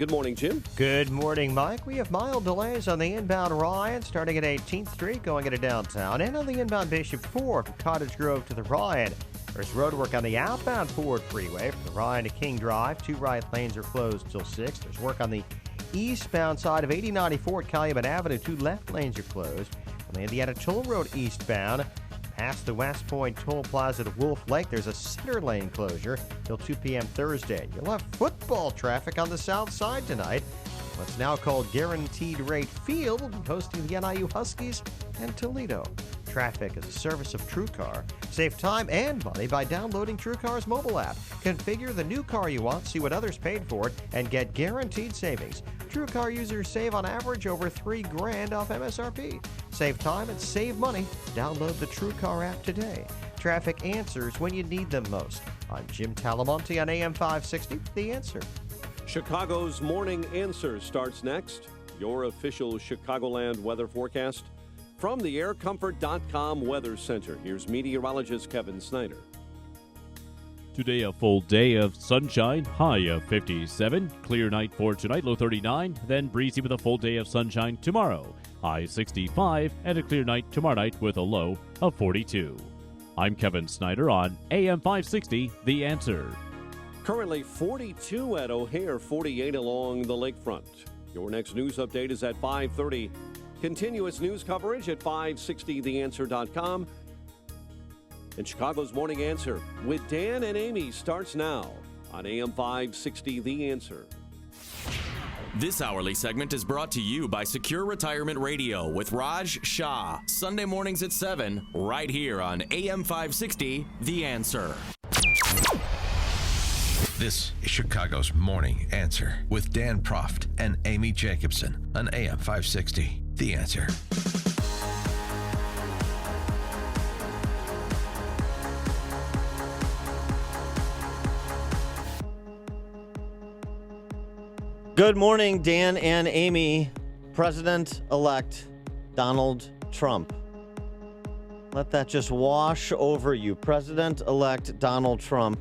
Good morning, Jim. Good morning, Mike. We have mild delays on the inbound Ryan starting at 18th Street going into downtown and on the inbound Bishop Ford from Cottage Grove to the Ryan. There's road work on the outbound Ford Freeway from the Ryan to King Drive. 2 right lanes are closed till 6. There's work on the eastbound side of 8094 at Calumet Avenue. 2 left lanes are closed. On the Indiana Toll Road eastbound, past the West Point Toll Plaza to Wolf Lake, there's a center lane closure till 2 p.m. Thursday. You'll have football traffic on the south side tonight. What's now called Guaranteed Rate Field will be hosting the NIU Huskies and Toledo. Traffic is a service of TrueCar. Save time and money by downloading TrueCar's mobile app. Configure the new car you want, see what others paid for it, and get guaranteed savings. TrueCar users save on average over $3,000 off MSRP. Save time and save money. Download the TrueCar app today. Traffic answers when you need them most. I'm Jim Talamonte on AM 560, The Answer. Chicago's Morning Answer starts next. Your official Chicagoland weather forecast from the aircomfort.com Weather Center. Here's meteorologist Kevin Snyder. Today, a full day of sunshine, high of 57. Clear night for tonight, low 39. Then breezy with a full day of sunshine tomorrow, high 65. And a clear night tomorrow night with a low of 42. I'm Kevin Snyder on AM 560, The Answer. Currently 42 at O'Hare, 48 along the lakefront. Your next news update is at 5:30. Continuous news coverage at 560theanswer.com. And Chicago's Morning Answer with Dan and Amy starts now on AM 560 The Answer. This hourly segment is brought to you by Secure Retirement Radio with Raj Shah. Sunday mornings at 7, right here on AM 560 The Answer. This is Chicago's Morning Answer with Dan Proft and Amy Jacobson on AM 560 The Answer. Good morning, Dan and Amy. President-elect Donald Trump. Let that just wash over you. President-elect Donald Trump.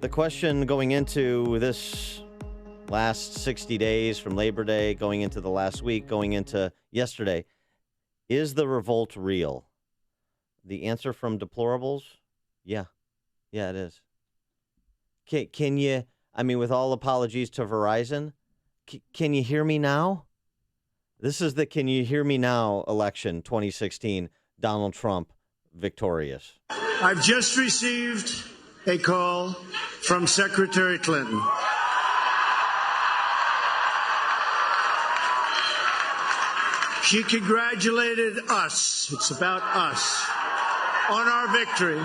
The question going into this last 60 days from Labor Day, going into the last week, going into yesterday, is the revolt real? The answer from deplorables? Yeah, it is. Can you, with all apologies to Verizon, can you hear me now? This is the Can You Hear Me Now election 2016, Donald Trump victorious. I've just received a call from Secretary Clinton. She congratulated us, it's about us, on our victory,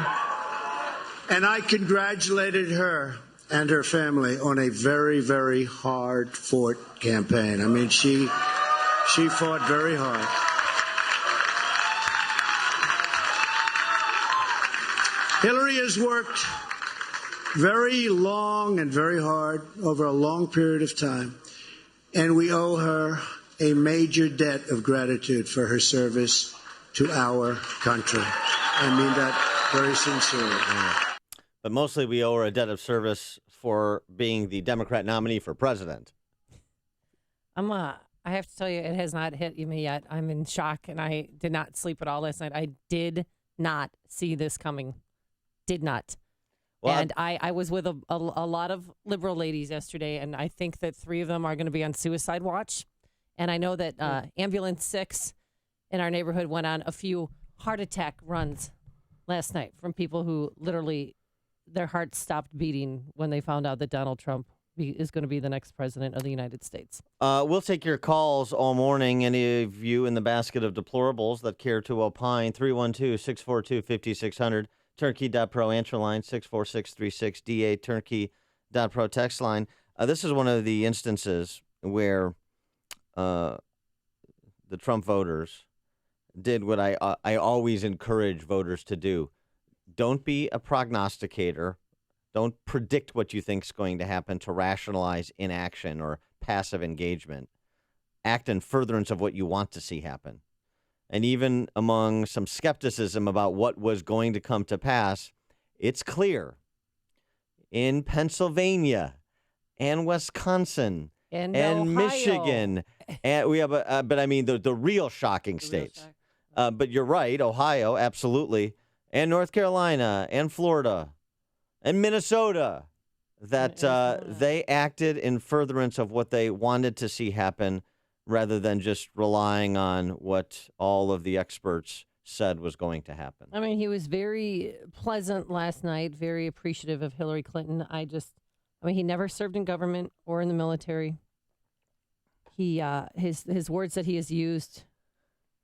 and I congratulated her and her family on a very, very hard-fought campaign. She fought very hard. Hillary has worked very long and very hard over a long period of time, and we owe her a major debt of gratitude for her service to our country. I mean that very sincerely. But mostly we owe her a debt of service for being the Democrat nominee for president. I have to tell you, it has not hit me yet. I'm in shock, and I did not sleep at all last night. I did not see this coming. Did not. Well, and I was with a lot of liberal ladies yesterday, and I think that 3 of them are going to be on suicide watch. And I know that Ambulance 6 in our neighborhood went on a few heart attack runs last night from people who literally their hearts stopped beating when they found out that Donald Trump is going to be the next president of the United States. We'll take your calls all morning. Any of you in the basket of deplorables that care to opine, 312-642-5600, turnkey.pro answer line, 64636, DA turnkey.pro text line. This is one of the instances where the Trump voters did what I always encourage voters to do. Don't be a prognosticator. Don't predict what you think is going to happen to rationalize inaction or passive engagement. Act in furtherance of what you want to see happen. And even among some skepticism about what was going to come to pass, it's clear in Pennsylvania and Wisconsin And and Ohio. Michigan. And we have but I mean the real shocking states. But you're right, Ohio, absolutely, and North Carolina, and Florida, and Minnesota, that they acted in furtherance of what they wanted to see happen rather than just relying on what all of the experts said was going to happen. I mean, he was very pleasant last night, very appreciative of Hillary Clinton. He never served in government or in the military. He his words that he has used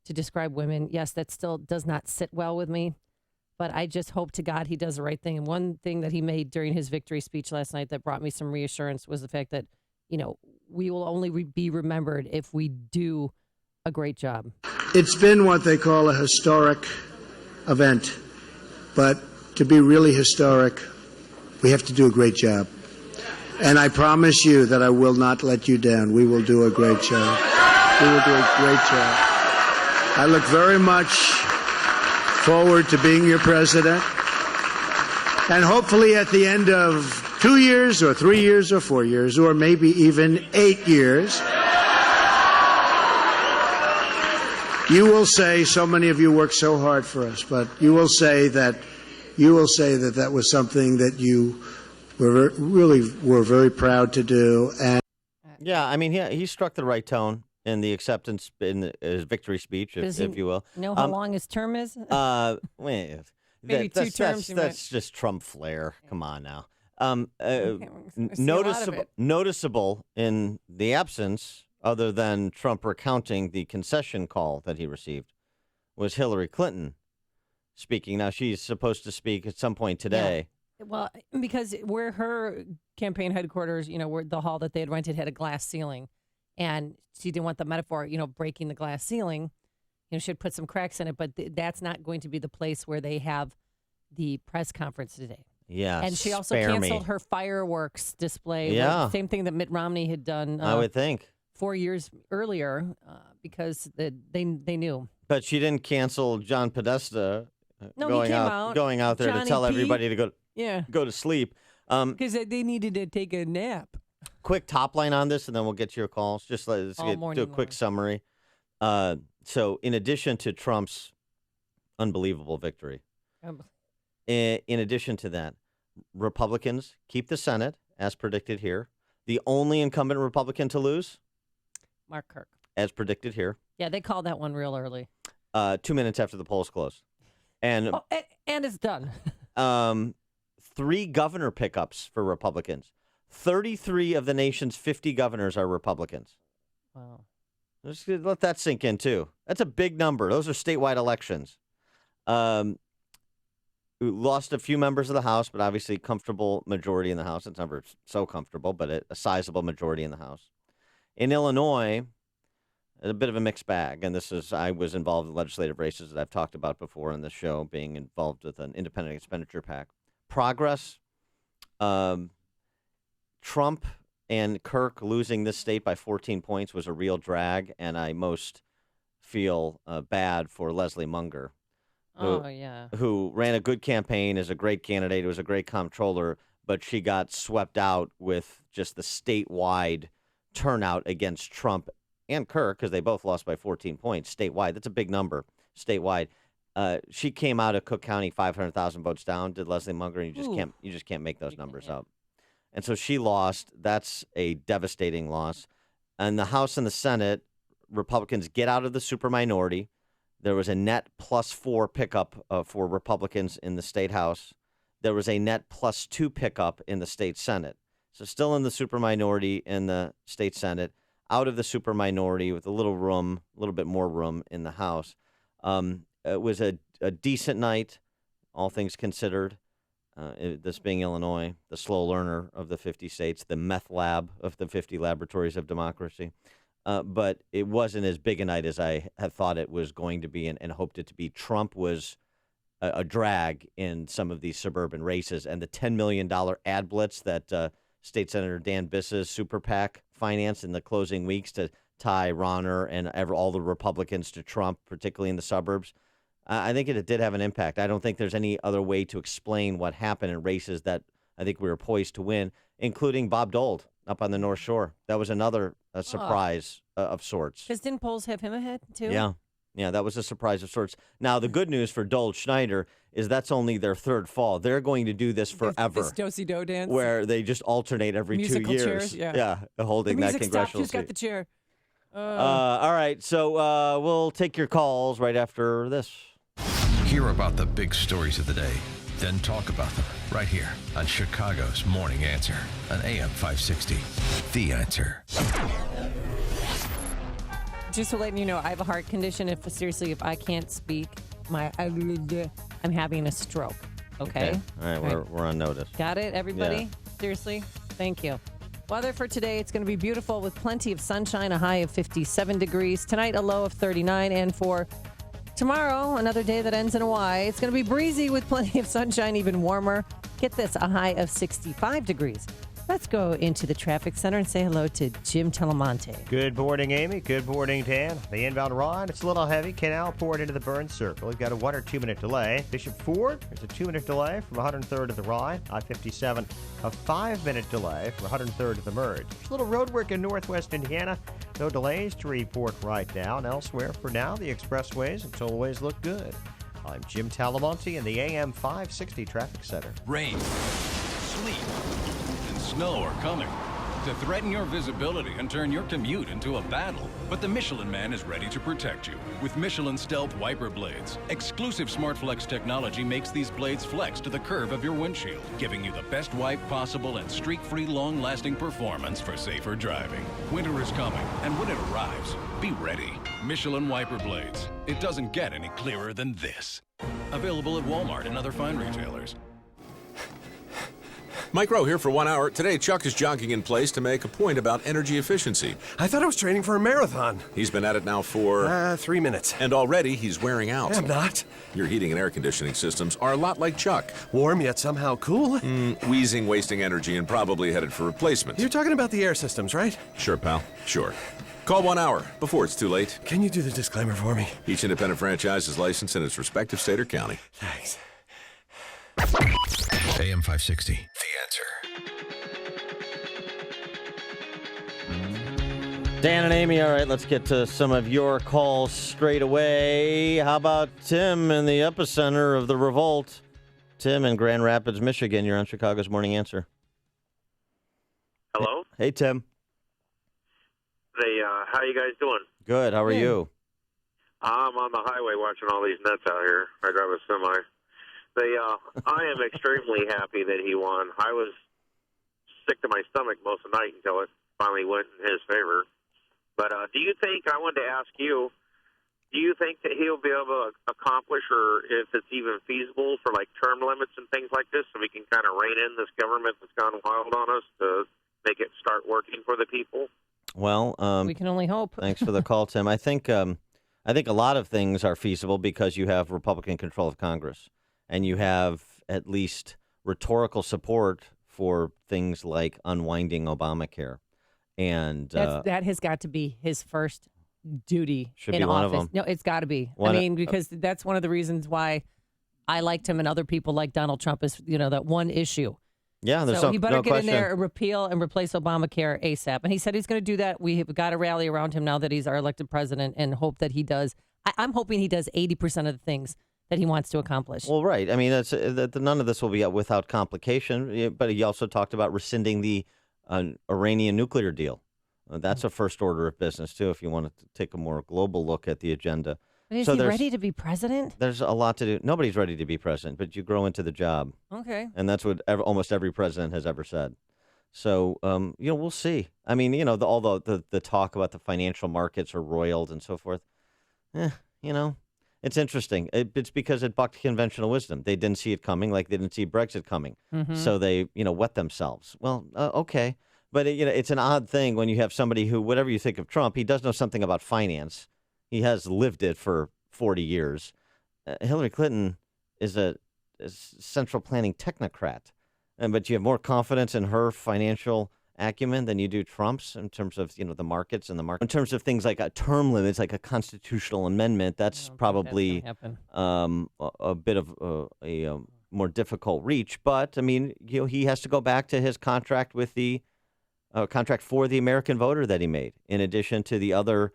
to describe women, yes, that still does not sit well with me. But I just hope to God he does the right thing. And one thing that he made during his victory speech last night that brought me some reassurance was the fact that, we will only be remembered if we do a great job. It's been what they call a historic event. But to be really historic, we have to do a great job. And I promise you that I will not let you down. We will do a great job. We will do a great job. I look very much forward to being your president. And hopefully at the end of 2 years or 3 years or 4 years or maybe even 8 years, you will say, so many of you worked so hard for us, but you will say that that was something that you were very proud to do. And yeah, I mean, he struck the right tone in the acceptance in his victory speech, if you will. Know how long his term is? Maybe 2 terms. That's just Trump flair. Come on now. Noticeable. Noticeable in the absence, other than Trump recounting the concession call that he received, was Hillary Clinton speaking. Now, she's supposed to speak at some point today. Yeah. Well, because where her campaign headquarters, where the hall that they had rented had a glass ceiling, and she didn't want the metaphor, breaking the glass ceiling. She had put some cracks in it, but that's not going to be the place where they have the press conference today. Yeah, and she also canceled her fireworks display. Yeah, same thing that Mitt Romney had done. I would think 4 years earlier, because they knew. But she didn't cancel John Podesta going out there Johnny to tell P. everybody to go to sleep. Because they needed to take a nap. Quick top line on this, and then we'll get to your calls. Just let's do a quick summary. So, in addition to Trump's unbelievable victory, in addition to that, Republicans keep the Senate, as predicted here. The only incumbent Republican to lose? Mark Kirk. As predicted here. Yeah, they called that one real early. 2 minutes after the polls closed. And it's done. 3 governor pickups for Republicans. 33 of the nation's 50 governors are Republicans. Wow. Just let that sink in, too. That's a big number. Those are statewide elections. We lost a few members of the House, but obviously comfortable majority in the House. It's never so comfortable, but a sizable majority in the House. In Illinois, a bit of a mixed bag. And I was involved in legislative races that I've talked about before on the show, being involved with an independent expenditure PAC. Progress, Trump and Kirk losing this state by 14 points was a real drag, and I most feel bad for Leslie Munger, who ran a good campaign, is a great candidate, was a great comptroller, but she got swept out with just the statewide turnout against Trump and Kirk, because they both lost by 14 points statewide. That's a big number statewide. She came out of Cook County 500,000 votes down, did Leslie Munger, and you just can't make those numbers up. And so she lost. That's a devastating loss. And the House and the Senate, Republicans get out of the superminority. There was a net +4 pickup for Republicans in the state House. There was a net +2 pickup in the state Senate. So still in the superminority in the state Senate, out of the superminority with a little bit more room in the House. It was a decent night, all things considered. This being Illinois, the slow learner of the 50 states, the meth lab of the 50 laboratories of democracy. But it wasn't as big a night as I had thought it was going to be and hoped it to be. Trump was a drag in some of these suburban races. And the $10 million ad blitz that State Senator Dan Biss's super PAC financed in the closing weeks to tie Ronner and all the Republicans to Trump, particularly in the suburbs, I think it did have an impact. I don't think there's any other way to explain what happened in races that I think we were poised to win, including Bob Dole up on the North Shore. That was another surprise of sorts. Because didn't polls have him ahead, too? Yeah, that was a surprise of sorts. Now, the good news for Dole Schneider is that's only their third fall. They're going to do this forever. This do-si-do dance. Where they just alternate every Musical 2 years. chairs, yeah. Holding the that music congressional stopped. Who's got the chair? All right, so we'll take your calls right after this. Hear about the big stories of the day, then talk about them right here on Chicago's Morning Answer on AM 560. The Answer. Just to let you know, I have a heart condition. If I can't speak, I'm having a stroke. Okay? All right, we're on notice. Got it, everybody? Yeah. Seriously? Thank you. Weather for today, it's going to be beautiful with plenty of sunshine, a high of 57 degrees. Tonight, a low of 39. And for tomorrow, another day that ends in a Y, it's going to be breezy with plenty of sunshine, even warmer. Get this, a high of 65 degrees. Let's go into the traffic center and say hello to Jim Telemonte. Good morning, Amy. Good morning, Dan. The inbound ride, it's a little heavy. Canal poured into the Burns Circle. We've got a 1 or 2 minute delay. Bishop Ford, there's a 2 minute delay from 103rd to the Rye. I-57, a 5 minute delay from 103rd to the Merge. There's a little road work in northwest Indiana. No delays to report right now. And elsewhere, for now, the expressways and tollways look good. I'm Jim Talamonte in the AM 560 Traffic Center. Rain, sleet, and snow are coming to threaten your visibility and turn your commute into a battle. But the Michelin Man is ready to protect you with Michelin Stealth Wiper Blades. Exclusive SmartFlex technology makes these blades flex to the curve of your windshield, giving you the best wipe possible and streak-free, long-lasting performance for safer driving. Winter is coming, and when it arrives, be ready. Michelin Wiper Blades. It doesn't get any clearer than this. Available at Walmart and other fine retailers. Mike Rowe here for 1 hour. Today, Chuck is jogging in place to make a point about energy efficiency. I thought I was training for a marathon. He's been at it now for... 3 minutes. And already he's wearing out. I'm not. Your heating and air conditioning systems are a lot like Chuck. Warm yet somehow cool? Wheezing, wasting energy, and probably headed for replacement. You're talking about the air systems, right? Sure, pal. Sure. Call 1 hour before it's too late. Can you do the disclaimer for me? Each independent franchise is licensed in its respective state or county. Thanks. AM 560. The Answer. Dan and Amy, all right, let's get to some of your calls straight away. How about Tim in the epicenter of the revolt? Tim in Grand Rapids, Michigan. You're on Chicago's Morning Answer. Hello? Hey, Tim. Hey, how you guys doing? Good. How are you? I'm on the highway watching all these nuts out here. I drive a semi. I am extremely happy that he won. I was sick to my stomach most of the night until it finally went in his favor. But do you think, I wanted to ask you, do you think that he'll be able to accomplish, or if it's even feasible for like term limits and things like this, so we can kind of rein in this government that's gone wild on us to make it start working for the people? Well, we can only hope. Thanks for the call, Tim. I think a lot of things are feasible because you have Republican control of Congress, and you have at least rhetorical support for things like unwinding Obamacare. And that has got to be his first duty should in be one office. of them. No, it's got to be. Because that's one of the reasons why I liked him and other people like Donald Trump is, that one issue. Yeah, there's so he better no get question. in there and repeal and replace Obamacare ASAP. And he said he's going to do that. We've got to rally around him now that he's our elected president and hope that he does. I'm hoping he does 80% of the things that he wants to accomplish. Well, right. I mean, none of this will be without complication. But he also talked about rescinding the Iranian nuclear deal. That's a first order of business, too, if you want to take a more global look at the agenda. But is he ready to be president? There's a lot to do. Nobody's ready to be president, but you grow into the job. Okay. And that's what almost every president has ever said. So, we'll see. I mean, all the talk about the financial markets are roiled and so forth. It's interesting. It's because it bucked conventional wisdom. They didn't see it coming like they didn't see Brexit coming. Mm-hmm. So they, wet themselves. Well, okay. But, it's an odd thing when you have somebody who, whatever you think of Trump, he does know something about finance. He has lived it for 40 years. Hillary Clinton is a central planning technocrat. But you have more confidence in her financial acumen than you do Trump's in terms of, the markets and the market. In terms of things like term limits, like a constitutional amendment, that's probably a bit of a more difficult reach. But, I mean, he has to go back to his contract with the contract for the American voter that he made, in addition to the other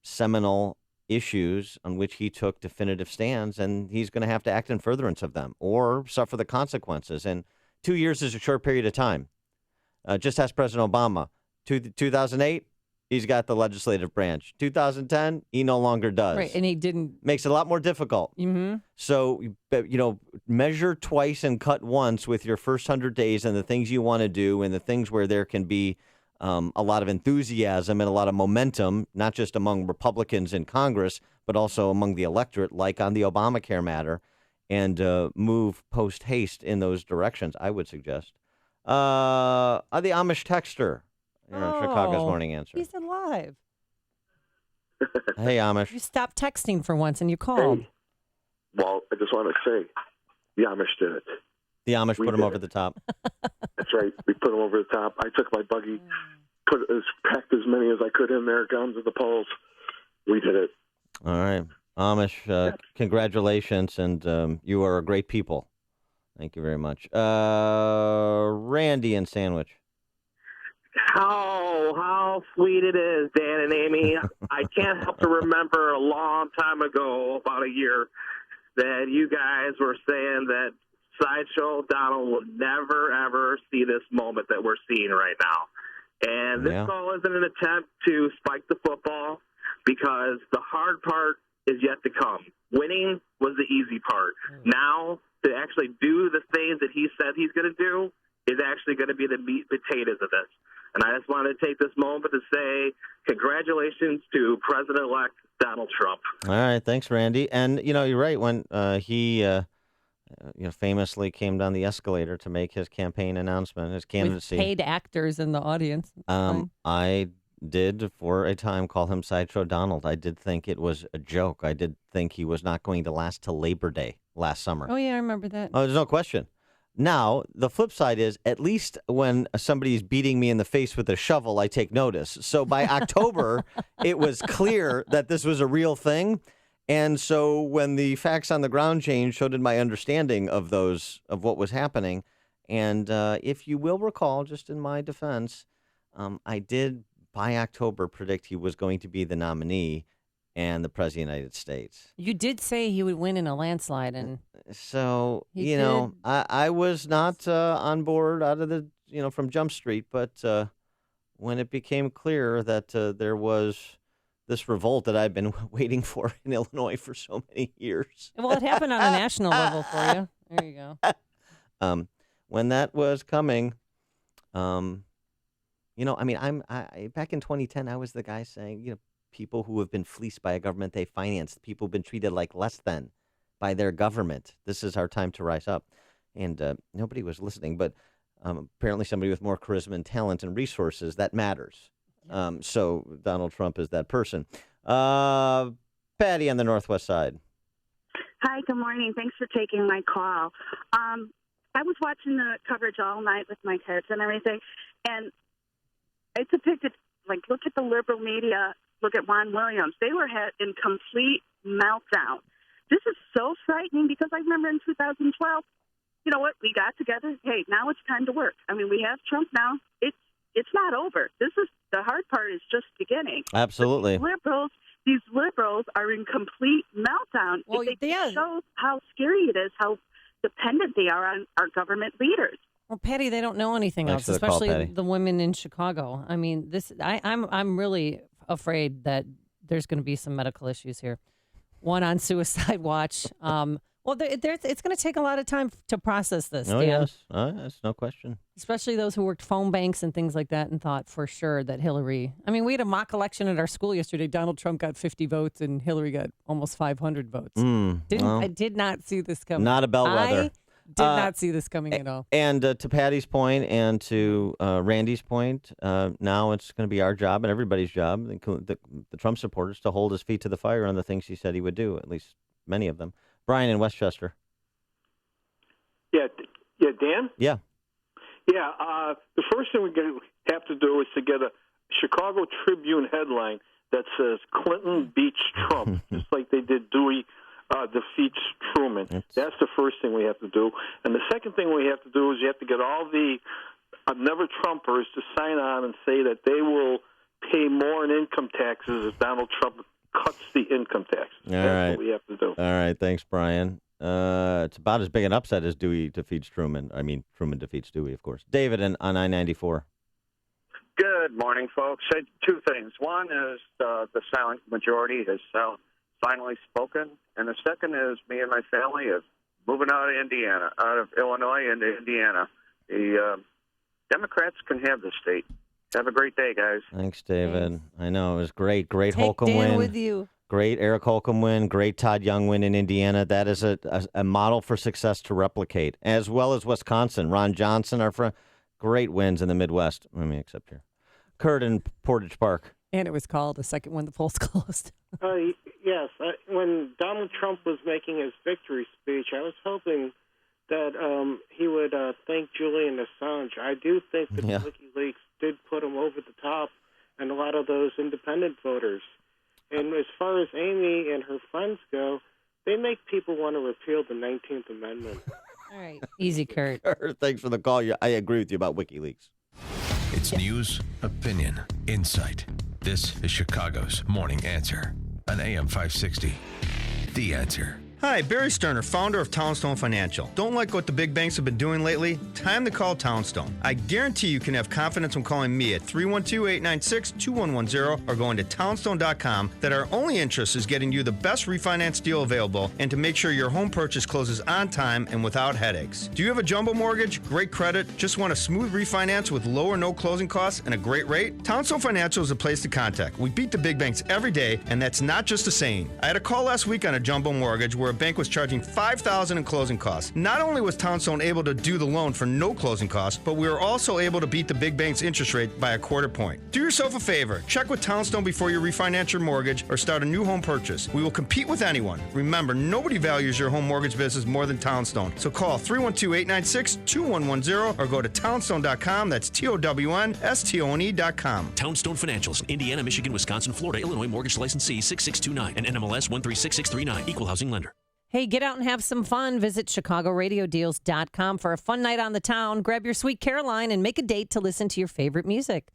seminal issues on which he took definitive stands, and he's going to have to act in furtherance of them or suffer the consequences. And 2 years is a short period of time. Just ask President Obama. 2008, he's got the legislative branch. 2010, he no longer does. Right, and he didn't. Makes it a lot more difficult. Mm-hmm. So, measure twice and cut once with your first 100 days and the things you want to do and the things where there can be a lot of enthusiasm and a lot of momentum, not just among Republicans in Congress, but also among the electorate, like on the Obamacare matter, and move post-haste in those directions, I would suggest. The Amish texter. Chicago's Morning Answer. He's alive. Hey, Amish. You stopped texting for once and you called. Hey. Well, I just want to say, the Amish did it. The Amish put him over the top. That's right. We put him over the top. I took my buggy, packed as many as I could in there, guns at the polls. We did it. All right. Amish, congratulations, and you are a great people. Thank you very much. Randy in Sandwich. How sweet it is, Dan and Amy. I can't help to remember a long time ago, about a year, that you guys were saying that Sideshow Donald will never, ever see this moment that we're seeing right now. And this call isn't an attempt to spike the football, because the hard part is yet to come. Winning was the easy part. Now, to actually do the things that he said he's going to do is actually going to be the meat and potatoes of this. And I just wanted to take this moment to say congratulations to President-elect Donald Trump. All right. Thanks, Randy. And, you're right. When he famously came down the escalator to make his campaign announcement, his candidacy. With paid actors in the audience. I did, for a time, call him Sideshow Donald. I did think it was a joke. I did think he was not going to last till Labor Day last summer. Oh, yeah, I remember that. Oh, there's no question. Now, the flip side is, at least when somebody's beating me in the face with a shovel, I take notice. So by October, it was clear that this was a real thing. And so when the facts on the ground changed, so did my understanding of what was happening. And if you will recall, just in my defense, I did, by October, predict he was going to be the nominee and the President of the United States. You did say he would win in a landslide, and so I was not on board out of the from Jump Street, but when it became clear that there was this revolt that I've been waiting for in Illinois for so many year,s well, it happened on a national level for you. There you go. When that was coming, back in 2010, I was the guy saying, people who have been fleeced by a government they financed, people who've been treated like less than by their government. This is our time to rise up. And nobody was listening, but apparently somebody with more charisma and talent and resources, that matters. So Donald Trump is that person. Patty on the Northwest Side. Hi, good morning. Thanks for taking my call. I was watching the coverage all night with my kids and everything, and it depicted, look at the liberal media. Look at Juan Williams. They were in complete meltdown. This is so frightening, because I remember in 2012, you know what? We got together. Hey, now it's time to work. We have Trump now. It's not over. The hard part is just beginning. Absolutely. These liberals are in complete meltdown. Well, it shows how scary it is, how dependent they are on our government leaders. Well, Patty, they don't know anything else, especially the women in Chicago. I'm really afraid that there's going to be some medical issues here. One on suicide watch. It's going to take a lot of time to process this. Oh, Dan. yes. That's no question. Especially those who worked phone banks and things like that and thought for sure that Hillary... we had a mock election at our school yesterday. Donald Trump got 50 votes and Hillary got almost 500 votes. I did not see this coming. Not a bellwether. Did not see this coming at all. And to Patty's point and to Randy's point, now it's going to be our job and everybody's job, the Trump supporters, to hold his feet to the fire on the things he said he would do, at least many of them. Brian in Westchester. Yeah, Dan? Yeah. Yeah, the first thing we're going to have to do is to get a Chicago Tribune headline that says Clinton beats Trump, just like they did Dewey defeats Truman. That's the first thing we have to do. And the second thing we have to do is you have to get all the never Trumpers to sign on and say that they will pay more in income taxes if Donald Trump cuts the income tax. That's what we have to do. All right. Thanks, Brian. It's about as big an upset as Dewey defeats Truman. I mean, Truman defeats Dewey, of course. David on I-94. Good morning, folks. Two things. One is the silent majority has finally spoken, and the second is me and my family is moving out of Illinois into Indiana. The Democrats can have the state. Have a great day, guys. Thanks, David. I know, it was great. Great Take Holcomb Dan win. with you. Great Eric Holcomb win. Great Todd Young win in Indiana. That is a model for success to replicate, as well as Wisconsin. Ron Johnson, our friend, great wins in the Midwest. Let me accept here. Kurt in Portage Park. And it was called the second when the polls closed. Yes. When Donald Trump was making his victory speech, I was hoping that he would thank Julian Assange. I do think that WikiLeaks did put him over the top and a lot of those independent voters. And as far as Amy and her friends go, they make people want to repeal the 19th Amendment. All right. Easy, Kurt. Thanks for the call. I agree with you about WikiLeaks. It's news, opinion, insight. This is Chicago's Morning Answer on AM 560. The Answer. Hi, Barry Sterner, founder of Townstone Financial. Don't like what the big banks have been doing lately? Time to call Townstone. I guarantee you can have confidence when calling me at 312-896-2110 or going to townstone.com that our only interest is getting you the best refinance deal available and to make sure your home purchase closes on time and without headaches. Do you have a jumbo mortgage, great credit, just want a smooth refinance with low or no closing costs and a great rate? Townstone Financial is a place to contact. We beat the big banks every day, and that's not just a saying. I had a call last week on a jumbo mortgage where a bank was charging $5,000 in closing costs. Not only was Townstone able to do the loan for no closing costs, but we were also able to beat the big bank's interest rate by a quarter point. Do yourself a favor. Check with Townstone before you refinance your mortgage or start a new home purchase. We will compete with anyone. Remember, nobody values your home mortgage business more than Townstone. So call 312-896-2110 or go to townstone.com. That's TOWNSTONE.com. Townstone Financials, Indiana, Michigan, Wisconsin, Florida, Illinois Mortgage Licensee 6629 and NMLS 136639. Equal housing lender. Hey, get out and have some fun. Visit ChicagoRadioDeals.com for a fun night on the town. Grab your sweet Caroline and make a date to listen to your favorite music.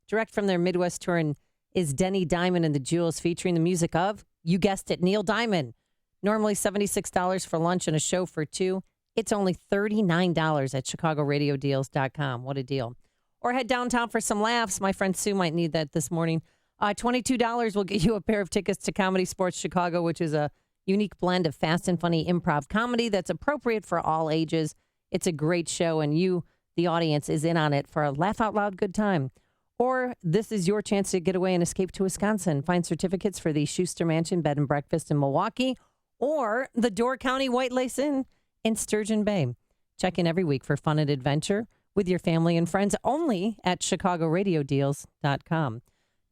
Direct from their Midwest tour is Denny Diamond and the Jewels, featuring the music of, you guessed it, Neil Diamond. Normally $76 for lunch and a show for two. It's only $39 at ChicagoRadioDeals.com. What a deal. Or head downtown for some laughs. My friend Sue might need that this morning. $22 will get you a pair of tickets to Comedy Sports Chicago, which is a unique blend of fast and funny improv comedy that's appropriate for all ages. It's a great show, and you, the audience, is in on it for a laugh-out-loud good time. Or this is your chance to get away and escape to Wisconsin. Find certificates for the Schuster Mansion Bed and Breakfast in Milwaukee or the Door County White Lace Inn in Sturgeon Bay. Check in every week for fun and adventure with your family and friends only at ChicagoRadioDeals.com.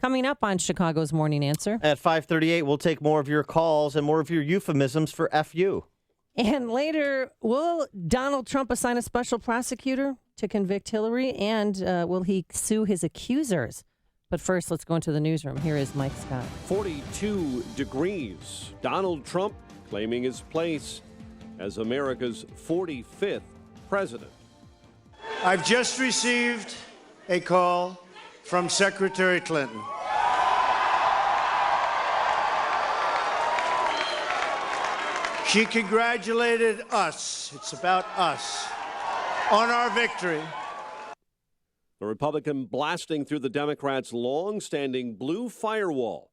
Coming up on Chicago's Morning Answer. At 5:38, we'll take more of your calls and more of your euphemisms for FU. And later, will Donald Trump assign a special prosecutor to convict Hillary? And will he sue his accusers? But first, let's go into the newsroom. Here is Mike Scott. 42 degrees. Donald Trump claiming his place as America's 45th president. I've just received a call from Secretary Clinton. She congratulated us, it's about us, on our victory. The Republican blasting through the Democrats' long-standing blue firewall,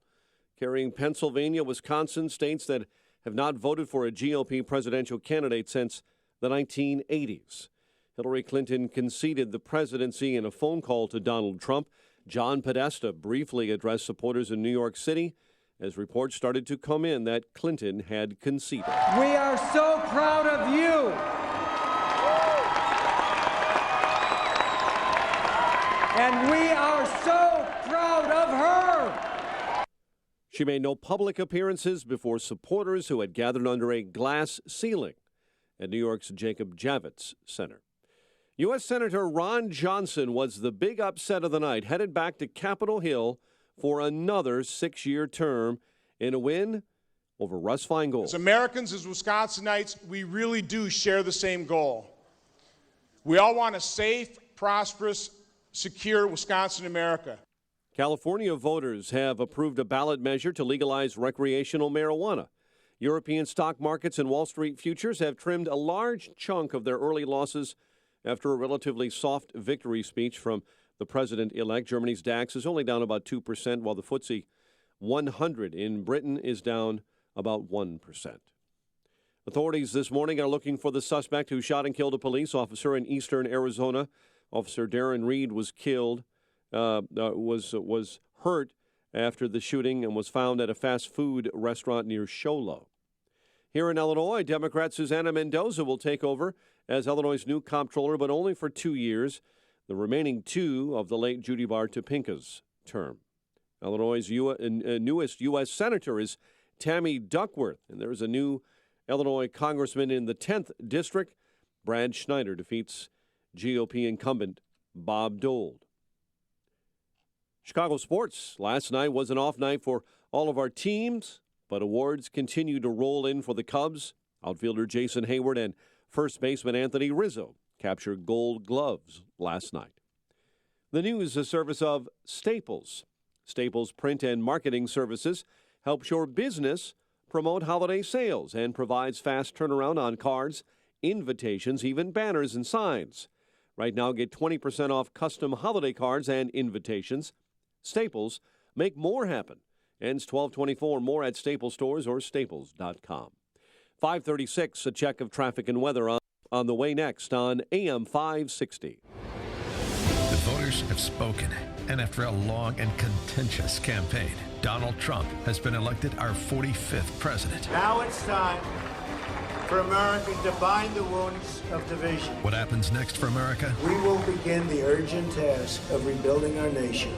carrying Pennsylvania, Wisconsin, states that have not voted for a GOP presidential candidate since the 1980s. Hillary Clinton conceded the presidency in a phone call to Donald Trump. John Podesta briefly addressed supporters in New York City as reports started to come in that Clinton had conceded. We are so proud of you. And we are so proud of her. She made no public appearances before supporters who had gathered under a glass ceiling at New York's Jacob Javits Center. U.S. Senator Ron Johnson was the big upset of the night, headed back to Capitol Hill for another 6-year term in a win over Russ Feingold. As Americans, as Wisconsinites, we really do share the same goal. We all want a safe, prosperous, secure Wisconsin America. California voters have approved a ballot measure to legalize recreational marijuana. European stock markets and Wall Street futures have trimmed a large chunk of their early losses after a relatively soft victory speech from the president-elect. Germany's DAX is only down about 2%, while the FTSE 100 in Britain is down about 1%. Authorities this morning are looking for the suspect who shot and killed a police officer in eastern Arizona. Officer Darren Reed was was hurt after the shooting and was found at a fast food restaurant near Show Low. Here in Illinois, Democrat Susana Mendoza will take over as Illinois' new comptroller, but only for 2 years, the remaining 2 of the late Judy Bar Topinka's term. Illinois' newest U.S. Senator is Tammy Duckworth, and there is a new Illinois congressman in the 10th District. Brad Schneider defeats GOP incumbent Bob Dole. Chicago sports. Last night was an off night for all of our teams, but awards continue to roll in for the Cubs. Outfielder Jason Hayward and first baseman Anthony Rizzo captured Gold Gloves last night. The news is a service of Staples. Staples Print and Marketing Services helps your business promote holiday sales and provides fast turnaround on cards, invitations, even banners and signs. Right now, get 20% off custom holiday cards and invitations. Staples, make more happen. Ends 12/24. More at Staples stores or staples.com. 5:36, a check of traffic and weather on the way next on AM 560. The voters have spoken, and after a long and contentious campaign, Donald Trump has been elected our 45th president. Now it's time for America to bind the wounds of division. What happens next for America? We will begin the urgent task of rebuilding our nation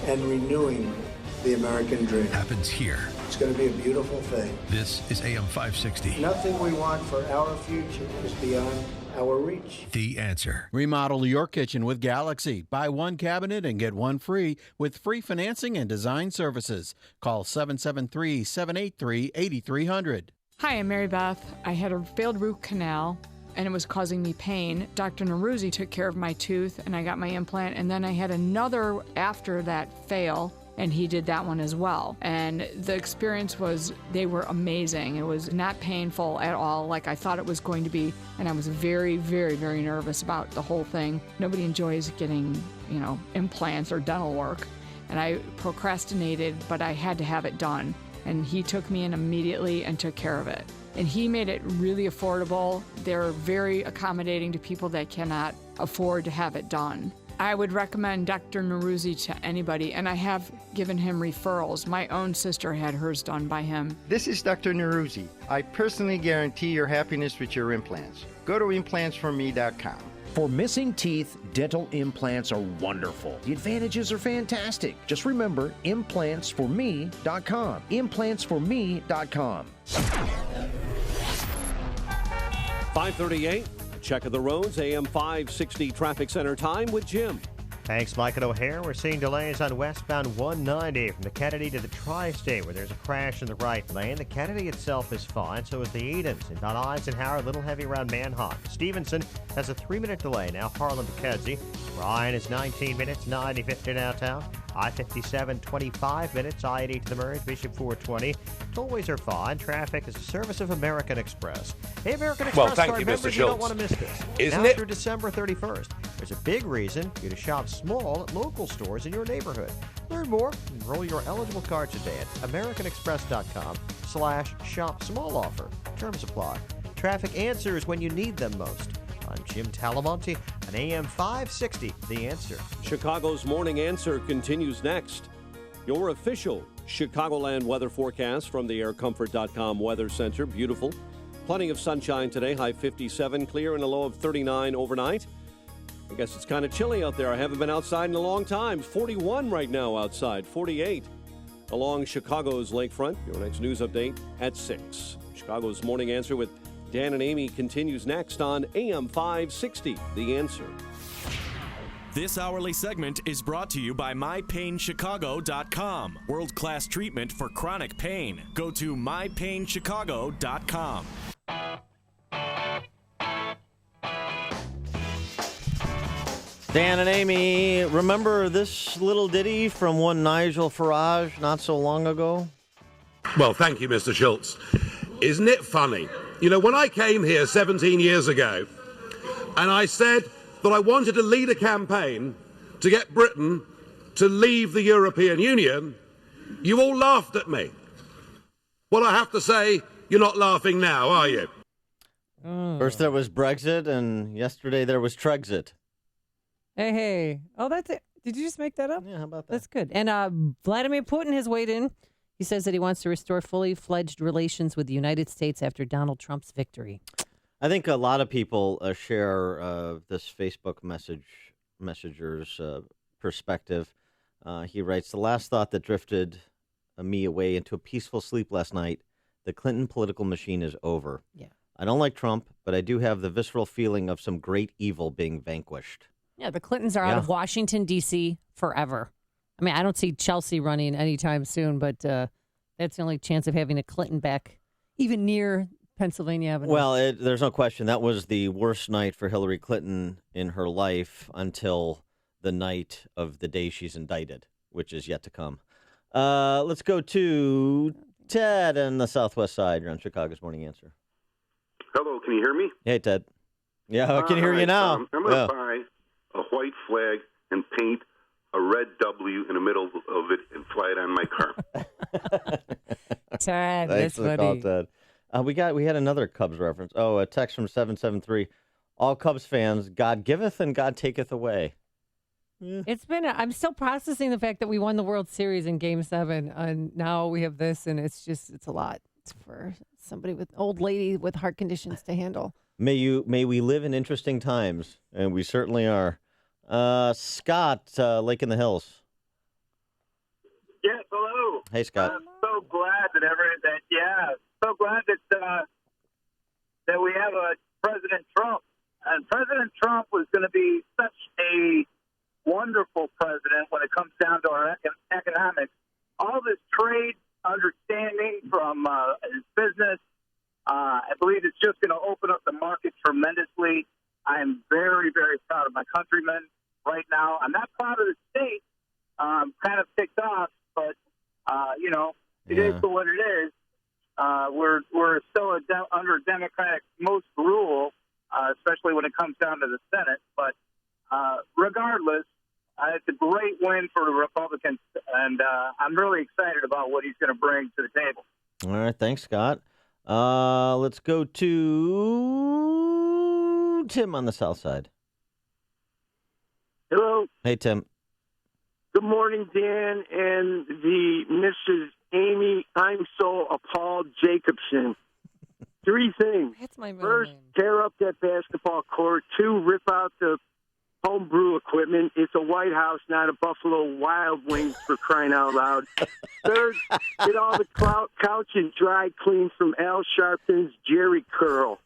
and renewing the American dream. Happens here. It's going to be a beautiful thing. This is AM 560. Nothing we want for our future is beyond our reach. The Answer. Remodel your kitchen with Galaxy. Buy one cabinet and get one free with free financing and design services. Call 773-783-8300. Hi, I'm Mary Beth. I had a failed root canal and it was causing me pain. Dr. Neruzzi took care of my tooth and I got my implant, and then I had another after that fail, and he did that one as well. And the experience was, they were amazing. It was not painful at all like I thought it was going to be, and I was very, very, very nervous about the whole thing. Nobody enjoys getting, implants or dental work, and I procrastinated, but I had to have it done. And he took me in immediately and took care of it. And he made it really affordable. They're very accommodating to people that cannot afford to have it done. I would recommend Dr. Neruzzi to anybody, and I have given him referrals. My own sister had hers done by him. This is Dr. Neruzzi. I personally guarantee your happiness with your implants. Go to implantsforme.com. For missing teeth, dental implants are wonderful. The advantages are fantastic. Just remember, implantsforme.com. Implantsforme.com. 5:38, check of the roads, AM 560 Traffic Center time with Jim. Thanks, Mike and O'Hare. We're seeing delays on westbound 190 from the Kennedy to the Tri-State, where there's a crash in the right lane. The Kennedy itself is fine, so is the Edens. And on Eisenhower, a little heavy around Manhawk. Stevenson has a 3-minute delay, now Harlem to Kedzie. Bryan is 19 minutes, 95 to downtown. I-57, 25 minutes, I-80 to the Merge, Bishop 420. Tollways are fine. Traffic is a service of American Express. Hey, American Express card members, you don't want to miss this. Isn't now it? Through December 31st. There's a big reason for you to shop small at local stores in your neighborhood. Learn more and enroll your eligible card today at americanexpress.com/shop small offer. Terms apply. Traffic answers when you need them most. I'm Jim Talamonte on AM 560, The Answer. Chicago's Morning Answer continues next. Your official Chicagoland weather forecast from the aircomfort.com Weather Center. Beautiful. Plenty of sunshine today, high 57, clear and a low of 39 overnight. I guess it's kind of chilly out there. I haven't been outside in a long time. 41 right now outside, 48 along Chicago's lakefront. Your next news update at 6. Chicago's Morning Answer with Dan and Amy continues next on AM 560, The Answer. This hourly segment is brought to you by MyPainChicago.com. World-class treatment for chronic pain. Go to MyPainChicago.com. Dan and Amy, remember this little ditty from one Nigel Farage not so long ago? Well, thank you, Mr. Schultz. Isn't it funny? You know, when I came here 17 years ago, and I said that I wanted to lead a campaign to get Britain to leave the European Union, you all laughed at me. Well, I have to say, you're not laughing now, are you? First there was Brexit, and yesterday there was Trexit. Hey. Oh, that's it. Did you just make that up? Yeah, how about that? That's good. And Vladimir Putin has weighed in. He says that he wants to restore fully fledged relations with the United States after Donald Trump's victory. I think a lot of people share this Facebook messenger's perspective. He writes, the last thought that drifted me away into a peaceful sleep last night, the Clinton political machine is over. Yeah. I don't like Trump, but I do have the visceral feeling of some great evil being vanquished. Yeah, the Clintons are out of Washington, D.C. forever. I mean, I don't see Chelsea running anytime soon, but that's the only chance of having a Clinton back, even near Pennsylvania Avenue. Well, there's no question. That was the worst night for Hillary Clinton in her life until the night of the day she's indicted, which is yet to come. Let's go to Ted on the Southwest side. You're on Chicago's Morning Answer. Hello, can you hear me? Hey, Ted. Yeah, I can hear you now. I'm going to buy a white flag and paint a red W in the middle of it and fly it on my car. Ted, Thanks for the call, Ted. We had another Cubs reference. Oh, a text from 773. All Cubs fans, God giveth and God taketh away. It's been, I'm still processing the fact that we won the World Series in Game 7, and now we have this, and it's a lot. It's for somebody old lady with heart conditions to handle. May we live in interesting times, and we certainly are. Scott, Lake in the Hills. Yes, hello. Hey, Scott. I'm so glad that we have a President Trump. And President Trump was going to be such a wonderful president when it comes down to our economics. All this trade understanding from his business, I believe it's just going to open up the market tremendously. I am very, very proud of my countrymen right now. I'm not proud of the state. Kind of ticked off, but, it is what it is. We're still under Democratic most rule, especially when it comes down to the Senate. But regardless, it's a great win for the Republicans, and I'm really excited about what he's going to bring to the table. All right, thanks, Scott. Let's go to Tim on the South Side. Hello. Hey, Tim. Good morning, Dan and the Mrs. Amy. I'm so appalled Jacobson. 3 things. That's my First, tear up that basketball court. 2, rip out the homebrew equipment. It's a White House, not a Buffalo Wild Wings, for crying out loud. Third, get all the couches dry cleaned from Al Sharpton's Jerry Curl.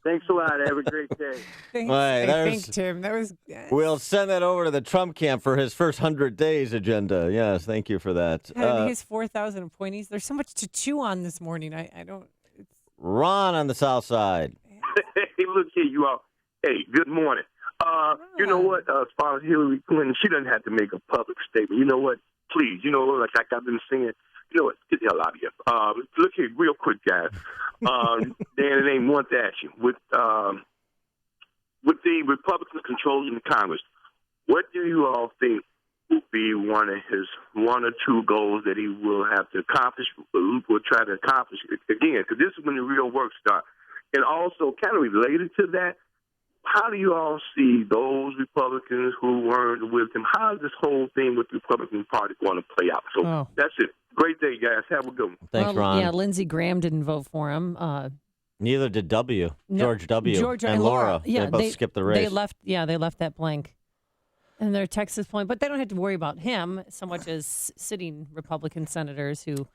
Thanks a lot. Have a great day. Thanks, Tim. That was. We'll send that over to the Trump camp for his first 100 days agenda. Yes, thank you for that. His 4,000 appointees. There's so much to chew on this morning. I don't. Ron on the South Side. Hey, look here, you all. Hey, good morning. You know what? As far as Hillary Clinton, she doesn't have to make a public statement. You know what? Please, like I've been saying, you know what? Get the hell out of here. Look here, real quick, guys. Dan and Amy want to ask you, with the Republican controlling the Congress, what do you all think will be one or 2 goals that he will have to accomplish, will try to accomplish again? Because this is when the real work starts. And also, kind of related to that, how do you all see those Republicans who weren't with him? How is this whole thing with the Republican Party going to play out? So that's it. Great day, guys. Have a good one. Thanks, Ron. Yeah, Lindsey Graham didn't vote for him. Neither did George W. and Laura. Yeah, they both skipped the race. They left that blank. And their Texas point, but they don't have to worry about him so much as sitting Republican senators who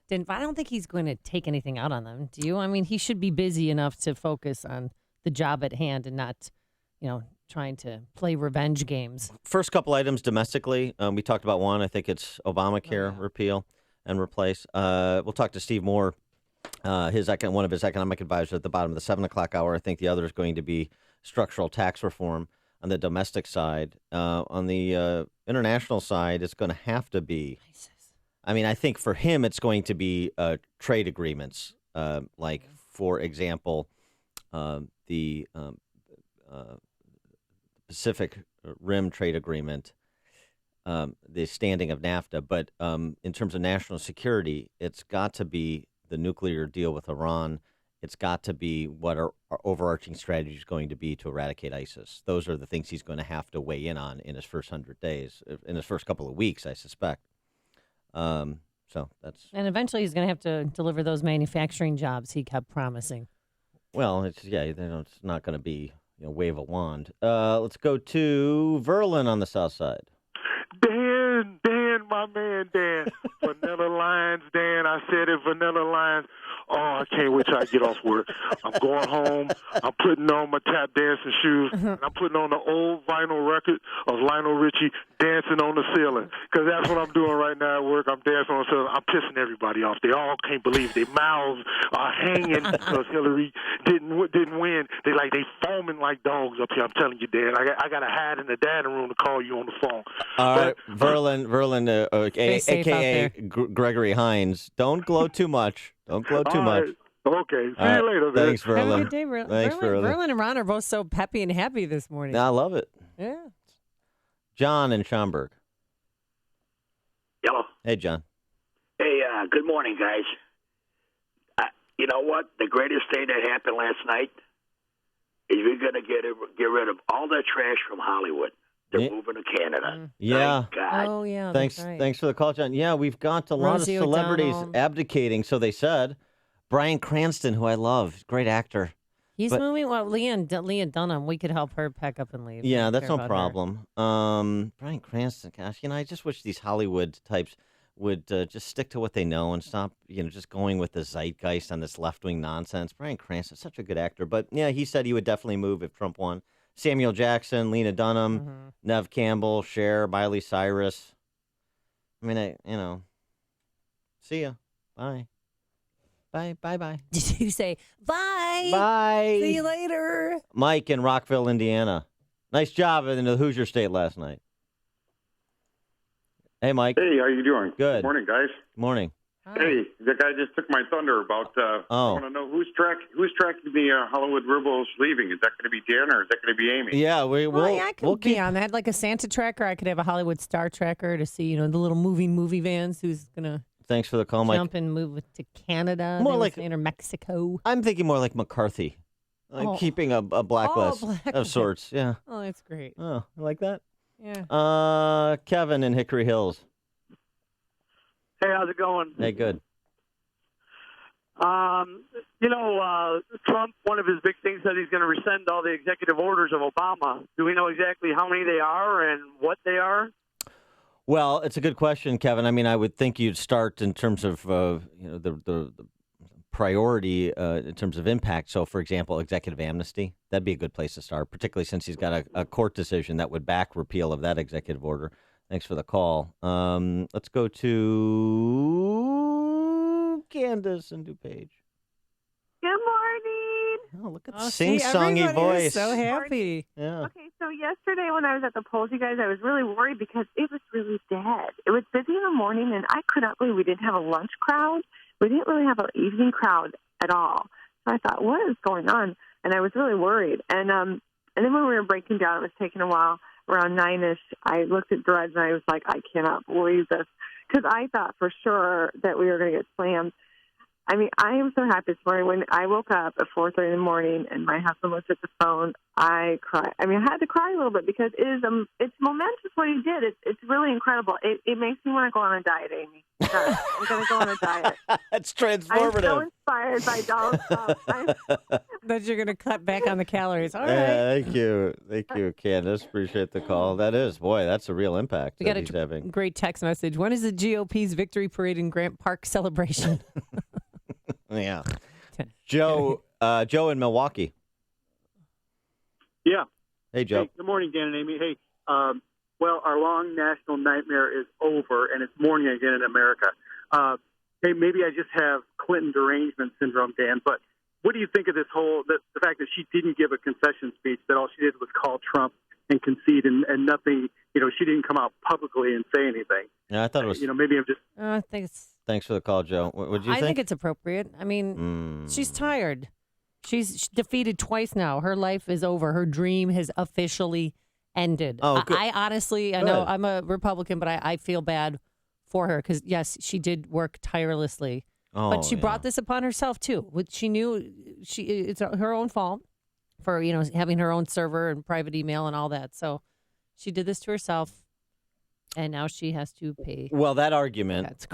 didn't. I don't think he's going to take anything out on them. Do you? I mean, he should be busy enough to focus on the job at hand and not, trying to play revenge games. First couple items domestically. We talked about one. I think it's Obamacare repeal and replace. We'll talk to Steve Moore, one of his economic advisors, at the bottom of the 7 o'clock hour. I think the other is going to be structural tax reform. on the domestic side. On the international side, it's going to have to be. I mean, I think for him, it's going to be trade agreements, like, for example, the Pacific Rim trade agreement, the standing of NAFTA. But in terms of national security, it's got to be the nuclear deal with Iran. It's got to be what our overarching strategy is going to be to eradicate ISIS. Those are the things he's going to have to weigh in on in his first 100 days, in his first couple of weeks, I suspect. So that's. And eventually he's going to have to deliver those manufacturing jobs he kept promising. Well, it's not going to be wave a wand. Let's go to Verlin on the south side. Dan, my man, Dan. Vanilla Lines, Dan. I said it, Vanilla Lines. Oh, I can't wait till I get off work. I'm going home. I'm putting on my tap dancing shoes. And I'm putting on the old vinyl record of Lionel Richie, Dancing on the Ceiling. Because that's what I'm doing right now at work. I'm dancing on the ceiling. I'm pissing everybody off. They all can't believe it. Their mouths are hanging because Hillary didn't win. They foaming like dogs up here. I'm telling you, Dan. I got to hide in the dining room to call you on the phone. All right, Verlin, a.k.a. Gregory Hines. Don't glow too much. Don't glow too much. Okay. See you later, man. Thanks, Verlin. Have a good day, Verlin. Thanks, Verlin. Verlin and Ron are both so peppy and happy this morning. I love it. Yeah. John in Schaumburg. Hello. Hey, John. Hey, good morning, guys. You know what? The greatest thing that happened last night is we're going to get rid of all that trash from Hollywood. They're moving to Canada. Yeah. Thank God. Oh, yeah. Thanks, that's right. thanks for the call, John. Yeah, we've got a lot Rosie of celebrities O'Donnell. abdicating, so they said. Bryan Cranston, who I love, great actor. He's But- moving. Well, Leah Dunham, we could help her pack up and leave. Yeah, We that's care no about her. problem. Bryan Cranston, gosh, I just wish these Hollywood types would just stick to what they know and stop, just going with the zeitgeist on this left-wing nonsense. Bryan Cranston's such a good actor, but yeah, he said he would definitely move if Trump won. Samuel Jackson, Lena Dunham, Nev Campbell, Cher, Miley Cyrus. I mean, see ya. Bye. Bye. Did you say bye? Bye. See you later. Mike in Rockville, Indiana. Nice job in the Hoosier State last night. Hey, Mike. Hey, how you doing? Good. Morning, guys. Morning. Hey, the guy just took my thunder about. I want to know who's tracking the Hollywood Rebels leaving. Is that going to be Dan or is that going to be Amy? Yeah, I could be on that, like a Santa tracker. I could have a Hollywood Star tracker to see, the little movie vans. Who's gonna Thanks for the call, Mike. jump and move to Canada? More they were like- saying, or Mexico. I'm thinking more like McCarthy. Oh. Keeping a blacklist blacklist. of sorts. Yeah. Oh, that's great. Oh, you like that? Yeah. Kevin in Hickory Hills. Hey, how's it going? Hey, good. Trump, one of his big things said he's going to rescind all the executive orders of Obama. Do we know exactly how many they are and what they are? Well, it's a good question, Kevin. I mean, I would think you'd start in terms of the priority in terms of impact. So, for example, executive amnesty, that'd be a good place to start, particularly since he's got a court decision that would back repeal of that executive order. Thanks for the call. Let's go to Candace in DuPage. Good morning. Oh, look at the sing-songy voice. So happy. Yeah. Okay, so yesterday when I was at the polls, you guys, I was really worried because it was really dead. It was busy in the morning, and I could not believe we didn't have a lunch crowd. We didn't really have an evening crowd at all. So I thought, what is going on? And I was really worried. And then when we were breaking down, it was taking a while. Around 9-ish, I looked at Dreads, and I was like, I cannot believe this. Because I thought for sure that we were going to get slammed. I mean, I am so happy this morning. When I woke up at 4:30 in the morning and my husband looked at the phone, I cried. I mean, I had to cry a little bit because it's momentous what he did. It's really incredible. It makes me want to go on a diet, Amy. It does. I'm going to go on a diet. It's I'm transformative. so inspired by Donald Trump. That you're going to cut back on the calories. All right. Thank you, Candace. Appreciate the call. That's a real impact We that got he's a having. great text message. When is the GOP's victory parade in Grant Park celebration? Yeah, Joe in Milwaukee. Yeah. Hey, Joe. Hey, good morning, Dan and Amy. Hey, well, our long national nightmare is over, and it's morning again in America. Hey, maybe I just have Clinton derangement syndrome, Dan, but what do you think of this the fact that she didn't give a concession speech, that all she did was call Trump and concede and nothing. She didn't come out publicly and say anything. Yeah, I thought it was. Maybe I'm just. I think it's. Thanks for the call, Joe. What do you think? I think it's appropriate. I mean, she's tired. She's defeated twice now. Her life is over. Her dream has officially ended. Oh, good. I honestly, I know I'm a Republican, but I feel bad for her because, yes, she did work tirelessly. But she brought this upon herself, too. She knew it's her own fault for, having her own server and private email and all that. So she did this to herself. And now she has to pay. Well, that argument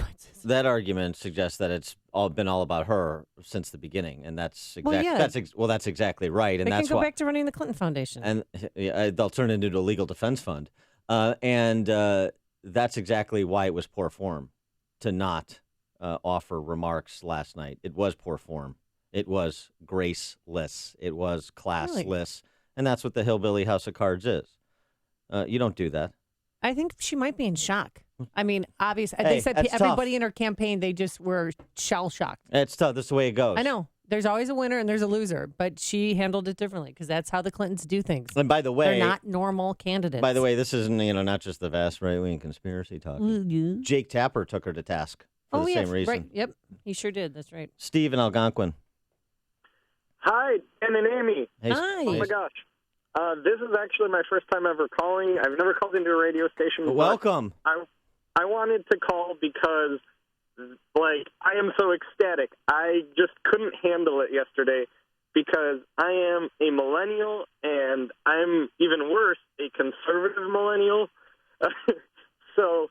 suggests that it's been all about her since the beginning, and that's that's exactly right. And they that's can go back to running the Clinton Foundation, and they'll turn it into a legal defense fund, and that's exactly why it was poor form to not offer remarks last night. It was poor form. It was graceless. It was classless, and that's what the hillbilly House of Cards is. You don't do that. I think she might be in shock. I mean, obviously, they said everybody in her campaign, they just were shell-shocked. It's tough. That's the way it goes. I know. There's always a winner and there's a loser, but she handled it differently because that's how the Clintons do things. And by the way, they're not normal candidates. By the way, this isn't, not just the vast right-wing conspiracy talk. Mm-hmm. Jake Tapper took her to task for the same reason. Right. Yep, he sure did. That's right. Steve in Algonquin. Hi, Dan and Amy. Hey, hi. Oh, my gosh. This is actually my first time ever calling. I've never called into a radio station. Welcome. I wanted to call because, I am so ecstatic. I just couldn't handle it yesterday because I am a millennial, and I'm even worse, a conservative millennial. So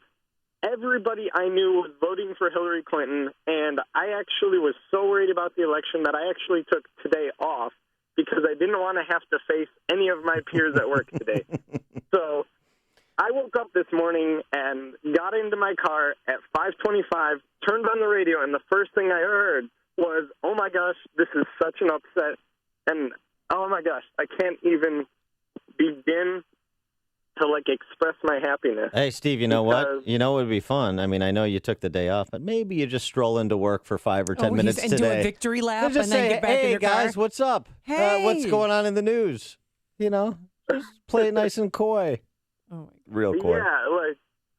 everybody I knew was voting for Hillary Clinton, and I actually was so worried about the election that I actually took today off because I didn't want to have to face any of my peers at work today. So I woke up this morning and got into my car at 5:25, turned on the radio, and the first thing I heard was, oh, my gosh, this is such an upset. And, oh, my gosh, I can't even begin to, express my happiness. Hey, Steve, you know what? You know what would be fun? I mean, I know you took the day off, but maybe you just stroll into work for 5 or 10 minutes and today. do a victory lap and just then say, get back in hey, your guys, car. what's up? Hey. What's going on in the news? Just play it nice and coy. Oh, real coy. Yeah,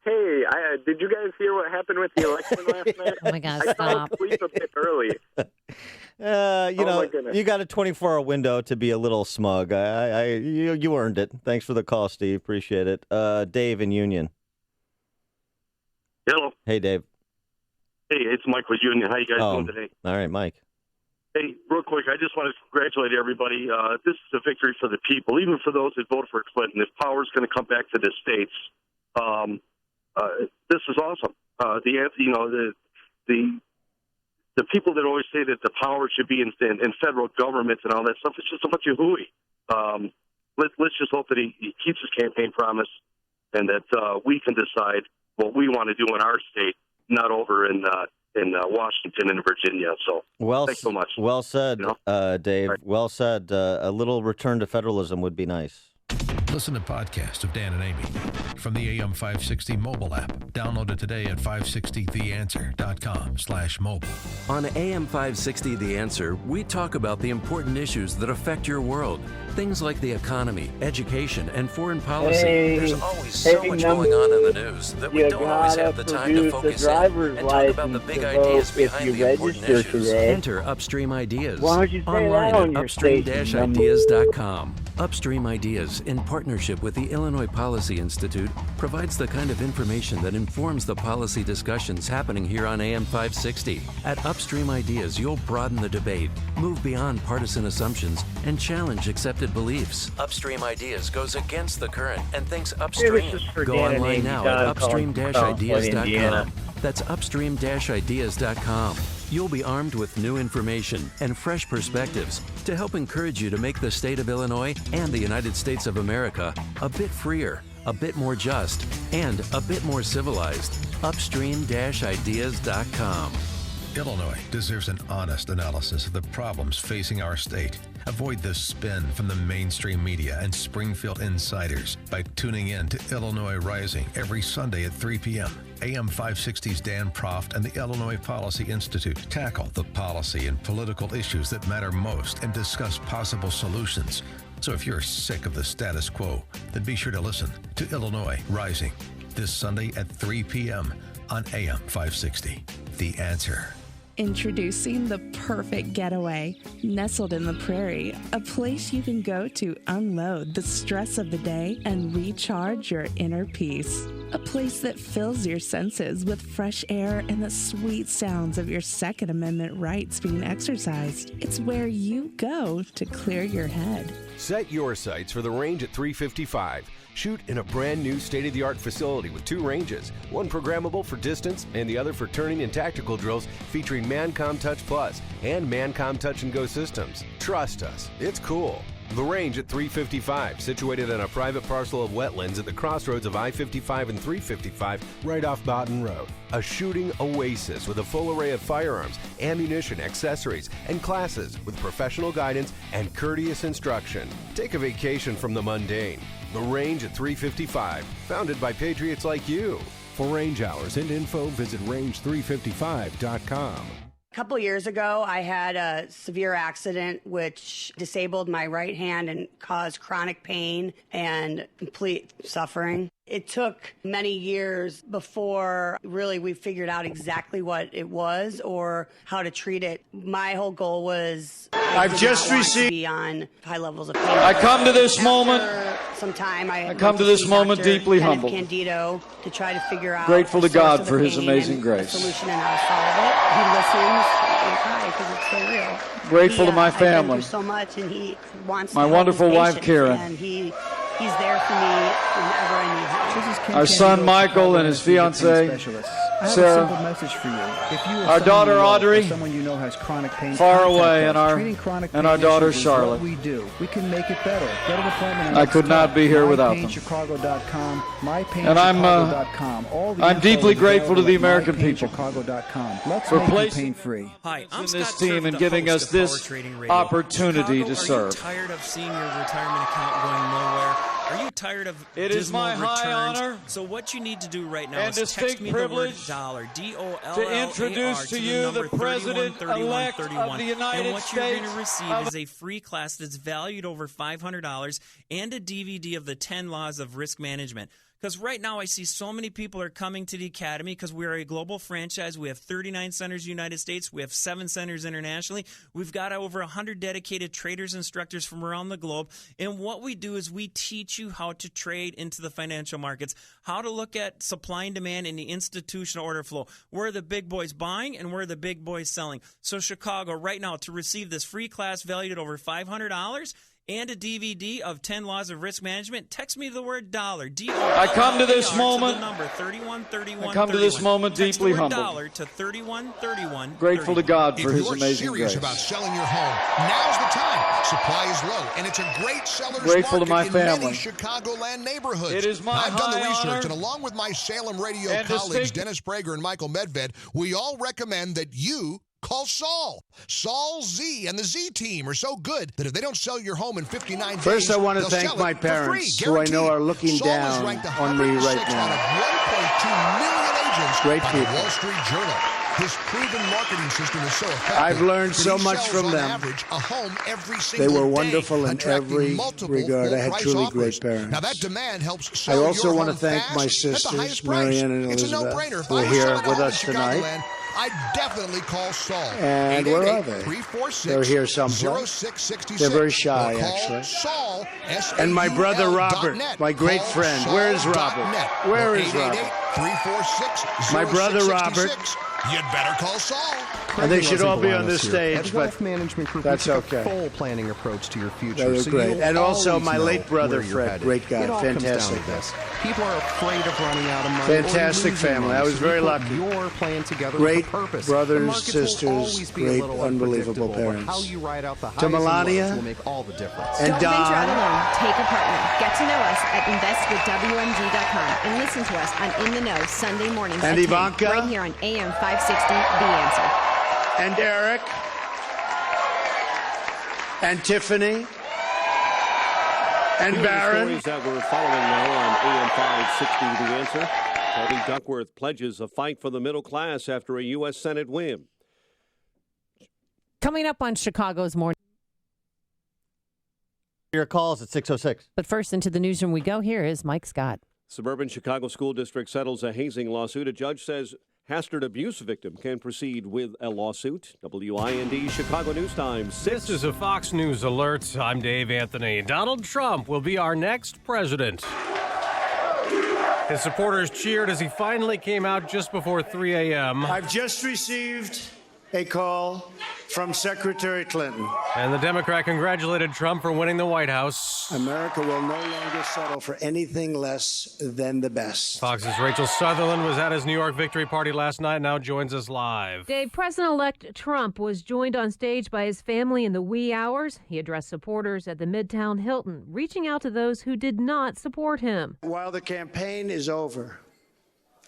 hey, did you guys hear what happened with the election last night? Oh, my God, I stop. fell asleep a bit early. My goodness. You got a 24-hour window to be a little smug. You earned it. Thanks for the call, Steve. Appreciate it. Dave in Union. Hello. Hey, Dave. Hey, it's Mike with Union. How you guys doing today? All right, Mike. Hey, real quick, I just want to congratulate everybody. This is a victory for the people, even for those that voted for Clinton. If power is going to come back to the states, this is awesome. The people that always say that the power should be in federal government and all that stuff, it's just a bunch of hooey. Let's just hope that he keeps his campaign promise and that we can decide what we want to do in our state, not over in Washington and Virginia. So thanks so much. Well said, Dave. Right. Well said. A little return to federalism would be nice. Listen to podcasts of Dan and Amy from the AM 560 mobile app. Download it today at 560theanswer.com/mobile. On AM 560 The Answer, we talk about the important issues that affect your world. Things like the economy, education, and foreign policy. There's always so much going on in the news that we don't always have the time to focus in and talk about the big ideas behind the important issues. Enter Upstream Ideas online at upstream-ideas.com. Upstream Ideas, in partnership with the Illinois Policy Institute, provides the kind of information that informs the policy discussions happening here on AM 560. At Upstream Ideas, you'll broaden the debate, move beyond partisan assumptions, and challenge accepted beliefs. Upstream Ideas goes against the current and thinks upstream. Go online now at upstream-ideas.com. That's upstream-ideas.com. You'll be armed with new information and fresh perspectives to help encourage you to make the state of Illinois and the United States of America a bit freer, a bit more just, and a bit more civilized. Upstream-ideas.com. Illinois deserves an honest analysis of the problems facing our state. Avoid the spin from the mainstream media and Springfield insiders by tuning in to Illinois Rising every Sunday at 3 p.m. AM 560's Dan Proft and the Illinois Policy Institute tackle the policy and political issues that matter most and discuss possible solutions. So if you're sick of the status quo, then be sure to listen to Illinois Rising this Sunday at 3 p.m. on AM 560. The Answer. Introducing the perfect getaway, nestled in the prairie, a place you can go to unload the stress of the day and recharge your inner peace. A place that fills your senses with fresh air and the sweet sounds of your Second Amendment rights being exercised. It's where you go to clear your head. Set your sights for the Range at 355. Shoot in a brand new state-of-the-art facility with 2 ranges, one programmable for distance and the other for turning and tactical drills, featuring Mancom Touch Plus and Mancom Touch and Go systems. Trust us, it's cool. The Range at 355, situated on a private parcel of wetlands at the crossroads of I-55 and 355, right off Boughton Road. A shooting oasis with a full array of firearms, ammunition, accessories, and classes with professional guidance and courteous instruction. Take a vacation from the mundane. The Range at 355, founded by patriots like you. For range hours and info, visit range355.com. A couple years ago, I had a severe accident which disabled my right hand and caused chronic pain and complete suffering. It took many years before really we figured out exactly what it was or how to treat it. My whole goal was I've just received to be on high levels of pain. I come to this moment. Some time I come to this moment deeply humbled. Candido to try to figure out. Grateful to God for His pain amazing and grace. The solution and how to solve it. He listens and cries because it's so real. Grateful to my I've been family. through so much, and he wants My to help wonderful his wife, patients, Karen. and he's there for me whenever I need help. Our son Michael and his fiancee Sarah. Our daughter Audrey. Someone you know has chronic pain. Far away, and our daughter issues is Charlotte. What we do. We can make it better. Get an appointment. I could not be here without them. MyPainChicago.com. And I'm deeply grateful to the American people for placing pain-free. Hi, I'm in this team and giving us this opportunity to serve. Are you tired of seeing your retirement account going nowhere? Are you tired of It is my high honor So what you need to do right now and is text distinct me the word privilege dollar, D-O-L-L-A-R, to introduce to you the number President-elect 3131. of the United And what you're going States to receive is a free class that's valued over $500 and a DVD of the 10 Laws of Risk Management. Because right now I see so many people are coming to the Academy because we're a global franchise. We have 39 centers in the United States. We have 7 centers internationally. We've got over 100 dedicated traders, instructors from around the globe. And what we do is we teach you how to trade into the financial markets, how to look at supply and demand in the institutional order flow. Where are the big boys buying and where are the big boys selling? So Chicago, right now, to receive this free class valued at over $500, and a DVD of 10 Laws of Risk Management, text me the word dollar. I come to this moment. To the number 3131. I come to this moment deeply humbled. Dollar to 3131. Grateful to God for if His you're amazing serious grace. about selling your home, now's the time. Supply is low, and it's a great seller's Grateful to market my in family. many Chicagoland neighborhoods. It is my I've done the high research, honor and along with my Salem radio and colleagues, distinct- Dennis Prager and Michael Medved, we all recommend that you call Saul. Saul Z and the Z team are so good that if they don't sell your home in 59 days, First, I want to they'll thank sell my it for free, parents, who I know guaranteed. are looking Saul is down ranked on me right 106 now. out of 1.2 million agents Great by people. the Wall Street Journal. His proven marketing system is so effective. I've learned that so he much sells from on them. average a home every They single were day, wonderful in attracting every multiple regard. I had full-price truly offers. great parents. Now that demand helps I sell also your want to home thank fast my at the sisters, highest price. Marianne and It's a Elizabeth, no-brainer. If who I are was here selling a with home us in tonight. Chicagoland, I'd definitely call Saul. And where are they? 888-346-0666. They're here someplace. They're very shy, Or call actually. Saul, And my brother Robert, SAUL.net. my great Call friend. Where is Robert? Saul.net. Where Or is Robert? 888-346-0666. My brother Robert. You'd better call Saul. And they should all be on this Here. stage, At but Wealth Management Group, that's we take okay. a full planning approach to your future. They're so great. you'll And also always my know late brother, where you're Fred, headed. great guy, It all fantastic comes down guy. to this. People are afraid of running out of money. Fantastic or losing family. money, I was so very you put lucky. Your plan together Great with a purpose. brothers, The markets will sisters, always be a great, little unbelievable unpredictable, but parents. How you ride out the highs To and lows Melania will make all the difference. and Don't venture out Don. alone. Take a partner. Get to know us at investwithwmg.com and listen to us on In the Know Sunday mornings And at 10, Ivanka. right here on AM 560, The Answer. And Eric. And Tiffany. And Here are the Baron. stories that we're following now on AM 560, The Answer. Tony Duckworth pledges a fight for the middle class after a U.S. Senate win. Coming up on Chicago's Morning. Your calls at 6:06. But first, into the newsroom we go. Here is Mike Scott. Suburban Chicago School District settles a hazing lawsuit. A judge says Hastert abuse victim can proceed with a lawsuit. WIND Chicago News Time. This is a Fox News alert. I'm Dave Anthony. Donald Trump will be our next president. His supporters cheered as he finally came out just before 3 a.m. I've just received a call from Secretary Clinton. And the Democrat congratulated Trump for winning the White House. America will no longer settle for anything less than the best. Fox's Rachel Sutherland was at his New York victory party last night, now joins us live. Dave, President-elect Trump was joined on stage by his family in the wee hours. He addressed supporters at the Midtown Hilton, reaching out to those who did not support him. While the campaign is over,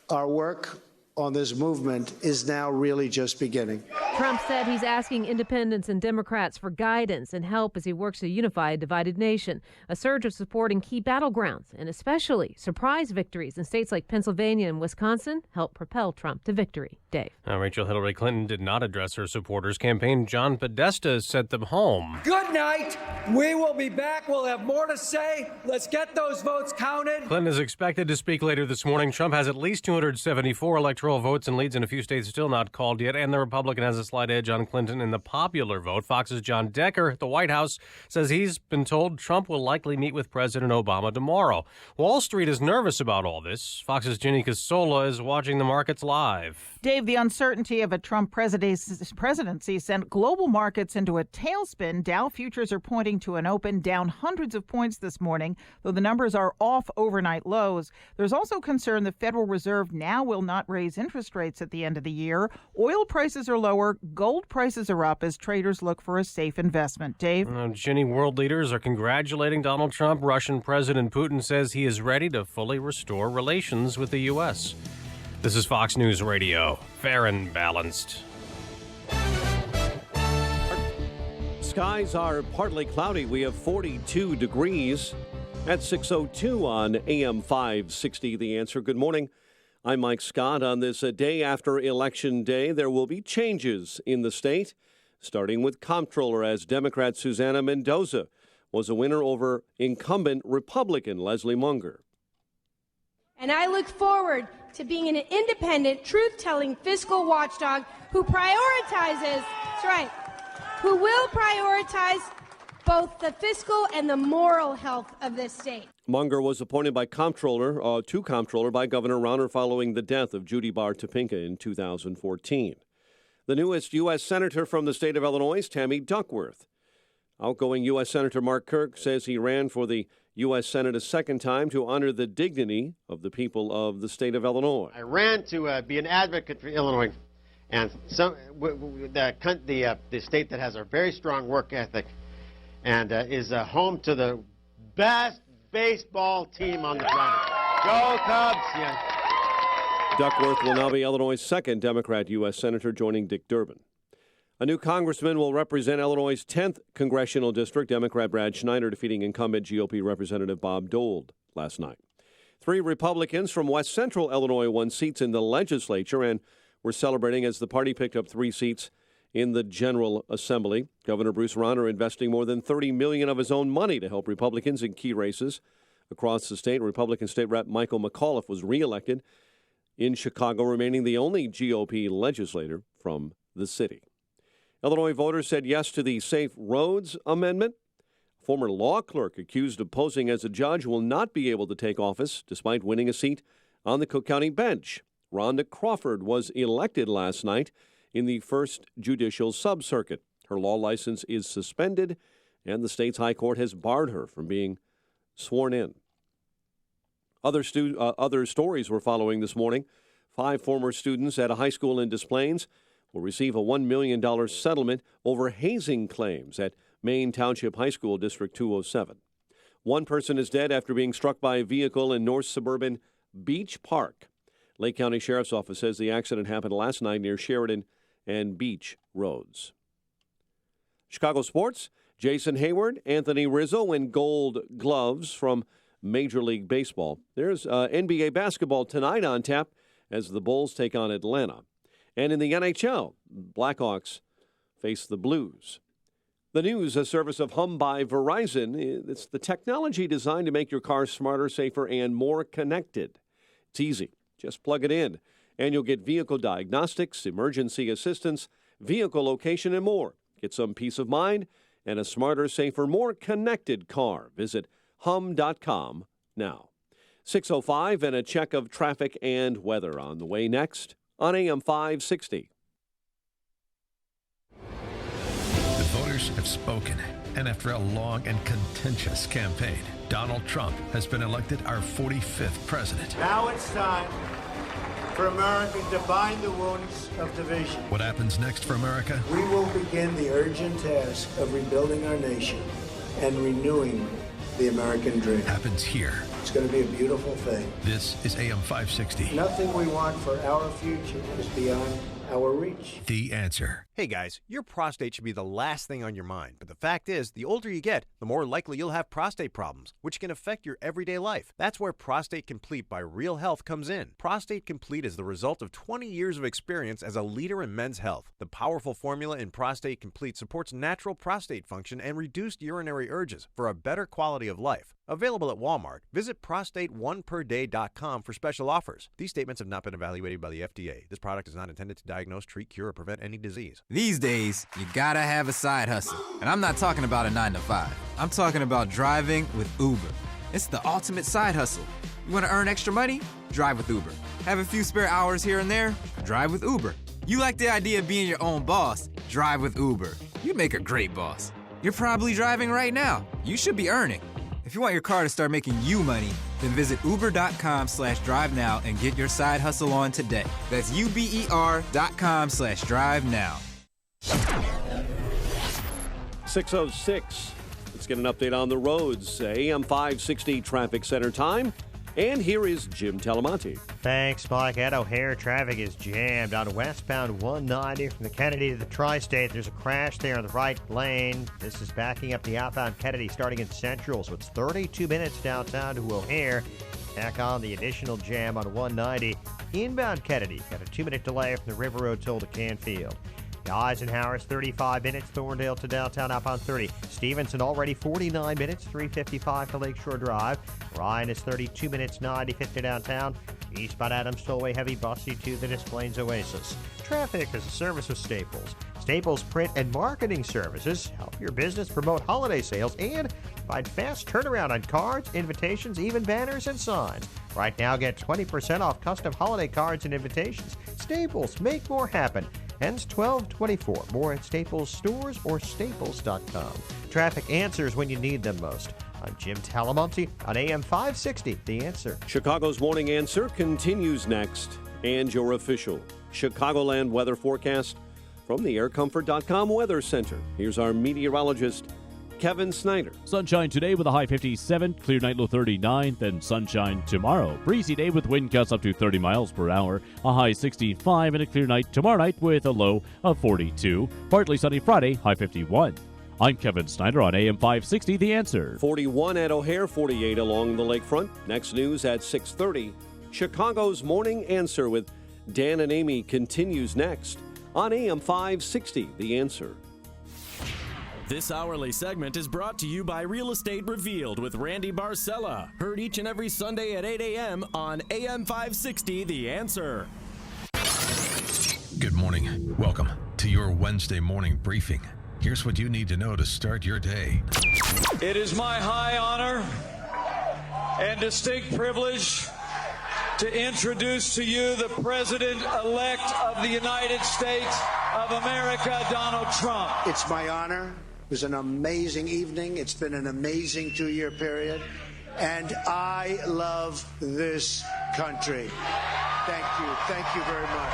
our work on this movement is now really just beginning. Trump said he's asking independents and Democrats for guidance and help as he works to unify a divided nation. A surge of support in key battlegrounds and especially surprise victories in states like Pennsylvania and Wisconsin helped propel Trump to victory. Dave. Now, Rachel, Hillary Clinton did not address her supporters. Campaign John Podesta sent them home. Good night. We will be back. We'll have more to say. Let's get those votes counted. Clinton is expected to speak later this morning. Trump has at least 274 electoral votes and leads in a few states still not called yet, and the Republican has a slight edge on Clinton in the popular vote. Fox's John Decker at the White House says he's been told Trump will likely meet with President Obama tomorrow. Wall Street is nervous about all this. Fox's Ginny Casola is watching the markets live. Dave, the uncertainty of a Trump presidency sent global markets into a tailspin. Dow futures are pointing to an open down hundreds of points this morning, though the numbers are off overnight lows. There's also concern the Federal Reserve now will not raise interest rates at the end of the year. Oil prices are lower. Gold prices are up as traders look for a safe investment. Dave? Ginny, world leaders are congratulating Donald Trump. Russian President Putin says he is ready to fully restore relations with the U.S. This is Fox News Radio, fair and balanced. Skies are partly cloudy. We have 42 degrees at 6:02 on AM 560. The Answer. Good morning. I'm Mike Scott. On this day after Election Day, there will be changes in the state, starting with comptroller, as Democrat Susana Mendoza was a winner over incumbent Republican Leslie Munger. And I look forward to being an independent, truth-telling fiscal watchdog who prioritizes, that's right, who will prioritize both the fiscal and the moral health of this state. Munger was appointed by to comptroller by Governor Rauner following the death of Judy Bar Topinka in 2014. The newest U.S. Senator from the state of Illinois is Tammy Duckworth. Outgoing U.S. Senator Mark Kirk says he ran for the U.S. Senate a second time to honor the dignity of the people of the state of Illinois. I ran to be an advocate for Illinois, and the state that has a very strong work ethic and is home to the best baseball team on the planet. Go Cubs! Yeah. Duckworth will now be Illinois' second Democrat U.S. Senator, joining Dick Durbin. A new congressman will represent Illinois' 10th congressional district, Democrat Brad Schneider defeating incumbent GOP Representative Bob Dole last night. 3 Republicans from West Central Illinois won seats in the legislature and were celebrating as the party picked up 3 seats in the General Assembly. Governor Bruce Rauner investing more than $30 million of his own money to help Republicans in key races across the state. Republican State Rep Michael McAuliffe was reelected in Chicago, remaining the only GOP legislator from the city. Illinois voters said yes to the Safe Roads Amendment. Former law clerk accused of posing as a judge will not be able to take office despite winning a seat on the Cook County bench. Rhonda Crawford was elected last night in the First Judicial Sub-Circuit. Her law license is suspended, and the state's high court has barred her from being sworn in. Other stories we're following this morning. 5 former students at a high school in Des Plaines will receive a $1 million settlement over hazing claims at Maine Township High School, District 207. One person is dead after being struck by a vehicle in north suburban Beach Park. Lake County Sheriff's Office says the accident happened last night near Sheridan and Beach Roads. Chicago sports, Jason Hayward, Anthony Rizzo win Gold Gloves from Major League Baseball. There's NBA basketball tonight on tap as the Bulls take on Atlanta. And in the NHL, Blackhawks face the Blues. The news, a service of Hum by Verizon. It's the technology designed to make your car smarter, safer, and more connected. It's easy. Just plug it in, and you'll get vehicle diagnostics, emergency assistance, vehicle location, and more. Get some peace of mind and a smarter, safer, more connected car. Visit hum.com now. 6:05 and a check of traffic and weather on the way next on AM 560. The voters have spoken, and after a long and contentious campaign, Donald Trump has been elected our 45th president. Now it's time for America to bind the wounds of division. What happens next for America? We will begin the urgent task of rebuilding our nation and renewing the American dream. Happens here. It's going to be a beautiful thing. This is AM 560. Nothing we want for our future is beyond our reach. The Answer. Hey guys, your prostate should be the last thing on your mind, but the fact is, the older you get, the more likely you'll have prostate problems, which can affect your everyday life. That's where Prostate Complete by Real Health comes in. Prostate Complete is the result of 20 years of experience as a leader in men's health. The powerful formula in Prostate Complete supports natural prostate function and reduced urinary urges for a better quality of life. Available at Walmart. Visit prostate1perday.com for special offers. These statements have not been evaluated by the FDA. This product is not intended to diagnose, treat, cure, or prevent any disease. These days, you gotta have a side hustle. And I'm not talking about a 9-to-5. I'm talking about driving with Uber. It's the ultimate side hustle. You wanna earn extra money? Drive with Uber. Have a few spare hours here and there? Drive with Uber. You like the idea of being your own boss? Drive with Uber. You'd make a great boss. You're probably driving right now. You should be earning. If you want your car to start making you money, then visit uber.com/drive now and get your side hustle on today. That's uber.com/drive now. 6:06. Let's get an update on the roads. AM 560 traffic center time. And here is Jim Talamonte. Thanks, Mike. At O'Hare, traffic is jammed on westbound 190 from the Kennedy to the Tri-State. There's a crash there in the right lane. This is backing up the outbound Kennedy starting in Central, so it's 32 minutes downtown to O'Hare. Back on the additional jam on 190. Inbound Kennedy got a 2-minute delay from the River Road toll to Canfield. Eisenhower's 35 minutes, Thorndale to downtown outbound 30. Stevenson already 49 minutes, 3:55 to Lakeshore Drive. Ryan is 32 minutes, 90-50 downtown. Eastbound Adams Tollway heavy busy to the Des Plaines Oasis. Traffic is a service of Staples. Staples print and marketing services help your business promote holiday sales and provide fast turnaround on cards, invitations, even banners and signs. Right now, get 20% off custom holiday cards and invitations. Staples, make more happen. Ends 12/24. More at Staples stores or staples.com. Traffic answers when you need them most. I'm Jim Talamonte on AM 560, The Answer. Chicago's Morning Answer continues next. And your official Chicagoland weather forecast from the aircomfort.com Weather Center. Here's our meteorologist, Kevin Snyder. Sunshine today with a high 57, clear night low 39, then sunshine tomorrow. Breezy day with wind gusts up to 30 miles per hour, a high 65, and a clear night tomorrow night with a low of 42. Partly sunny Friday, high 51. I'm Kevin Snyder on AM 560, The Answer. 41 at O'Hare, 48 along the lakefront. Next news at 6:30. Chicago's Morning Answer with Dan and Amy continues next on AM 560, The Answer. This hourly segment is brought to you by Real Estate Revealed with Randy Barcella. Heard each and every Sunday at 8 a.m. on AM 560, The Answer. Good morning. Welcome to your Wednesday morning briefing. Here's what you need to know to start your day. It is my high honor and distinct privilege to introduce to you the President-elect of the United States of America, Donald Trump. It's my honor. It was an amazing evening. It's been an amazing 2-year period. And I love this country. Thank you. Thank you very much.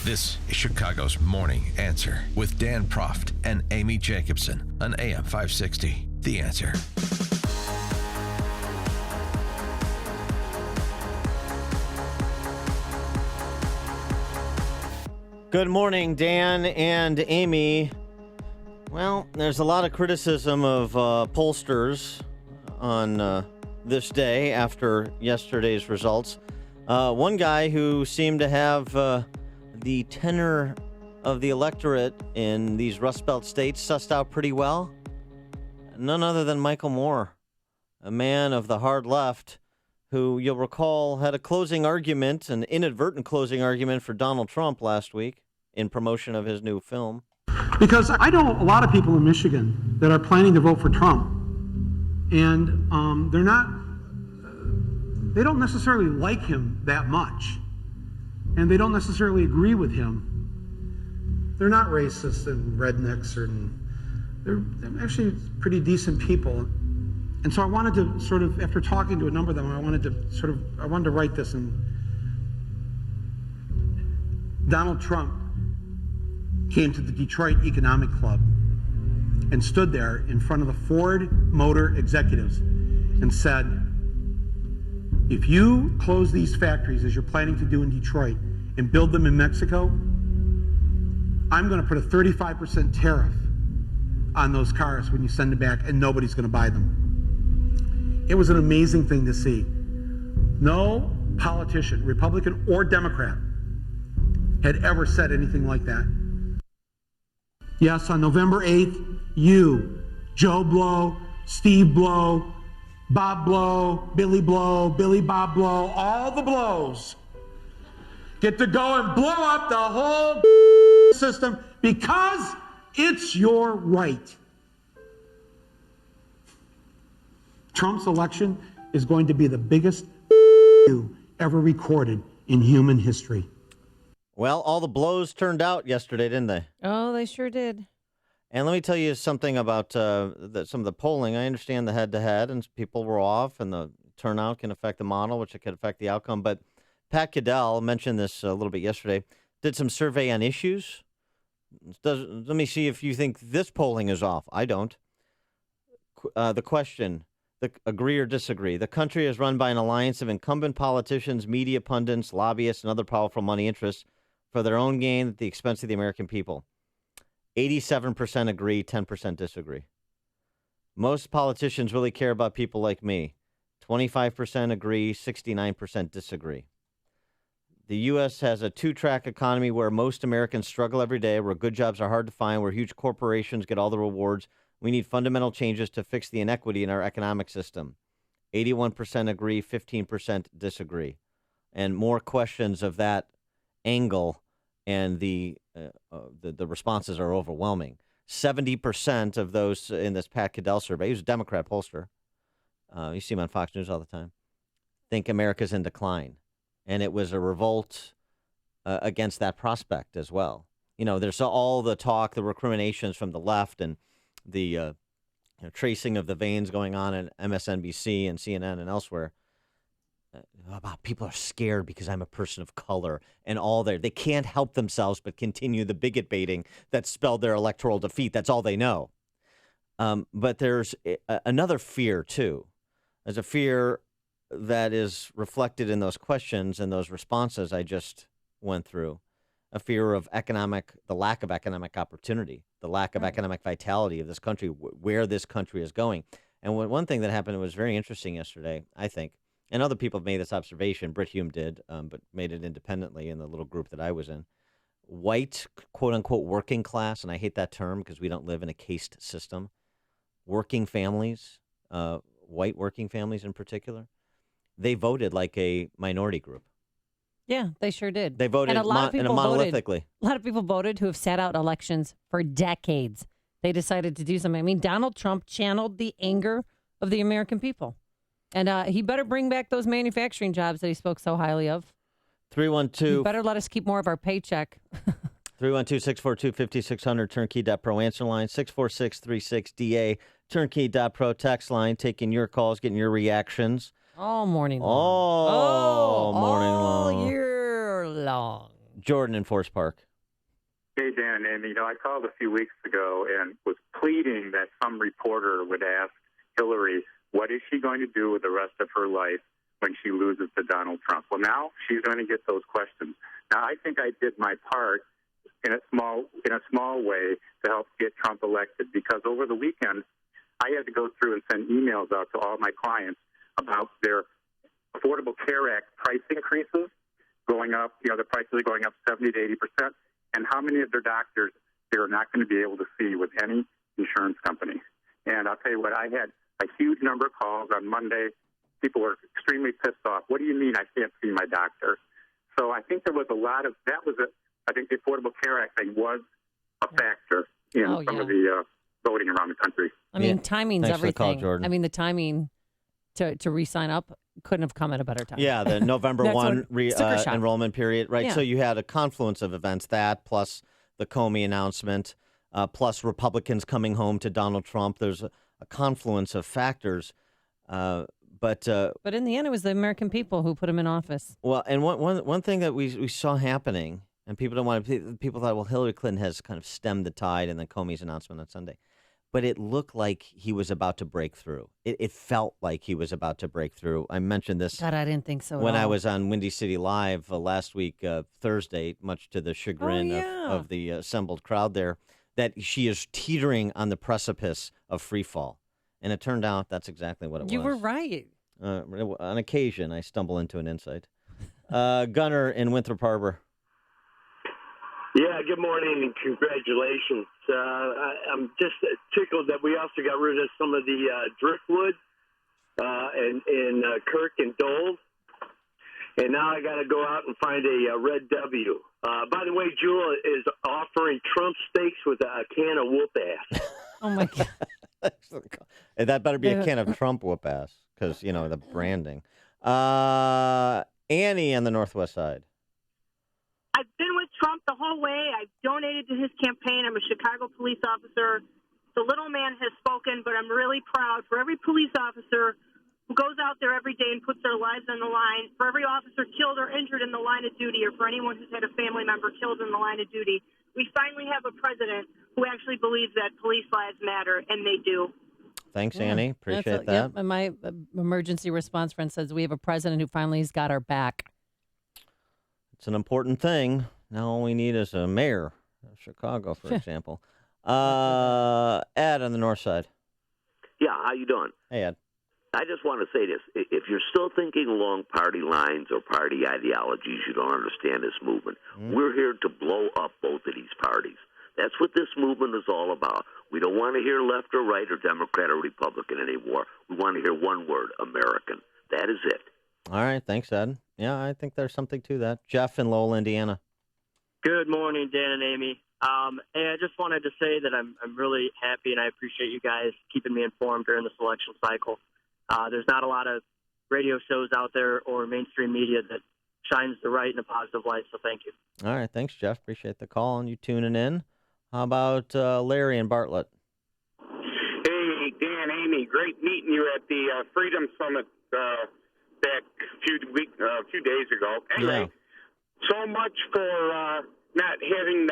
This is Chicago's Morning Answer with Dan Proft and Amy Jacobson on AM 560. The Answer. Good morning, Dan and Amy. Well, there's a lot of criticism of pollsters on this day after yesterday's results. One guy who seemed to have the tenor of the electorate in these Rust Belt states sussed out pretty well? None other than Michael Moore, a man of the hard left who you'll recall had a closing argument, an inadvertent closing argument for Donald Trump last week in promotion of his new film. Because I know a lot of people in Michigan that are planning to vote for Trump, and they don't necessarily like him that much, and they don't necessarily agree with him. They're not racist and rednecks, they're actually pretty decent people. And so I wanted to sort of, after talking to a number of them, I wanted to write this. And Donald Trump came to the Detroit Economic Club and stood there in front of the Ford Motor executives and said, if you close these factories as you're planning to do in Detroit and build them in Mexico, I'm going to put a 35% tariff on those cars when you send them back, and nobody's going to buy them. It was an amazing thing to see. No politician, Republican or Democrat, had ever said anything like that. Yes, on November 8th, you, Joe Blow, Steve Blow, Bob Blow, Billy Bob Blow, all the Blows get to go and blow up the whole system because it's your right. Trump's election is going to be the biggest ever recorded in human history. Well, all the blows turned out yesterday, didn't they? Oh, they sure did. And let me tell you something about some of the polling. I understand the head-to-head, and people were off, and the turnout can affect the model, which it could affect the outcome. But Pat Caddell mentioned this a little bit yesterday, did some survey on issues. Let me see if you think this polling is off. I don't. The question, agree or disagree. The country is run by an alliance of incumbent politicians, media pundits, lobbyists, and other powerful money interests for their own gain at the expense of the American people. 87% agree, 10% disagree. Most politicians really care about people like me. 25% agree, 69% disagree. The U.S. has a two-track economy where most Americans struggle every day, where good jobs are hard to find, where huge corporations get all the rewards. We need fundamental changes to fix the inequity in our economic system. 81% agree, 15% disagree. And more questions of that angle, and the responses are overwhelming. 70% of those in this Pat Caddell survey, who's a Democrat pollster, you see him on Fox News all the time, think America's in decline. And it was a revolt against that prospect as well. You know, there's all the talk, the recriminations from the left, and the tracing of the veins going on in MSNBC and CNN and elsewhere about people are scared because I'm a person of color and all there. They can't help themselves but continue the bigot baiting that spelled their electoral defeat. That's all they know. But there's another fear, too. There's a fear that is reflected in those questions and those responses I just went through. A fear of the lack of economic opportunity, the lack of economic vitality of this country, where this country is going. And one thing that happened was very interesting yesterday, I think, and other people have made this observation. Brit Hume did, but made it independently in the little group that I was in. White, quote-unquote, working class, and I hate that term because we don't live in a caste system. Working families, white working families in particular, they voted like a minority group. Yeah, they sure did. They voted monolithically. A lot of people voted who have sat out elections for decades. They decided to do something. I mean, Donald Trump channeled the anger of the American people. And he better bring back those manufacturing jobs that he spoke so highly of. 312. He better let us keep more of our paycheck. 312-642-5600, turnkey.pro answer line, 64636DA, turnkey.pro text line, taking your calls, getting your reactions. All morning long. All morning long. All year long. Jordan in Forest Park. Hey, Dan. And, I called a few weeks ago and was pleading that some reporter would ask Hillary, what is she going to do with the rest of her life when she loses to Donald Trump? Well, now she's going to get those questions. Now, I think I did my part in a small way to help get Trump elected, because over the weekend, I had to go through and send emails out to all my clients about their Affordable Care Act price increases going up. The prices are going up 70 to 80%. and how many of their doctors they're not going to be able to see with any insurance company. And I'll tell you what, I had a huge number of calls on Monday. People were extremely pissed off. What do you mean I can't see my doctor? So I think there was a lot of that. I think the Affordable Care Act thing was a factor in some of the voting around the country. I mean, timing's Thanks for the call, everything. Jordan. I mean, the timing to re-sign up couldn't have come at a better time. Yeah, the November 1 sticker shock. enrollment period, right? Yeah. So you had a confluence of events, that plus the Comey announcement, plus Republicans coming home to Donald Trump. There's a confluence of factors. But in the end, it was the American people who put him in office. Well, and one thing that we saw happening, and people don't want to. People thought, well, Hillary Clinton has kind of stemmed the tide in the Comey's announcement on Sunday, but it looked like he was about to break through. It felt like he was about to break through. I mentioned this. God, I didn't think so. When at I all. was on Windy City Live last week, Thursday, much to the chagrin of the assembled crowd there, that she is teetering on the precipice of free fall. And it turned out that's exactly what it was. You were right. On occasion, I stumble into an insight. Gunnar in Winthrop Harbor. Yeah, good morning and congratulations. I'm just tickled that we also got rid of some of the driftwood in Kirk and Dole. And now I got to go out and find a red W. By the way, Jewel is offering Trump steaks with a can of whoop ass. Oh, my God. And that better be a can of Trump whoop ass because, the branding. Annie on the Northwest Side. I've been with Trump the whole way. I've donated to his campaign. I'm a Chicago police officer. The little man has spoken, but I'm really proud for every police officer who goes out there every day and puts their lives on the line, for every officer killed or injured in the line of duty, or for anyone who's had a family member killed in the line of duty. We finally have a president who actually believes that police lives matter, and they do. Thanks, Annie. Appreciate that. Yep. And my emergency response friend says we have a president who finally has got our back. It's an important thing. Now all we need is a mayor of Chicago, for example. Ed on the North Side. Yeah, how you doing? Hey, Ed. I just want to say this. If you're still thinking along party lines or party ideologies, you don't understand this movement. We're here to blow up both of these parties. That's what this movement is all about. We don't want to hear left or right or Democrat or Republican anymore. We want to hear one word, American. That is it. All right. Thanks, Ed. Yeah, I think there's something to that. Jeff in Lowell, Indiana. Good morning, Dan and Amy. Hey, I just wanted to say that I'm really happy and I appreciate you guys keeping me informed during this election cycle. There's not a lot of radio shows out there or mainstream media that shines the right and the positive light, so thank you. All right. Thanks, Jeff. Appreciate the call and you tuning in. How about Larry and Bartlett? Hey, Dan, Amy, great meeting you at the Freedom Summit back a few days ago. Anyway, so much for not having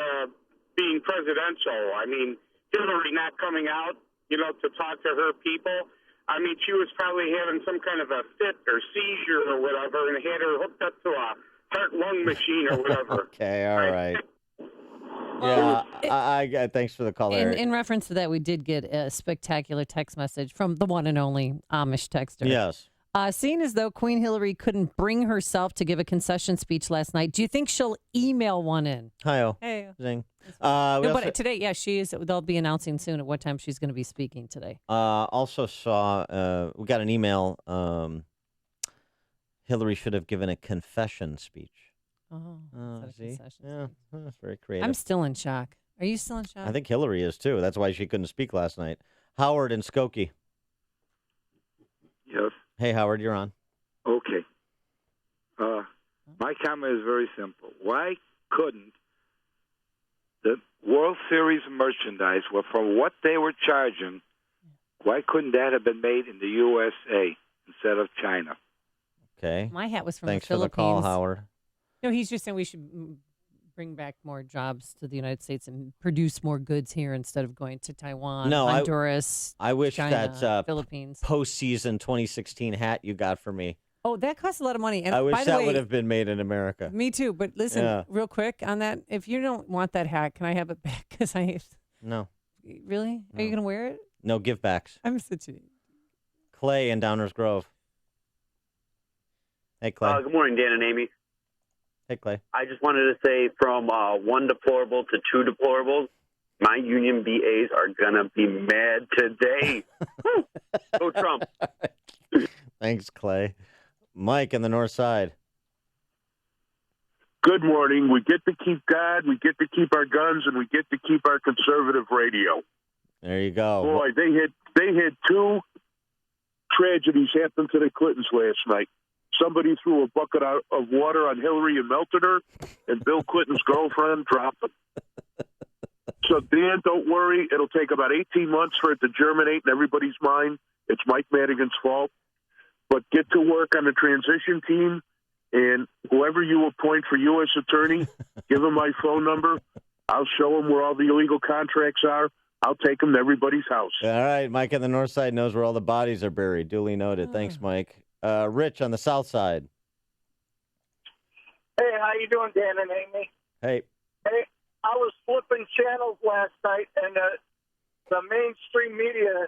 being presidential. I mean, Hillary not coming out, to talk to her people. I mean, she was probably having some kind of a fit or seizure or whatever, and had her hooked up to a heart-lung machine or whatever. Okay, all right. Yeah, I thanks for the call, Larry. In reference to that, we did get a spectacular text message from the one and only Amish texter. Yes. Seeing as though Queen Hillary couldn't bring herself to give a concession speech last night, do you think she'll email one in? Hi-oh. Hey. Zing. But today, yeah, she is. They'll be announcing soon at what time she's going to be speaking today. Also saw, we got an email. Hillary should have given a confession speech. See? Yeah, that's very creative. I'm still in shock. Are you still in shock? I think Hillary is, too. That's why she couldn't speak last night. Howard in Skokie. Yes. Hey, Howard, you're on. Okay. My comment is very simple. Why couldn't the World Series merchandise, from what they were charging, why couldn't that have been made in the USA instead of China? Okay. My hat was from Thanks the Philippines. Thanks for the call, Howard. No, he's just saying we should bring back more jobs to the United States and produce more goods here instead of going to Taiwan, Honduras, I wish China, that Philippines. Postseason 2016 hat you got for me. Oh, that costs a lot of money. And I wish by the that way, would have been made in America. Me too. But listen, real quick on that. If you don't want that hat, can I have it back? Because No. Really? No. Are you going to wear it? No give backs. I'm such a... Clay in Downers Grove. Hey, Clay. Good morning, Dan and Amy. Hey, Clay. I just wanted to say from one deplorable to two deplorables, my union BAs are going to be mad today. Go Trump. Thanks, Clay. Mike on the north side. Good morning. We get to keep God, we get to keep our guns, and we get to keep our conservative radio. There you go. Boy, they had two tragedies happen to the Clintons last night. Somebody threw a bucket of water on Hillary and melted her, and Bill Clinton's girlfriend dropped them. So, Dan, don't worry. It'll take about 18 months for it to germinate in everybody's mind. It's Mike Madigan's fault. But get to work on the transition team, and whoever you appoint for U.S. attorney, give him my phone number. I'll show him where all the illegal contracts are. I'll take them to everybody's house. All right, Mike on the north side knows where all the bodies are buried. Duly noted. Thanks, Mike. Rich on the south side. Hey, how you doing, Dan and Amy? Hey. Hey, I was flipping channels last night, and the mainstream media,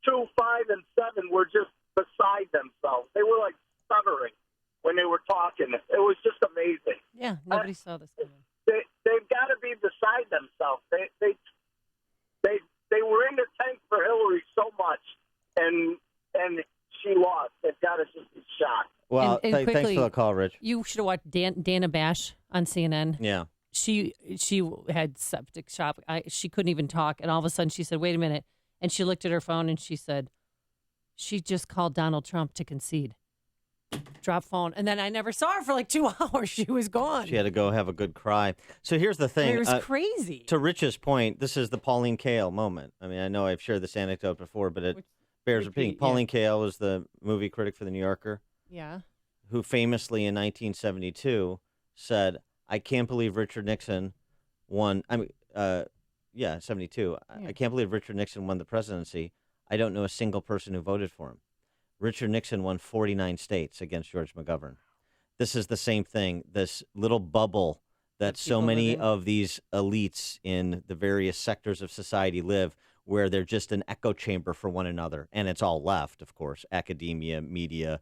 2, 5, and 7 were just beside themselves. They were like stuttering when they were talking. It was just amazing. Yeah, nobody saw this coming. They've got to be beside themselves. They were in the tank for Hillary so much, and she lost. They've got to just be shocked. Well, And thanks quickly, for the call, Rich. You should have watched Dana Bash on CNN. Yeah. She had septic shock. She couldn't even talk, and all of a sudden she said, "Wait a minute!" And she looked at her phone and she said, "She just called Donald Trump to concede." Drop phone, and then I never saw her for like 2 hours. She was gone. She had to go have a good cry. So here's the thing. It was crazy. To Rich's point, this is the Pauline Kael moment. I mean, I know I've shared this anecdote before, but it bears repeating. Pauline Kael was the movie critic for The New Yorker. Yeah. Who famously in 1972 said, "I can't believe Richard Nixon won." 72. I can't believe Richard Nixon won the presidency. I don't know a single person who voted for him. Richard Nixon won 49 states against George McGovern. This is the same thing, this little bubble that so many of these elites in the various sectors of society live, where they're just an echo chamber for one another. And it's all left, of course, academia, media,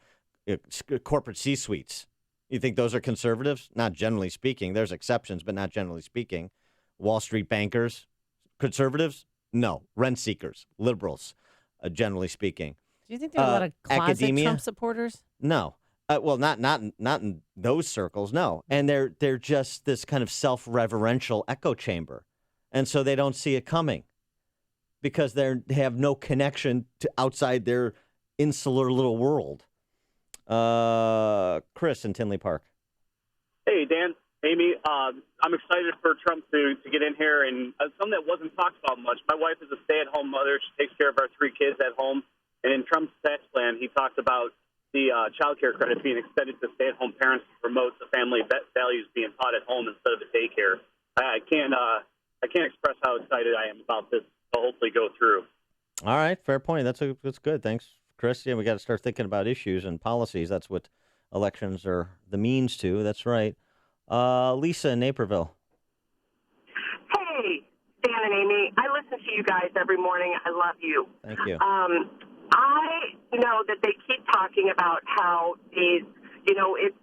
corporate C-suites. You think those are conservatives? Not generally speaking. There's exceptions, but not generally speaking. Wall Street bankers, conservatives? No. Rent seekers, liberals, generally speaking. Do you think there are a lot of closet academia? Trump supporters? No. Well, not in those circles, no. And they're just this kind of self-reverential echo chamber. And so they don't see it coming because they have no connection to outside their insular little world. Chris in Tinley Park. Hey, Dan, Amy, I'm excited for Trump to get in here. And something that wasn't talked about much. My wife is a stay-at-home mother. She takes care of our 3 kids at home. And in Trump's tax plan, he talked about the child care credit being extended to stay-at-home parents to promote the family values being taught at home instead of at daycare. I can't express how excited I am about this to hopefully go through. All right, fair point. That's good. Thanks, Chris. Yeah, we got to start thinking about issues and policies. That's what elections are the means to. That's right. Lisa in Naperville. Hey, Dan and Amy. I listen to you guys every morning. I love you. Thank you. I know that they keep talking about how it's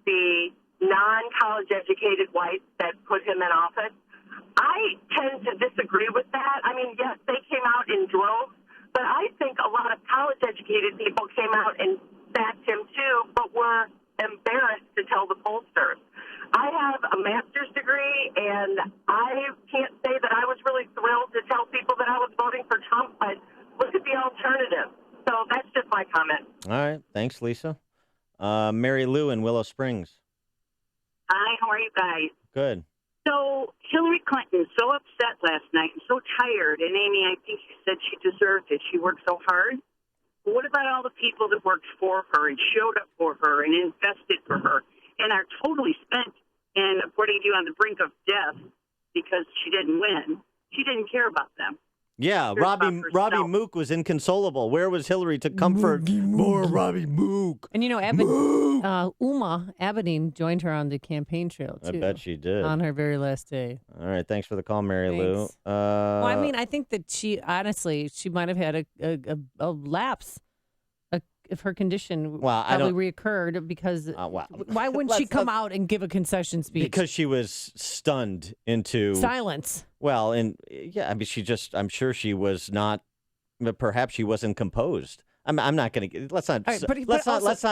the non-college educated whites that put him in office. I tend to disagree with that. I mean, yes, they came out in droves, but I think a lot of college educated people came out and backed him too, but were embarrassed to tell the pollsters. I have a master's degree, and I can't say that I was really thrilled to tell people that I was voting for Trump, but look at the alternative. So that's just my comment. All right. Thanks, Lisa. Mary Lou in Willow Springs. Hi, how are you guys? Good. So Hillary Clinton, so upset last night and so tired. And Amy, I think you said she deserved it. She worked so hard. But what about all the people that worked for her and showed up for her and invested for her and are totally spent and, according to you, on the brink of death because she didn't win? She didn't care about them. Yeah, Robbie Mook was inconsolable. Where was Hillary to comfort more Robbie Mook? And Uma Abedin joined her on the campaign trail too. I bet she did. On her very last day. All right, thanks for the call, Mary Lou. Well, I mean, I think that she might have had a lapse, if her condition Well, I probably reoccurred because why wouldn't she come out and give a concession speech? Because she was stunned into silence. Well, and yeah, I mean, I'm sure she was not. Perhaps she wasn't composed. I'm not going to. Let's not. Let's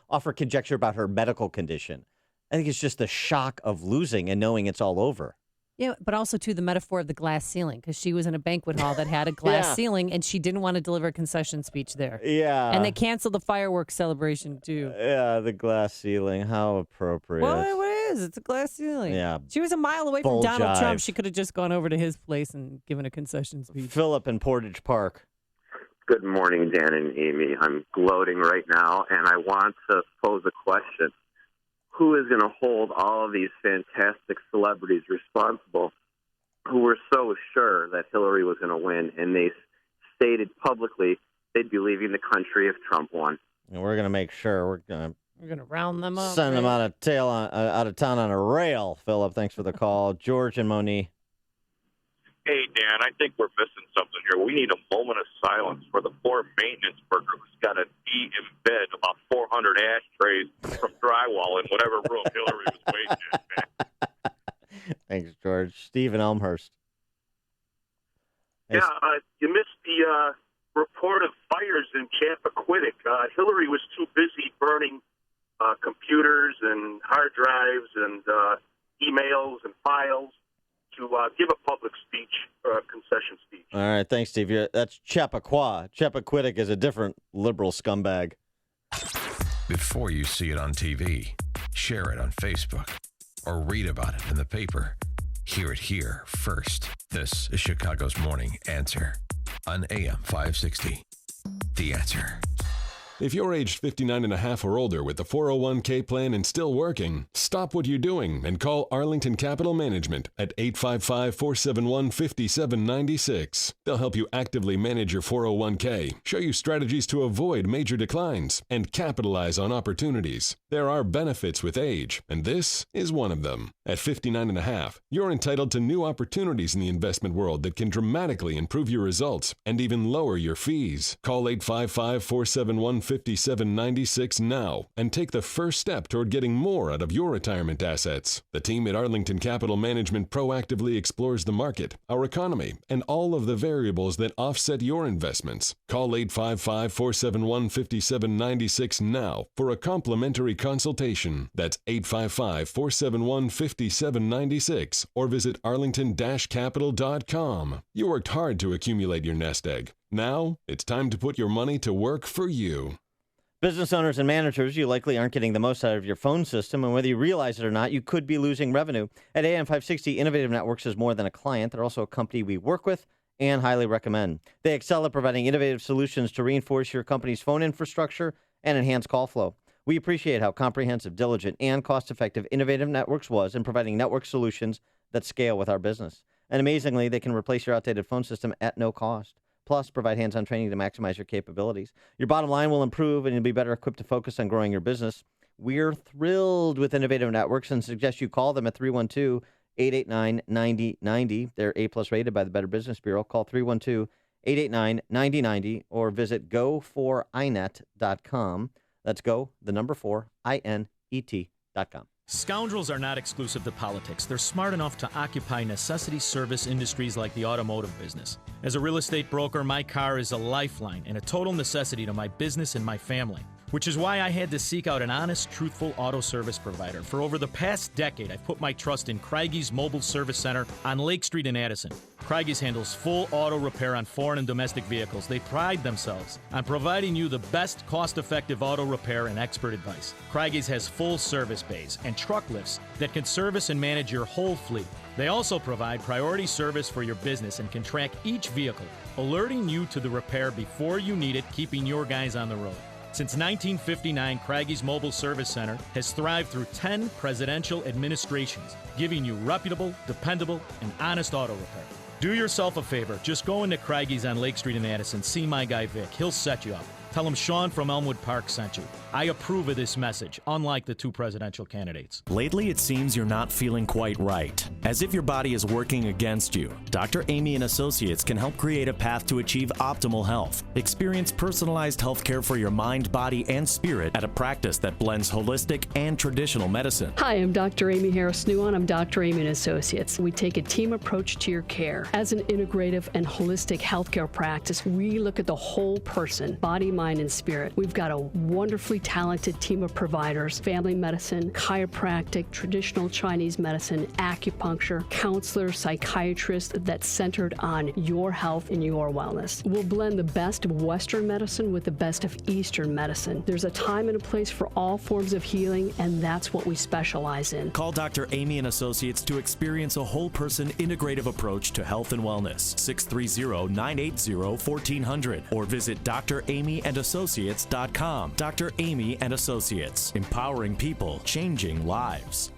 offer conjecture about her medical condition. I think it's just the shock of losing and knowing it's all over. Yeah, but also, too, the metaphor of the glass ceiling, because she was in a banquet hall that had a glass ceiling, and she didn't want to deliver a concession speech there. Yeah. And they canceled the fireworks celebration, too. Yeah, the glass ceiling. How appropriate. Well, it is. It's a glass ceiling. Yeah. She was a mile away Full from Donald jive. Trump. She could have just gone over to his place and given a concession speech. Philip in Portage Park. Good morning, Dan and Amy. I'm gloating right now, and I want to pose a question. Who is going to hold all of these fantastic celebrities responsible who were so sure that Hillary was going to win, and they stated publicly they'd be leaving the country if Trump won? And we're going to make sure we're going to round them up. Send them out of town on a rail. Philip, thanks for the call. George and Moni. Hey, Dan, I think we're missing something here. We need a moment of silence for the poor maintenance worker who's got to be in bed about 400 ashtrays from drywall in whatever room Hillary was waiting in. Thanks, George. Steve in Elmhurst. Yeah, you missed the report of fires in Chappaquiddick. Hillary was too busy burning computers and hard drives and emails and files to give a public speech or a concession speech. All right, thanks, Steve. That's Chappaqua. Chappaquiddick is a different liberal scumbag. Before you see it on TV, share it on Facebook, or read about it in the paper. Hear it here first. This is Chicago's Morning Answer on AM 560. The Answer. If you're aged 59 and a half or older with the 401k plan and still working, stop what you're doing and call Arlington Capital Management at 855-471-5796. They'll help you actively manage your 401k, show you strategies to avoid major declines, and capitalize on opportunities. There are benefits with age, and this is one of them. At 59 and a half, you're entitled to new opportunities in the investment world that can dramatically improve your results and even lower your fees. Call 855-471-5796 now and take the first step toward getting more out of your retirement assets. The team at Arlington Capital Management proactively explores the market, our economy, and all of the variables that offset your investments. Call 855-471-5796 now for a complimentary consultation. That's 855-471-5796 or visit arlington-capital.com. You worked hard to accumulate your nest egg. Now, it's time to put your money to work for you. Business owners and managers, you likely aren't getting the most out of your phone system, and whether you realize it or not, you could be losing revenue. At AM 560, Innovative Networks is more than a client. They're also a company we work with and highly recommend. They excel at providing innovative solutions to reinforce your company's phone infrastructure and enhance call flow. We appreciate how comprehensive, diligent, and cost-effective Innovative Networks was in providing network solutions that scale with our business. And amazingly, they can replace your outdated phone system at no cost. Plus, provide hands-on training to maximize your capabilities. Your bottom line will improve, and you'll be better equipped to focus on growing your business. We're thrilled with Innovative Networks and suggest you call them at 312-889-9090. They're A-plus rated by the Better Business Bureau. Call 312-889-9090 or visit go4inet.com. That's go, the number 4, INET.com. Scoundrels are not exclusive to politics. They're smart enough to occupy necessity service industries like the automotive business. As a real estate broker, my car is a lifeline and a total necessity to my business and my family, which is why I had to seek out an honest, truthful auto service provider. For over the past decade, I've put my trust in Craigies Mobile Service Center on Lake Street in Addison. Craigies handles full auto repair on foreign and domestic vehicles. They pride themselves on providing you the best cost-effective auto repair and expert advice. Craigies has full service bays and truck lifts that can service and manage your whole fleet. They also provide priority service for your business and can track each vehicle, alerting you to the repair before you need it, keeping your guys on the road. Since 1959, Craigies Mobile Service Center has thrived through 10 presidential administrations, giving you reputable, dependable, and honest auto repair. Do yourself a favor. Just go into Craigies on Lake Street in Addison. See my guy Vic. He'll set you up. Tell them Sean from Elmwood Park sent you. I approve of this message, unlike the two presidential candidates. Lately, it seems you're not feeling quite right, as if your body is working against you. Dr. Amy and Associates can help create a path to achieve optimal health. Experience personalized health care for your mind, body, and spirit at a practice that blends holistic and traditional medicine. Hi, I'm Dr. Amy Harris-Nuon. I'm Dr. Amy and Associates. We take a team approach to your care. As an integrative and holistic healthcare practice, we look at the whole person, body, mind, and spirit. We've got a wonderfully talented team of providers: family medicine, chiropractic, traditional Chinese medicine, acupuncture, counselors, psychiatrists, that's centered on your health and your wellness. We'll blend the best of Western medicine with the best of Eastern medicine. There's a time and a place for all forms of healing, and that's what we specialize in. Call Dr. Amy and Associates to experience a whole person integrative approach to health and wellness. 630-980-1400 or visit dramyandassociates.com. Dr. Amy and Associates, empowering people, changing lives.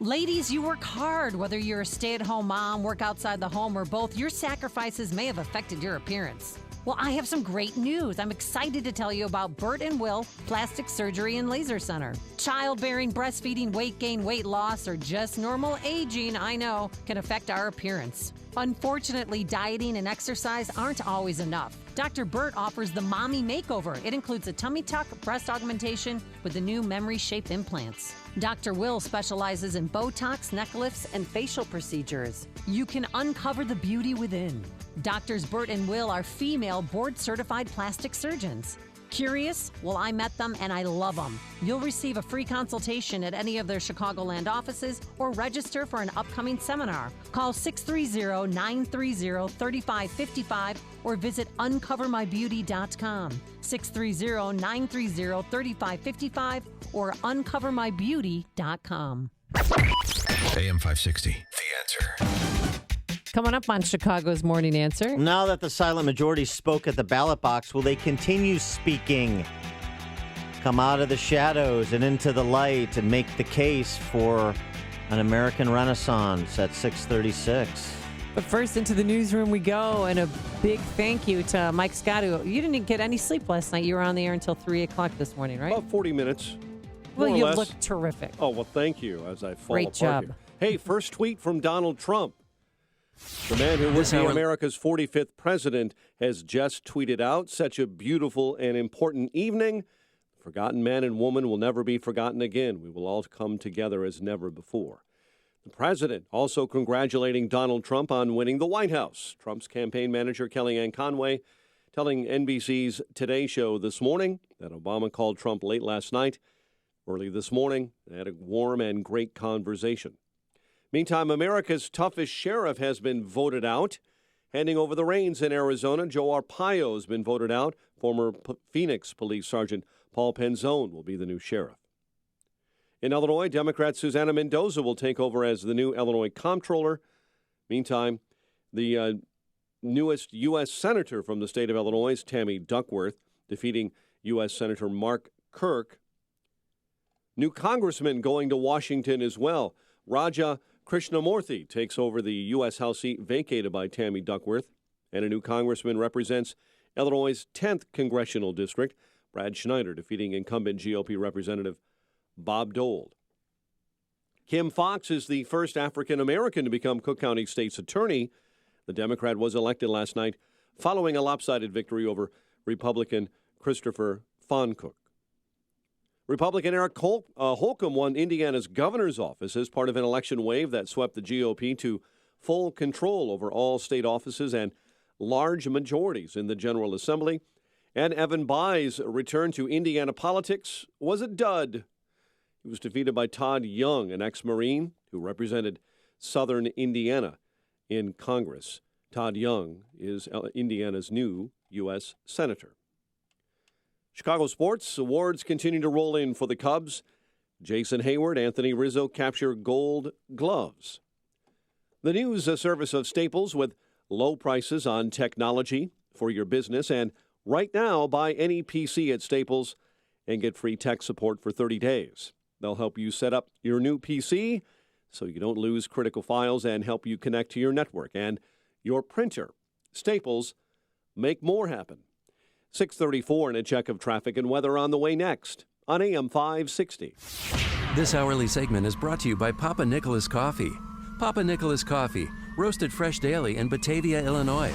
Ladies, you work hard. Whether you're a stay-at-home mom, work outside the home, or both, your sacrifices may have affected your appearance. Well, I have some great news. I'm excited to tell you about Bert and Will Plastic Surgery and Laser Center. Childbearing, breastfeeding, weight gain, weight loss, or just normal aging, I know, can affect our appearance. Unfortunately, dieting and exercise aren't always enough. Dr. Bert offers the Mommy Makeover. It includes a tummy tuck, breast augmentation with the new memory-shaped implants. Dr. Will specializes in Botox, neck lifts, and facial procedures. You can uncover the beauty within. Doctors Bert and Will are female board-certified plastic surgeons. Curious? Well, I met them and I love them. You'll receive a free consultation at any of their Chicagoland offices or register for an upcoming seminar. Call 630-930-3555 or visit uncovermybeauty.com. 630-930-3555 or uncovermybeauty.com. AM 560, The Answer. Coming up on Chicago's Morning Answer. Now that the silent majority spoke at the ballot box, will they continue speaking? Come out of the shadows and into the light and make the case for an American Renaissance at 6:36. But first, into the newsroom we go, and a big thank you to Mike Scott, who you didn't get any sleep last night. You were on the air until 3 o'clock this morning, right? About 40 minutes. Well, you look terrific. Oh, well, thank you, as I fall Great apart job. here. Hey, first tweet from Donald Trump. The man who would be America's 45th president has just tweeted out, "Such a beautiful and important evening. The forgotten man and woman will never be forgotten again. We will all come together as never before." The president also congratulating Donald Trump on winning the White House. Trump's campaign manager, Kellyanne Conway, telling NBC's Today Show this morning that Obama called Trump late last night. Early this morning, they had a warm and great conversation. Meantime, America's toughest sheriff has been voted out. Handing over the reins in Arizona, Joe Arpaio has been voted out. Former Phoenix Police Sergeant Paul Penzone will be the new sheriff. In Illinois, Democrat Susana Mendoza will take over as the new Illinois comptroller. Meantime, the newest U.S. Senator from the state of Illinois, Tammy Duckworth, defeating U.S. Senator Mark Kirk. New congressman going to Washington as well. Raja Krishnamurthy takes over the U.S. House seat vacated by Tammy Duckworth, and a new congressman represents Illinois' 10th congressional district, Brad Schneider, defeating incumbent GOP Representative Bob Dole. Kim Foxx is the first African-American to become Cook County State's attorney. The Democrat was elected last night following a lopsided victory over Republican Christopher Foncook. Republican Eric Holcomb won Indiana's governor's office as part of an election wave that swept the GOP to full control over all state offices and large majorities in the General Assembly. And Evan Bayh's return to Indiana politics was a dud. He was defeated by Todd Young, an ex-Marine who represented southern Indiana in Congress. Todd Young is Indiana's new U.S. Senator. Chicago sports awards continue to roll in for the Cubs. Jason Hayward, Anthony Rizzo capture Gold Gloves. The news service of Staples with low prices on technology for your business. And right now, buy any PC at Staples and get free tech support for 30 days. They'll help you set up your new PC so you don't lose critical files and help you connect to your network and your printer. Staples, make more happen. 6:34 and a check of traffic and weather on the way next on AM 560. This hourly segment is brought to you by Papa Nicholas Coffee. Papa Nicholas Coffee, roasted fresh daily in Batavia, Illinois.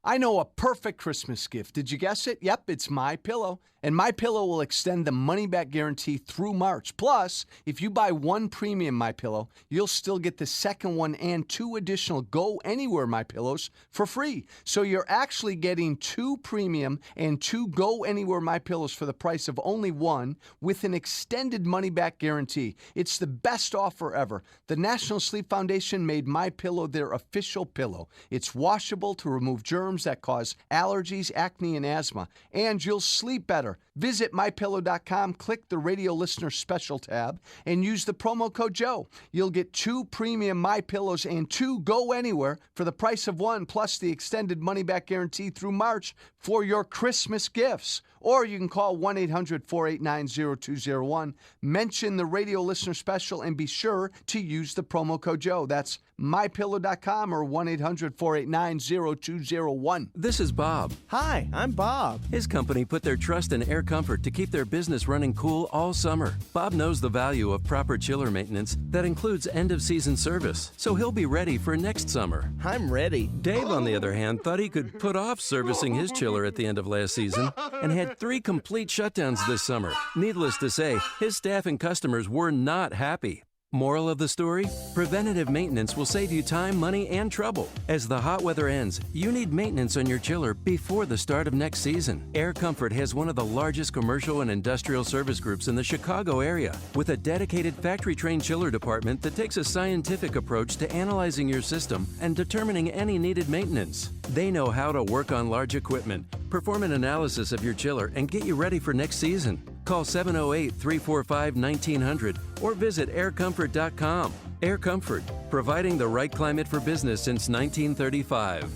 I know a perfect Christmas gift. Did you guess it? Yep, it's MyPillow. And MyPillow will extend the money-back guarantee through March. Plus, if you buy one premium MyPillow, you'll still get the second one and 2 additional Go Anywhere MyPillows for free. So you're actually getting 2 premium and 2 Go Anywhere MyPillows for the price of only one with an extended money-back guarantee. It's the best offer ever. The National Sleep Foundation made MyPillow their official pillow. It's washable to remove germs that cause allergies, acne, and asthma. And you'll sleep better. Visit MyPillow.com, click the Radio Listener Special tab, and use the promo code Joe. You'll get 2 premium MyPillows and 2 Go Anywhere for the price of one, plus the extended money-back guarantee through March for your Christmas gifts. Or you can call 1-800-489-0201, mention the Radio Listener Special, and be sure to use the promo code Joe. That's MyPillow.com or 1-800-489-0201. This is Bob. Hi, I'm Bob. His company put their trust in Air Comfort to keep their business running cool all summer. Bob knows the value of proper chiller maintenance that includes end-of-season service, so he'll be ready for next summer. I'm ready. Dave, on the other hand, thought he could put off servicing his chiller at the end of last season and had 3 complete shutdowns this summer. Needless to say, his staff and customers were not happy. Moral of the story? Preventative maintenance will save you time, money, and trouble. As the hot weather ends, you need maintenance on your chiller before the start of next season. Air Comfort has one of the largest commercial and industrial service groups in the Chicago area, with a dedicated factory-trained chiller department that takes a scientific approach to analyzing your system and determining any needed maintenance. They know how to work on large equipment, perform an analysis of your chiller, and get you ready for next season. Call 708-345-1900 or visit aircomfort.com. Air Comfort, providing the right climate for business since 1935.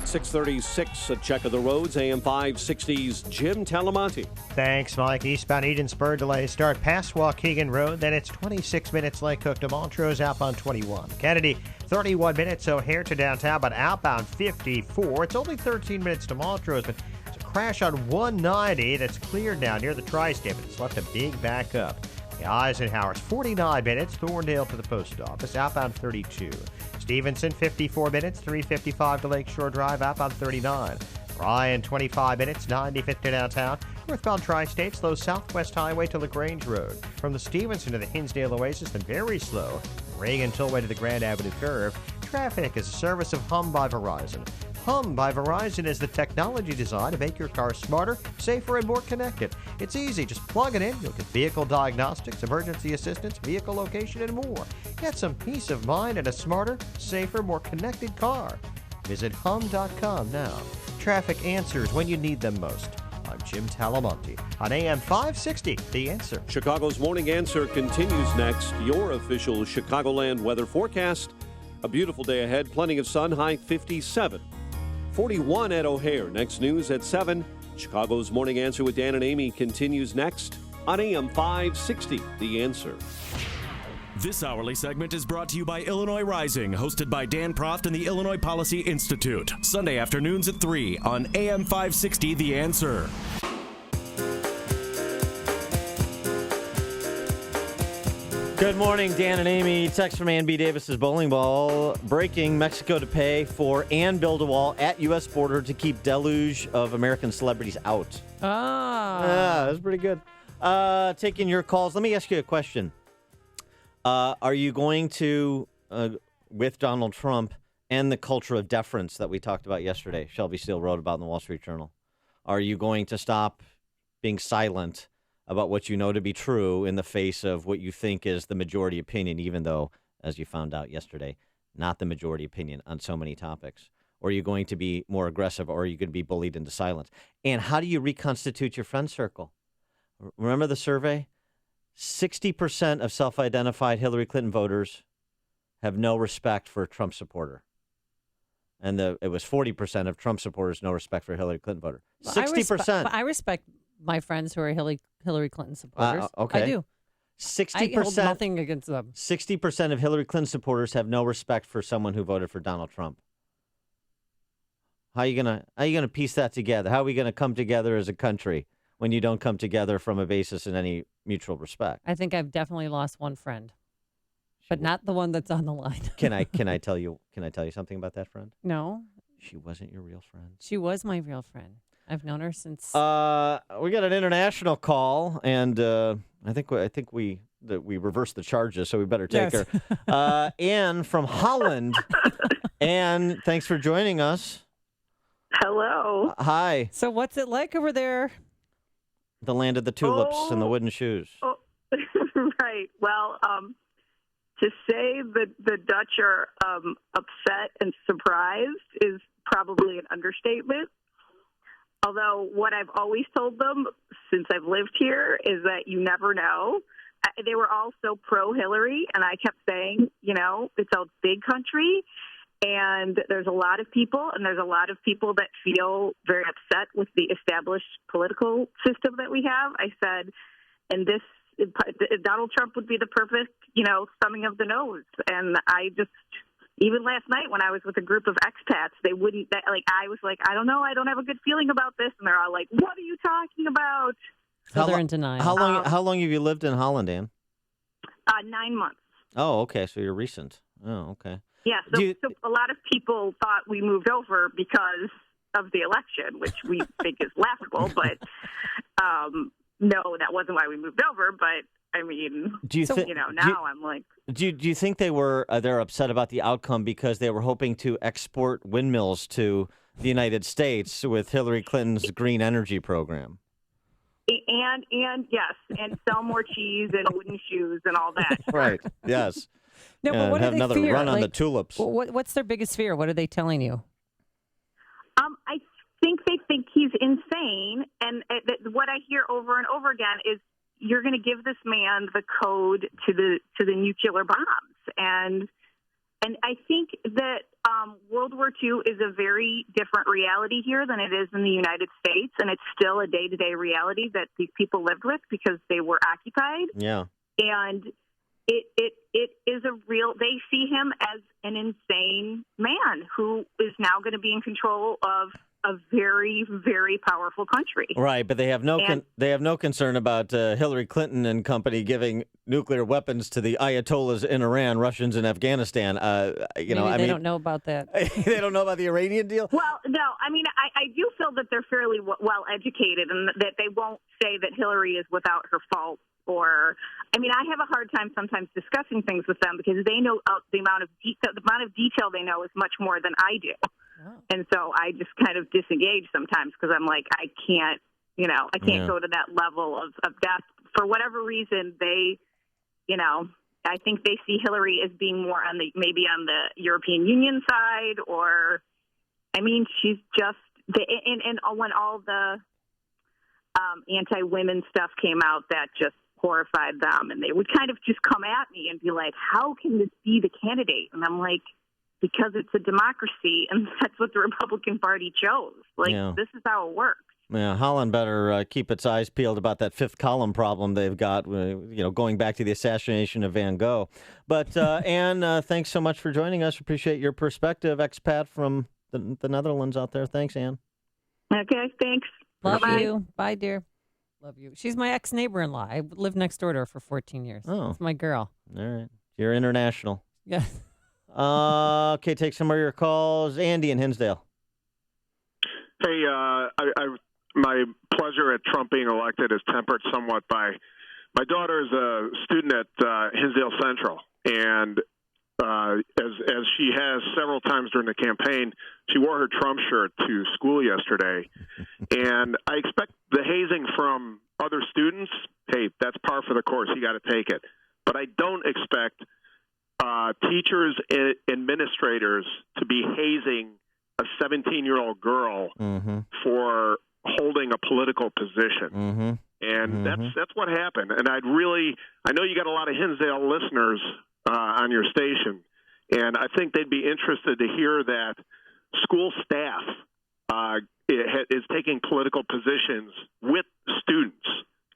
6:36, a check of the roads, AM 560's Jim Talamonte. Thanks, Mike. Eastbound Edensburg delays start past Waukegan Road, then it's 26 minutes Lake Cook to Montrose, outbound 21. Kennedy, 31 minutes O'Hare to downtown, but outbound 54. It's only 13 minutes to Montrose, but it's a crash on 190 that's cleared now near the Tri-State, but it's left a big backup. The Eisenhower's 49 minutes, Thorndale to the post office, outbound 32. Stevenson, 54 minutes, 355 to Lakeshore Drive, outbound 39. Ryan, 25 minutes, 95th to downtown. Northbound Tri-State, slow Southwest Highway to LaGrange Road. From the Stevenson to the Hinsdale Oasis, then very slow. Reagan Tollway to the Grand Avenue Curve. Traffic is a service of Hum by Verizon. Hum by Verizon is the technology designed to make your car smarter, safer, and more connected. It's easy. Just plug it in. You'll get vehicle diagnostics, emergency assistance, vehicle location, and more. Get some peace of mind and a smarter, safer, more connected car. Visit hum.com now. Traffic answers when you need them most. I'm Jim Talamonte on AM 560, The Answer. Chicago's Morning Answer continues next. Your official Chicagoland weather forecast. A beautiful day ahead. Plenty of sun. High 57. 41 at O'Hare. Next news at 7. Chicago's Morning Answer with Dan and Amy continues next on AM 560, The Answer. This hourly segment is brought to you by Illinois Rising, hosted by Dan Proft and the Illinois Policy Institute. Sunday afternoons at 3 on AM 560, The Answer. Good morning, Dan and Amy. Text from Ann B. Davis's bowling ball. Breaking: Mexico to pay for and build a wall at U.S. border to keep deluge of American celebrities out. Ah. That's pretty good. Taking your calls. Let me ask you a question. Are you going to, with Donald Trump and the culture of deference that we talked about yesterday, Shelby Steele wrote about in the Wall Street Journal, are you going to stop being silent about what you know to be true in the face of what you think is the majority opinion, even though, as you found out yesterday, not the majority opinion on so many topics? Or are you going to be more aggressive, or are you going to be bullied into silence? And how do you reconstitute your friend circle? Remember the survey? 60% of self-identified Hillary Clinton voters have no respect for a Trump supporter. And it was 40% of Trump supporters, no respect for a Hillary Clinton voter. 60%. I respect my friends who are Hillary Clinton supporters. Okay. I do. 60%. I hold nothing against them. 60% of Hillary Clinton supporters have no respect for someone who voted for Donald Trump. How are you gonna piece that together? How are we gonna come together as a country when you don't come together from a basis in any mutual respect? I think I've definitely lost one friend, but not the one that's on the line. Can I tell you something about that friend? No. She wasn't your real friend. She was my real friend. I've known her since. We got an international call, and I think we reversed the charges, so we better take Yes. her. Anne from Holland. Anne, thanks for joining us. Hello. Hi. So what's it like over there? The land of the tulips and the wooden shoes. Oh, right. Well, to say that the Dutch are upset and surprised is probably an understatement. Although what I've always told them since I've lived here is that you never know. They were all so pro-Hillary, and I kept saying, it's a big country, and there's a lot of people, that feel very upset with the established political system that we have. I said, and Donald Trump would be the perfect, thumbing of the nose. And I just, even last night when I was with a group of expats, I was like, I don't know, I don't have a good feeling about this. And they're all like, what are you talking about? So they're in denial. How long have you lived in Holland, Anne? 9 months. Oh, okay. So you're recent. Oh, okay. Yeah, so a lot of people thought we moved over because of the election, which we think is laughable. But no, that wasn't why we moved over. But I mean, I'm like, do you think they're upset about the outcome because they were hoping to export windmills to the United States with Hillary Clinton's green energy program? And yes, and sell more cheese and wooden shoes and all that. Right. Yes. No, but what have do they another fear? run on the tulips. What's their biggest fear? What are they telling you? I think they think he's insane, and what I hear over and over again is you're going to give this man the code to the nuclear bombs, and I think that World War II is a very different reality here than it is in the United States, and it's still a day-to-day reality that these people lived with because they were occupied. Yeah, and it is a real. They see him as an insane man who is now going to be in control of a very, very powerful country. Right, but they have no concern about Hillary Clinton and company giving nuclear weapons to the Ayatollahs in Iran, Russians in Afghanistan. They don't know about that. They don't know about the Iranian deal? Well, no. I mean, I do feel that they're fairly well educated and that they won't say that Hillary is without her fault. I have a hard time sometimes discussing things with them because they know the amount of detail they know is much more than I do. Oh. And so I just kind of disengage sometimes because I'm like, I can't go to that level of depth. For whatever reason, I think they see Hillary as being more maybe on the European Union side, she's just, and when all the anti-women stuff came out, that just horrified them. And they would kind of just come at me and be like, how can this be the candidate? And I'm like, because it's a democracy, and that's what the Republican Party chose. This is how it works. Yeah, Holland better keep its eyes peeled about that fifth column problem they've got, going back to the assassination of Van Gogh. But, Anne, thanks so much for joining us. Appreciate your perspective, expat from the Netherlands out there. Thanks, Anne. Okay, thanks. Love Bye-bye. you. Bye, dear. Love you. She's my ex-neighbor-in-law. I lived next door to her for 14 years. Oh. It's my girl. All right. You're international. Yeah. Okay, take some of your calls. Andy in Hinsdale. Hey, my pleasure at Trump being elected is tempered somewhat by my daughter is a student at Hinsdale Central, and as she has several times during the campaign, she wore her Trump shirt to school yesterday. And I expect the hazing from other students, hey, that's par for the course. You got to take it. But I don't expect teachers and administrators to be hazing a 17-year-old girl for holding a political position. And that's what happened. And I know you got a lot of Hinsdale listeners on your station, and I think they'd be interested to hear that school staff is taking political positions with students,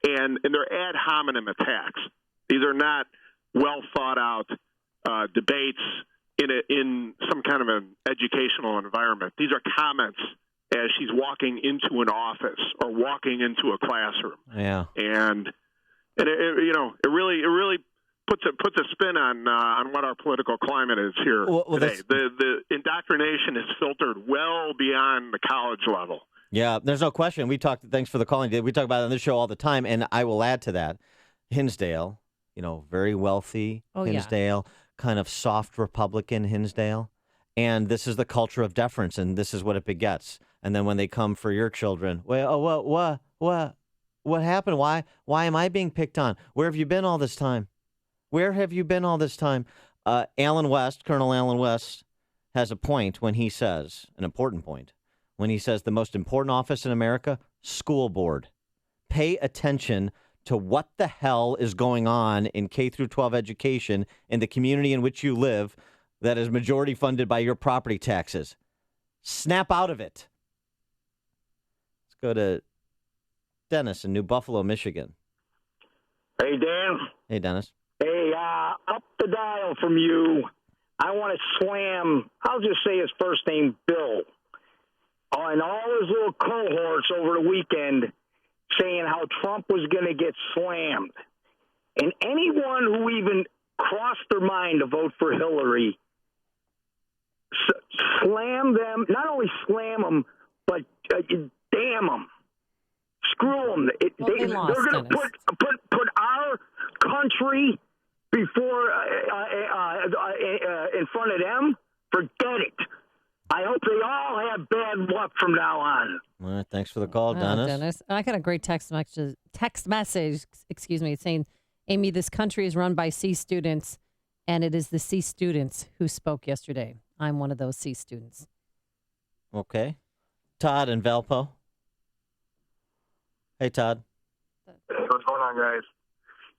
and they're ad hominem attacks. These are not well thought out debates in some kind of an educational environment. These are comments as she's walking into an office or walking into a classroom. Yeah. And it really puts a spin on what our political climate is here today. The indoctrination is filtered well beyond the college level. Yeah, there's no question. Thanks for the calling. We talk about it on this show all the time, and I will add to that. Hinsdale, very wealthy Hinsdale, kind of soft Republican Hinsdale. And this is the culture of deference, and this is what it begets. And then when they come for your children, what happened? Why am I being picked on? Where have you been all this time? Where have you been all this time? Colonel Alan West has a point when he says, an important point, when he says the most important office in America, school board. Pay attention to what the hell is going on in K through 12 education in the community in which you live that is majority funded by your property taxes. Snap out of it. Let's go to Dennis in New Buffalo, Michigan. Hey, Dan. Hey, Dennis. Hey, up the dial from you. I want to slam, I'll just say his first name, Bill, and all his little cohorts over the weekend saying how Trump was going to get slammed. And anyone who even crossed their mind to vote for Hillary, slam them, not only slam them, but damn them. Screw them. They're going to put our country before in front of them. Forget it. I hope they all have bad luck from now on. All right, thanks for the call, Dennis. I got a great text message, saying, Amy, this country is run by C students, and it is the C students who spoke yesterday. I'm one of those C students. Okay. Todd in Valpo. Hey, Todd. What's going on, guys?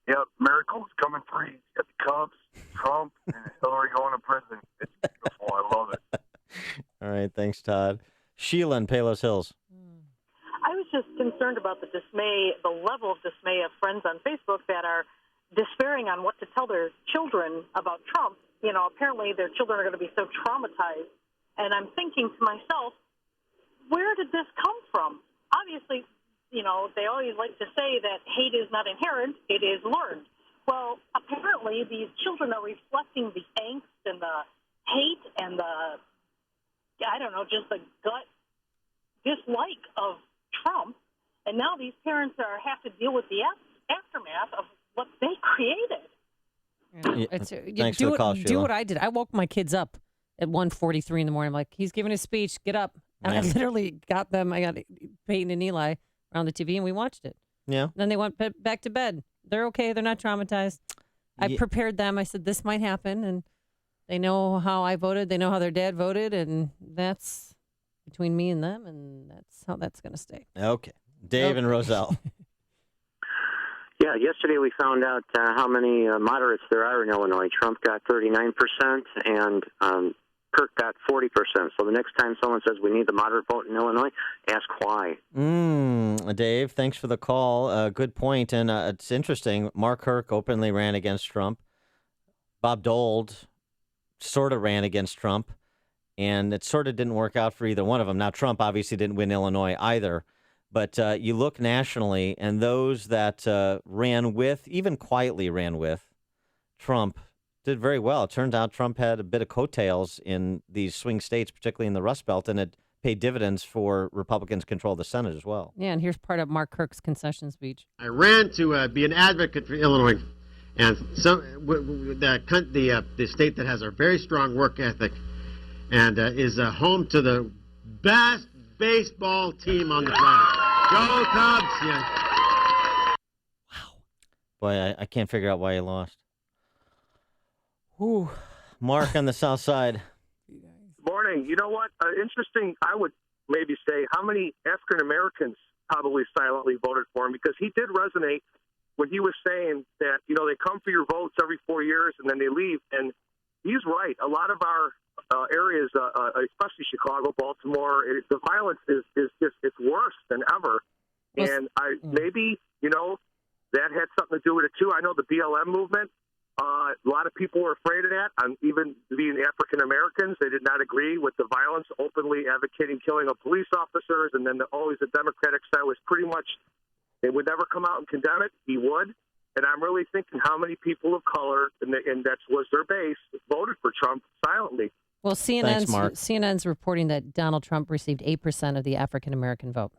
Yep, miracles coming free. You got the Cubs, Trump, and Hillary going to prison. It's beautiful. I love it. All right, thanks, Todd. Sheila in Palos Hills. I was just concerned about the level of dismay of friends on Facebook that are despairing on what to tell their children about Trump. Apparently their children are going to be so traumatized. And I'm thinking to myself, where did this come from? Obviously, they always like to say that hate is not inherent, it is learned. Well, apparently these children are reflecting the angst and the hate and just the gut dislike of Trump. And now these parents have to deal with the aftermath of what they created. Thanks for the call, Sheila. Do what I did. I woke my kids up at 1:43 in the morning. I'm like, he's giving his speech. Get up. And I literally got them. I got Peyton and Eli around the TV, and we watched it. Yeah. Then they went back to bed. They're okay. They're not traumatized. I prepared them. I said, this might happen, and they know how I voted. They know how their dad voted, and that's between me and them, and that's how that's going to stay. Okay. Dave and Roselle. Yeah, yesterday we found out how many moderates there are in Illinois. Trump got 39%, and Kirk got 40%. So the next time someone says we need the moderate vote in Illinois, ask why. Dave, thanks for the call. Good point. And it's interesting. Mark Kirk openly ran against Trump. Bob Dole sort of ran against Trump. And it sort of didn't work out for either one of them. Now, Trump obviously didn't win Illinois either. But you look nationally, and those that even quietly ran with Trump, did very well. It turns out Trump had a bit of coattails in these swing states, particularly in the Rust Belt, and it paid dividends for Republicans control the Senate as well. Yeah, and here's part of Mark Kirk's concession speech. I ran to be an advocate for Illinois, and the state that has a very strong work ethic and is home to the best baseball team on the planet. Go Cubs! Yeah. Wow. Boy, I can't figure out why he lost. Whew. Mark on the south side. Morning. You know what? Interesting, I would maybe say how many African Americans probably silently voted for him, because he did resonate when he was saying that, they come for your votes every 4 years and then they leave. And he's right. A lot of our areas, especially Chicago, Baltimore, the violence is just, it's worse than ever. And maybe, that had something to do with it too. I know the BLM movement, A lot of people were afraid of that. Even being African Americans, they did not agree with the violence, openly advocating killing of police officers. And then always the Democratic side was pretty much, they would never come out and condemn it. He would. And I'm really thinking how many people of color, and that was their base, voted for Trump silently. Well, CNN's reporting that Donald Trump received 8% of the African American vote.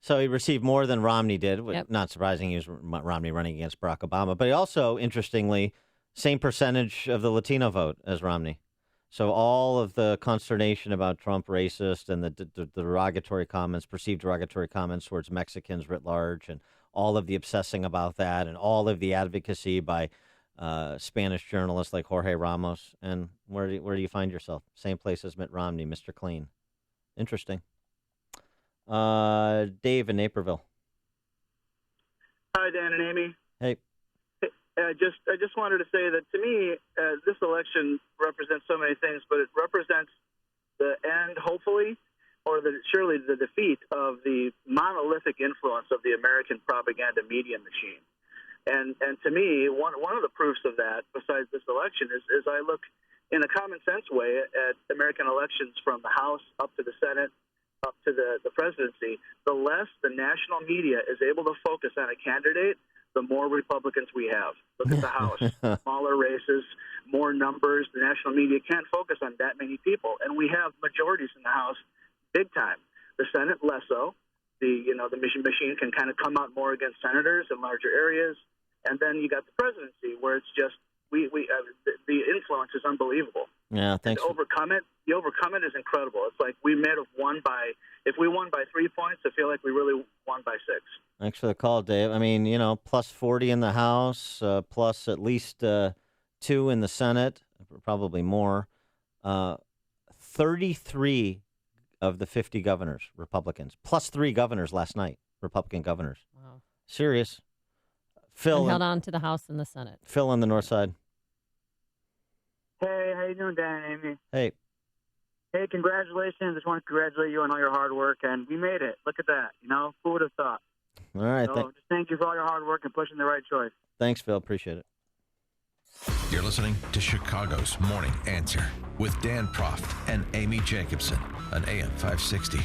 So he received more than Romney did. Yep. Not surprising, he was Romney running against Barack Obama. But he also, interestingly, same percentage of the Latino vote as Romney. So all of the consternation about Trump racist and the derogatory comments, perceived derogatory comments towards Mexicans writ large, and all of the obsessing about that, and all of the advocacy by Spanish journalists like Jorge Ramos. And where do you find yourself? Same place as Mitt Romney, Mr. Clean. Interesting. Dave in Naperville. Hi, Dan and Amy. Hey. I just wanted to say that to me, this election represents so many things, but it represents the end, hopefully, or surely the defeat of the monolithic influence of the American propaganda media machine. And to me, one of the proofs of that, besides this election, is I look in a common sense way at American elections from the House up to the Senate, up to the presidency. The less the national media is able to focus on a candidate, the more Republicans we have. Look at the House. Smaller races, more numbers. The national media can't focus on that many people. And we have majorities in the House big time. The Senate, less so. The machine can kind of come out more against senators in larger areas. And then you got the presidency, where it's just the influence is unbelievable. Yeah, thanks. To overcome it is incredible. It's like we may have won if we won by 3 points, I feel like we really won by 6. Thanks for the call, Dave. I mean, plus 40 in the House, plus at least 2 in the Senate, probably more. 33 of the 50 governors, Republicans, plus 3 governors last night, Republican governors. Wow. Serious. Phil and held on to the House and the Senate. Phil on the north side. Hey, how you doing, Dan and Amy? Hey. Hey, congratulations. Just want to congratulate you on all your hard work, and we made it. Look at that. Who would have thought? All right. So just thank you for all your hard work and pushing the right choice. Thanks, Phil. Appreciate it. You're listening to Chicago's Morning Answer with Dan Proft and Amy Jacobson on AM 560.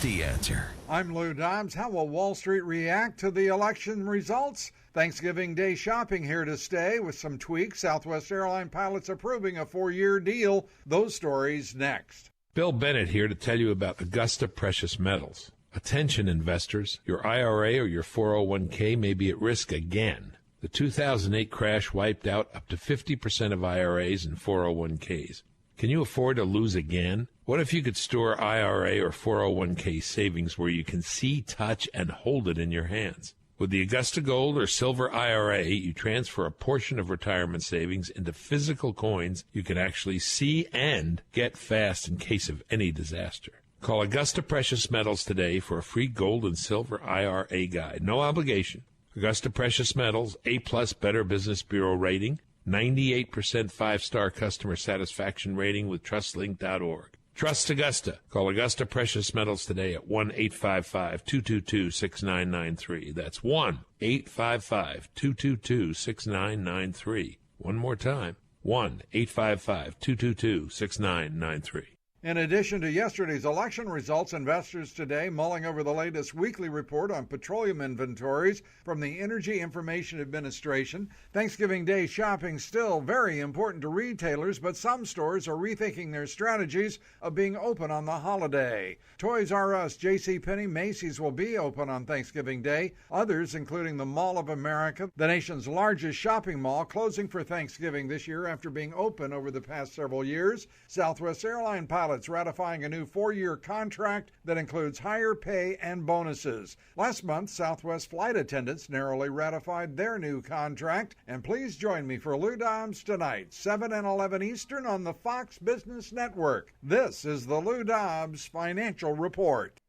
The Answer. I'm Lou Dobbs. How will Wall Street react to the election results? Thanksgiving Day shopping here to stay with some tweaks. Southwest Airline pilots approving a 4-year deal. Those stories next. Bill Bennett here to tell you about Augusta Precious Metals. Attention investors, your IRA or your 401k may be at risk again. The 2008 crash wiped out up to 50% of IRAs and 401ks. Can you afford to lose again? What if you could store IRA or 401k savings where you can see, touch, and hold it in your hands? With the Augusta Gold or Silver IRA, you transfer a portion of retirement savings into physical coins you can actually see and get fast in case of any disaster. Call Augusta Precious Metals today for a free gold and silver IRA guide. No obligation. Augusta Precious Metals, A+ Better Business Bureau rating, 98% 5-star customer satisfaction rating with TrustLink.org. Trust Augusta. Call Augusta Precious Metals today at 1-855-222-6993. That's 1-855-222-6993. One more time, 1-855-222-6993. In addition to yesterday's election results, investors today mulling over the latest weekly report on petroleum inventories from the Energy Information Administration. Thanksgiving Day shopping still very important to retailers, but some stores are rethinking their strategies of being open on the holiday. Toys R Us, JCPenney, Macy's will be open on Thanksgiving Day. Others, including the Mall of America, the nation's largest shopping mall, closing for Thanksgiving this year after being open over the past several years. Southwest Airline pilots ratifying a new 4-year contract that includes higher pay and bonuses. Last month, Southwest flight attendants narrowly ratified their new contract. And please join me for Lou Dobbs tonight, 7 and 11 Eastern on the Fox Business Network. This is the Lou Dobbs Financial Report.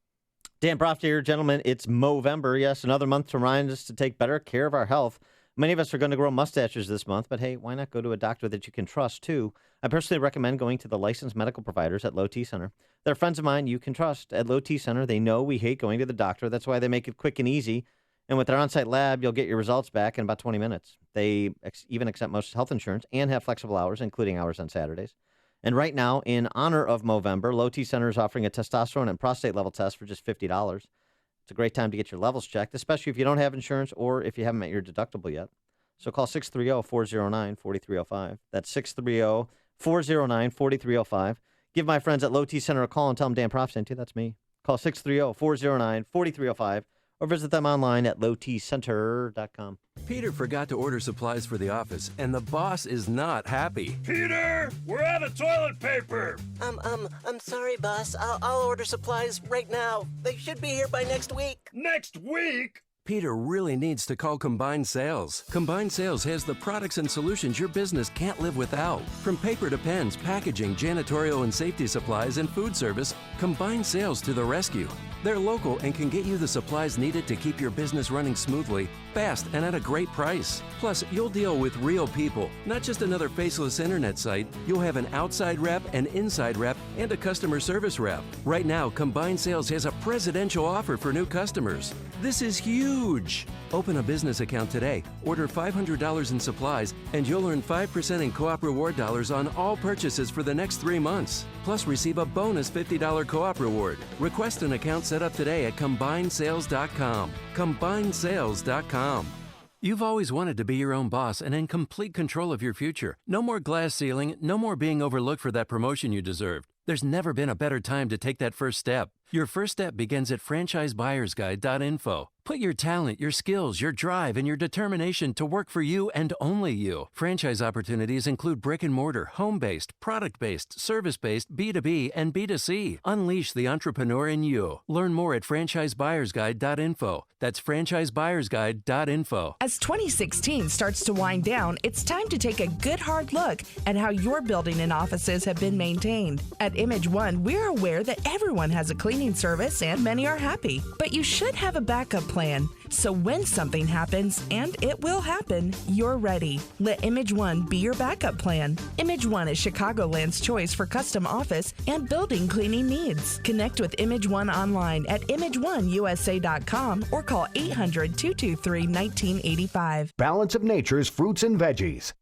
Dan Proft here, gentlemen. It's Movember. Yes, another month to remind us to take better care of our health. Many of us are going to grow mustaches this month, but hey, why not go to a doctor that you can trust, too? I personally recommend going to the licensed medical providers at Low T Center. They're friends of mine you can trust. At Low T Center, they know we hate going to the doctor. That's why they make it quick and easy. And with their on-site lab, you'll get your results back in about 20 minutes. They even accept most health insurance and have flexible hours, including hours on Saturdays. And right now, in honor of Movember, Low T Center is offering a testosterone and prostate level test for just $50. It's a great time to get your levels checked, especially if you don't have insurance or if you haven't met your deductible yet. So call 630-409-4305. That's 630-409-4305. Give my friends at Low T Center a call and tell them Dan Prof sent you. That's me. Call 630-409-4305 or visit them online at lowtcenter.com. Peter forgot to order supplies for the office, and the boss is not happy. Peter, we're out of toilet paper. I'm sorry, boss. I'll order supplies right now. They should be here by next week. Next week? Peter really needs to call Combined Sales. Combined Sales has the products and solutions your business can't live without. From paper to pens, packaging, janitorial and safety supplies, and food service, Combined Sales to the rescue. They're local and can get you the supplies needed to keep your business running smoothly, fast, and at a great price. Plus, you'll deal with real people, not just another faceless internet site. You'll have an outside rep, an inside rep, and a customer service rep. Right now, Combined Sales has a presidential offer for new customers. This is huge. Open a business account today, order $500 in supplies, and you'll earn 5% in Co-op reward dollars on all purchases for the next 3 months. Plus, receive a bonus $50 Co-op reward. Request an account set up today at CombinedSales.com. CombinedSales.com. You've always wanted to be your own boss and in complete control of your future. No more glass ceiling, no more being overlooked for that promotion you deserved. There's never been a better time to take that first step. Your first step begins at franchisebuyersguide.info. Put your talent, your skills, your drive, and your determination to work for you and only you. Franchise opportunities include brick and mortar, home-based, product-based, service-based, B2B, and B2C. Unleash the entrepreneur in you. Learn more at franchisebuyersguide.info. That's franchisebuyersguide.info. As 2016 starts to wind down, it's time to take a good hard look at how your building and offices have been maintained. At Image One, we're aware that everyone has a cleaning service and many are happy. But you should have a backup plan. So when something happens, and it will happen, you're ready. Let Image One be your backup plan. Image One is Chicagoland's choice for custom office and building cleaning needs. Connect with Image One online at imageoneusa.com or call 800-223-1985. Balance of Nature's fruits and veggies.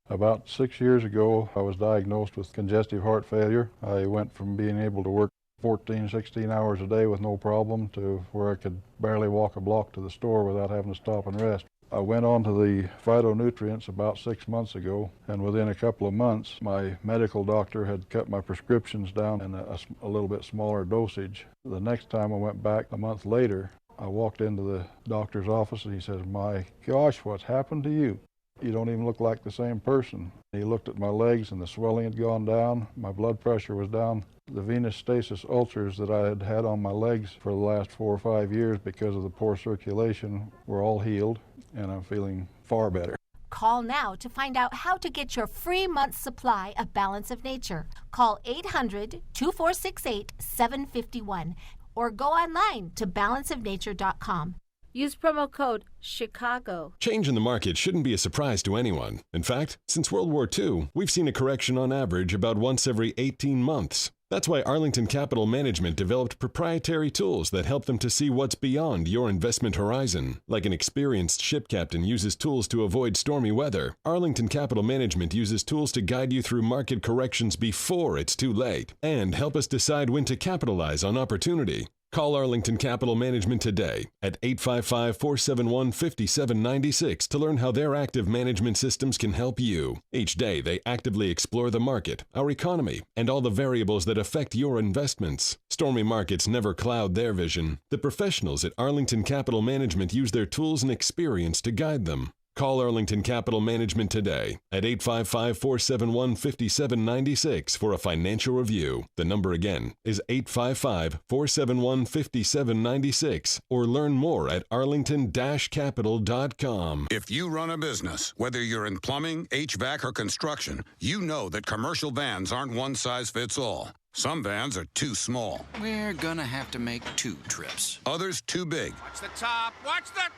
About 6 years ago, I was diagnosed with congestive heart failure. I went from being able to work 14, 16 hours a day with no problem to where I could barely walk a block to the store without having to stop and rest. I went on to the phytonutrients about 6 months ago, and within a couple of months, my medical doctor had cut my prescriptions down in a little bit smaller dosage. The next time I went back a month later, I walked into the doctor's office and he says, "My gosh, what's happened to you? You don't even look like the same person." He looked at my legs and the swelling had gone down. My blood pressure was down. The venous stasis ulcers that I had had on my legs for the last 4 or 5 years because of the poor circulation were all healed, and I'm feeling far better. Call now to find out how to get your free month's supply of Balance of Nature. Call 800-2468-751 or go online to balanceofnature.com. Use promo code CHICAGO. Change in the market shouldn't be a surprise to anyone. In fact, since World War II, we've seen a correction on average about once every 18 months. That's why Arlington Capital Management developed proprietary tools that help them to see what's beyond your investment horizon. Like an experienced ship captain uses tools to avoid stormy weather, Arlington Capital Management uses tools to guide you through market corrections before it's too late and help us decide when to capitalize on opportunity. Call Arlington Capital Management today at 855-471-5796 to learn how their active management systems can help you. Each day, they actively explore the market, our economy, and all the variables that affect your investments. Stormy markets never cloud their vision. The professionals at Arlington Capital Management use their tools and experience to guide them. Call Arlington Capital Management today at 855-471-5796 for a financial review. The number again is 855-471-5796 or learn more at arlington-capital.com. If you run a business, whether you're in plumbing, HVAC, or construction, you know that commercial vans aren't one size fits all. Some vans are too small. We're gonna have to make 2 trips. Others too big. Watch the top! Watch the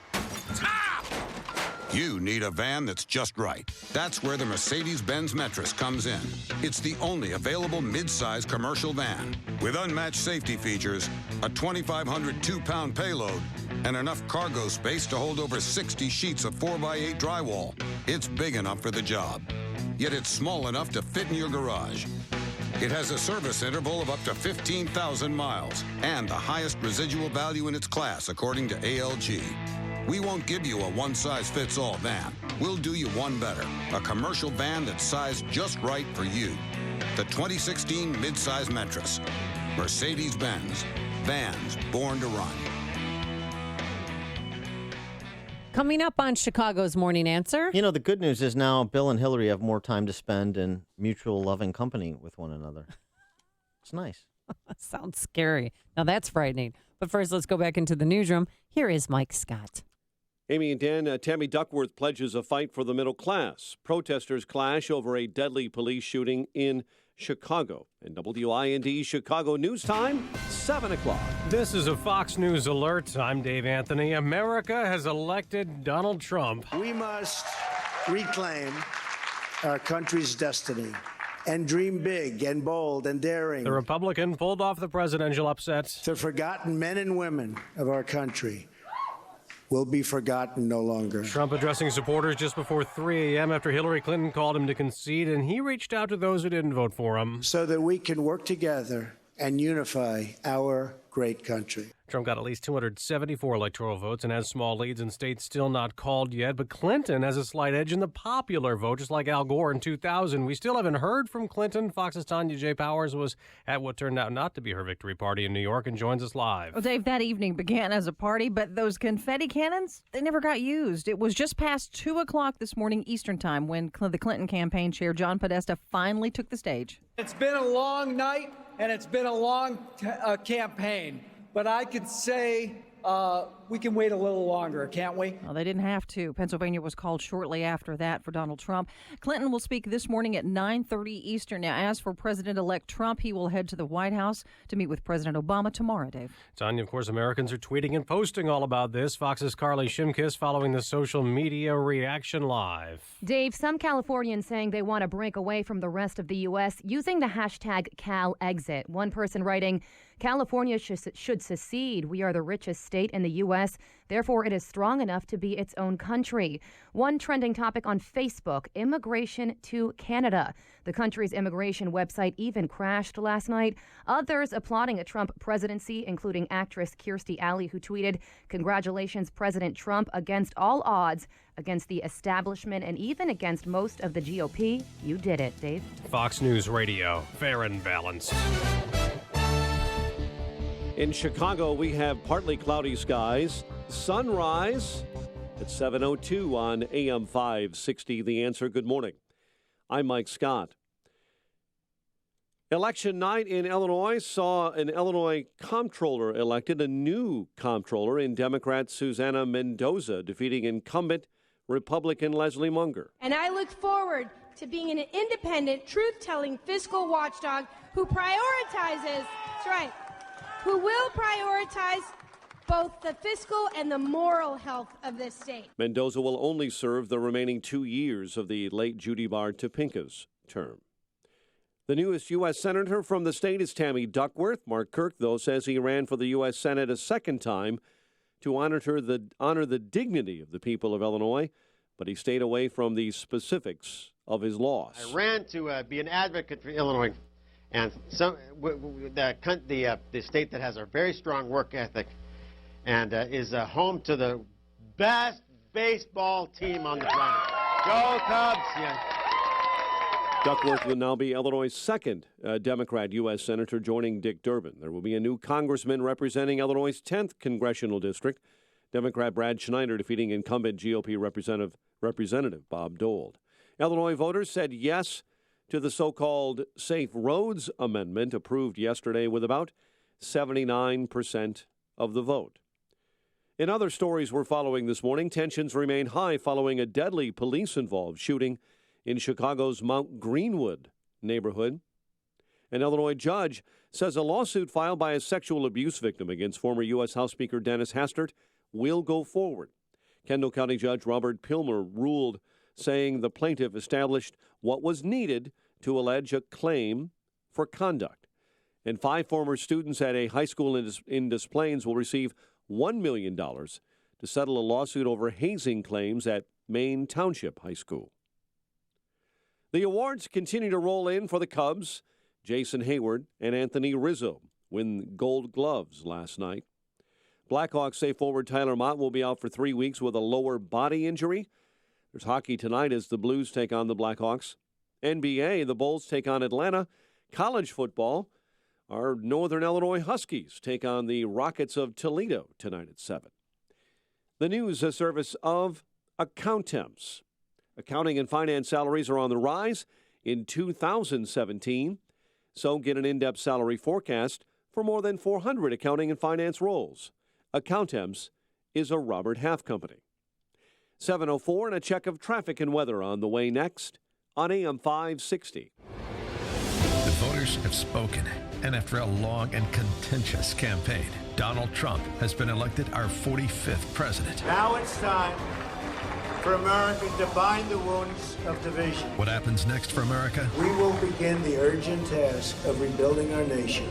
top! You need a van that's just right. That's where the Mercedes-Benz Metris comes in. It's the only available mid-size commercial van with unmatched safety features, a 2,500 2-pound payload, and enough cargo space to hold over 60 sheets of 4x8 drywall. It's big enough for the job, yet it's small enough to fit in your garage. It has a service interval of up to 15,000 miles and the highest residual value in its class, according to ALG. We won't give you a one-size-fits-all van. We'll do you one better, a commercial van that's sized just right for you. The 2016 midsize Metris. Mercedes-Benz. Vans born to run. Coming up on Chicago's Morning Answer. You know, the good news is now Bill and Hillary have more time to spend in mutual loving company with one another. It's nice. Sounds scary. Now that's frightening. But first, let's go back into the newsroom. Here is Mike Scott. Amy and Dan, Tammy Duckworth pledges a fight for the middle class. Protesters clash over a deadly police shooting in Chicago. And WIND Chicago News Time, 7 o'clock. This is a Fox News alert. I'm Dave Anthony. America has elected Donald Trump. We must reclaim our country's destiny and dream big and bold and daring. The Republican pulled off the presidential upset. The forgotten men and women of our country will be forgotten no longer. Trump addressing supporters just before 3 a.m. after Hillary Clinton called him to concede, and he reached out to those who didn't vote for him. So that we can work together and unify our great country. Trump got at least 274 electoral votes and has small leads in states still not called yet, but Clinton has a slight edge in the popular vote, just like Al Gore in 2000. We still haven't heard from Clinton. Fox's Tanya J. Powers was at what turned out not to be her victory party in New York and joins us live. Well, Dave, that evening began as a party, but those confetti cannons, they never got used. It was just past 2 o'clock this morning Eastern time when the Clinton campaign chair, John Podesta, finally took the stage. It's been a long night, and it's been a long campaign. But I could say we can wait a little longer, can't we? Well, they didn't have to. Pennsylvania was called shortly after that for Donald Trump. Clinton will speak this morning at 9:30 Eastern. Now, as for President-elect Trump, he will head to the White House to meet with President Obama tomorrow, Dave. Tanya, of course, Americans are tweeting and posting all about this. Fox's Carly Shimkus following the social media reaction live. Dave, some Californians saying they want to break away from the rest of the U.S. using the hashtag CalExit. One person writing, California should secede. We are the richest state in the U.S., therefore it is strong enough to be its own country. One trending topic on Facebook, immigration to Canada. The country's immigration website even crashed last night. Others applauding a Trump presidency, including actress Kirstie Alley, who tweeted, "Congratulations, President Trump, against all odds, against the establishment, and even against most of the GOP. You did it, Dave." Fox News Radio, fair and balanced. In Chicago, we have partly cloudy skies. Sunrise at 7:02 on AM 560. The Answer. Good morning. I'm Mike Scott. Election night in Illinois saw an Illinois comptroller elected, a new comptroller in Democrat Susana Mendoza, defeating incumbent Republican Leslie Munger. And I look forward to being an independent, truth-telling fiscal watchdog who prioritizes, that's right, who will prioritize both the fiscal and the moral health of this state. Mendoza will only serve the remaining 2 years of the late Judy Bar Topinka's term. The newest U.S. Senator from the state is Tammy Duckworth. Mark Kirk, though, says he ran for the U.S. Senate a second time to honor the dignity of the people of Illinois, but he stayed away from the specifics of his loss. I ran to be an advocate for Illinois, and the state that has a very strong work ethic and is home to the best baseball team on the planet. Go Cubs! Yeah. Duckworth will now be Illinois' second Democrat U.S. Senator, joining Dick Durbin. There will be a new congressman representing Illinois' 10th congressional district, Democrat Brad Schneider defeating incumbent GOP Representative Bob Dole. Illinois voters said yes to the so-called Safe Roads Amendment, approved yesterday with about 79% of the vote. In other stories we're following this morning, tensions remain high following a deadly police-involved shooting in Chicago's Mount Greenwood neighborhood. An Illinois judge says a lawsuit filed by a sexual abuse victim against former U.S. House Speaker Dennis Hastert will go forward. Kendall County Judge Robert Pilmer ruled, saying the plaintiff established what was needed to allege a claim for conduct. And 5 former students at a high school in Des Plaines will receive $1 million to settle a lawsuit over hazing claims at Maine Township High School. The awards continue to roll in for the Cubs. Jason Hayward and Anthony Rizzo win Gold Gloves last night. Blackhawks say forward Tyler Mott will be out for 3 weeks with a lower body injury. There's hockey tonight as the Blues take on the Blackhawks. NBA, the Bulls take on Atlanta. College football, our Northern Illinois Huskies take on the Rockets of Toledo tonight at 7. The news, a service of Accountemps. Accounting and finance salaries are on the rise in 2017. So get an in-depth salary forecast for more than 400 accounting and finance roles. Accountemps is a Robert Half company. 7:04 and a check of traffic and weather on the way next on AM 560. The voters have spoken, and after a long and contentious campaign, Donald Trump has been elected our 45th president. Now it's time for America to bind the wounds of division. What happens next for America? We will begin the urgent task of rebuilding our nation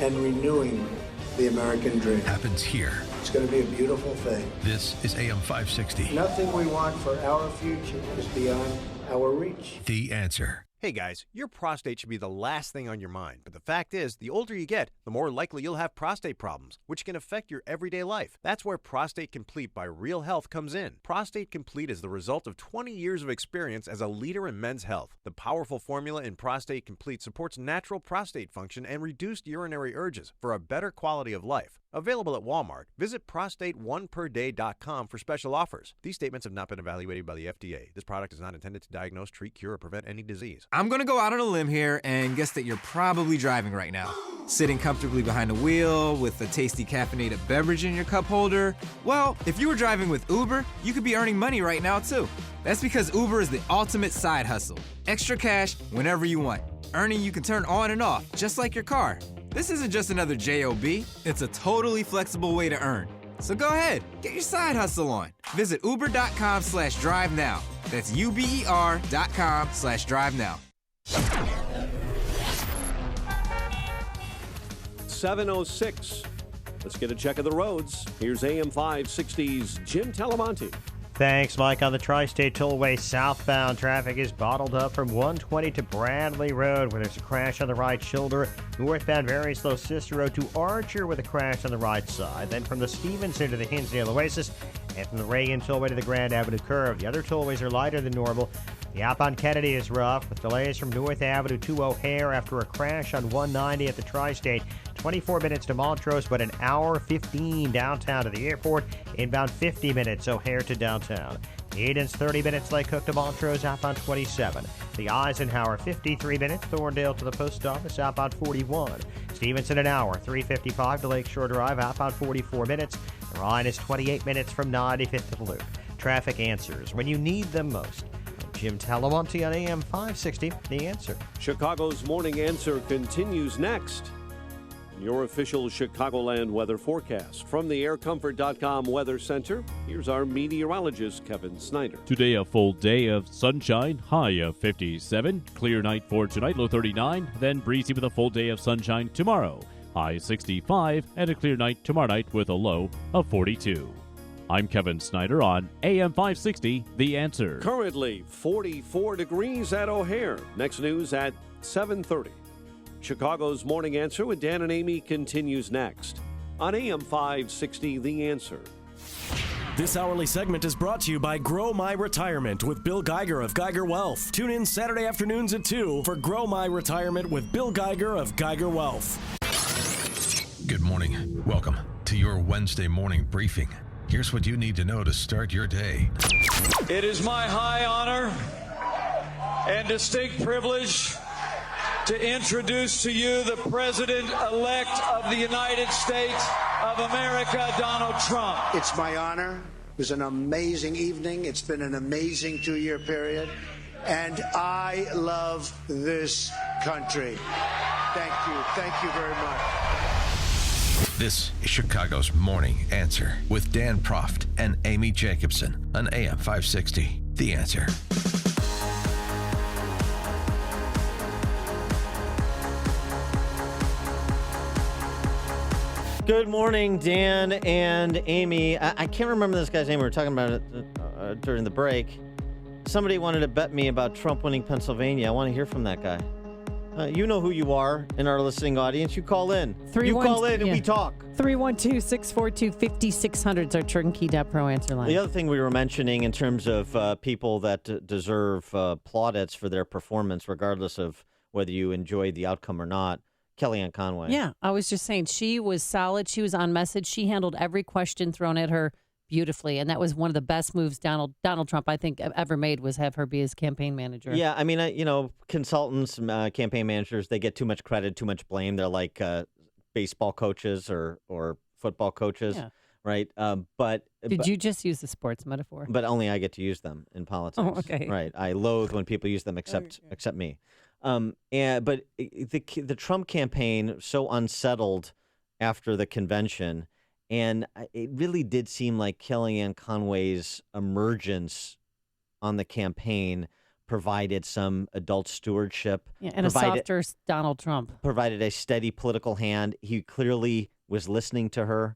and renewing the American dream. Happens here. It's going to be a beautiful thing. This is AM 560. Nothing we want for our future is beyond our reach. The Answer. Hey guys, your prostate should be the last thing on your mind, but the fact is, the older you get, the more likely you'll have prostate problems, which can affect your everyday life. That's where Prostate Complete by Real Health comes in. Prostate Complete is the result of 20 years of experience as a leader in men's health. The powerful formula in Prostate Complete supports natural prostate function and reduced urinary urges for a better quality of life. Available at Walmart. Visit prostate1perday.com for special offers. These statements have not been evaluated by the FDA. This product is not intended to diagnose, treat, cure, or prevent any disease. I'm going to go out on a limb here and guess that you're probably driving right now. Sitting comfortably behind the wheel with a tasty caffeinated beverage in your cup holder. Well, if you were driving with Uber, you could be earning money right now too. That's because Uber is the ultimate side hustle. Extra cash whenever you want. Earning you can turn on and off, just like your car. This isn't just another job, it's a totally flexible way to earn. So go ahead, get your side hustle on. Visit uber.com/drive now. That's uber.com/drive now. 7:06. Let's get a check of the roads. Here's AM 560's Jim Talamonte. Thanks, Mike. On the Tri-State Tollway southbound, traffic is bottled up from 120 to Bradley Road, where there's a crash on the right shoulder. Northbound, very slow Cicero Road to Archer with a crash on the right side. Then from the Stevenson to the Hinsdale Oasis, and from the Reagan Tollway to the Grand Avenue Curve. The other tollways are lighter than normal. The outbound Kennedy is rough, with delays from North Avenue to O'Hare after a crash on 190 at the Tri-State. 24 minutes to Montrose, but an hour 15 downtown to the airport. Inbound 50 minutes, O'Hare to downtown. Eden's 30 minutes, Lake Cook to Montrose, outbound 27. The Eisenhower 53 minutes, Thorndale to the post office, outbound 41. Stevenson an hour, 3:55 to Lakeshore Drive, outbound 44 minutes. The Rhine is 28 minutes from 95th to the Loop. Traffic answers when you need them most. Jim Talamonte on AM 560, The Answer. Chicago's Morning Answer continues next. Your official Chicagoland weather forecast. From the AirComfort.com Weather Center, here's our meteorologist, Kevin Snyder. Today, a full day of sunshine, high of 57. Clear night for tonight, low 39. Then breezy with a full day of sunshine tomorrow, high 65. And a clear night tomorrow night with a low of 42. I'm Kevin Snyder on AM 560, The Answer. Currently 44 degrees at O'Hare. Next news at 7:30. Chicago's Morning Answer with Dan and Amy continues next on AM 560, The Answer. This hourly segment is brought to you by Grow My Retirement with Bill Geiger of Geiger Wealth. Tune in Saturday afternoons at 2 for Grow My Retirement with Bill Geiger of Geiger Wealth. Good morning. Welcome to your Wednesday morning briefing. Here's what you need to know to start your day. It is my high honor and distinct privilege to introduce to you the President-elect of the United States of America, Donald Trump. It's my honor. It was an amazing evening. It's been an amazing 2-year period. And I love this country. Thank you. Thank you very much. This is Chicago's Morning Answer with Dan Proft and Amy Jacobson on AM 560. The Answer. Good morning, Dan and Amy. I can't remember this guy's name. We were talking about it during the break. Somebody wanted to bet me about Trump winning Pennsylvania. I want to hear from that guy. You know who you are in our listening audience. You call in. And we talk. 312-642-5600 is our turnkey.pro answer line. The other thing we were mentioning in terms of people that deserve plaudits for their performance, regardless of whether you enjoyed the outcome or not, Kellyanne Conway. Yeah, I was just saying she was solid. She was on message. She handled every question thrown at her beautifully, and that was one of the best moves Donald Trump, I think, ever made, was have her be his campaign manager. Yeah, I mean, consultants, campaign managers, they get too much credit, too much blame. They're like baseball coaches or football coaches, right? Did you just use the sports metaphor? But only I get to use them in politics. Oh, okay. Right. I loathe when people use them except me. But the Trump campaign so unsettled after the convention, and it really did seem like Kellyanne Conway's emergence on the campaign provided some adult stewardship. Yeah, and a softer Donald Trump. Provided a steady political hand. He clearly was listening to her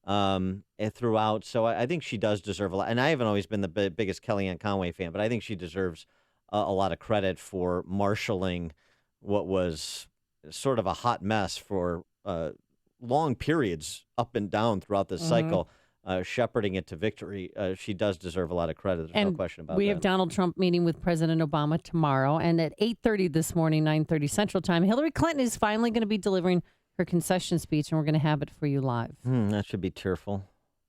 throughout. So I think she does deserve a lot. And I haven't always been the biggest Kellyanne Conway fan, but I think she deserves a lot of credit for marshaling what was sort of a hot mess for long periods up and down throughout this cycle, shepherding it to victory. She does deserve a lot of credit. There's no question about that. We have Donald Trump meeting with President Obama tomorrow. And at 8:30 this morning, 9:30 Central Time, Hillary Clinton is finally going to be delivering her concession speech, and we're going to have it for you live. That should be tearful.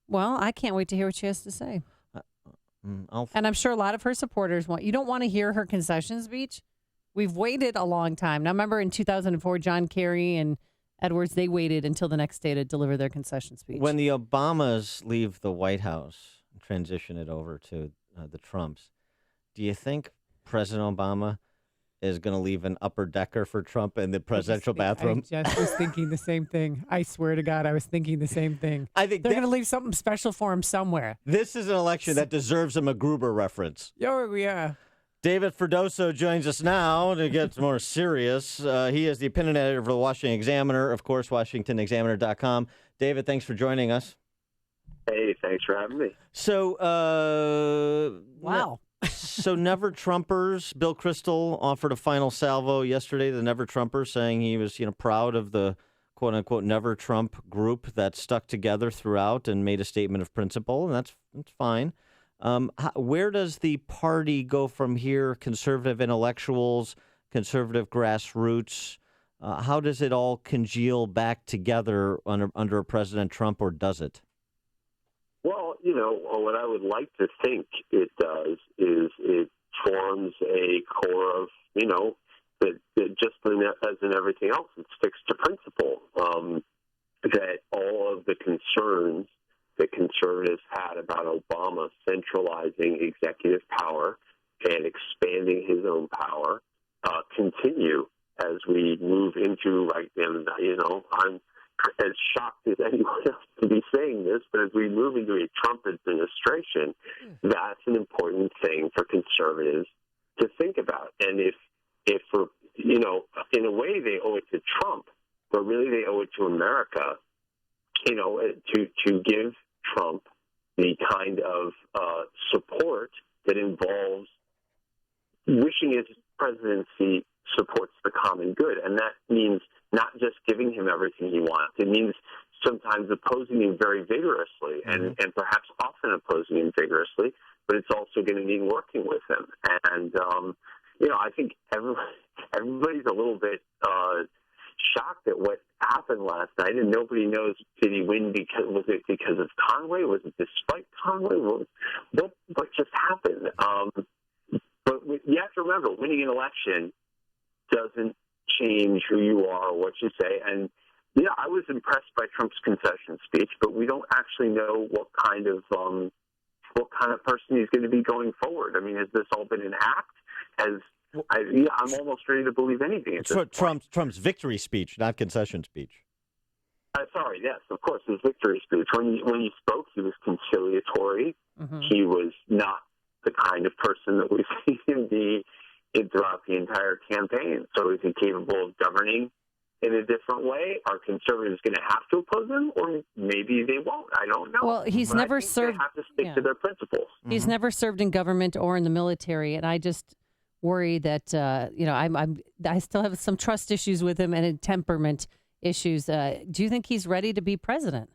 Well, I can't wait to hear what she has to say. And I'm sure a lot of her supporters you don't want to hear her concession speech. We've waited a long time. Now, remember in 2004, John Kerry and Edwards, they waited until the next day to deliver their concession speech. When the Obamas leave the White House and transition it over to the Trumps, do you think President Obama is going to leave an upper decker for Trump in the presidential bathroom? I just was thinking the same thing. I swear to God, I was thinking the same thing. I think they're going to leave something special for him somewhere. This is an election that deserves a MacGruber reference. Oh, yeah. David Ferdoso joins us now to get more serious. He is the opinion editor for the Washington Examiner, of course, WashingtonExaminer.com. David, thanks for joining us. Hey, thanks for having me. So, wow. So Never Trumpers, Bill Kristol offered a final salvo yesterday, the Never Trumpers, saying he was, proud of the quote-unquote Never Trump group that stuck together throughout and made a statement of principle, and that's fine. Where does the party go from here? Conservative intellectuals, conservative grassroots, how does it all congeal back together under President Trump, or does it? Well, what I would like to think it does is it forms a core of, that just as in everything else, it sticks to principle, that all of the concerns that conservatives had about Obama centralizing executive power and expanding his own power continue as we move into, I'm as shocked as anyone else to be saying this, but as we move into a Trump administration, that's an important thing for conservatives to think about. And if for, in a way they owe it to Trump, but really they owe it to America, to give Trump the kind of support that involves wishing his presidency supports the common good. And that means not just giving him everything he wants. It means sometimes opposing him very vigorously and perhaps often opposing him vigorously, but it's also going to mean working with him. And, I think everybody's a little bit shocked at what happened last night, and nobody knows, did he win was it because of Conway? Was it despite Conway? What just happened? But you have to remember, winning an election doesn't change who you are or what you say. And I was impressed by Trump's concession speech, but we don't actually know what kind of person he's going to be going forward. I mean, has this all been an act? I'm almost ready to believe anything. Trump's victory speech, not concession speech. Sorry, yes, of course, his victory speech. When he spoke, he was conciliatory. Mm-hmm. He was not the kind of person that we've seen him be throughout the entire campaign. So is he capable of governing in a different way? Are conservatives going to have to oppose him, or maybe they won't? I don't know. Well, he's But never I think served. They have to stick to their principles. He's never served in government or in the military, and I just worry that I still have some trust issues with him and temperament issues. Do you think he's ready to be president?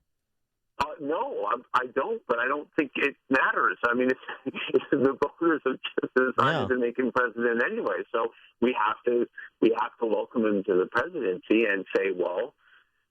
No, I don't, but I don't think it matters. I mean, it's the voters have just decided to make him president anyway. So we have to welcome him to the presidency and say, well,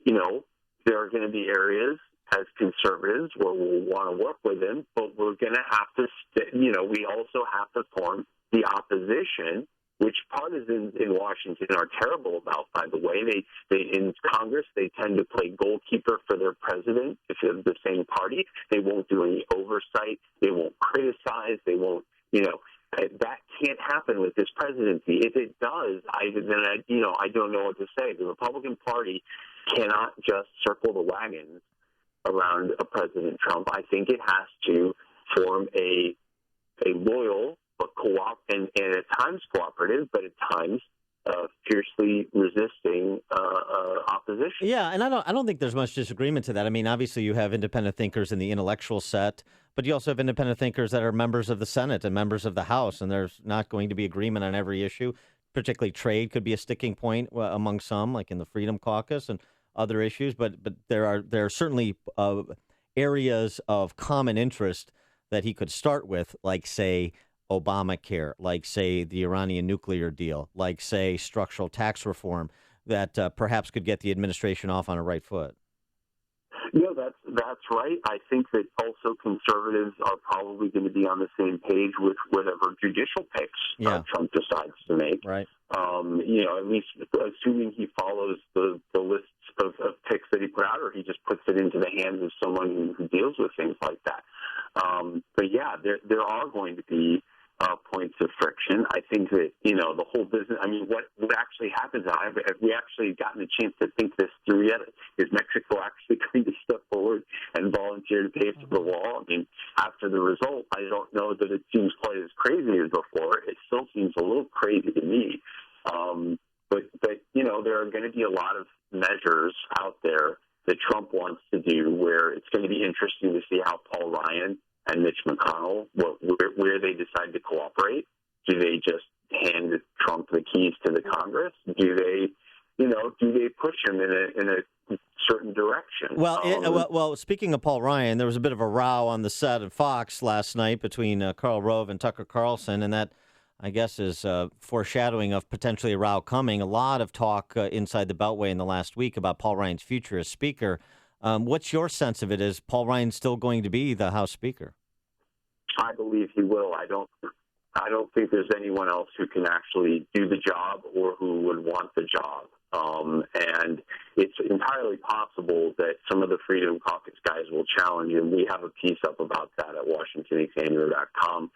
there are going to be areas as conservatives where we'll want to work with him, but we're going to have to, we also have to form the opposition, which partisans in Washington are terrible about, by the way. They in Congress, they tend to play goalkeeper for their president if they're the same party. They won't do any oversight. They won't criticize. They won't, that can't happen with this presidency. If it does, I don't know what to say. The Republican Party cannot just circle the wagons around a President Trump. I think it has to form a loyal but and at times cooperative, but at times fiercely resisting opposition. Yeah, and I don't think there's much disagreement to that. I mean, obviously you have independent thinkers in the intellectual set, but you also have independent thinkers that are members of the Senate and members of the House, and there's not going to be agreement on every issue. Particularly trade could be a sticking point among some, like in the Freedom Caucus and other issues. But there are certainly areas of common interest that he could start with, like say Obamacare, like say the Iranian nuclear deal, like say structural tax reform, that perhaps could get the administration off on a right foot. No, that's right. I think that also conservatives are probably going to be on the same page with whatever judicial picks Trump decides to make. Right. At least assuming he follows the lists of picks that he put out, or he just puts it into the hands of someone who deals with things like that. But yeah, there are going to be points of friction. I think that, the whole business, I mean, what actually happens, have we actually gotten a chance to think this through yet? Is Mexico actually going to step forward and volunteer to pay for the wall? I mean, after the result, I don't know that it seems quite as crazy as before. It still seems a little crazy to me. But there are going to be a lot of measures out there that Trump wants to do where it's going to be interesting to see how Paul Ryan and Mitch McConnell, where they decide to cooperate. Do they just hand Trump the keys to the Congress? Do they push him in a certain direction? Well, speaking of Paul Ryan, there was a bit of a row on the set of Fox last night between Karl Rove and Tucker Carlson, and that, I guess, is foreshadowing of potentially a row coming. A lot of talk inside the Beltway in the last week about Paul Ryan's future as Speaker. What's your sense of it? Is Paul Ryan still going to be the House Speaker? I believe he will. I don't think there's anyone else who can actually do the job or who would want the job. And it's entirely possible that some of the Freedom Caucus guys will challenge him. We have a piece up about that at WashingtonExaminer.com.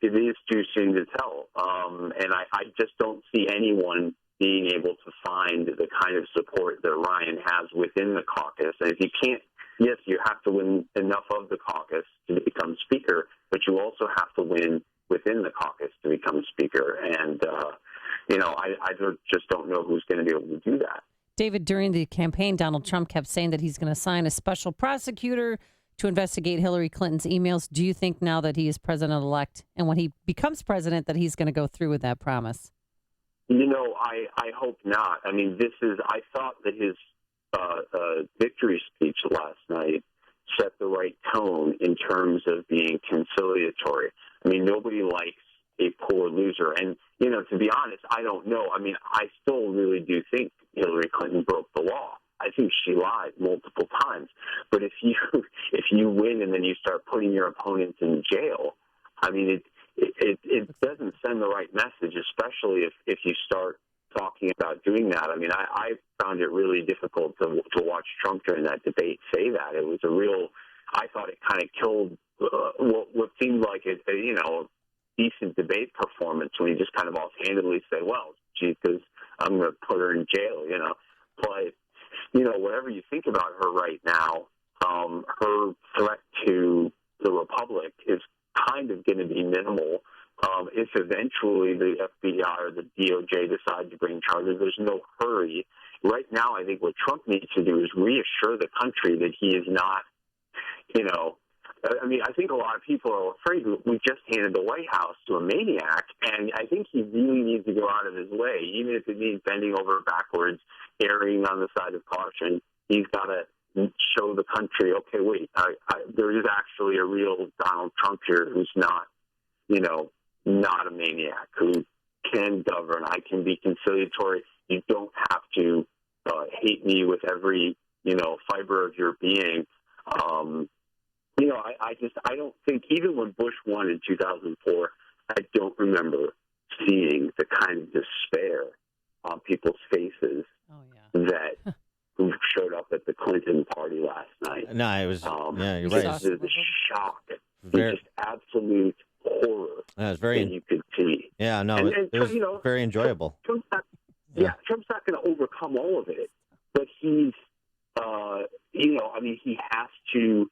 It is too soon to tell. And I just don't see anyone being able to find the kind of support that Ryan has within the caucus. And if you can't, yes, you have to win enough of the caucus to become Speaker, but you also have to win within the caucus to become Speaker. And, I just don't know who's going to be able to do that. David, during the campaign, Donald Trump kept saying that he's going to assign a special prosecutor to investigate Hillary Clinton's emails. Do you think now that he is president-elect and when he becomes president that he's going to go through with that promise? I hope not. I mean, I thought that his victory speech last night set the right tone in terms of being conciliatory. I mean, nobody likes a poor loser. And, to be honest, I don't know. I mean, I still really do think Hillary Clinton broke the law. I think she lied multiple times. But if you win and then you start putting your opponents in jail, I mean, it doesn't send the right message, especially if you start talking about doing that. I mean, I found it really difficult to watch Trump during that debate say that. It was I thought it kind of killed what seemed like a decent debate performance when he just kind of offhandedly said, well, gee, because I'm going to put her in jail, But, whatever you think about her right now, her threat to the Republic is kind of going to be minimal. If if eventually the FBI or the DOJ decide to bring charges, there's no hurry. Right now, I think what Trump needs to do is reassure the country that he is not, I mean, I think a lot of people are afraid we just handed the White House to a maniac, and I think he really needs to go out of his way, even if it means bending over backwards, erring on the side of caution. He's got to show the country, okay, wait, there is actually a real Donald Trump here who's not, not a maniac, who can govern. I can be conciliatory. You don't have to hate me with every, fiber of your being. I don't think, even when Bush won in 2004, I don't remember seeing the kind of despair on people's faces that showed up at the Clinton party last night. No, it was, you're right. The shock, the just absolute horror that you could see. Yeah, no, it was very enjoyable. Trump's not going to overcome all of it, but he's, he has to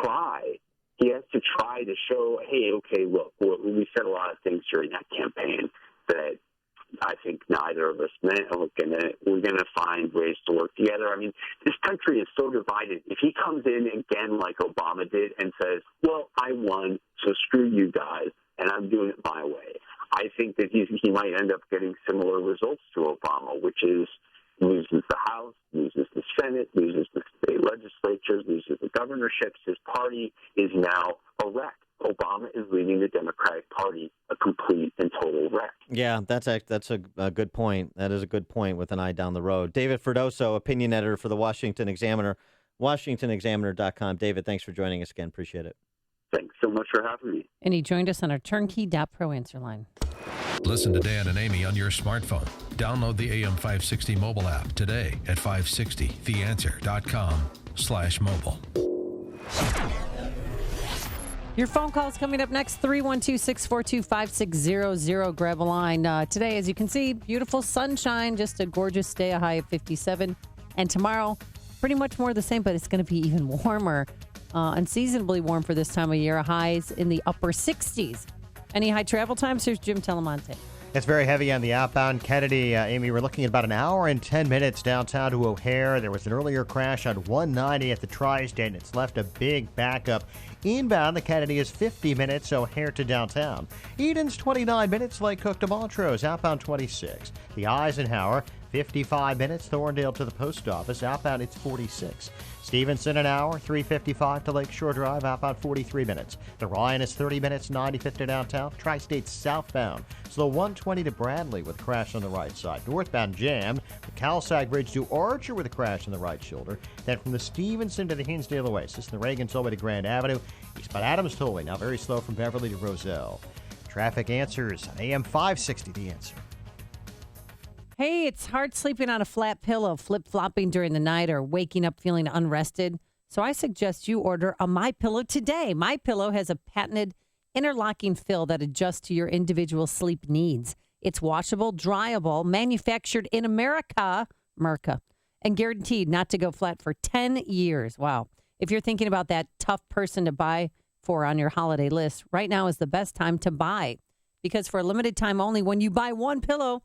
try. He has to try to show, hey, okay, look, we said a lot of things during that campaign that I think neither of us meant. We're gonna find ways to work together. I mean, this country is so divided. If he comes in again like Obama did and says, well, I won, so screw you guys, and I'm doing it my way, I think that he might end up getting similar results to Obama, which is loses the House, loses the Senate, loses the state legislatures, loses the governorships. His party is now a wreck. Obama is leading the Democratic Party a complete and total wreck. Yeah, that's a good point. That is a good point with an eye down the road. David Freddoso, opinion editor for the Washington Examiner, WashingtonExaminer.com. David, thanks for joining us again. Appreciate it. Thanks so much for having me. And he joined us on our Turnkey.pro answer line. Listen to Dan and Amy on your smartphone. Download the AM 560 mobile app today at 560theanswer.com/mobile. Your phone call is coming up next, 312-642-5600. Grab a line. Today, as you can see, beautiful sunshine, just a gorgeous day, a high of 57. And tomorrow, pretty much more the same, but it's going to be even warmer. Unseasonably warm for this time of year, highs in the upper 60s. Any high travel times? Here's Jim Telemonte. It's very heavy on the outbound Kennedy. Amy, we're looking at about an hour and 10 minutes downtown to O'Hare. There was an earlier crash on 190 at the Tri-State, and it's left a big backup. Inbound, the Kennedy is 50 minutes, O'Hare to downtown. Eden's 29 minutes, Lake Cook to Montrose, outbound 26. The Eisenhower, 55 minutes, Thorndale to the post office, outbound it's 46. Stevenson an hour, 3:55 to Lakeshore Drive, outbound 43 minutes. The Ryan is 30 minutes, 95th to downtown. Tri-State southbound, slow 120 to Bradley with a crash on the right side. Northbound jammed, the Calsag Bridge to Archer with a crash on the right shoulder. Then from the Stevenson to the Hinsdale Oasis, the Reagan Tollway to Grand Avenue. Eastbound Adams Tollway, now very slow from Beverly to Roselle. Traffic answers on AM 560, The Answer. Hey, it's hard sleeping on a flat pillow, flip-flopping during the night, or waking up feeling unrested. So I suggest you order a MyPillow today. MyPillow has a patented interlocking fill that adjusts to your individual sleep needs. It's washable, dryable, manufactured in America, and guaranteed not to go flat for 10 years. Wow. If you're thinking about that tough person to buy for on your holiday list, right now is the best time to buy. Because for a limited time only, when you buy one pillow,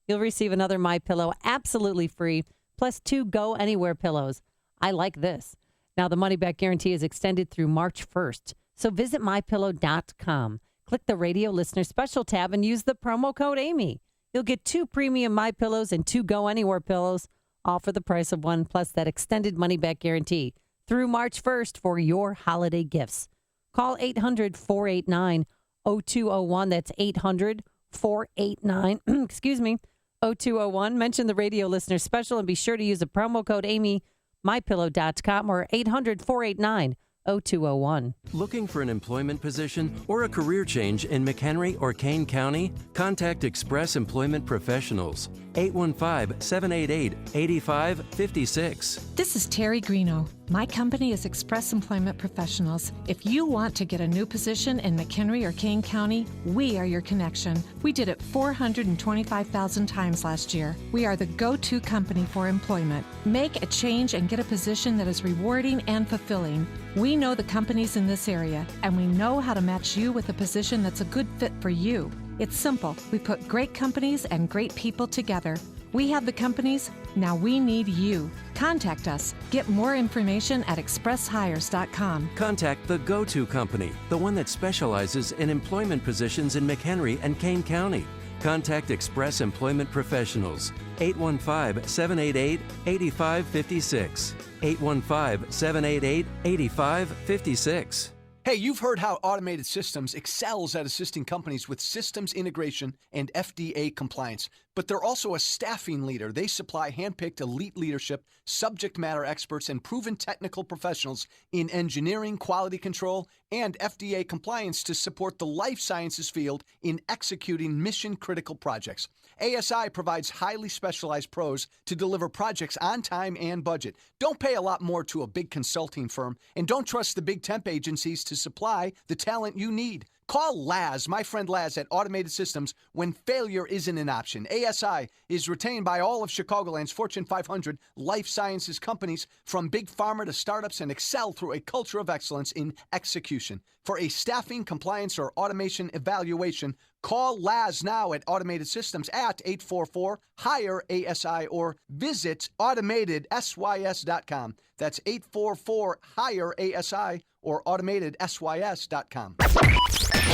you'll receive another MyPillow absolutely free, plus 2 Go Anywhere pillows. I like this. Now, the money-back guarantee is extended through March 1st. So visit MyPillow.com. Click the Radio Listener Special tab and use the promo code Amy. You'll get 2 premium MyPillows and 2 Go Anywhere pillows, all for the price of 1, plus that extended money-back guarantee through March 1st for your holiday gifts. Call 800-489-0201. That's 800-489, 0201. Mention the Radio Listener Special and be sure to use the promo code Amy, MyPillow.com, or 800-489-0201. Looking for an employment position or a career change in McHenry or Kane County? Contact Express Employment Professionals, 815-788-8556. This is Terry Greeno. My company is Express Employment Professionals. If you want to get a new position in McHenry or Kane County, we are your connection. We did it 425,000 times last year. We are the go-to company for employment. Make a change and get a position that is rewarding and fulfilling. We know the companies in this area, and we know how to match you with a position that's a good fit for you. It's simple. We put great companies and great people together. We have the companies, now we need you. Contact us. Get more information at expresshires.com. Contact the go-to company, the one that specializes in employment positions in McHenry and Kane County. Contact Express Employment Professionals, 815-788-8556. 815-788-8556. Hey, you've heard how Automated Systems excels at assisting companies with systems integration and FDA compliance, but they're also a staffing leader. They supply handpicked elite leadership, subject matter experts, and proven technical professionals in engineering, quality control, and FDA compliance to support the life sciences field in executing mission-critical projects. ASI provides highly specialized pros to deliver projects on time and budget. Don't pay a lot more to a big consulting firm, and don't trust the big temp agencies to supply the talent you need. Call Laz, my friend Laz at Automated Systems, when failure isn't an option. ASI is retained by all of Chicagoland's Fortune 500 life sciences companies, from big pharma to startups, and excel through a culture of excellence in execution. For a staffing, compliance, or automation evaluation, call Laz now at Automated Systems at 844-HIRE-ASI or visit AutomatedSYS.com. That's 844-HIRE-ASI or AutomatedSYS.com.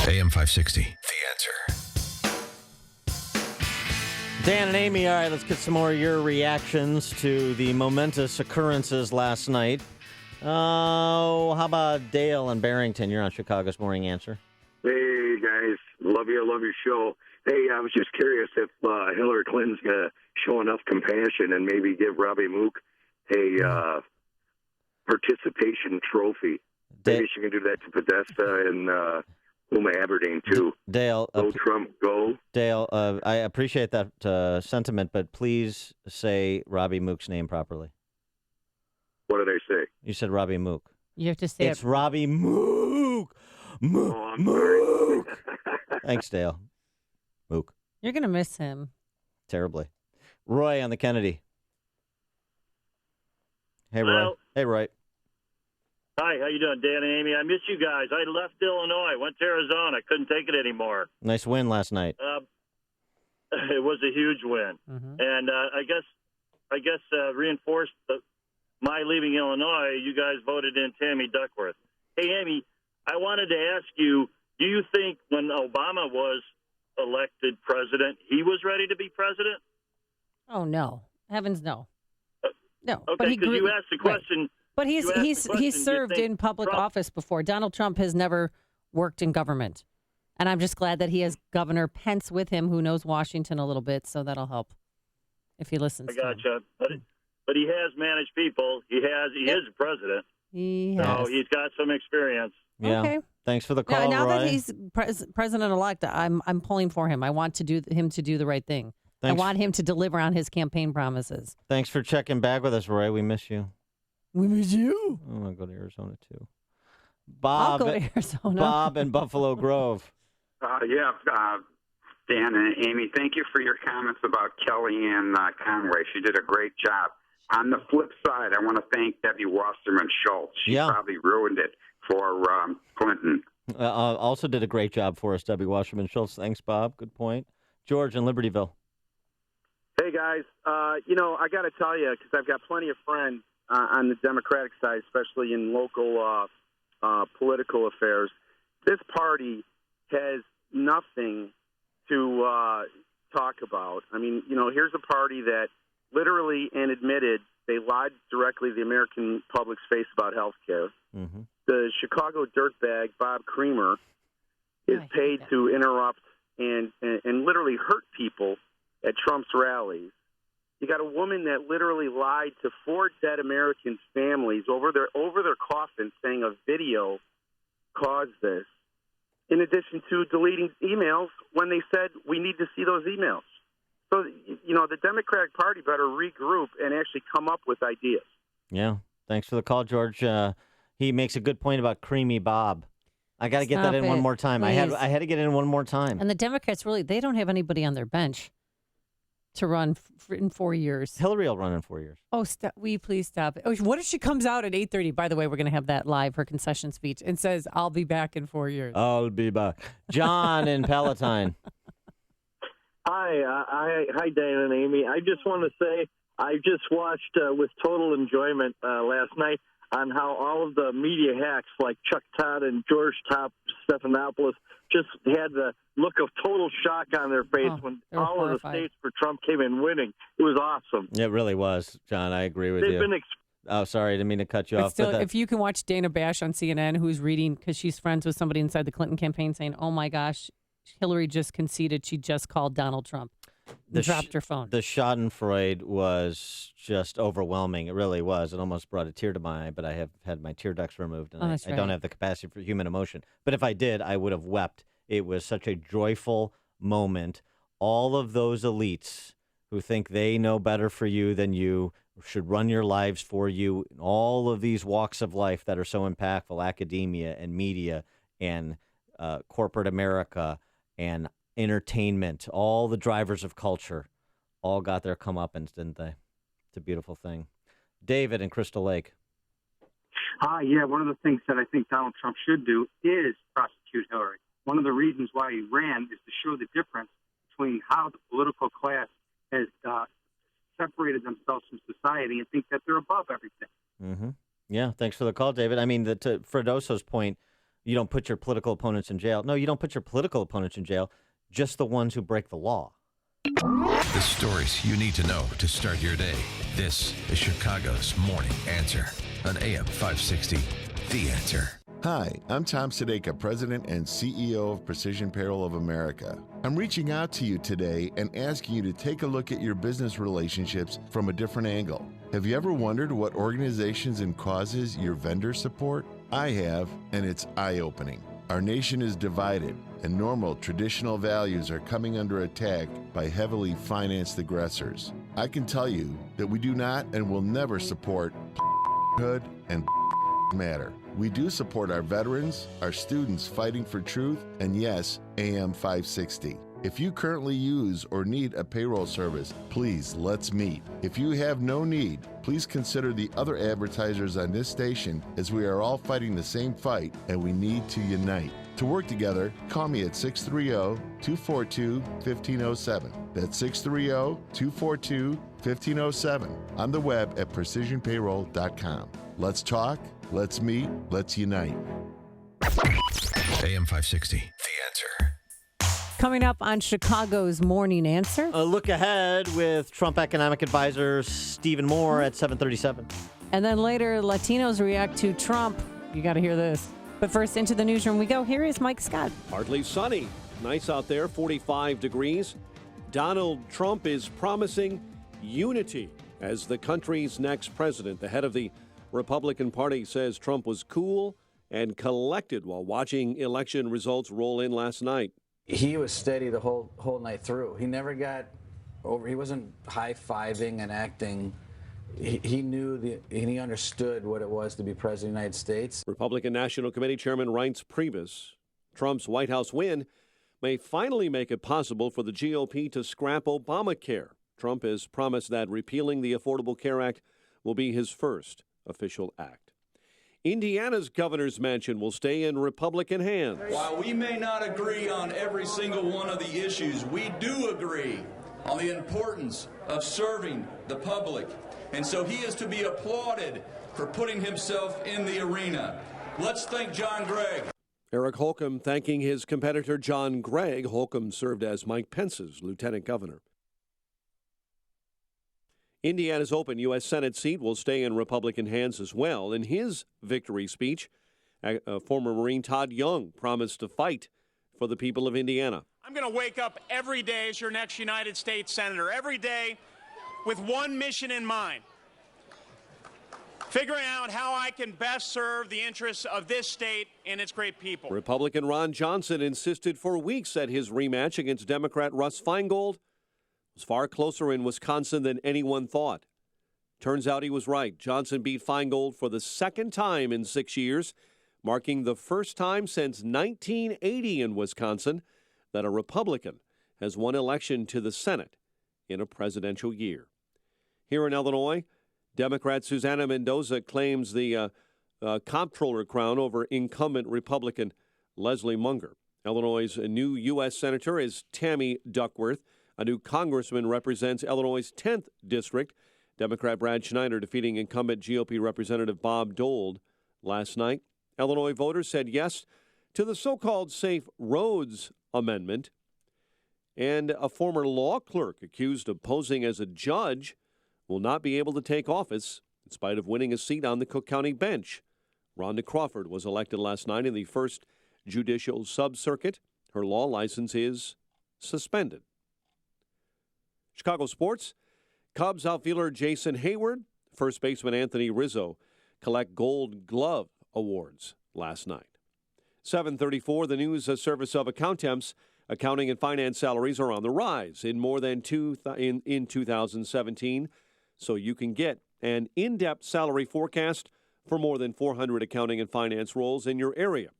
AM 560, The Answer. Dan and Amy, all right, let's get some more of your reactions to the momentous occurrences last night. Oh, how about Dale and Barrington? You're on Chicago's Morning Answer. Hey, guys. Love your show. Hey, I was just curious if Hillary Clinton's going to show enough compassion and maybe give Robbie Mook a participation trophy. Maybe she can do that to Podesta and Uma Aberdeen, too. Dale. Go Trump, go. Dale, I appreciate that sentiment, but please say Robbie Mook's name properly. What did I say? You said Robbie Mook. You have to say it's Robbie Mook. Mook. Oh, I'm sorry. Thanks, Dale. Mook. You're going to miss him. Terribly. Roy on the Kennedy. Hey, Roy. Well, hey, Roy. Hi, how you doing, Dan and Amy? I miss you guys. I left Illinois, went to Arizona. Couldn't take it anymore. Nice win last night. It was a huge win, and I guess reinforced my leaving Illinois. You guys voted in Tammy Duckworth. Hey, Amy, I wanted to ask you: do you think when Obama was elected president, he was ready to be president? Oh no, heavens no, no. Okay, because you asked the question. Right. But he's served in public office before. Donald Trump has never worked in government. And I'm just glad that he has Governor Pence with him, who knows Washington a little bit, so that'll help if he listens. I gotcha. But he has managed people. He is a president. He has. So he's got some experience. Yeah. Okay. Thanks for the call, now Roy. that he's president-elect, I'm pulling for him. I want him to do the right thing. I want him to deliver on his campaign promises. Thanks for checking back with us, Roy. We miss you. We miss you. I want to go to Arizona, too. Bob, I'll go to Arizona. Bob in Buffalo Grove. Dan and Amy, thank you for your comments about Kellyanne Conway. She did a great job. On the flip side, I want to thank Debbie Wasserman Schultz. She probably ruined it for Clinton. Also did a great job for us, Debbie Wasserman Schultz. Thanks, Bob. Good point. George in Libertyville. Hey, guys. I got to tell you, because I've got plenty of friends on the Democratic side, especially in local political affairs, this party has nothing to talk about. I mean, here's a party that literally and admitted they lied directly to the American public's face about health care. Mm-hmm. The Chicago dirtbag, Bob Creamer, is paid to interrupt and literally hurt people at Trump's rallies. You got a woman that literally lied to 4 dead Americans' families over their coffins, saying a video caused this. In addition to deleting emails when they said we need to see those emails. So, the Democratic Party better regroup and actually come up with ideas. Yeah. Thanks for the call, George. He makes a good point about Creamy Bob. I got to get that in one more time. I had to get it in one more time. And the Democrats they don't have anybody on their bench to run in 4 years. Hillary will run in 4 years. Oh, will you please stop it? Oh, what if she comes out at 8:30? By the way, we're going to have that live, her concession speech, and says, I'll be back in 4 years. I'll be back. John in Palatine. Hi, Dan and Amy. I just want to say I just watched with total enjoyment last night on how all of the media hacks like Chuck Todd and George Stephanopoulos just had the look of total shock on their face when all of the states for Trump came in winning. It was awesome. It really was, John. I agree with you. Oh, sorry. I didn't mean to cut you off. Still, if you can watch Dana Bash on CNN, who's reading, because she's friends with somebody inside the Clinton campaign, saying, oh, my gosh, Hillary just conceded. She just called Donald Trump. Dropped her phone. The schadenfreude was just overwhelming. It really was. It almost brought a tear to my eye, but I have had my tear ducts removed, and I don't have the capacity for human emotion. But if I did, I would have wept. It was such a joyful moment. All of those elites who think they know better for you than you should run your lives for you. All of these walks of life that are so impactful, academia and media and corporate America and entertainment, all the drivers of culture, all got their comeuppance, didn't they? It's a beautiful thing. David in Crystal Lake. Yeah, one of the things that I think Donald Trump should do is prosecute Hillary. One of the reasons why he ran is to show the difference between how the political class has separated themselves from society and think that they're above everything. Mm-hmm. Yeah, thanks for the call, David. I mean, to Fredoso's point, you don't put your political opponents in jail. No, you don't put your political opponents in jail, just the ones who break the law. The stories you need to know to start your day. This is Chicago's Morning Answer on AM 560, The Answer. Hi, I'm Tom Sedeka, President and CEO of Precision Payroll of America. I'm reaching out to you today and asking you to take a look at your business relationships from a different angle. Have you ever wondered what organizations and causes your vendors support? I have, and it's eye-opening. Our nation is divided, and normal, traditional values are coming under attack by heavily financed aggressors. I can tell you that we do not and will never support hood and matter. We do support our veterans, our students fighting for truth, and yes, AM 560. If you currently use or need a payroll service, please let's meet. If you have no need, please consider the other advertisers on this station, as we are all fighting the same fight and we need to unite. To work together, call me at 630-242-1507. That's 630-242-1507. On the web at precisionpayroll.com. Let's talk, let's meet, let's unite. AM 560, The Answer. Coming up on Chicago's Morning Answer. A look ahead with Trump economic advisor Stephen Moore at 7:37. And then later, Latinos react to Trump. You got to hear this. But first, into the newsroom we go. Here is Mike Scott. Partly sunny. Nice out there, 45 degrees. Donald Trump is promising unity as the country's next president. The head of the Republican Party says Trump was cool and collected while watching election results roll in last night. He was steady the whole night through. He never got over. He wasn't high-fiving and acting. He knew and he understood what it was to be president of the United States. Republican National Committee Chairman Reince Priebus. Trump's White House win may finally make it possible for the GOP to scrap Obamacare. Trump has promised that repealing the Affordable Care Act will be his first official act. Indiana's governor's mansion will stay in Republican hands. While we may not agree on every single one of the issues, we do agree on the importance of serving the public. And so he is to be applauded for putting himself in the arena. Let's thank John Gregg. Eric Holcomb thanking his competitor John Gregg. Holcomb served as Mike Pence's lieutenant governor. Indiana's open U.S. Senate seat will stay in Republican hands as well. In his victory speech, former Marine Todd Young promised to fight for the people of Indiana. I'm going to wake up every day as your next United States Senator, every day with one mission in mind: figuring out how I can best serve the interests of this state and its great people. Republican Ron Johnson insisted for weeks that his rematch against Democrat Russ Feingold was far closer in Wisconsin than anyone thought. Turns out he was right. Johnson beat Feingold for the second time in 6 years, marking the first time since 1980 in Wisconsin that a Republican has won election to the Senate in a presidential year. Here in Illinois, Democrat Susana Mendoza claims the comptroller crown over incumbent Republican Leslie Munger. Illinois' new U.S. Senator is Tammy Duckworth, A new congressman represents Illinois' 10th district. Democrat Brad Schneider defeating incumbent GOP Representative Bob Dole last night. Illinois voters said yes to the so-called Safe Roads Amendment. And a former law clerk accused of posing as a judge will not be able to take office in spite of winning a seat on the Cook County bench. Rhonda Crawford was elected last night in the first judicial sub-circuit. Her law license is suspended. Chicago sports. Cubs outfielder Jason Hayward, first baseman Anthony Rizzo collect Gold Glove awards last night. 7:34, the news service of Accountemps. Accounting and finance salaries are on the rise in more than in 2017, so you can get an in-depth salary forecast for more than 400 accounting and finance roles in your area.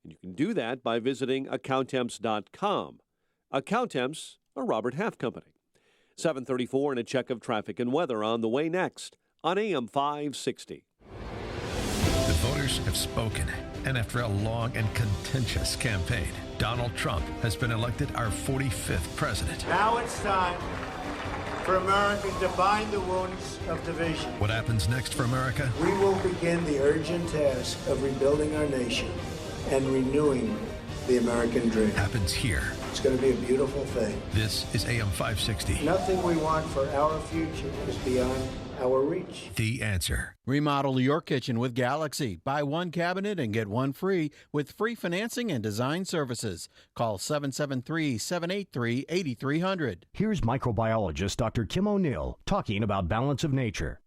And you can do that by visiting Accountemps.com. Accountemps, a Robert Half company. 7:34 and a check of traffic and weather on the way next on AM 560. The voters have spoken, and after a long and contentious campaign, Donald Trump has been elected our 45th president. Now it's time for America to bind the wounds of division. What happens next for America? We will begin the urgent task of rebuilding our nation and renewing the American dream. Happens here. It's going to be a beautiful thing. This is AM 560. Nothing we want for our future is beyond our reach. The Answer. Remodel your kitchen with Galaxy. Buy one cabinet and get one free with free financing and design services. Call 773-783-8300. Here's microbiologist Dr. Kim O'Neill talking about balance of nature.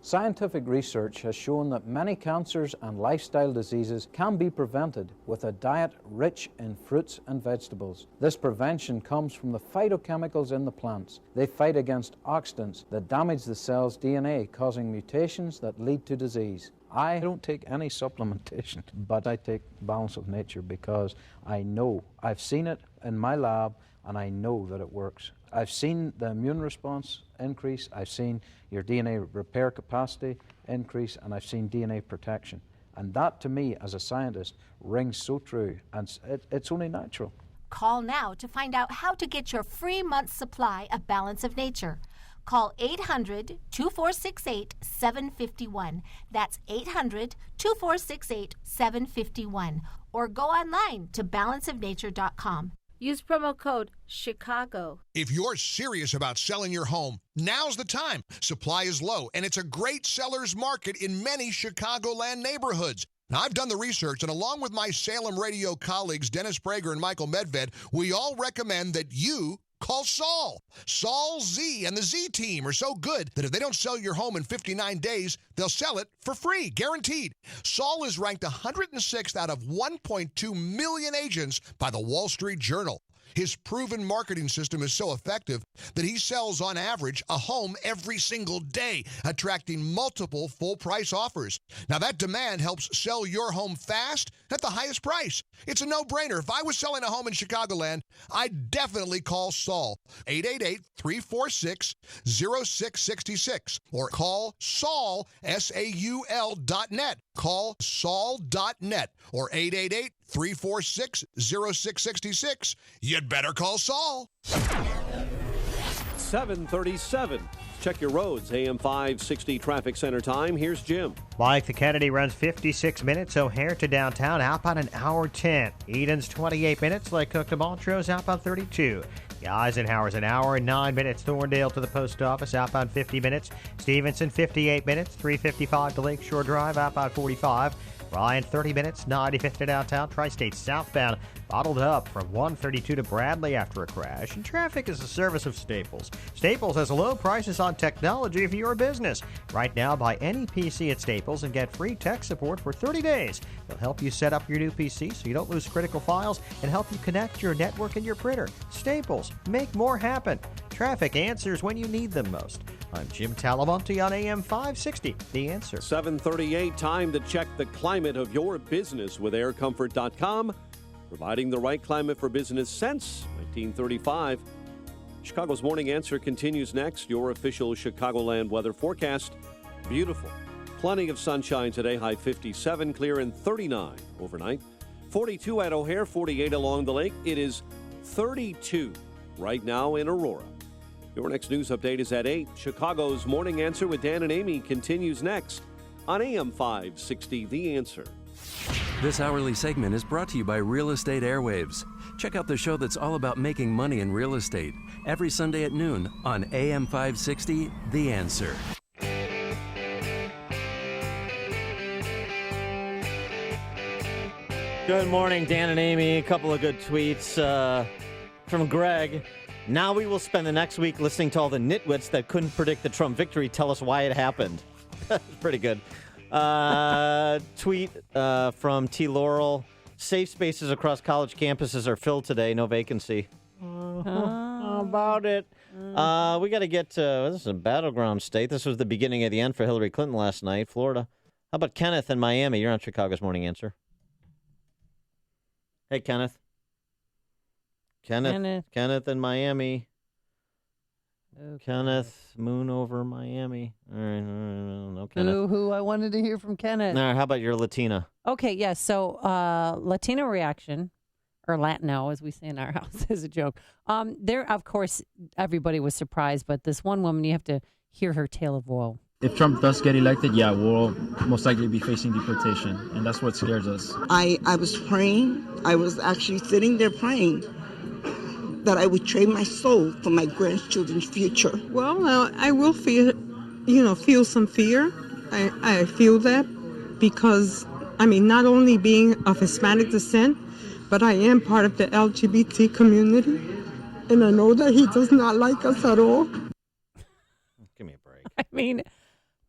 Scientific research has shown that many cancers and lifestyle diseases can be prevented with a diet rich in fruits and vegetables. This prevention comes from the phytochemicals in the plants. They fight against oxidants that damage the cell's DNA, causing mutations that lead to disease. I don't take any supplementation, but I take Balance of Nature because I know, I've seen it in my lab, and I know that it works. I've seen the immune response increase, I've seen your DNA repair capacity increase, and I've seen DNA protection. And that, to me, as a scientist, rings so true, and it's only natural. Call now to find out how to get your free month's supply of Balance of Nature. Call 800-2468-751. That's 800-2468-751. Or go online to balanceofnature.com. Use promo code CHICAGO. If you're serious about selling your home, now's the time. Supply is low, and it's a great seller's market in many Chicagoland neighborhoods. Now, I've done the research, and along with my Salem radio colleagues, Dennis Prager and Michael Medved, we all recommend that you call Saul. Saul Z and the Z team are so good that if they don't sell your home in 59 days, they'll sell it for free, guaranteed. Saul is ranked 106th out of 1.2 million agents by the Wall Street Journal. His proven marketing system is so effective that he sells on average a home every single day, attracting multiple full-price offers. Now, that demand helps sell your home fast at the highest price. It's a no-brainer. If I was selling a home in Chicagoland, I'd definitely call Saul. 888-346-0666 or call Saul, SAUL.net. Call Saul.net or 888-346-0666. You'd better call Saul. 7:37. Check your roads. AM 560 traffic center time. Here's Jim. Mike, the Kennedy runs 56 minutes. O'Hare to downtown, outbound an hour 10. Eden's 28 minutes. Lake Cook to Montrose, outbound 32. Eisenhower's an hour and 9 minutes. Thorndale to the post office, outbound 50 minutes. Stevenson 58 minutes. 355 to Lakeshore Drive, outbound 45. Ryan 30 minutes. 95th to downtown. Tri-State southbound bottled up from 132 to Bradley after a crash. And traffic is a service of Staples. Staples has low prices on technology for your business. Right now, buy any PC at Staples and get free tech support for 30 days. They'll help you set up your new PC so you don't lose critical files and help you connect your network and your printer. Staples, make more happen. Traffic answers when you need them most. I'm Jim Talamonte on AM 560, The Answer. 7:38, time to check the climate of your business with aircomfort.com. Providing the right climate for business since 1935. Chicago's Morning Answer continues next. Your official Chicagoland weather forecast. Beautiful. Plenty of sunshine today. High 57, clear and 39 overnight. 42 at O'Hare, 48 along the lake. It is 32 right now in Aurora. Your next news update is at 8. Chicago's Morning Answer with Dan and Amy continues next on AM 560, The Answer. This hourly segment is brought to you by Real Estate Airwaves. Check out the show that's all about making money in real estate every Sunday at noon on AM 560, The Answer. Good morning, Dan and Amy. A couple of good tweets from Greg. Now we will spend the next week listening to all the nitwits that couldn't predict the Trump victory tell us why it happened. Pretty good. Tweet from T. Laurel. Safe spaces across college campuses are filled today. No vacancy. How about it? We got to get to, this is a battleground state. This was the beginning of the end for Hillary Clinton last night. Florida. How about Kenneth in Miami? You're on Chicago's Morning Answer. Hey, Kenneth. Kenneth in Miami. Okay. Kenneth, moon over Miami. All right, no Kenneth. Who I wanted to hear from Kenneth. All right, how about your Latina? Okay, yes. So Latino reaction, or Latino, as we say in our house, is a joke. There, of course, everybody was surprised, but this one woman, you have to hear her tale of woe. If Trump does get elected, yeah, we'll most likely be facing deportation, and that's what scares us. I was praying. I was actually sitting there praying that I would trade my soul for my grandchildren's future. Well, I will feel some fear. I feel that because, not only being of Hispanic descent, but I am part of the LGBT community, and I know that he does not like us at all. Give me a break.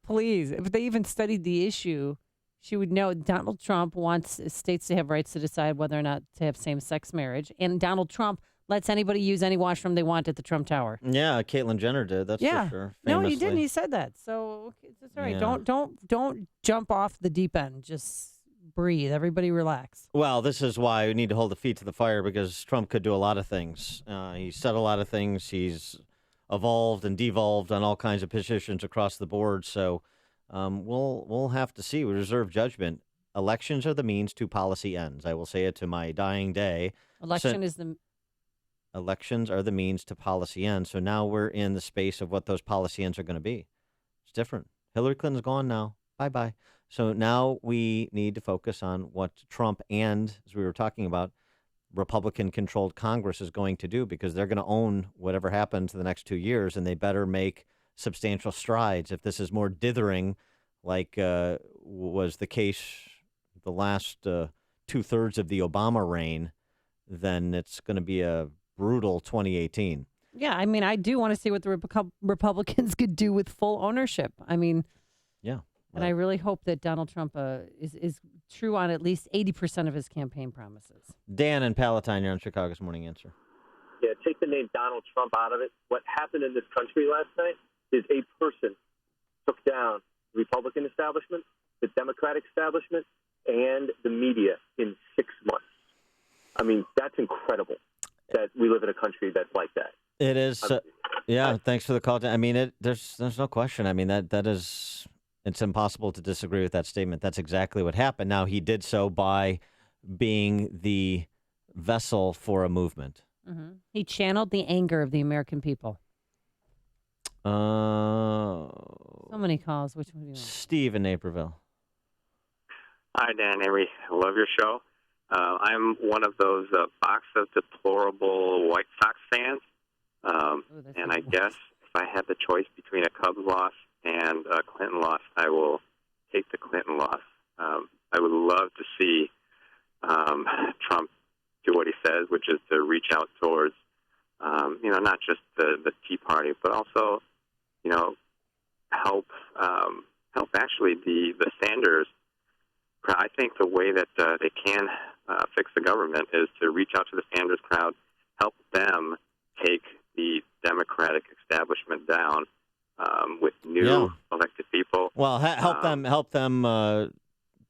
Please, if they even studied the issue, she would know Donald Trump wants states to have rights to decide whether or not to have same-sex marriage, and Donald Trump lets anybody use any washroom they want at the Trump Tower. Yeah, Caitlyn Jenner did. That's for sure. No, he famously. didn't. He said that. So it's all right. Yeah. Don't jump off the deep end. Just breathe. Everybody relax. Well, this is why we need to hold the feet to the fire, because Trump could do a lot of things. He said a lot of things. He's evolved and devolved on all kinds of positions across the board. So we'll have to see. We reserve judgment. Elections are the means to policy ends. I will say it to my dying day. Elections are the means to policy ends. So now we're in the space of what those policy ends are going to be. It's different. Hillary Clinton's gone now. Bye-bye. So now we need to focus on what Trump and, as we were talking about, Republican-controlled Congress is going to do, because they're going to own whatever happens in the next 2 years, and they better make substantial strides. If this is more dithering, like was the case the last two-thirds of the Obama reign, then it's going to be a brutal 2018. Yeah, I do want to see what the Republicans could do with full ownership. Yeah. And I really hope that Donald Trump is true on at least 80% of his campaign promises. Dan and Palatine, you're on Chicago's Morning Answer. Yeah, take the name Donald Trump out of it. What happened in this country last night is a person took down the Republican establishment, the Democratic establishment, and the media in 6 months. That's incredible that we live in a country that's like that. It is. Thanks for the call. There's no question. That is, it's impossible to disagree with that statement. That's exactly what happened. Now, he did so by being the vessel for a movement. Mm-hmm. He channeled the anger of the American people. So many calls. Which one do you want? Steve in Naperville. Hi, Dan, Amy. I love your show. I'm one of those box of deplorable White Sox fans. And I guess if I had the choice between a Cubs loss and a Clinton loss, I will take the Clinton loss. I would love to see Trump do what he says, which is to reach out towards, not just the Tea Party, but also, help actually the Sanders. I think the way that they can fix the government is to reach out to the Sanders crowd, help them take the Democratic establishment down with new elected people. Well, help them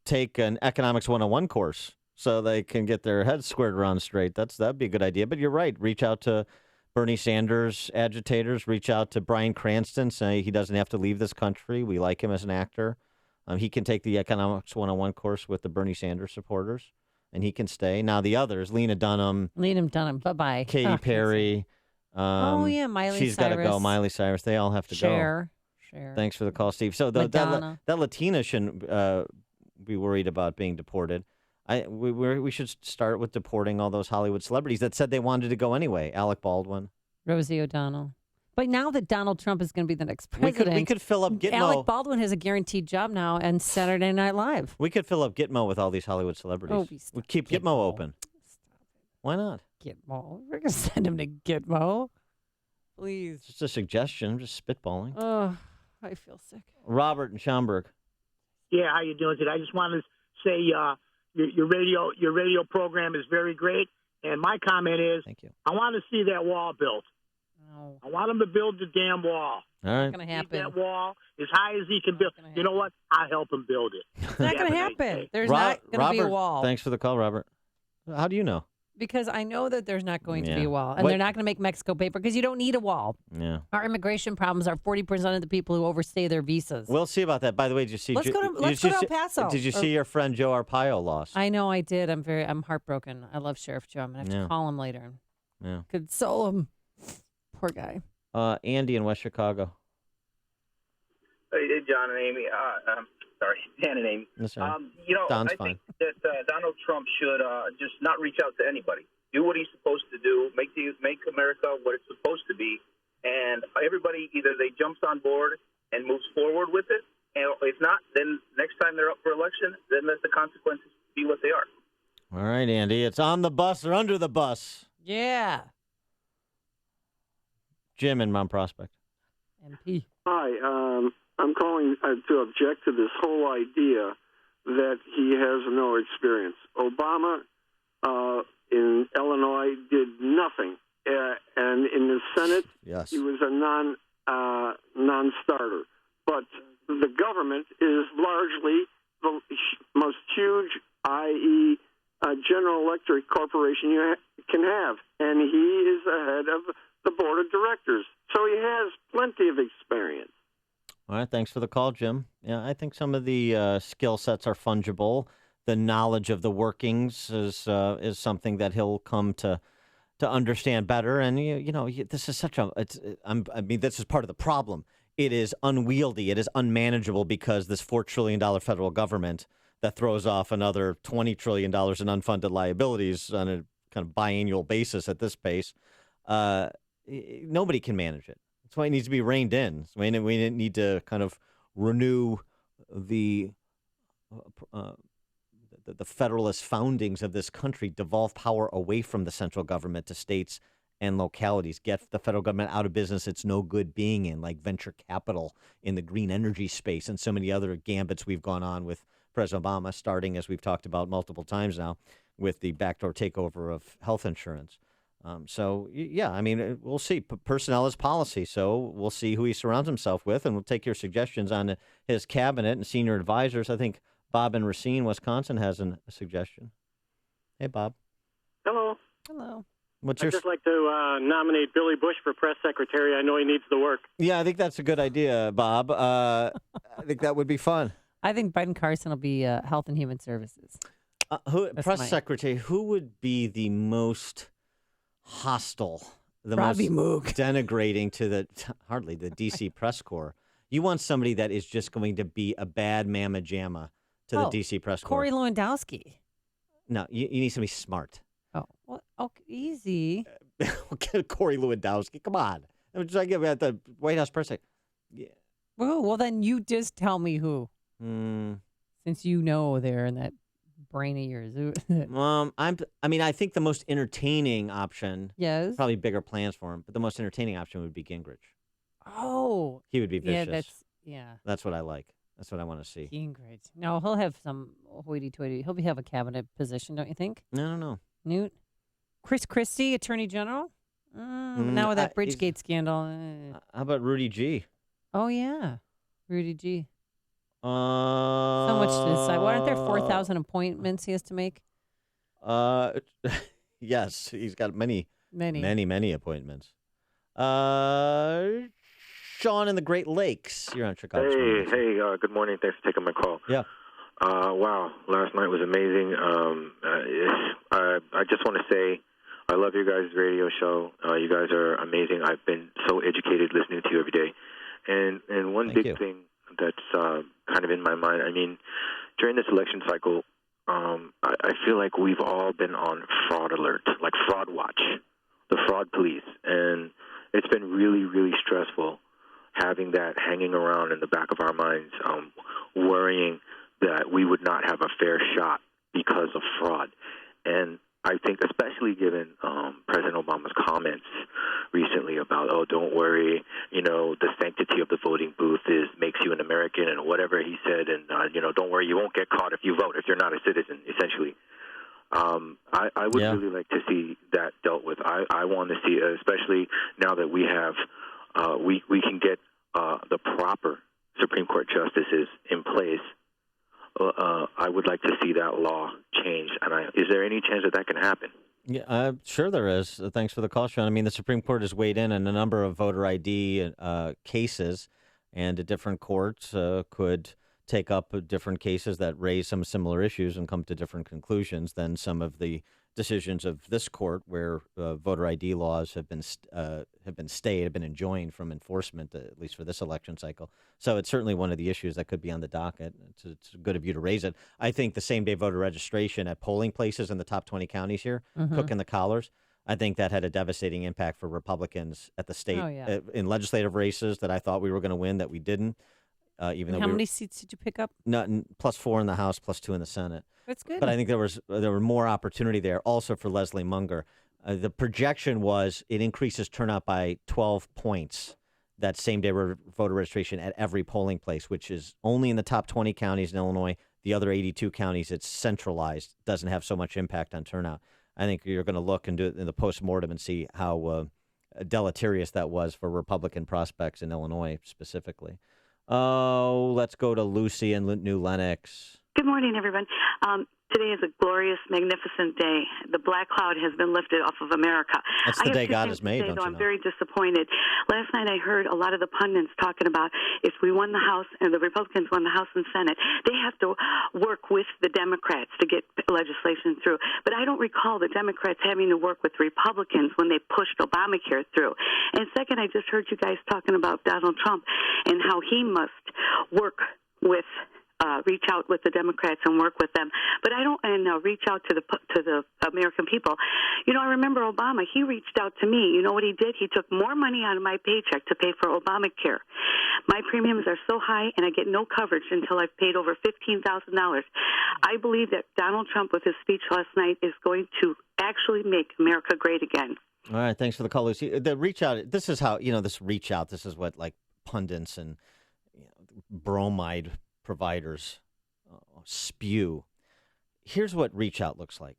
take an economics 101 course so they can get their heads squared around straight. That'd be a good idea. But you're right. Reach out to Bernie Sanders agitators. Reach out to Bryan Cranston. Say he doesn't have to leave this country. We like him as an actor. He can take the economics 101 course with the Bernie Sanders supporters, and he can stay. Now the others, Lena Dunham. Bye-bye. Katy Perry. Oh, yeah, Miley She's got to go. Cyrus. Miley Cyrus. They all have to go. Cher. Thanks for the call, Steve. So Madonna. that Latina shouldn't be worried about being deported. We should start with deporting all those Hollywood celebrities that said they wanted to go anyway. Alec Baldwin. Rosie O'Donnell. But now that Donald Trump is going to be the next president, we could fill up Gitmo. Alec Baldwin has a guaranteed job now and Saturday Night Live. We could fill up Gitmo with all these Hollywood celebrities. We keep Gitmo open. Why not? Gitmo. We're going to send him to Gitmo. Please. It's just a suggestion. I'm just spitballing. Oh, I feel sick. Robert in Schaumburg. Yeah, how you doing today? I just wanted to say your radio program is very great, and my comment is, thank you. I want to see that wall built. No. I want him to build the damn wall. All right. Not going to happen. That wall as high as he can build. You know what? I'll help him build it. It's not going to happen. There's not going to be a wall. Thanks for the call, Robert. How do you know? Because I know that there's not going to be Yeah. a wall. And they're not going to make Mexico pay for it because you don't need a wall. Yeah. Our immigration problems are 40% of the people who overstay their visas. We'll see about that. By the way, did you see? Let's go to El Paso. Did you see your friend Joe Arpaio lost? I know I did. I'm heartbroken. I love Sheriff Joe. I'm going to have to call him later and Yeah. console him. Poor guy. Andy in West Chicago. Hey, John and Amy. Sorry, Dan and Amy. That's right. I think that Donald Trump should just not reach out to anybody. Do what he's supposed to do. Make America what it's supposed to be. And everybody, either they jumps on board and moves forward with it, and if not, then next time they're up for election, then let the consequences be what they are. All right, Andy. It's on the bus or under the bus. Yeah. Jim in Mount Prospect. MP. Hi, I'm calling to object to this whole idea that he has no experience. Obama in Illinois did nothing, and in the Senate, he was a non-starter. But the government is largely the most huge, i.e., General Electric Corporation you can have, and he is the head of the board of directors. So he has plenty of experience. All right, thanks for the call, Jim. Yeah, I think some of the skill sets are fungible. The knowledge of the workings is something that he'll come to understand better. And this is such a. This is part of the problem. It is unwieldy. It is unmanageable because this $4 trillion federal government that throws off another $20 trillion in unfunded liabilities on a kind of biannual basis at this pace. Nobody can manage it. That's why it needs to be reined in. We need to kind of renew the federalist foundings of this country, devolve power away from the central government to states and localities, get the federal government out of business it's no good being in, like venture capital in the green energy space and so many other gambits we've gone on with President Obama, starting, as we've talked about multiple times now, with the backdoor takeover of health insurance. We'll see. Personnel is policy, so we'll see who he surrounds himself with, and we'll take your suggestions on his cabinet and senior advisors. I think Bob in Racine, Wisconsin, has a suggestion. Hey, Bob. Hello. Hello. I'd just like to nominate Billy Bush for press secretary. I know he needs the work. Yeah, I think that's a good idea, Bob. I think that would be fun. I think Biden Carson will be Health and Human Services. Press secretary, who would be the most hostile, the Robbie most Moog. denigrating to hardly the D.C. press corps? You want somebody that is just going to be a bad mamma jamma to the D.C. press corps. Corey Lewandowski. No, you need somebody smart. Oh, well, okay, easy. Corey Lewandowski, come on. I'm just like at the White House press secretary. Yeah. Well, then you just tell me who. Since you know they're in that brain of yours. I think the most entertaining option. Yes. Probably bigger plans for him, but the most entertaining option would be Gingrich. Oh. He would be vicious. Yeah, that's what I like. That's what I want to see. Gingrich. No, he'll have some hoity-toity. He'll have a cabinet position, don't you think? No. Newt? Chris Christie, Attorney General? Now with that Bridgegate scandal. How about Rudy G? Oh, yeah. Rudy G. So much to decide. Why aren't there 4,000 appointments he has to make? Yes, he's got many appointments. Sean in the Great Lakes. You're on Chicago. Hey, good morning. Thanks for taking my call. Yeah. Wow, last night was amazing. I just want to say I love your guys' radio show. You guys are amazing. I've been so educated listening to you every day. And one big thing that's kind of in my mind, I mean, during this election cycle, I feel like we've all been on fraud alert, like fraud watch, the fraud police. And it's been really, really stressful having that hanging around in the back of our minds, worrying that we would not have a fair shot because of fraud. And I think especially given President Obama's comments recently about, oh, don't worry, the sanctity of the voting booth makes you an American and whatever he said, and, don't worry, you won't get caught if you vote, if you're not a citizen, essentially. I would really like to see that dealt with. I want to see, especially now that we have, we can get the proper Supreme Court justices in place. I would like to see that law changed. And is there any chance that can happen? Yeah, sure there is. Thanks for the call, Sean. I mean, the Supreme Court has weighed in on a number of voter ID cases, and different courts could take up different cases that raise some similar issues and come to different conclusions than some of the decisions of this court, where voter ID laws have been stayed, have been enjoined from enforcement, at least for this election cycle. So it's certainly one of the issues that could be on the docket. It's good of you to raise it. I think the same-day voter registration at polling places in the top 20 counties here, Cook and the Collars, I think that had a devastating impact for Republicans at the state in legislative races that I thought we were going to win that we didn't. Even though how many seats did you pick up? +4 in the House, +2 in the Senate. That's good. But I think there were more opportunity there also for Leslie Munger. The projection was it increases turnout by 12 points, that same-day voter registration at every polling place, which is only in the top 20 counties in Illinois. The other 82 counties, it's centralized, doesn't have so much impact on turnout. I think you're going to look and do it in the postmortem and see how deleterious that was for Republican prospects in Illinois specifically. Oh, let's go to Lucy in New Lenox. Good morning, everyone. Today is a glorious, magnificent day. The black cloud has been lifted off of America. That's the day God has made, don't you know? I'm very disappointed. Last night I heard a lot of the pundits talking about if we won the House and the Republicans won the House and Senate, they have to work with the Democrats to get legislation through. But I don't recall the Democrats having to work with Republicans when they pushed Obamacare through. And second, I just heard you guys talking about Donald Trump and how he must work with reach out with the Democrats and work with them, but I don't, and reach out to the American people. I remember Obama. He reached out to me. You know what he did? He took more money out of my paycheck to pay for Obamacare. My premiums are so high, and I get no coverage until I've paid over $15,000. I believe that Donald Trump, with his speech last night, is going to actually make America great again. All right, thanks for the call, Lucy. The reach out. This is how this reach out. This is what pundits and bromide providers spew. Here's what reach out looks like.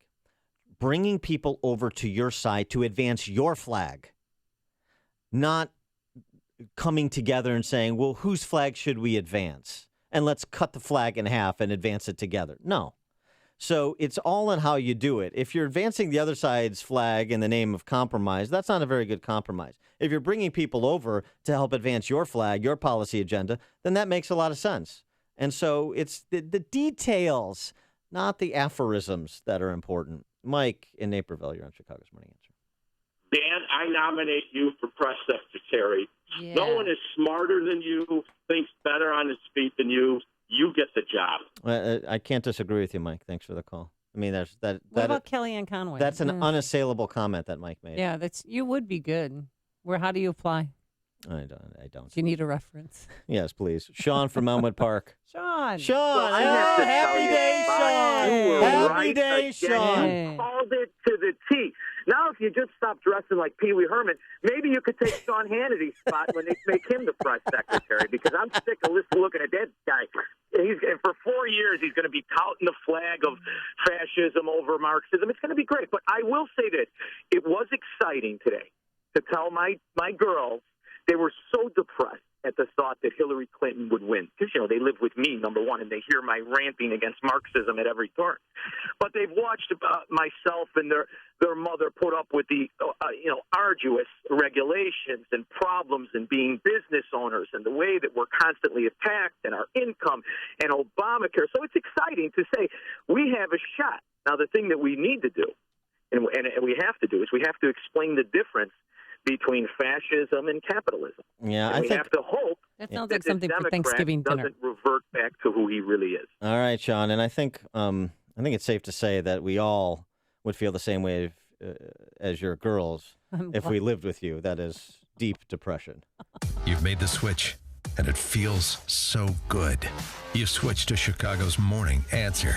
Bringing people over to your side to advance your flag. Not coming together and saying, well, whose flag should we advance? And let's cut the flag in half and advance it together. No. So it's all in how you do it. If you're advancing the other side's flag in the name of compromise, that's not a very good compromise. If you're bringing people over to help advance your flag, your policy agenda, then that makes a lot of sense. And so it's the details, not the aphorisms, that are important. Mike in Naperville, you're on Chicago's Morning Answer. Dan, I nominate you for press secretary. Yeah. No one is smarter than you, thinks better on his feet than you. You get the job. I can't disagree with you, Mike. Thanks for the call. I mean, What about Kellyanne Conway? That's an unassailable comment that Mike made. Yeah, you would be good. How do you apply? I don't. Do you need a reference? Yes, please. Sean from Elmwood Park. Sean. Well, happy day, Sean. Happy day, Sean. You called it to the T. Now, if you just stop dressing like Pee Wee Herman, maybe you could take Sean Hannity's spot when they make him the press secretary, because I'm sick of looking at that guy. For 4 years, he's going to be touting the flag of fascism over Marxism. It's going to be great. But I will say this. It was exciting today to tell my girls they were so depressed at the thought that Hillary Clinton would win. Because, they live with me, number one, and they hear my ranting against Marxism at every turn. But they've watched myself and their mother put up with the, arduous regulations and problems and being business owners and the way that we're constantly attacked and our income and Obamacare. So it's exciting to say we have a shot. Now, the thing that we need to do and we have to do, is we have to explain the difference between fascism and capitalism. Yeah, and I we think have to hope that sounds that like something the for Democrat Thanksgiving dinner. doesn't revert back to who he really is. All right, Sean, and I think it's safe to say that we all would feel the same way as your girls if we lived with you. That is deep depression. You've made the switch, and it feels so good. You switched to Chicago's Morning Answer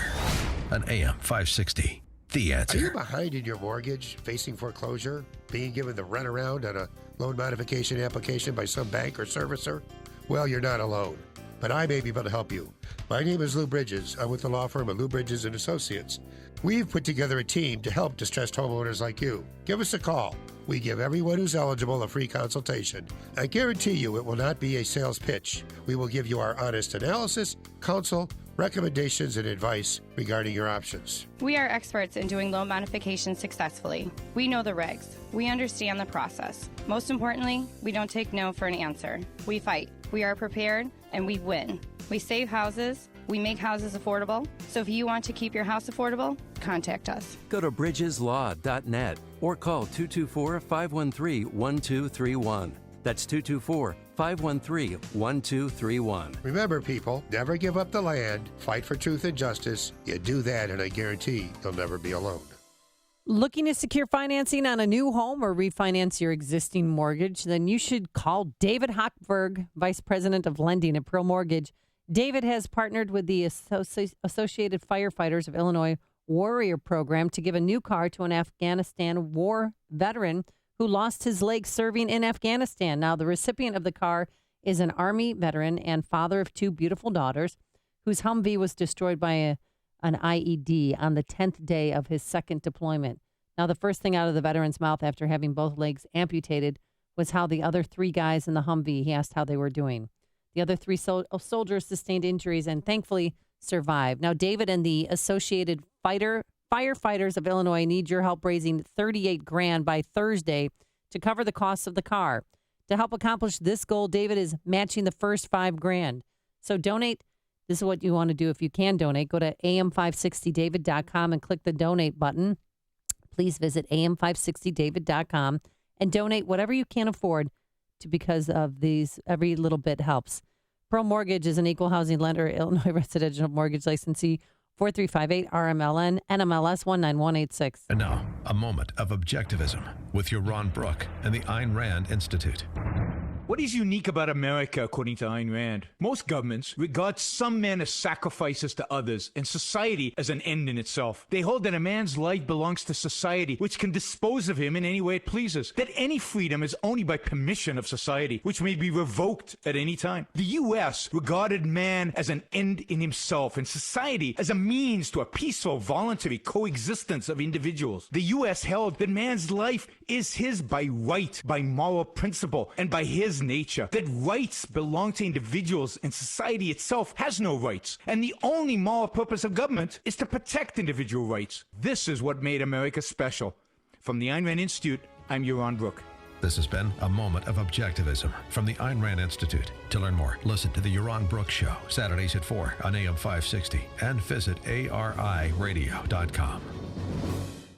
on AM 560. The Answer. Are you behind in your mortgage, facing foreclosure, being given the runaround on a loan modification application by some bank or servicer? Well, you're not alone, but I may be able to help you. My name is Lou Bridges. I'm with the law firm of Lou Bridges & Associates. We've put together a team to help distressed homeowners like you. Give us a call. We give everyone who's eligible a free consultation. I guarantee you it will not be a sales pitch. We will give you our honest analysis, counsel, recommendations, and advice regarding your options. We are experts in doing loan modifications successfully. We know the regs. We understand the process. Most importantly, we don't take no for an answer. We fight. We are prepared, and we win. We save houses. We make houses affordable. So if you want to keep your house affordable, contact us. Go to bridgeslaw.net or call 224-513-1231. That's 224-513-1231. Remember, people, never give up the land. Fight for truth and justice. You do that, and I guarantee you'll never be alone. Looking to secure financing on a new home or refinance your existing mortgage? Then you should call David Hochberg, Vice President of Lending at Pearl Mortgage. David has partnered with the Associated Firefighters of Illinois Warrior Program to give a new car to an Afghanistan war veteran who lost his leg serving in Afghanistan. Now, the recipient of the car is an Army veteran and father of two beautiful daughters whose Humvee was destroyed by an IED on the 10th day of his second deployment. Now, the first thing out of the veteran's mouth after having both legs amputated was how the other three guys in the Humvee, he asked how they were doing. The other three soldiers sustained injuries and thankfully survived. Now, David and the Associated Firefighters of Illinois need your help raising $38,000 by Thursday to cover the costs of the car. To help accomplish this goal, David is matching the first $5,000. So donate. This is what you want to do if you can donate. Go to am560david.com and click the donate button. Please visit am560david.com and donate whatever you can afford to, because of these. Every little bit helps. Pearl Mortgage is an equal housing lender, Illinois residential mortgage licensee 4358 RMLN NMLS 19186. And now, a moment of objectivism with your Ron Brook and the Ayn Rand Institute. What is unique about America, according to Ayn Rand? Most governments regard some men as sacrifices to others and society as an end in itself. They hold that a man's life belongs to society, which can dispose of him in any way it pleases. That any freedom is only by permission of society, which may be revoked at any time. The U.S. regarded man as an end in himself and society as a means to a peaceful, voluntary coexistence of individuals. The U.S. held that man's life is his by right, by moral principle, and by his nature, that rights belong to individuals and society itself has no rights, and the only moral purpose of government is to protect individual rights. This is what made America special. From the Ayn Rand Institute, I'm Ron Brook. This has been a moment of objectivism from the Ayn Rand Institute. To learn more, listen to the Yaron Brooks Show, Saturdays at 4 on AM 560, and visit ariradio.com.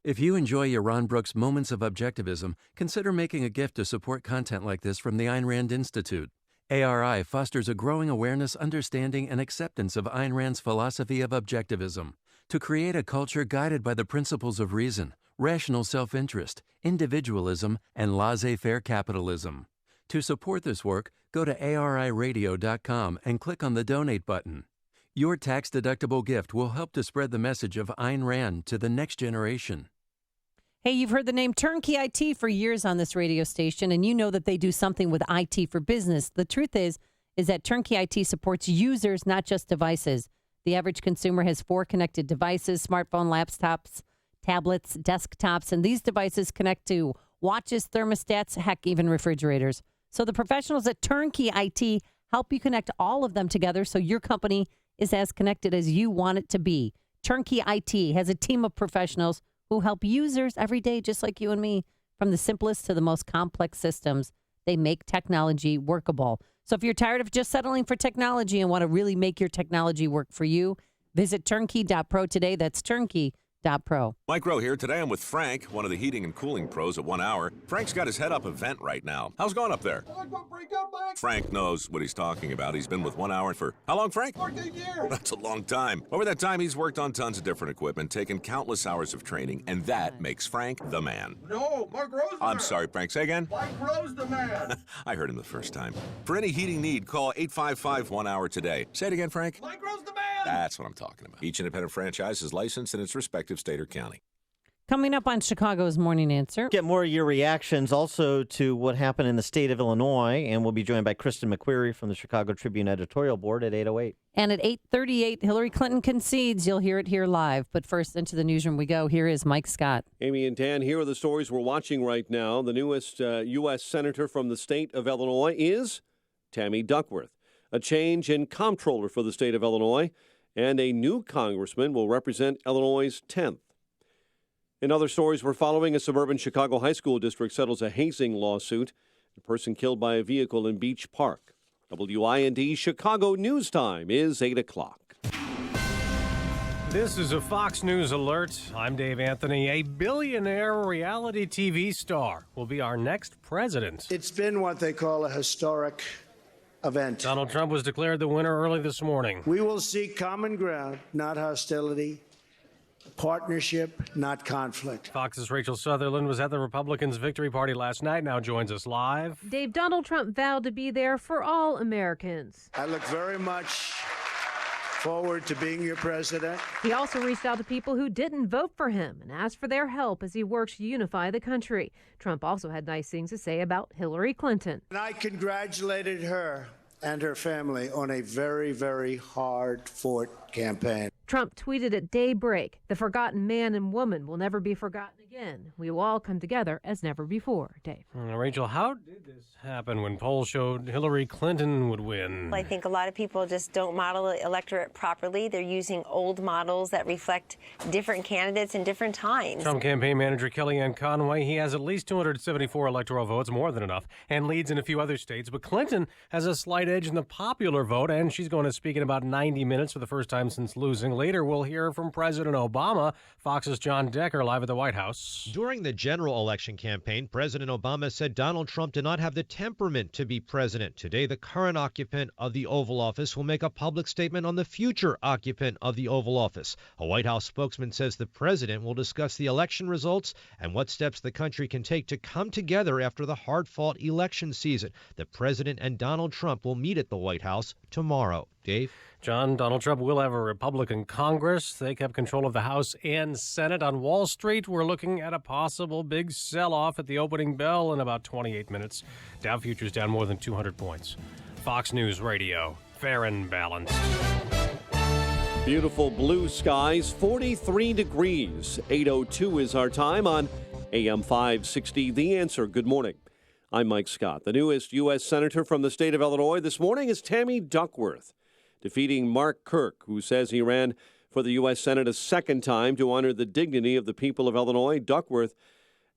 If you enjoy your Ron Brooks Moments of Objectivism, consider making a gift to support content like this from the Ayn Rand Institute. ARI fosters a growing awareness, understanding, and acceptance of Ayn Rand's philosophy of objectivism to create a culture guided by the principles of reason, rational self-interest, individualism, and laissez-faire capitalism. To support this work, go to ariradio.com and click on the donate button. Your tax-deductible gift will help to spread the message of Ayn Rand to the next generation. Hey, you've heard the name Turnkey IT for years on this radio station, and you know that they do something with IT for business. The truth is that Turnkey IT supports users, not just devices. The average consumer has 4 connected devices: smartphone, laptops, tablets, desktops, and these devices connect to watches, thermostats, heck, even refrigerators. So the professionals at Turnkey IT help you connect all of them together so your company is as connected as you want it to be. Turnkey IT has a team of professionals who help users every day, just like you and me, from the simplest to the most complex systems. They make technology workable. So if you're tired of just settling for technology and want to really make your technology work for you, visit turnkey.pro today. That's turnkey.pro. Pro. Mike Rowe here. Today I'm with Frank, one of the heating and cooling pros at 1 Hour. Frank's got his head up a vent right now. How's it going up there? Frank knows what he's talking about. He's been with 1 Hour for how long, Frank? 14 years. That's a long time. Over that time, he's worked on tons of different equipment, taken countless hours of training, and that makes Frank the man. No, Mark Rose the man. I'm sorry, Frank. Say again? Mike Rose the man. I heard him the first time. For any heating need, call 855 1 Hour today. Say it again, Frank. Mike Rose the man. That's what I'm talking about. Each independent franchise is licensed in its respective state or county. Coming up on Chicago's Morning Answer. Get more of your reactions also to what happened in the state of Illinois, and we'll be joined by Kristen McQuarrie from the Chicago Tribune editorial board at 8:08. And at 8:38, Hillary Clinton concedes. You'll hear it here live. But first, into the newsroom we go. Here is Mike Scott. Amy and Dan, here are the stories we're watching right now. The newest U.S. Senator from the state of Illinois is Tammy Duckworth. A change in comptroller for the state of Illinois, and a new congressman will represent Illinois' 10th. In other stories we're following, a suburban Chicago high school district settles a hazing lawsuit. A person killed by a vehicle in Beach Park. WIND Chicago News Time is 8 o'clock. This is a Fox News alert. I'm Dave Anthony. A billionaire reality TV star will be our next president. It's been what they call a historic event. Donald Trump was declared the winner early this morning. We will seek common ground, not hostility. Partnership, not conflict. Fox's Rachel Sutherland was at the Republicans' victory party last night, now joins us live. Dave, Donald Trump vowed to be there for all Americans. I look very much forward to being your president. He also reached out to people who didn't vote for him and asked for their help as he works to unify the country. Trump also had nice things to say about Hillary Clinton. And I congratulated her and her family on a very, very hard-fought campaign. Trump tweeted at daybreak, "The forgotten man and woman will never be forgotten again. We will all come together as never before." Dave. Rachel, how did this happen when polls showed Hillary Clinton would win? I think a lot of people just don't model the electorate properly. They're using old models that reflect different candidates in different times. Trump campaign manager Kellyanne Conway, he has at least 274 electoral votes, more than enough, and leads in a few other states. But Clinton has a slight edge in the popular vote, and she's going to speak in about 90 minutes for the first time since losing. Later, we'll hear from President Obama. Fox's John Decker live at the White House. During the general election campaign, President Obama said Donald Trump did not have the temperament to be president. Today, the current occupant of the Oval Office will make a public statement on the future occupant of the Oval Office. A White House spokesman says the president will discuss the election results and what steps the country can take to come together after the hard-fought election season. The president and Donald Trump will meet at the White House tomorrow. Dave? John, Donald Trump will have a Republican Congress. They kept control of the House and Senate. On Wall Street, we're looking at a possible big sell-off at the opening bell in about 28 minutes. Dow futures down more than 200 points. Fox News Radio, fair and balanced. Beautiful blue skies, 43 degrees. 8:02 is our time on AM 560. The Answer. Good morning. I'm Mike Scott. The newest U.S. Senator from the state of Illinois this morning is Tammy Duckworth, defeating Mark Kirk, who says he ran for the U.S. Senate a second time to honor the dignity of the people of Illinois. Duckworth,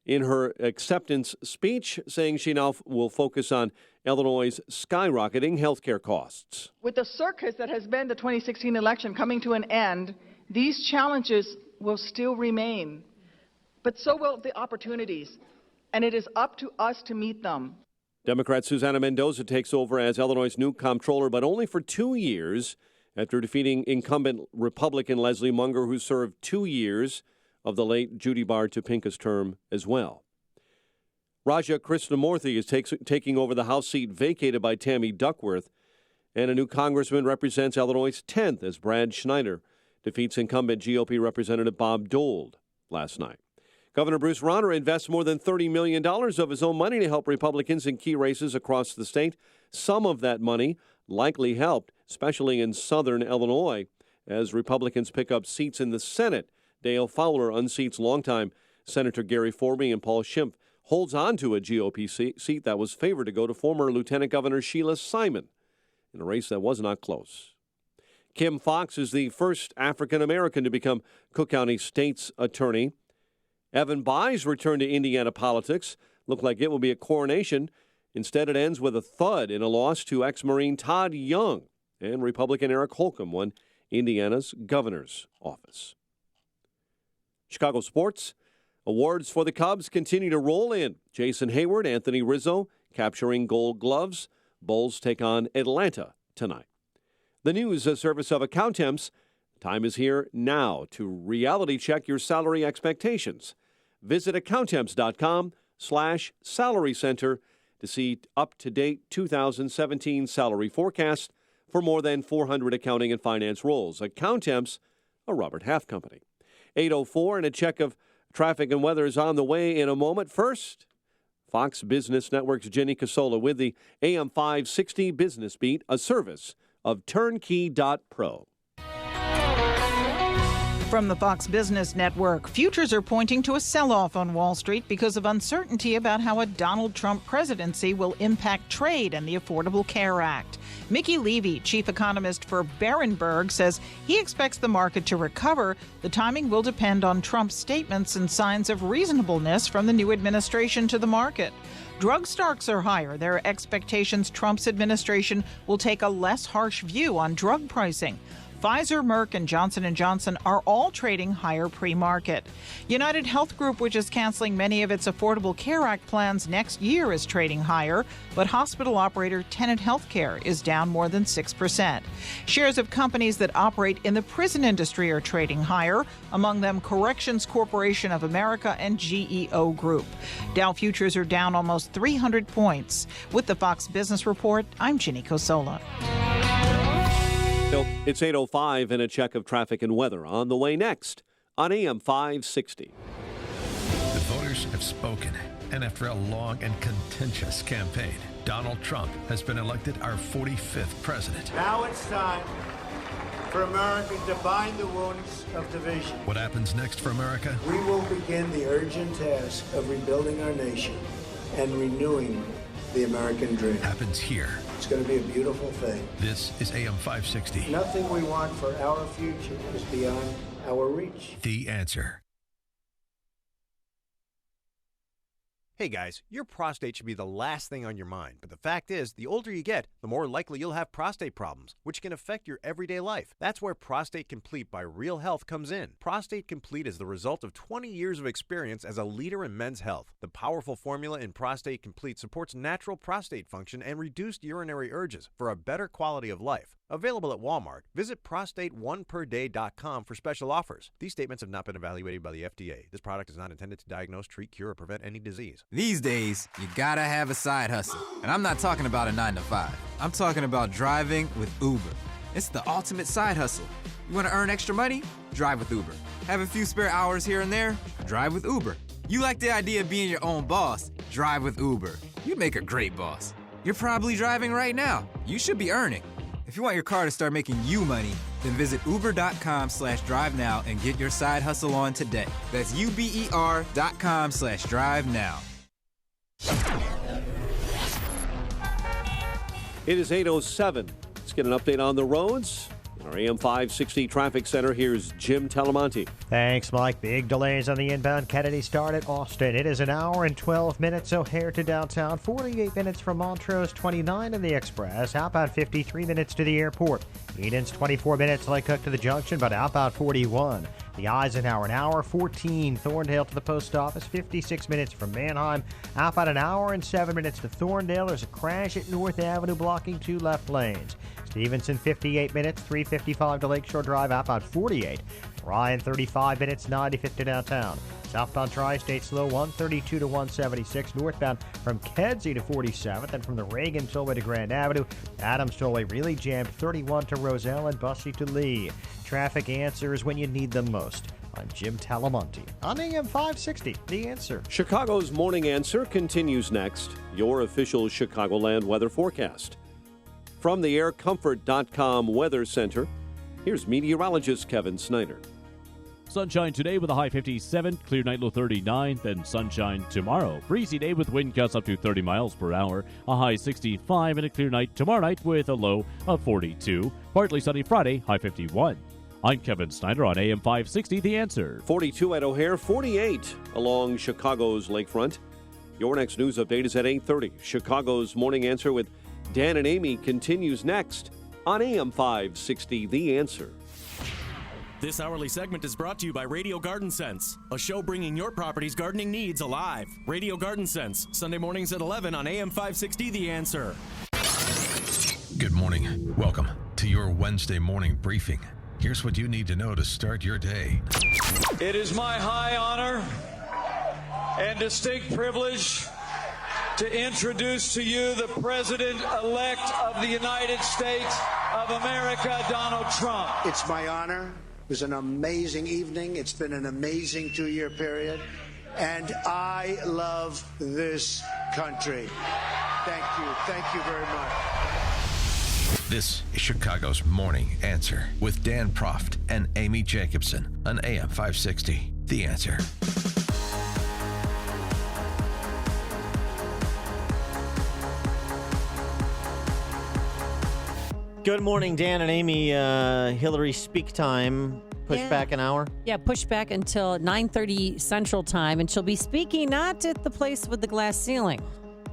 in her acceptance speech, saying she now will focus on Illinois' skyrocketing health care costs. With the circus that has been the 2016 election coming to an end, these challenges will still remain, but so will the opportunities, and it is up to us to meet them. Democrat Susana Mendoza takes over as Illinois' new comptroller, but only for 2 years after defeating incumbent Republican Leslie Munger, who served 2 years of the late Judy Bar Topinka's term as well. Raja Krishnamurthy is taking over the House seat vacated by Tammy Duckworth, and a new congressman represents Illinois' 10th as Brad Schneider defeats incumbent GOP Representative Bob Dole last night. Governor Bruce Rauner invests more than $30 million of his own money to help Republicans in key races across the state. Some of that money likely helped, especially in southern Illinois, as Republicans pick up seats in the Senate. Dale Fowler unseats longtime Senator Gary Forby, and Paul Schimpf holds on to a GOP seat that was favored to go to former Lieutenant Governor Sheila Simon in a race that was not close. Kim Foxx is the first African-American to become Cook County State's attorney. Evan Bayh's return to Indiana politics looked like it will be a coronation. Instead, it ends with a thud in a loss to ex-Marine Todd Young, and Republican Eric Holcomb won Indiana's governor's office. Chicago sports. Awards for the Cubs continue to roll in. Jason Hayward, Anthony Rizzo capturing Gold Gloves. Bulls take on Atlanta tonight. The news service of Accountemps. Time is here now to reality check your salary expectations. Visit accountemps.com/salary center to see up-to-date 2017 salary forecast for more than 400 accounting and finance roles. Accountemps, a Robert Half company. 8:04 and a check of traffic and weather is on the way in a moment. First, Fox Business Network's Jenny Casola with the AM 560 Business Beat, a service of turnkey.pro. From the Fox Business Network, futures are pointing to a sell-off on Wall Street because of uncertainty about how a Donald Trump presidency will impact trade and the Affordable Care Act. Mickey Levy, chief economist for Berenberg, says he expects the market to recover. The timing will depend on Trump's statements and signs of reasonableness from the new administration to the market. Drug stocks are higher. There are expectations Trump's administration will take a less harsh view on drug pricing. Pfizer, Merck, and Johnson & Johnson are all trading higher pre-market. United Health Group, which is canceling many of its Affordable Care Act plans next year, is trading higher, but hospital operator Tenet Healthcare is down more than 6%. Shares of companies that operate in the prison industry are trading higher, among them Corrections Corporation of America and GEO Group. Dow futures are down almost 300 points. With the Fox Business Report, I'm Ginny Cosola. It's 8:05 and a check of traffic and weather on the way next on AM 560. The voters have spoken, and after a long and contentious campaign, Donald Trump has been elected our 45th president. Now it's time for America to bind the wounds of division. What happens next for America? We will begin the urgent task of rebuilding our nation and renewing the American dream. Happens here. It's going to be a beautiful thing. This is AM 560. Nothing we want for our future is beyond our reach. The Answer. Hey guys, your prostate should be the last thing on your mind, but the fact is, the older you get, the more likely you'll have prostate problems, which can affect your everyday life. That's where Prostate Complete by Real Health comes in. Prostate Complete is the result of 20 years of experience as a leader in men's health. The powerful formula in Prostate Complete supports natural prostate function and reduced urinary urges for a better quality of life. Available at Walmart. Visit prostate1perday.com for special offers. These statements have not been evaluated by the FDA. This product is not intended to diagnose, treat, cure, or prevent any disease. These days, you gotta have a side hustle. And I'm not talking about a 9-to-5. I'm talking about driving with Uber. It's the ultimate side hustle. You wanna earn extra money? Drive with Uber. Have a few spare hours here and there? Drive with Uber. You like the idea of being your own boss? Drive with Uber. You'd make a great boss. You're probably driving right now. You should be earning. If you want your car to start making you money, then visit uber.com/drive now and get your side hustle on today. That's uber.com/drive now. It is 8:07. Let's get an update on the roads. In our AM 560 Traffic Center, here's Jim Talamonte. Thanks, Mike. Big delays on the inbound Kennedy start at Austin. It is an hour and 12 minutes O'Hare to downtown, 48 minutes from Montrose, 29 in the Express, outbound 53 minutes to the airport. Eden's 24 minutes Lake Cook to the junction, but outbound 41. The Eisenhower, an hour 14. Thorndale to the post office, 56 minutes from Manheim. Outbound an hour and 7 minutes to Thorndale. There's a crash at North Avenue blocking 2 left lanes. Stevenson, 58 minutes, 355 to Lakeshore Drive, outbound 48. Ryan, 35 minutes, 95 to downtown. Southbound Tri-State slow, 132 to 176. Northbound from Kedzie to 47th, and from the Reagan Tollway to Grand Avenue. Adams Tollway really jammed, 31 to Roselle and Bussey to Lee. Traffic answers when you need them most. I'm Jim Talamonte on AM 560, The Answer. Chicago's Morning Answer continues next. Your official Chicagoland weather forecast. From the aircomfort.com Weather Center, here's meteorologist Kevin Snyder. Sunshine today with a high 57, clear night low 39, then sunshine tomorrow. Breezy day with wind gusts up to 30 miles per hour, a high 65, and a clear night tomorrow night with a low of 42. Partly sunny Friday, high 51. I'm Kevin Snyder on AM 560, The Answer. 42 at O'Hare, 48 along Chicago's lakefront. Your next news update is at 8:30. Chicago's Morning Answer with Dan and Amy continues next on AM 560, The Answer. This hourly segment is brought to you by Radio Garden Sense, a show bringing your property's gardening needs alive. Radio Garden Sense, Sunday mornings at 11 on AM 560 The Answer. Good morning. Welcome to your Wednesday morning briefing. Here's what you need to know to start your day. It is my high honor and distinct privilege to introduce to you the President-elect of the United States of America, Donald Trump. It's my honor. It was an amazing evening. It's been an amazing 2-year period. And I love this country. Thank you. Thank you very much. This is Chicago's Morning Answer with Dan Proft and Amy Jacobson on AM 560. The Answer. Good morning, Dan and Amy. Hillary speak time pushed back an hour. Yeah, pushed back until 9:30 Central Time, and she'll be speaking not at the place with the glass ceiling.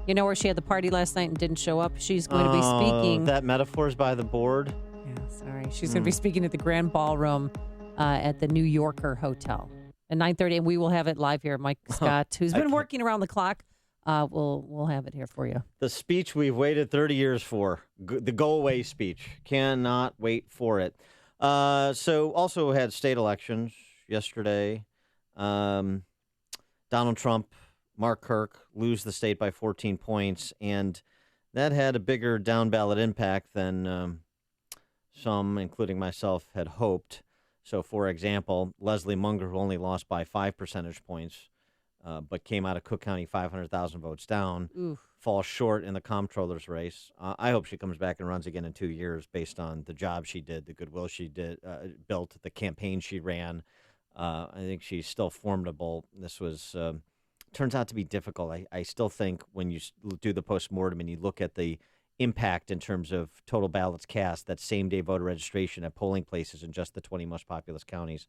You know where she had the party last night and didn't show up? She's going to be speaking. That metaphor's by the board. Yeah, sorry. She's going to be speaking at the Grand Ballroom at the New Yorker Hotel at 9:30, and we will have it live here. Mike Scott, who's been working around the clock, we'll have it here for you. The speech we've waited 30 years for, the go-away speech. Cannot wait for it. So also had state elections yesterday. Donald Trump, Mark Kirk lose the state by 14 points, and that had a bigger down-ballot impact than some, including myself, had hoped. So, for example, Leslie Munger, who only lost by 5 percentage points, but came out of Cook County 500,000 votes down, falls short in the comptroller's race. I hope she comes back and runs again in 2 years based on the job she did, the goodwill she did, built, the campaign she ran. I think she's still formidable. This was turns out to be difficult. I still think when you do the postmortem and you look at the impact in terms of total ballots cast, that same-day voter registration at polling places in just the 20 most populous counties,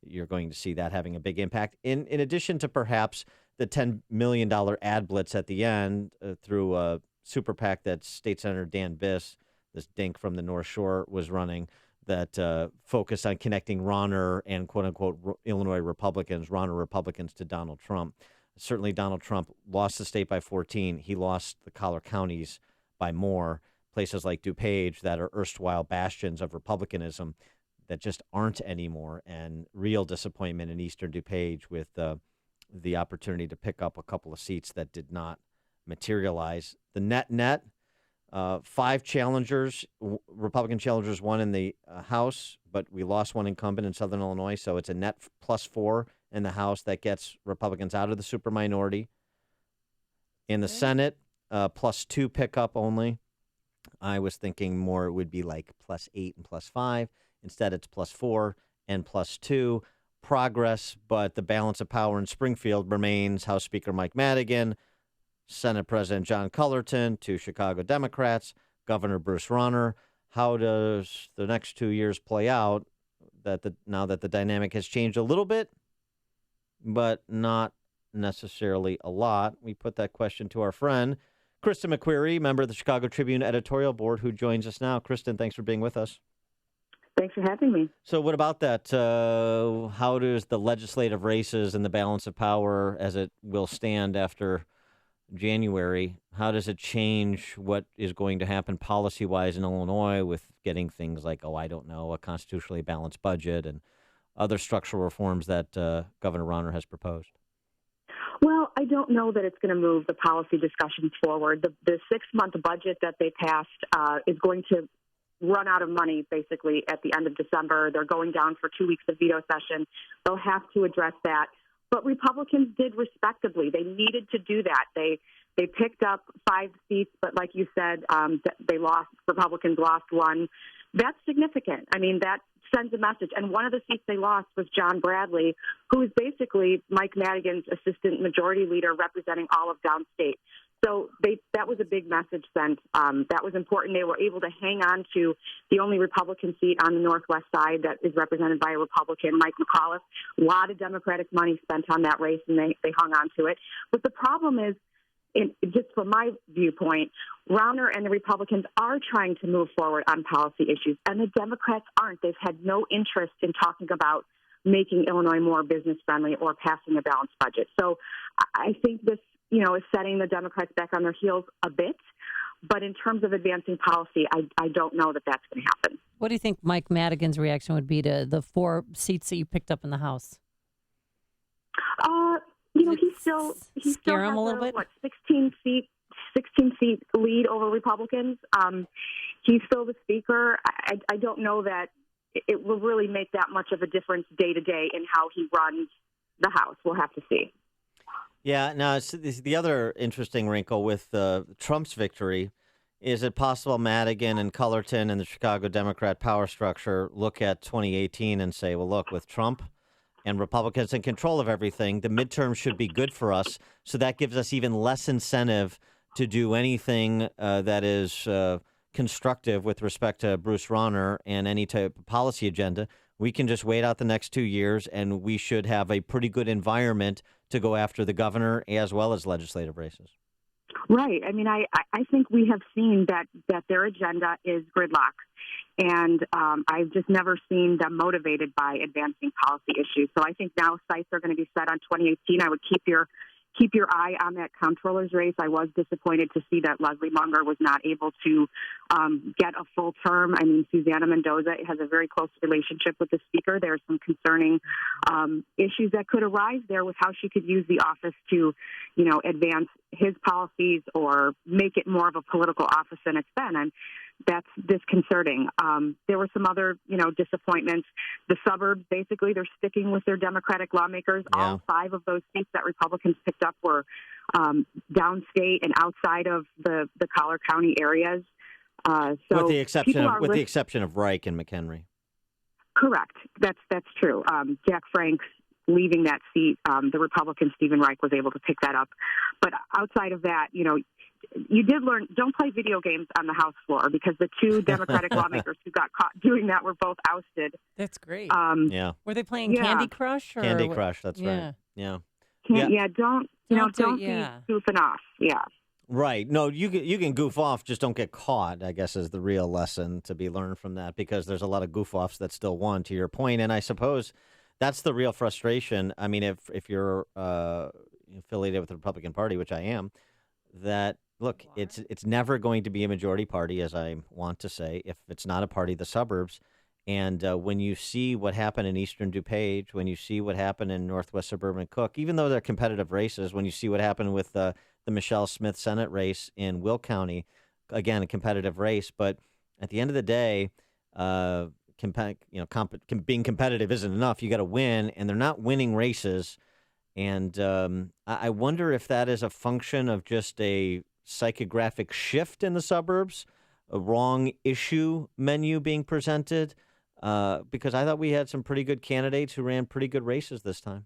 you're going to see that having a big impact. In addition to perhaps the $10 million ad blitz at the end through a super PAC that State Senator Dan Biss, this dink from the North Shore, was running, that focused on connecting Rauner and quote-unquote Illinois Republicans, Rauner Republicans, to Donald Trump. Certainly Donald Trump lost the state by 14. He lost the collar counties by more. Places like DuPage that are erstwhile bastions of Republicanism that just aren't anymore, and real disappointment in Eastern DuPage with the opportunity to pick up a couple of seats that did not materialize. The net, 5 challengers, Republican challengers won in the House, but we lost one incumbent in Southern Illinois, so it's a net +4 in the House that gets Republicans out of the super minority. In the Senate, +2 pickup only. I was thinking more it would be like +8 and +5. Instead, it's +4 and +2. Progress, but the balance of power in Springfield remains House Speaker Mike Madigan, Senate President John Cullerton, 2 Chicago Democrats, Governor Bruce Rauner. How does the next 2 years play out now that the dynamic has changed a little bit, but not necessarily a lot? We put that question to our friend, Kristen McQuarrie, member of the Chicago Tribune editorial board, who joins us now. Kristen, thanks for being with us. Thanks for having me. So what about that? How does the legislative races and the balance of power as it will stand after January, how does it change what is going to happen policy-wise in Illinois with getting things like, a constitutionally balanced budget and other structural reforms that Governor Rauner has proposed? Well, I don't know that it's going to move the policy discussion forward. The 6-month budget that they passed is going to run out of money, basically, at the end of December. They're going down for 2 weeks of veto session. They'll have to address that. But Republicans did respectably. They needed to do that. They picked up 5 seats, but like you said, Republicans lost 1. That's significant. I mean, that sends a message. And one of the seats they lost was John Bradley, who is basically Mike Madigan's assistant majority leader representing all of downstate. So that was a big message sent. That was important. They were able to hang on to the only Republican seat on the Northwest side that is represented by a Republican, Mike McAuliffe. A lot of Democratic money spent on that race, and they hung on to it. But the problem is just from my viewpoint, Rauner and the Republicans are trying to move forward on policy issues, and the Democrats aren't. They've had no interest in talking about making Illinois more business-friendly or passing a balanced budget. So I think this, is setting the Democrats back on their heels a bit. But in terms of advancing policy, I don't know that that's going to happen. What do you think Mike Madigan's reaction would be to the 4 seats that you picked up in the House? He still has him a little bit? 16 seat lead over Republicans. He's still the speaker. I don't know that it will really make that much of a difference day to day in how he runs the House. We'll have to see. Yeah, now the other interesting wrinkle with Trump's victory is it possible Madigan and Cullerton and the Chicago Democrat power structure look at 2018 and say, well, look, with Trump and Republicans in control of everything, the midterms should be good for us. So that gives us even less incentive to do anything that is constructive with respect to Bruce Rauner and any type of policy agenda. We can just wait out the next 2 years, and we should have a pretty good environment to go after the governor as well as legislative races. Right. I mean, I think we have seen that their agenda is gridlock. And I've just never seen them motivated by advancing policy issues. So I think now sights are going to be set on 2018. I would keep your eye on that comptroller's race. I was disappointed to see that Leslie Munger was not able to get a full term. I mean, Susana Mendoza has a very close relationship with the speaker. There are some concerning issues that could arise there with how she could use the office to, advance his policies or make it more of a political office than it's been. And that's disconcerting. There were some other, disappointments. The suburbs, basically, they're sticking with their Democratic lawmakers. Yeah. All 5 of those seats that Republicans picked up were downstate and outside of the Collier County areas. So with the exception of Reich and McHenry. Correct. That's true. Jack Frank's leaving that seat. The Republican Stephen Reich was able to pick that up. But outside of that, you did learn, don't play video games on the House floor, because the 2 Democratic lawmakers who got caught doing that were both ousted. That's great. Yeah. Were they playing Candy Crush? Candy Crush, that's right. Yeah. Don't be goofing off. Yeah. Right. No, you can goof off, just don't get caught, I guess, is the real lesson to be learned from that, because there's a lot of goof-offs that still won, to your point. And I suppose that's the real frustration. I mean, if you're affiliated with the Republican Party, which I am, that, look, it's never going to be a majority party, as I want to say, if it's not a party of the suburbs. And when you see what happened in Eastern DuPage, when you see what happened in Northwest Suburban Cook, even though they're competitive races, when you see what happened with the Michelle Smith Senate race in Will County, again, a competitive race. But at the end of the day, being competitive isn't enough. You got to win, and they're not winning races. And I wonder if that is a function of just a psychographic shift in the suburbs, a wrong issue menu being presented, because I thought we had some pretty good candidates who ran pretty good races this time.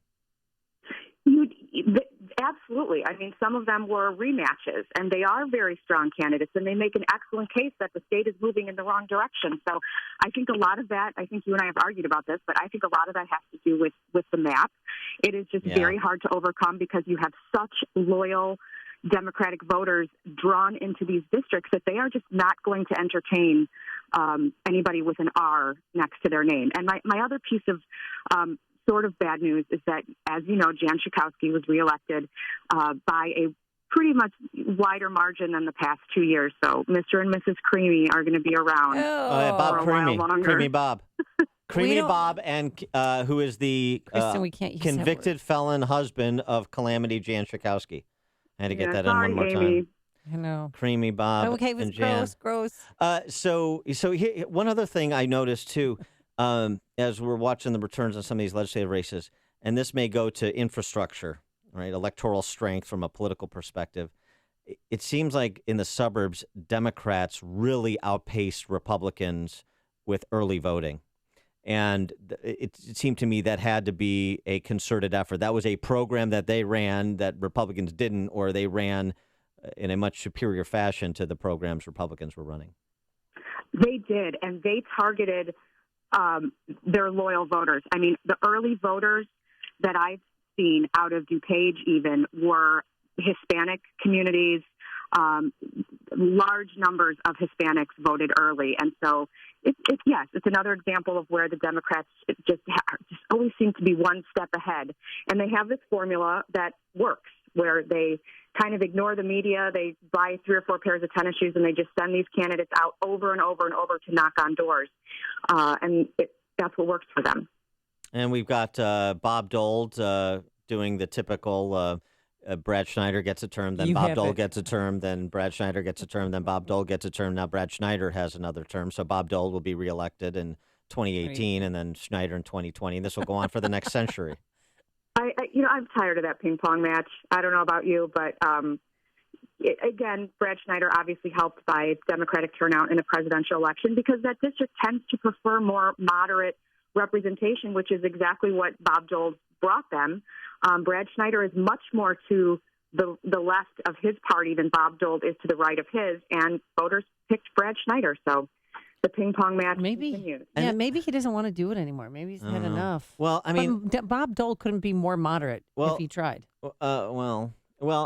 Absolutely. I mean, some of them were rematches, and they are very strong candidates, and they make an excellent case that the state is moving in the wrong direction. So I think a lot of that, I think you and I have argued about this, but I think a lot of that has to do with the map. It is just very hard to overcome, because you have such loyal Democratic voters drawn into these districts that they are just not going to entertain anybody with an R next to their name. And my other piece of sort of bad news is that, as you know, Jan Schakowsky was reelected by a pretty much wider margin than the past 2 years. So Mr. and Mrs. Creamy are going to be around Bob for a while longer. Creamy Bob. Creamy Bob, and who is the Kristen, we can't use convicted felon husband of Calamity Jan Schakowsky. I had to get that in one more Amy. time. I know. Creamy Bob. Okay, it was and Jan. gross. So here, one other thing I noticed too, as we're watching the returns on some of these legislative races, and this may go to infrastructure, right, electoral strength from a political perspective. It seems like in the suburbs, Democrats really outpaced Republicans with early voting. And it seemed to me that had to be a concerted effort. That was a program that they ran that Republicans didn't, or they ran in a much superior fashion to the programs Republicans were running. They did, and they targeted their loyal voters. I mean, the early voters that I've seen out of DuPage even were Hispanic communities. Large numbers of Hispanics voted early. And so, yes, it's another example of where the Democrats just always seem to be one step ahead. And they have this formula that works, where they kind of ignore the media. They buy 3 or 4 pairs of tennis shoes, and they just send these candidates out over and over and over to knock on doors. That's what works for them. And we've got Bob Dole doing the typical Brad Schneider gets a term, then Bob Dole gets a term, then Brad Schneider gets a term, then Bob Dole gets a term. Now Brad Schneider has another term. So Bob Dole will be reelected in 2018 and then Schneider in 2020. And this will go on for the next century. I'm tired of that ping pong match. I don't know about you, but again, Brad Schneider obviously helped by Democratic turnout in a presidential election because that district tends to prefer more moderate representation, which is exactly what Bob Dole brought them. Brad Schneider is much more to the left of his party than Bob Dole is to the right of his, and voters picked Brad Schneider. So the ping pong match continues. Yeah, maybe he doesn't want to do it anymore. Maybe he's had enough. Well, I mean, but Bob Dole couldn't be more moderate if he tried. Well,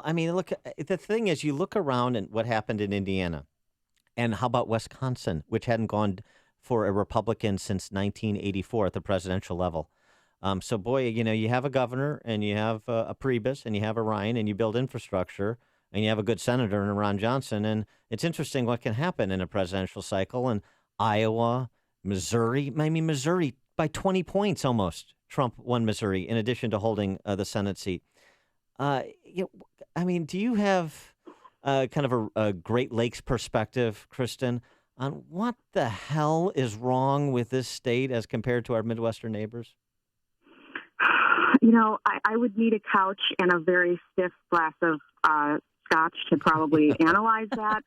I mean, look, the thing is, you look around and what happened in Indiana, and how about Wisconsin, which hadn't gone for a Republican since 1984 at the presidential level. So, boy, you have a governor, and you have a Priebus, and you have a Ryan, and you build infrastructure, and you have a good senator in Ron Johnson, and it's interesting what can happen in a presidential cycle. And Iowa, Missouri, Missouri by 20 points almost. Trump won Missouri in addition to holding the Senate seat. Do you have kind of a Great Lakes perspective, Kristen, on what the hell is wrong with this state as compared to our Midwestern neighbors? I would need a couch and a very stiff glass of scotch to probably analyze that.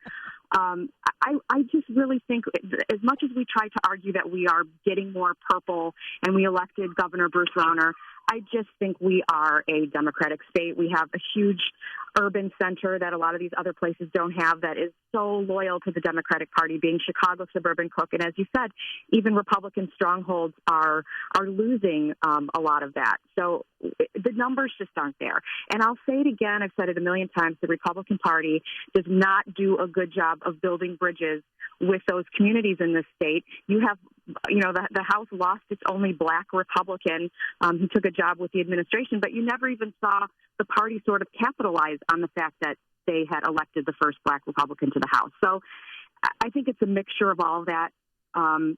I just really think, as much as we try to argue that we are getting more purple and we elected Governor Bruce Rauner, I just think we are a Democratic state. We have a huge urban center that a lot of these other places don't have that is so loyal to the Democratic Party, being Chicago suburban Cook. And as you said, even Republican strongholds are losing a lot of that. So the numbers just aren't there. And I'll say it again, I've said it a million times, the Republican Party does not do a good job of building bridges with those communities in this state. You have, the House lost its only black Republican who took a job with the administration, but you never even saw the party sort of capitalize on the fact that they had elected the first black Republican to the House. So I think it's a mixture of all of that. And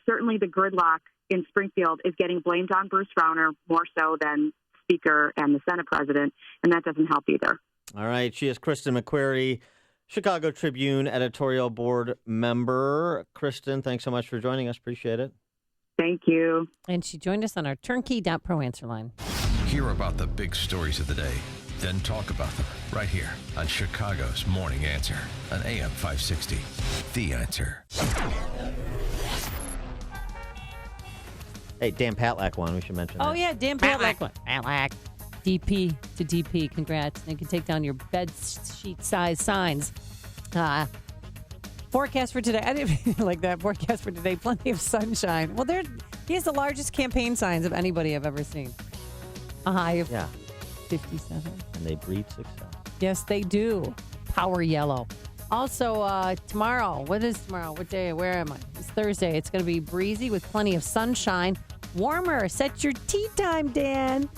certainly the gridlock in Springfield is getting blamed on Bruce Rauner more so than Speaker and the Senate President, and that doesn't help either. All right. She is Kristen McQuarrie, Chicago Tribune editorial board member. Kristen, thanks so much for joining us. Appreciate it. Thank you. And she joined us on our turnkey.pro answer line. Hear about the big stories of the day, then talk about them right here on Chicago's Morning Answer on AM 560. The Answer. Hey, Dan Patlak won. We should mention that. Oh, yeah, Dan Patlak won. Patlak. DP to DP. Congrats. And you can take down your bed sheet size signs. Forecast for today. I didn't like that. Forecast for today. Plenty of sunshine. Well, he has the largest campaign signs of anybody I've ever seen. A high of 57. And they breed success. Yes, they do. Power yellow. Also, tomorrow. What is tomorrow? What day? Where am I? It's Thursday. It's going to be breezy with plenty of sunshine. Warmer. Set your tea time, Dan.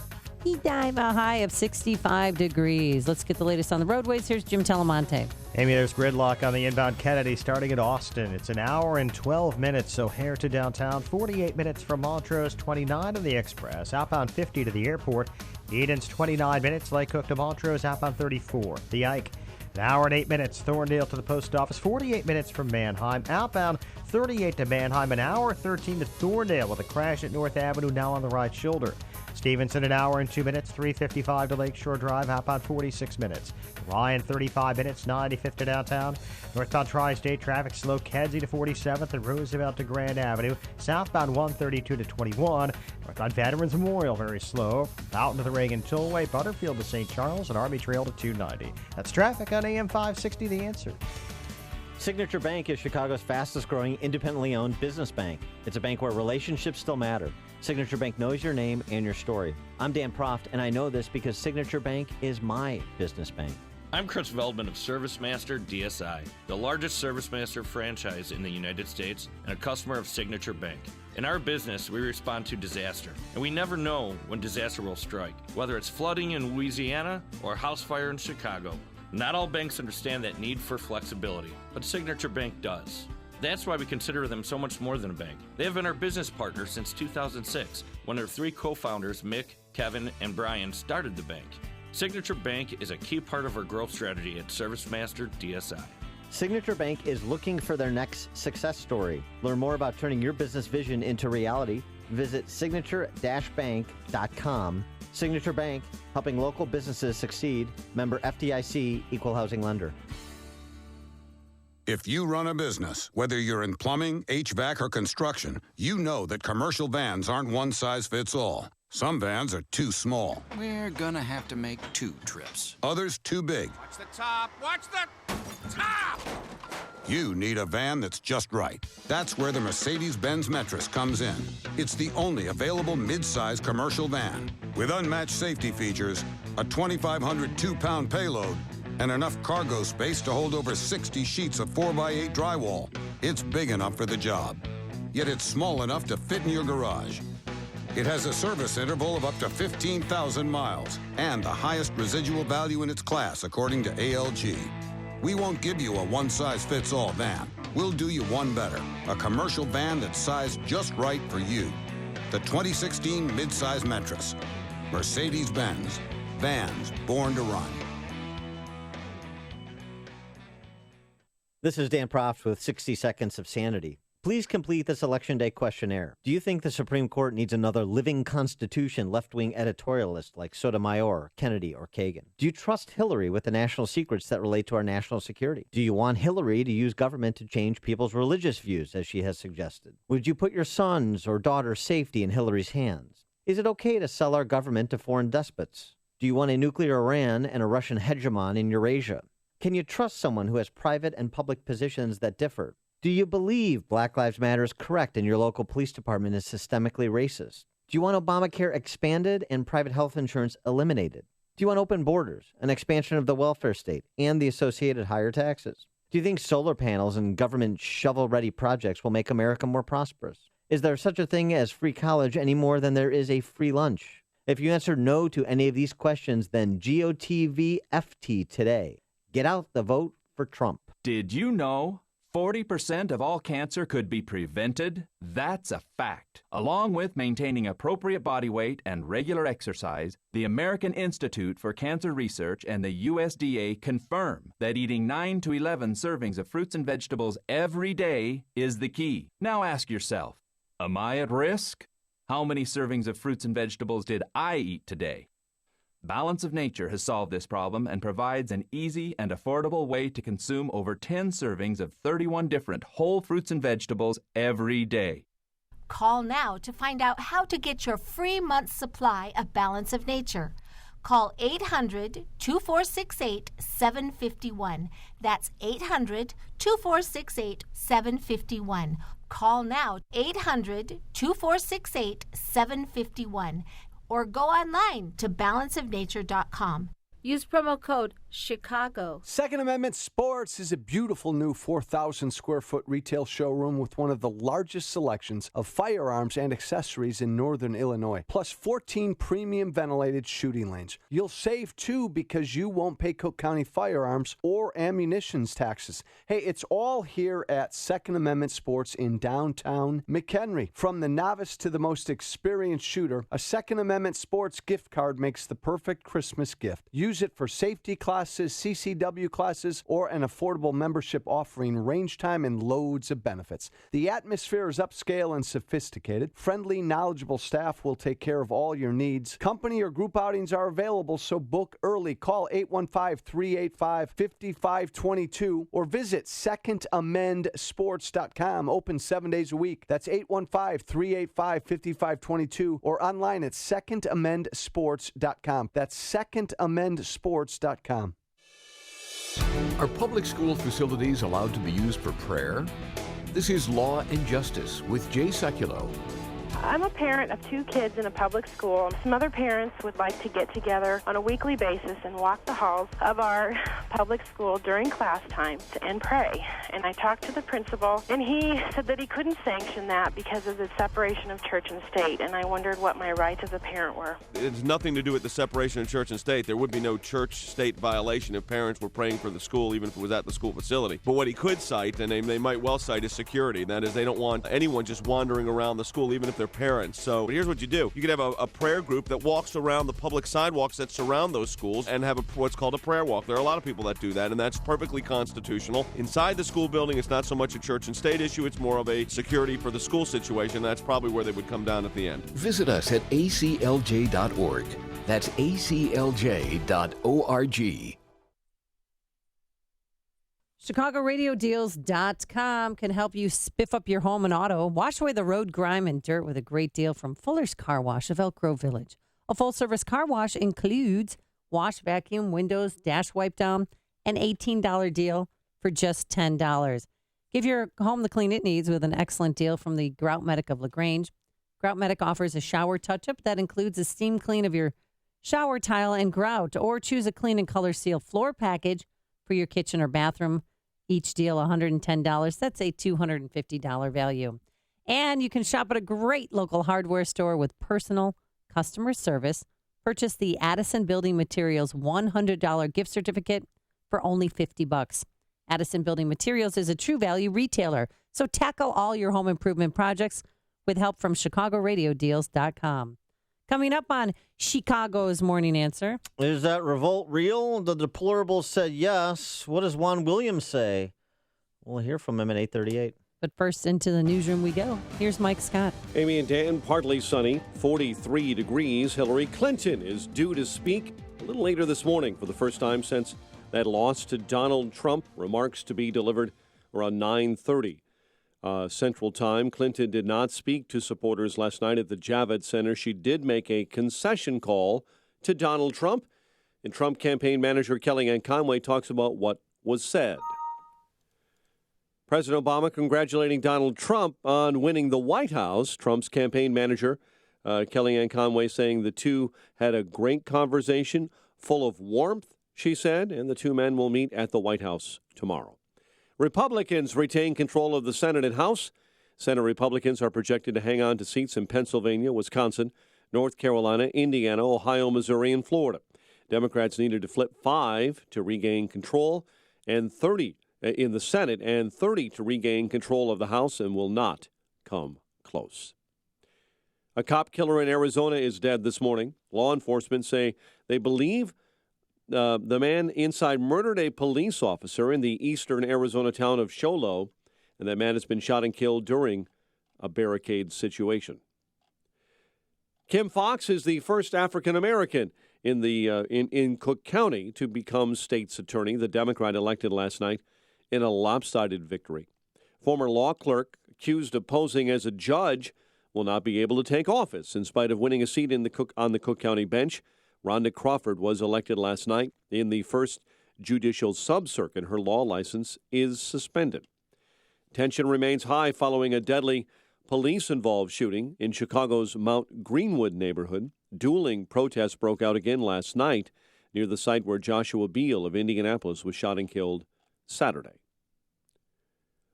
Tea time, a high of 65 degrees. Let's get the latest on the roadways. Here's Jim Telemonte. Amy, there's gridlock on the inbound Kennedy starting at Austin. It's an hour and 12 minutes, O'Hare to downtown, 48 minutes from Montrose, 29 on the Express, outbound 50 to the airport. Eden's 29 minutes, Lake Cook to Montrose, outbound 34. The Ike, an hour and 8 minutes, Thorndale to the post office, 48 minutes from Manheim, outbound 38 to Manheim, an hour 13 to Thorndale with a crash at North Avenue now on the right shoulder. Stevenson, an hour and 2 minutes, 3:55 to Lakeshore Drive, outbound 46 minutes. Ryan, 35 minutes, 95th to downtown. Northbound Tri-State traffic slow, Kedzie to 47th and Roosevelt to Grand Avenue. Southbound 132 to 21. Northbound Veterans Memorial, very slow. Out into the Reagan Tollway, Butterfield to St. Charles, and Army Trail to 290. That's traffic on AM 560, The Answer. Signature Bank is Chicago's fastest growing independently owned business bank. It's a bank where relationships still matter. Signature Bank knows your name and your story. I'm Dan Proft, and I know this because Signature Bank is my business bank. I'm Chris Veldman of ServiceMaster DSI, the largest ServiceMaster franchise in the United States and a customer of Signature Bank. In our business, we respond to disaster, and we never know when disaster will strike, whether it's flooding in Louisiana or a house fire in Chicago. Not all banks understand that need for flexibility, but Signature Bank does. That's why we consider them so much more than a bank. They have been our business partner since 2006, when their three co-founders, Mick, Kevin, and Brian, started the bank. Signature Bank is a key part of our growth strategy at ServiceMaster DSI. Signature Bank is looking for their next success story. Learn more about turning your business vision into reality. Visit signature-bank.com. Signature Bank, helping local businesses succeed. Member FDIC, Equal Housing Lender. If you run a business, whether you're in plumbing, HVAC, or construction, you know that commercial vans aren't one size fits all. Some vans are too small. We're gonna have to make 2 trips. Others too big. Watch the top! Watch the top! You need a van that's just right. That's where the Mercedes-Benz Metris comes in. It's the only available mid-size commercial van with unmatched safety features, a 2,500 2-pound payload, and enough cargo space to hold over 60 sheets of 4x8 drywall. It's big enough for the job, yet it's small enough to fit in your garage. It has a service interval of up to 15,000 miles and the highest residual value in its class, according to ALG. We won't give you a one-size-fits-all van. We'll do you one better, a commercial van that's sized just right for you. The 2016 midsize Metris. Mercedes-Benz. Vans born to run. This is Dan Proft with 60 Seconds of Sanity. Please complete this Election Day questionnaire. Do you think the Supreme Court needs another living constitution left-wing editorialist like Sotomayor, Kennedy, or Kagan? Do you trust Hillary with the national secrets that relate to our national security? Do you want Hillary to use government to change people's religious views, as she has suggested? Would you put your son's or daughter's safety in Hillary's hands? Is it okay to sell our government to foreign despots? Do you want a nuclear Iran and a Russian hegemon in Eurasia? Can you trust someone who has private and public positions that differ? Do you believe Black Lives Matter is correct and your local police department is systemically racist? Do you want Obamacare expanded and private health insurance eliminated? Do you want open borders, an expansion of the welfare state, and the associated higher taxes? Do you think solar panels and government shovel-ready projects will make America more prosperous? Is there such a thing as free college any more than there is a free lunch? If you answer no to any of these questions, then GOTVFT today. Get out the vote for Trump. Did you know 40% of all cancer could be prevented? That's a fact. Along with maintaining appropriate body weight and regular exercise, the American Institute for Cancer Research and the USDA confirm that eating 9 to 11 servings of fruits and vegetables every day is the key. Now ask yourself, am I at risk? How many servings of fruits and vegetables did I eat today? Balance of Nature has solved this problem and provides an easy and affordable way to consume over 10 servings of 31 different whole fruits and vegetables every day. Call now to find out how to get your free month's supply of Balance of Nature. Call 800-2468-751. That's 800-2468-751. Call now, 800-2468-751. Or go online to balanceofnature.com. Use promo code Chicago. Second Amendment Sports is a beautiful new 4,000 square foot retail showroom with one of the largest selections of firearms and accessories in northern Illinois, plus 14 premium ventilated shooting lanes. You'll save too because you won't pay Cook County firearms or ammunitions taxes. Hey, it's all here at Second Amendment Sports in downtown McHenry. From the novice to the most experienced shooter, a Second Amendment Sports gift card makes the perfect Christmas gift. Use it for safety classes, CCW classes, or an affordable membership offering range time and loads of benefits. The atmosphere is upscale and sophisticated. Friendly, knowledgeable staff will take care of all your needs. Company or group outings are available, so book early. Call 815-385-5522 or visit secondamendsports.com. Open 7 days a week. That's 815-385-5522 or online at secondamendsports.com. That's secondamendsports.com. Are public school facilities allowed to be used for prayer? This is Law and Justice with Jay Sekulow. I'm a parent of 2 kids in a public school. Some other parents would like to get together on a weekly basis and walk the halls of our public school during class time and pray. And I talked to the principal, and he said that he couldn't sanction that because of the separation of church and state, and I wondered what my rights as a parent were. It's nothing to do with the separation of church and state. There would be no church-state violation if parents were praying for the school, even if it was at the school facility. But what he could cite, and they might well cite, is security. That is, they don't want anyone just wandering around the school, even if they're parents. So here's what you do. You could have a prayer group that walks around the public sidewalks that surround those schools and have what's called a prayer walk. There are a lot of people that do that, and that's perfectly constitutional. Inside the school building, it's not so much a church and state issue. It's more of a security for the school situation. That's probably where they would come down at the end. Visit us at aclj.org. That's aclj.org. ChicagoRadioDeals.com can help you spiff up your home and auto. Wash away the road grime and dirt with a great deal from Fuller's Car Wash of Elk Grove Village. A full-service car wash includes wash, vacuum, windows, dash wipe down, an $18 deal for just $10. Give your home the clean it needs with an excellent deal from the Grout Medic of LaGrange. Grout Medic offers a shower touch-up that includes a steam clean of your shower tile and grout, or choose a clean and color seal floor package for your kitchen or bathroom. Each deal $110. That's a $250 value. And you can shop at a great local hardware store with personal customer service. Purchase the Addison Building Materials $100 gift certificate for only $50. Addison Building Materials is a true value retailer. So tackle all your home improvement projects with help from ChicagoRadioDeals.com. Coming up on Chicago's Morning Answer. Is that revolt real? The deplorables said yes. What does Juan Williams say? We'll hear from him at 8:38. But first, into the newsroom we go. Here's Mike Scott. Amy and Dan, partly sunny, 43 degrees. Hillary Clinton is due to speak a little later this morning for the first time since that loss to Donald Trump. Remarks to be delivered around 9:30. Central Time. Clinton did not speak to supporters last night at the Javits Center. She did make a concession call to Donald Trump, and Trump campaign manager Kellyanne Conway talks about what was said. President Obama congratulating Donald Trump on winning the White House. Trump's campaign manager Kellyanne Conway saying the two had a great conversation full of warmth, she said, and the two men will meet at the White House tomorrow. Republicans retain control of the Senate and House. Senate Republicans are projected to hang on to seats in Pennsylvania, Wisconsin, North Carolina, Indiana, Ohio, Missouri, and Florida. Democrats needed to flip 5 to regain control, and 30 in the Senate, and 30 to regain control of the House, and will not come close. A cop killer in Arizona is dead this morning. Law enforcement say they believe the man inside murdered a police officer in the eastern Arizona town of Show Low, and that man has been shot and killed during a barricade situation. Kim Foxx is the first African-American in Cook County to become state's attorney. The Democrat elected last night in a lopsided victory. Former law clerk accused of posing as a judge will not be able to take office in spite of winning a seat on the Cook County bench. Rhonda Crawford was elected last night in the first judicial sub-circuit. Her law license is suspended. Tension remains high following a deadly police-involved shooting in Chicago's Mount Greenwood neighborhood. Dueling protests broke out again last night near the site where Joshua Beal of Indianapolis was shot and killed Saturday.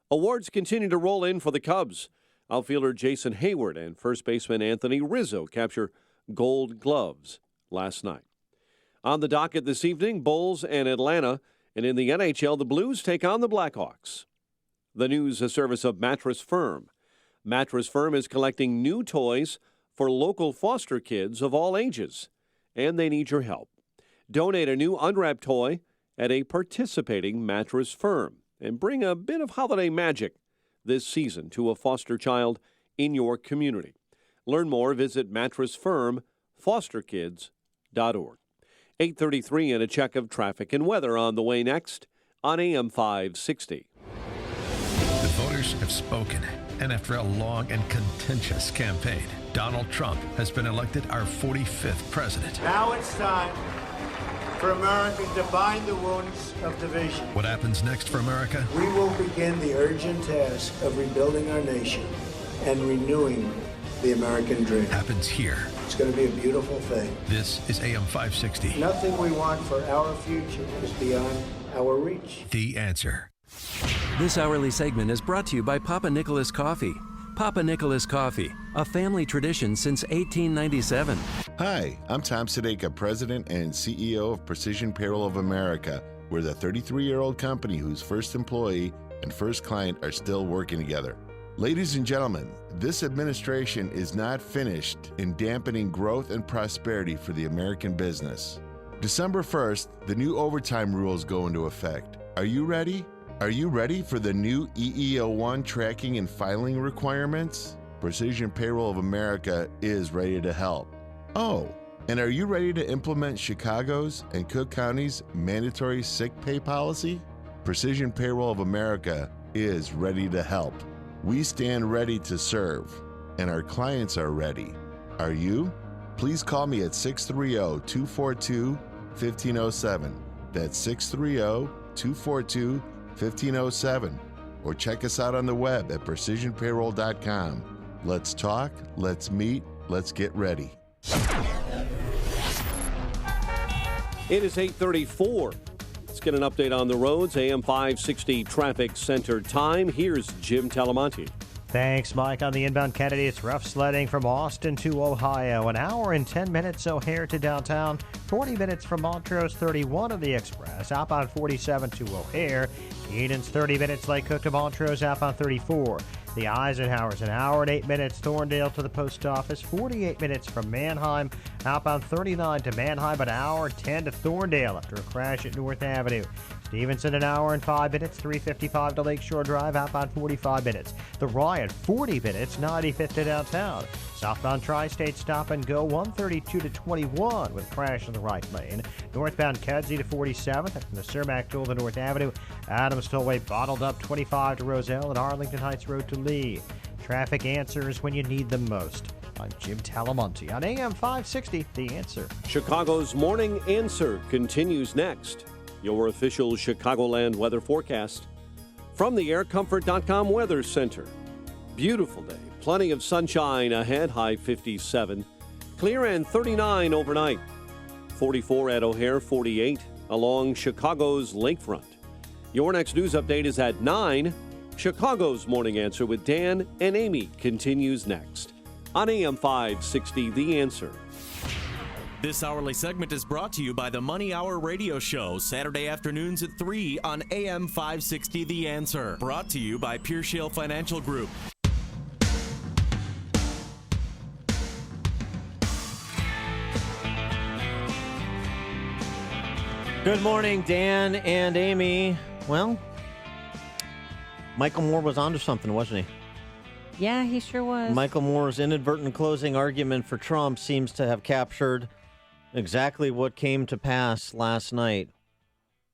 Awards continue to roll in for the Cubs. Outfielder Jason Hayward and first baseman Anthony Rizzo capture Gold Gloves last night. On the docket this evening, Bulls and Atlanta, and in the NHL, the Blues take on the Blackhawks. The news, a service of Mattress Firm. Mattress Firm is collecting new toys for local foster kids of all ages, and they need your help. Donate a new unwrapped toy at a participating Mattress Firm and bring a bit of holiday magic this season to a foster child in your community. Learn more, visit mattressfirmfosterkids.org. 8:33 and a check of traffic and weather on the way next on AM 560. The voters have spoken, and after a long and contentious campaign, Donald Trump has been elected our 45th president. Now it's time for America to bind the wounds of division. What happens next for America? We will begin the urgent task of rebuilding our nation and renewing the American dream. Happens here. It's going to be a beautiful thing. This is AM 560. Nothing we want for our future is beyond our reach. The Answer. This hourly segment is brought to you by Papa Nicholas Coffee. Papa Nicholas Coffee, a family tradition since 1897. Hi, I'm Tom Sadeka, President and CEO of Precision Payroll of America. We're the 33-year-old company whose first employee and first client are still working together. Ladies and gentlemen, this administration is not finished in dampening growth and prosperity for the American business. December 1st, the new overtime rules go into effect. Are you ready? Are you ready for the new EEO-1 tracking and filing requirements? Precision Payroll of America is ready to help. Oh, and are you ready to implement Chicago's and Cook County's mandatory sick pay policy? Precision Payroll of America is ready to help. We stand ready to serve, and our clients are ready. Are you? Please call me at 630-242-1507. That's 630-242-1507. Or check us out on the web at precisionpayroll.com. Let's talk, let's meet, let's get ready. It is 8:34. Let's get an update on the roads. AM 560 Traffic Center time. Here's Jim Talamonte. Thanks, Mike. On the inbound Kennedy, it's rough sledding from Austin to Ohio. An hour and 10 minutes O'Hare to downtown. 40 minutes from Montrose 31 of the Express. Outbound 47 to O'Hare. Eden's 30 minutes Lake Cook to Montrose. Outbound 34. The Eisenhower's an hour and 8 minutes. Thorndale to the post office. 48 minutes from Manheim. Outbound 39 to Manheim. An hour and 10 to Thorndale after a crash at North Avenue. Stevenson, an hour and 5 minutes, 355 to Lakeshore Drive, outbound 45 minutes. The Riot, 40 minutes, 95th to downtown. Southbound Tri-State stop and go, 132 to 21 with crash in the right lane. Northbound Kedzie to 47th, and from the Cermak Toll to North Avenue. Adams Tollway bottled up, 25 to Roselle, and Arlington Heights Road to Lee. Traffic answers when you need them most. I'm Jim Talamonte on AM 560, The Answer. Chicago's Morning Answer continues next. Your official Chicagoland weather forecast from the AirComfort.com Weather Center. Beautiful day. Plenty of sunshine ahead. High 57. Clear and 39 overnight. 44 at O'Hare, 48 along Chicago's lakefront. Your next news update is at 9. Chicago's Morning Answer with Dan and Amy continues next on AM 560, The Answer. This hourly segment is brought to you by the Money Hour Radio Show, Saturday afternoons at 3 on AM 560 The Answer. Brought to you by Pure Shale Financial Group. Good morning, Dan and Amy. Well, Michael Moore was onto something, wasn't he? Yeah, he sure was. Michael Moore's inadvertent closing argument for Trump seems to have captured exactly what came to pass last night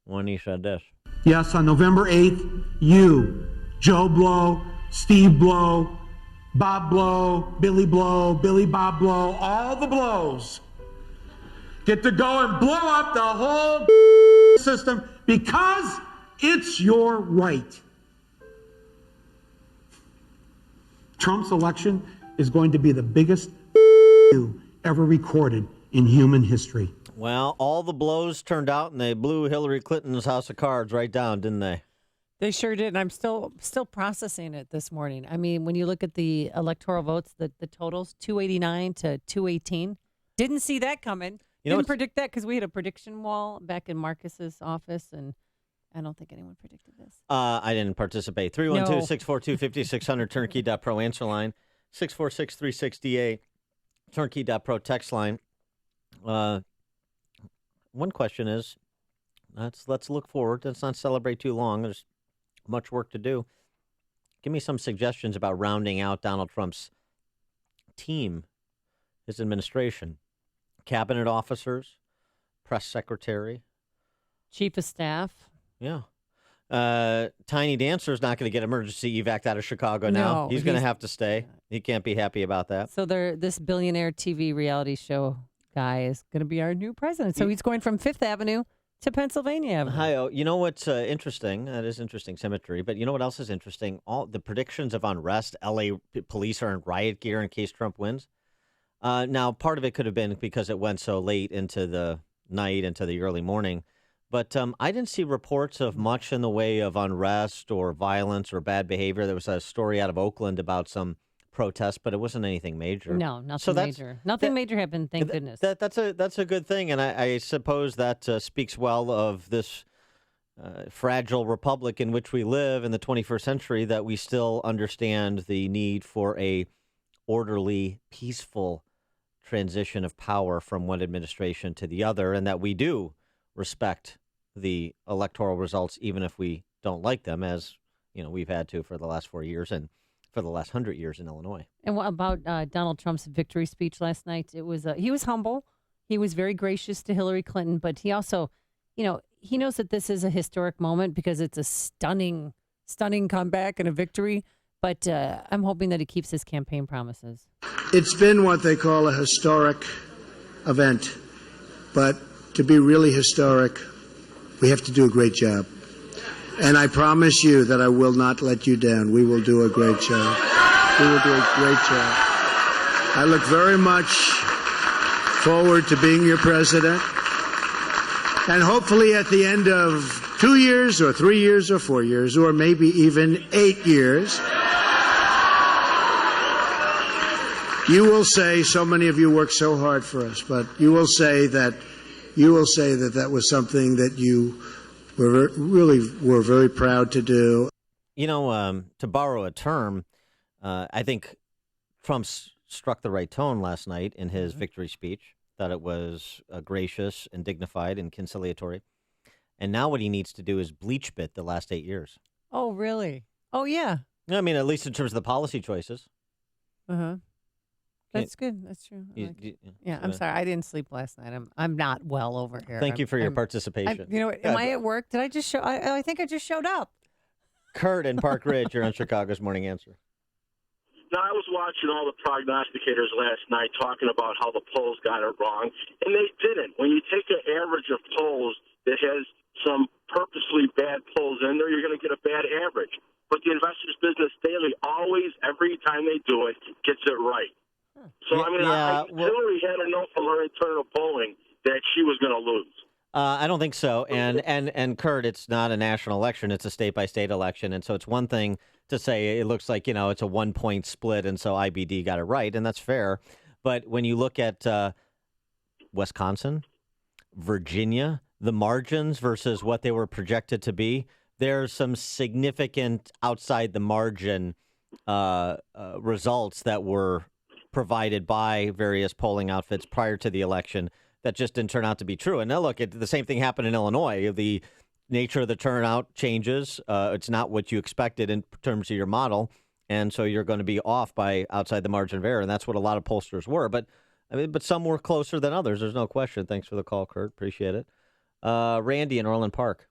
when he said this. Yes, on November 8th, you, Joe Blow, Steve Blow, Bob Blow, Billy Bob Blow, all the Blows get to go and blow up the whole system because it's your right. Trump's election is going to be the biggest ever recorded in human history. Well, all the blows turned out, and they blew Hillary Clinton's house of cards right down, didn't they? They sure did, and I'm still processing it this morning. I mean, when you look at the electoral votes, the totals, 289 to 218, didn't see that coming. Didn't predict that because we had a prediction wall back in Marcus's office, and I don't think anyone predicted this. I didn't participate. 312-642-5600, turnkey.pro answer line, 646-36DA, turnkey.pro text line. One question is, let's look forward. Let's not celebrate too long. There's much work to do. Give me some suggestions about rounding out Donald Trump's team, his administration. Cabinet officers, press secretary. Chief of staff. Yeah. Tiny Dancer's not going to get emergency evac out of Chicago now. No, he's going to have to stay. He can't be happy about that. So this billionaire TV reality show guy is going to be our new president. So he's going from Fifth Avenue to Pennsylvania Avenue. Hi, you know what's interesting? That is interesting symmetry. But you know what else is interesting? All the predictions of unrest. L.A. police are in riot gear in case Trump wins. Now, part of it could have been because it went so late into the night, into the early morning. But I didn't see reports of much in the way of unrest or violence or bad behavior. There was a story out of Oakland about some protests, but it wasn't anything major. No, nothing major. Nothing major happened, thank goodness. That's a good thing, and I suppose that speaks well of this fragile republic in which we live in the 21st century, that we still understand the need for a orderly, peaceful transition of power from one administration to the other, and that we do respect the electoral results, even if we don't like them, as we've had to for the last 4 years and for the last 100 years in Illinois. And what about Donald Trump's victory speech last night? It was he was humble. He was very gracious to Hillary Clinton, but he also, he knows that this is a historic moment because it's a stunning comeback and a victory. But I'm hoping that he keeps his campaign promises. It's been what they call a historic event. But to be really historic, we have to do a great job. And I promise you that I will not let you down. We will do a great job. We will do a great job. I look very much forward to being your president. And hopefully at the end of 2 years or 3 years or 4 years or maybe even 8 years, you will say, so many of you worked so hard for us, but you will say that was something that you were very proud to do. To borrow a term, I think Trump struck the right tone last night in his victory speech, that it was gracious and dignified and conciliatory. And now what he needs to do is bleach bit the last 8 years. Oh, really? Oh, yeah. I mean, at least in terms of the policy choices. Uh-huh. That's good. That's true. I'm sorry. I didn't sleep last night. I'm not well over here. Thank you for your participation. Am I at work? Did I just show? I think I just showed up. Kurt in Park Ridge, you're on Chicago's Morning Answer. Now, I was watching all the prognosticators last night talking about how the polls got it wrong, and they didn't. When you take an average of polls that has some purposely bad polls in there, you're going to get a bad average. But the Investors Business Daily always, every time they do it, gets it right. So, Hillary had to know from her internal polling that she was going to lose. I don't think so. And Kurt, it's not a national election. It's a state-by-state election. And so it's one thing to say it looks like, it's a 1-point split, and so IBD got it right, and that's fair. But when you look at Wisconsin, Virginia, the margins versus what they were projected to be, there's some significant outside the margin results that were provided by various polling outfits prior to the election that just didn't turn out to be true. And now look, the same thing happened in Illinois. The nature of the turnout changes. It's not what you expected in terms of your model. And so you're going to be off by outside the margin of error. And that's what a lot of pollsters were. But some were closer than others. There's no question. Thanks for the call, Kurt. Appreciate it. Randy in Orland Park.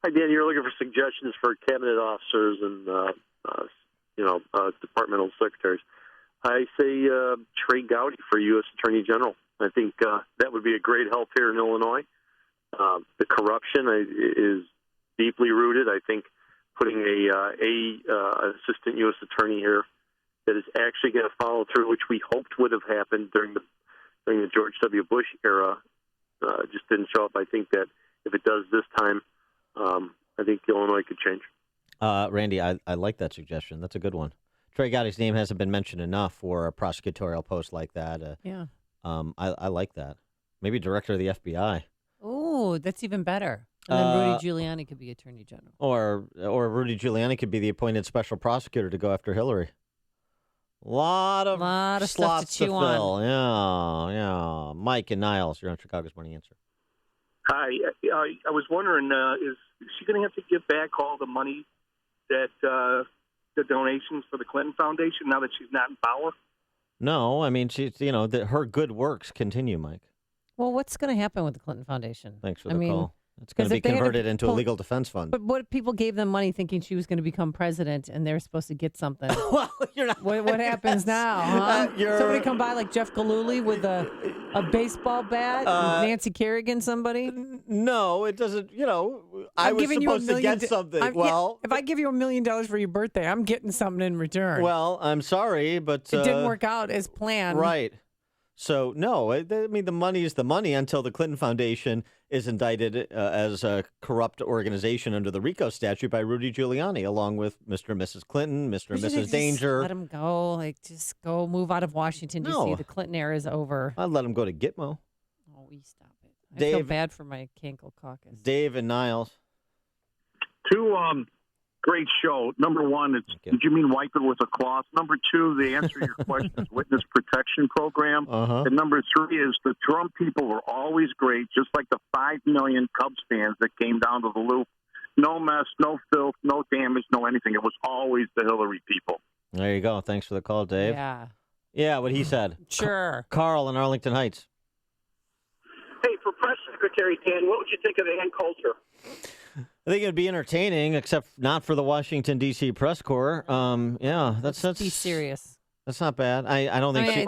Hi, Dan. You're looking for suggestions for cabinet officers and, departmental secretaries. I say Trey Gowdy for U.S. Attorney General. I think that would be a great help here in Illinois. The corruption is deeply rooted. I think putting an assistant U.S. attorney here that is actually going to follow through, which we hoped would have happened during the George W. Bush era, just didn't show up. I think that if it does this time, I think Illinois could change. Randy, I like that suggestion. That's a good one. Trey Gowdy's name hasn't been mentioned enough for a prosecutorial post like that. Yeah. I like that. Maybe director of the FBI. Oh, that's even better. And then Rudy Giuliani could be Attorney General. Or Rudy Giuliani could be the appointed special prosecutor to go after Hillary. Lot of slots stuff to chew fill. Yeah. Mike and Niles, you're on Chicago's Morning Answer. Hi. I was wondering, is she going to have to give back all the money that the donations for the Clinton Foundation now that she's not in power? No, I mean, she's, her good works continue, Mike. Well, what's going to happen with the Clinton Foundation? Thanks for the call. It's going to be if they had converted into a legal defense fund. But what if people gave them money thinking she was going to become president and they're supposed to get something? Well, you're not. What happens now? Huh? Somebody come by like Jeff Galooly with a baseball bat? Nancy Kerrigan, somebody? No, it doesn't. I was supposed to get something. If I give you $1 million for your birthday, I'm getting something in return. Well, I'm sorry, but it didn't work out as planned. Right. So, no, I mean, the money is the money until the Clinton Foundation is indicted as a corrupt organization under the RICO statute by Rudy Giuliani, along with Mr. and Mrs. Clinton, Mr. and Mrs. Danger. Let him go. Just go move out of Washington, D.C. No. The Clinton era is over. I'd let him go to Gitmo. Oh, we stop it. I feel Dave- bad for my Cankle caucus. Dave and Niles. Two great show. Number one, did you mean wipe it with a cloth? Number two, the answer to your question is witness protection program. And number three is the Trump people were always great, just like the 5 million Cubs fans that came down to the Loop. No mess, no filth, no damage, no anything. It was always the Hillary people. There you go. Thanks for the call, Dave. Yeah, what he said. Sure. Carl in Arlington Heights. Hey, for Press Secretary Dan, what would you think of Ann Coulter? I think it'd be entertaining, except not for the Washington, D.C. press corps. Yeah, that's Be serious. That's not bad. I don't think she.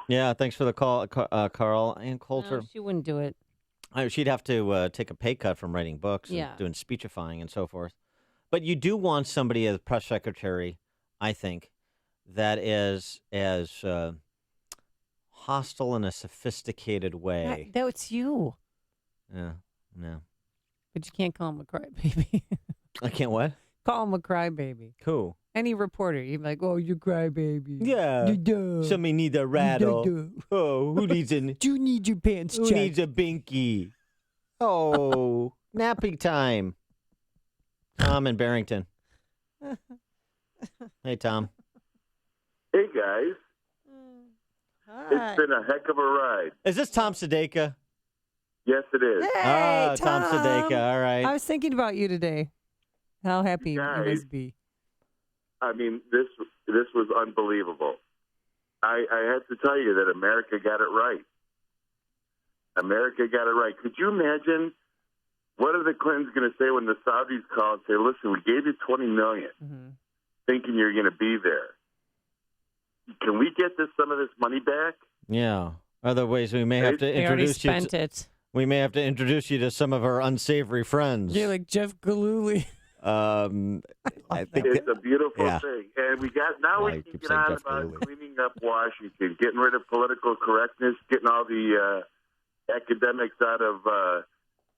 Yeah, thanks for the call, Carl. Ann Coulter. No, she wouldn't do it. She'd have to take a pay cut from writing books and doing speechifying and so forth. But you do want somebody as press secretary, I think, that is as hostile in a sophisticated way. That's you. Yeah. But you can't call him a crybaby. I can't what? Call him a crybaby. Who? Any reporter. You're like, oh, you crybaby. Yeah. Somebody needs a rattle. Oh, who needs an... You need your pants Who checked. needs a binky? Oh, napping time. Tom in Barrington. Hey, Tom. Hey, guys. It's been a heck of a ride. Is this Tom Sedeka? Yes, it is. Hey, Tom Sedeka. All right. I was thinking about you today. How happy you must be. I mean, this was unbelievable. I had to tell you that America got it right. America got it right. Could you imagine what are the Clintons going to say when the Saudis call and say, listen, we gave you $20 million thinking you're going to be there. Can we get some of this money back? Yeah. Other ways we may have to introduce you. Spent it. We may have to introduce you to some of our unsavory friends. You're like Jeff Galooly. I think it's a beautiful thing, and we can get on about cleaning up Washington, getting rid of political correctness, getting all the academics out of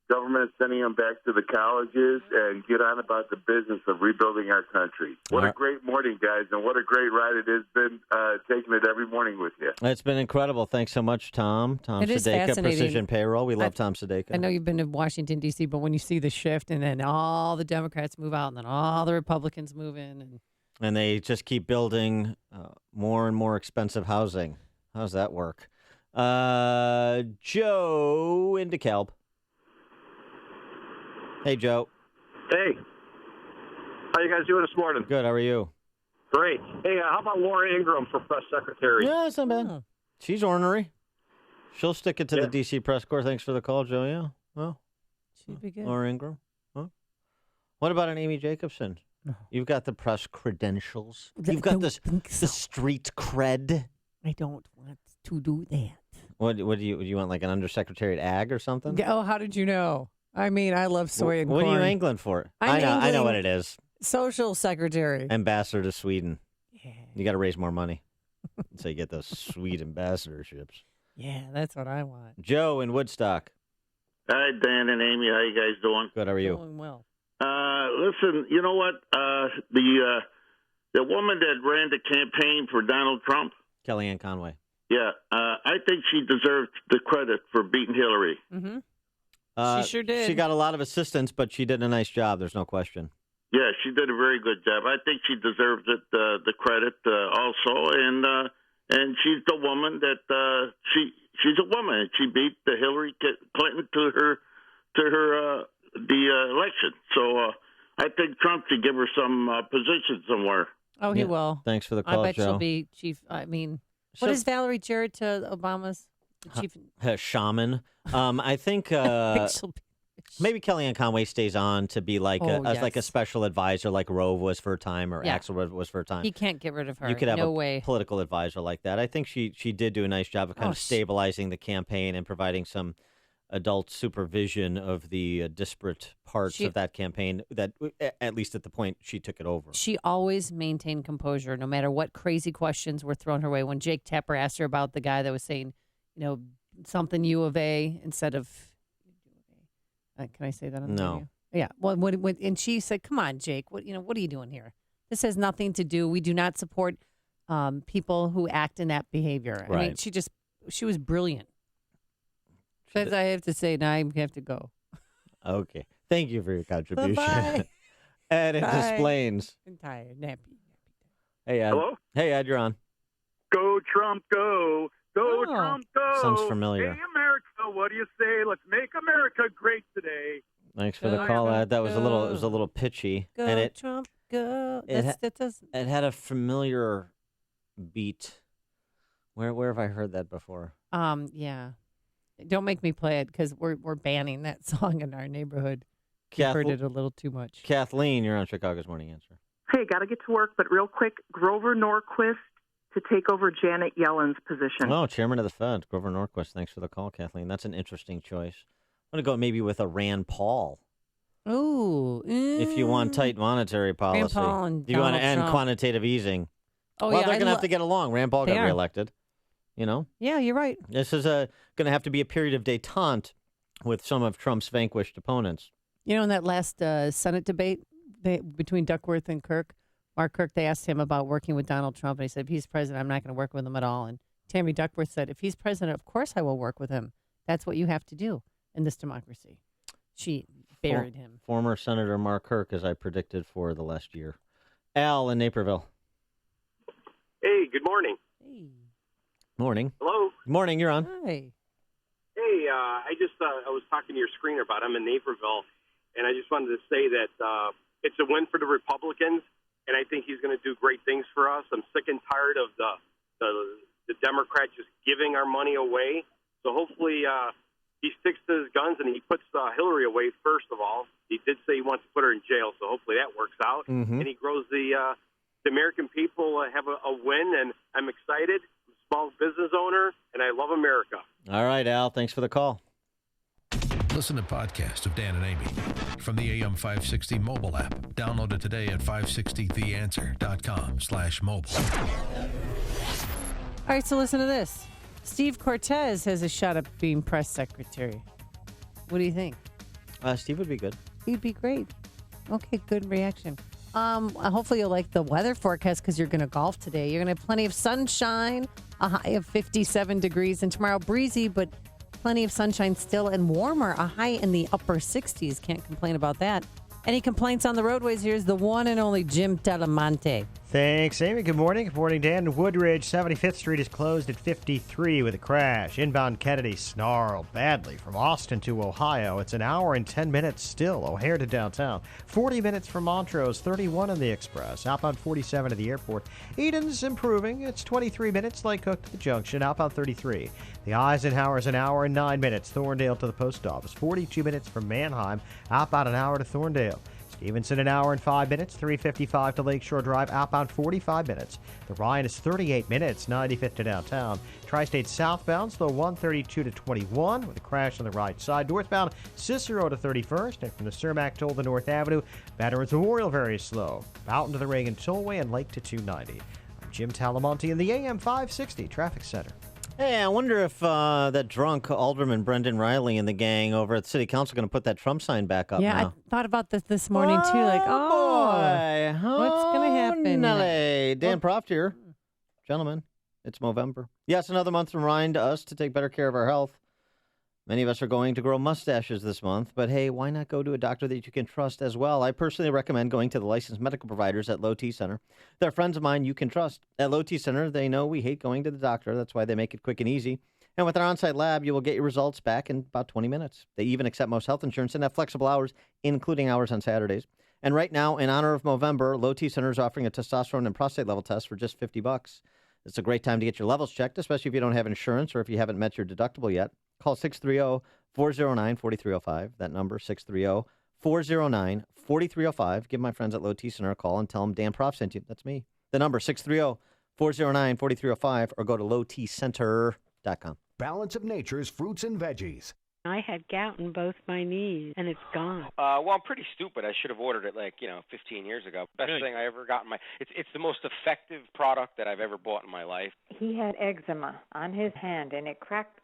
government, sending them back to the colleges, and get on about the business of rebuilding our country. What a great morning, guys, and what a great ride it has been taking it every morning with you. It's been incredible. Thanks so much, Tom. Tom It is Sedeka, fascinating. Precision Payroll. We love Tom Sedeka. I know you've been to Washington, D.C., but when you see the shift and then all the Democrats move out and then all the Republicans move in. And they just keep building more and more expensive housing. How does that work? Joe in DeKalb. Hey, Joe. Hey. How you guys doing this morning? Good. How are you? Great. Hey, how about Laura Ingraham for press secretary? Yeah, that's not bad. She's ornery. She'll stick it to the D.C. press corps. Thanks for the call, Joe. Yeah. Well, she'd be good. Laura Ingraham. Huh? What about an Amy Jacobson? You've got the press credentials. You've got the street cred. I don't want to do that. What do you want, like an undersecretary at Ag or something? Oh, how did you know? I mean, I love soy and What corn. are you angling for? I'm I know what angling- it is. Social secretary. Ambassador to Sweden. Yeah. You got to raise more money so you get those sweet ambassadorships. Yeah, that's what I want. Joe in Woodstock. Hi, Dan and Amy. How you guys doing? Good. How are you? Doing well. Listen, you know what? The woman that ran the campaign for Donald Trump, Kellyanne Conway. Yeah, I think she deserves the credit for beating Hillary. Mm-hmm. She sure did. She got a lot of assistance, but she did a nice job. There's no question. Yeah, she did a very good job. I think she deserves it, the credit also, and she's the woman that she's a woman. She beat the Hillary Clinton to her the election. So I think Trump should give her some position somewhere. Oh, he will. Thanks for the call, I bet Joe. she'll be chief. I mean, what is Valerie Jarrett to Obama's chief? Shaman. I think I think she'll be. Maybe Kellyanne Conway stays on to be like as like a yes. special advisor, like Rove was for a time, or Yeah. Axel was for a time. He can't get rid of her. You could have no a way. political advisor like that. I think she did do a nice job of kind of stabilizing the campaign and providing some adult supervision of the disparate parts of that campaign. That at least at the point she took it over. She always maintained composure, no matter what crazy questions were thrown her way. When Jake Tapper asked her about the guy that was saying, something U of A instead of, can I say that on the radio? Yeah. Well, and she said, "Come on, Jake. What are you doing here? This has nothing to do. We do not support people who act in that behavior." Right. I mean, she was brilliant. But I have to say, now I have to go. Okay. Thank you for your contribution. Bye-bye. And it Bye. explains. I'm tired. Nappy. Hey, Ed. Hello? Hey, Ed, you're on. Go, Trump, go. Go, Trump, go. Sounds familiar. Hey, America, what do you say? Let's make America great today. Thanks for the call, Ed. That was a little pitchy. Go, and it Trump, go. it had a familiar beat. Where have I heard that before? Yeah. Don't make me play it because we're banning that song in our neighborhood. You heard it a little too much. Kathleen, you're on Chicago's Morning Answer. Hey, got to get to work, but real quick, Grover Norquist to take over Janet Yellen's position. Oh, Chairman of the Fed, Grover Norquist. Thanks for the call, Kathleen. That's an interesting choice. I'm going to go maybe with a Rand Paul. Ooh. If you want tight monetary policy. Rand Paul and if you want to Donald end Trump. quantitative easing. Oh, well, yeah, they're I going to have lo- to get along. Rand Paul They got are. reelected. Yeah, you're right. This is going to have to be a period of détente with some of Trump's vanquished opponents. In that last Senate debate between Duckworth and Mark Kirk, they asked him about working with Donald Trump, and he said, if he's president, I'm not going to work with him at all. And Tammy Duckworth said, if he's president, of course I will work with him. That's what you have to do in this democracy. She buried him. Former Senator Mark Kirk, as I predicted for the last year. Al in Naperville. Hey, good morning. Morning. Hello. Morning, you're on. Hey. Hey, I was talking to your screener about I'm in Naperville, and I just wanted to say that it's a win for the Republicans, and I think he's going to do great things for us. I'm sick and tired of the Democrats just giving our money away. So hopefully he sticks to his guns and he puts Hillary away first of all. He did say he wants to put her in jail, so hopefully that works out. Mhm. And he grows the American people have a win, and I'm excited. I'm a small business owner, and I love America. All right, Al, thanks for the call. Listen to podcasts of Dan and Amy from the AM 560 mobile app. Download it today at 560theanswer.com/mobile. All right, so listen to this. Steve Cortez has a shot at being press secretary. What do you think? Steve would be good. He'd be great. Okay, good reaction. Hopefully you'll like the weather forecast because you're going to golf today. You're going to have plenty of sunshine, a high of 57 degrees, and tomorrow breezy, but plenty of sunshine still and warmer, a high in the upper 60s. Can't complain about that. Any complaints on the roadways? Here's the one and only Jim Talamonte. Thanks, Amy. Good morning. Good morning, Dan. Woodridge, 75th Street is closed at 53 with a crash. Inbound Kennedy snarled badly from Austin to Ohio. It's an hour and 10 minutes still. O'Hare to downtown. 40 minutes from Montrose, 31 on the Express. Outbound 47 to the airport. Eden's improving. It's 23 minutes. Lake Cook to the junction. Outbound 33. The Eisenhower's an hour and 9 minutes. Thorndale to the post office. 42 minutes from Manheim. Outbound an hour to Thorndale. Stevenson, an hour and 5 minutes, 355 to Lakeshore Drive, outbound 45 minutes. The Ryan is 38 minutes, 95th to downtown. Tri-State southbound, slow 132 to 21 with a crash on the right side. Northbound, Cicero to 31st, and from the Cermak Toll to North Avenue, Veterans Memorial very slow. Out into the Reagan Tollway and Lake to 290. I'm Jim Talamonte in the AM 560 Traffic Center. Hey, I wonder if that drunk Alderman Brendan Riley and the gang over at the City Council are going to put that Trump sign back up Yeah, now. I thought about this morning, too. Like, boy. what's going to happen? Nelly. Dan Proft here. Gentlemen, it's Movember. Yes, another month to remind us to take better care of our health. Many of us are going to grow mustaches this month, but hey, why not go to a doctor that you can trust as well? I personally recommend going to the licensed medical providers at Low T Center. They're friends of mine you can trust. At Low T Center, they know we hate going to the doctor. That's why they make it quick and easy. And with their on-site lab, you will get your results back in about 20 minutes. They even accept most health insurance and have flexible hours, including hours on Saturdays. And right now, in honor of Movember, Low T Center is offering a testosterone and prostate level test for just $50. It's a great time to get your levels checked, especially if you don't have insurance or if you haven't met your deductible yet. Call 630-409-4305. That number, 630-409-4305. Give my friends at Low T Center a call and tell them Dan Prof sent you. That's me. The number, 630-409-4305, or go to lowtcenter.com. Balance of Nature's fruits and veggies. I had gout in both my knees, and it's gone. Well, I'm pretty stupid. I should have ordered it 15 years ago. Best thing I ever got in my. It's the most effective product that I've ever bought in my life. He had eczema on his hand, and it cracked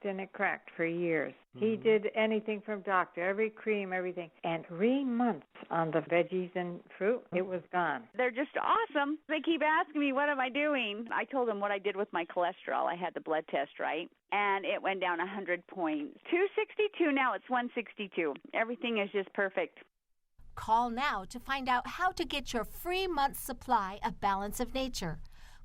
for years. He did anything from doctor, every cream, everything. And 3 months on the veggies and fruit, it was gone. They're just awesome. They keep asking me, what am I doing? I told them what I did with my cholesterol. I had the blood test, right? And it went down 100 points. 262, now it's 162. Everything is just perfect. Call now to find out how to get your free month's supply of Balance of Nature.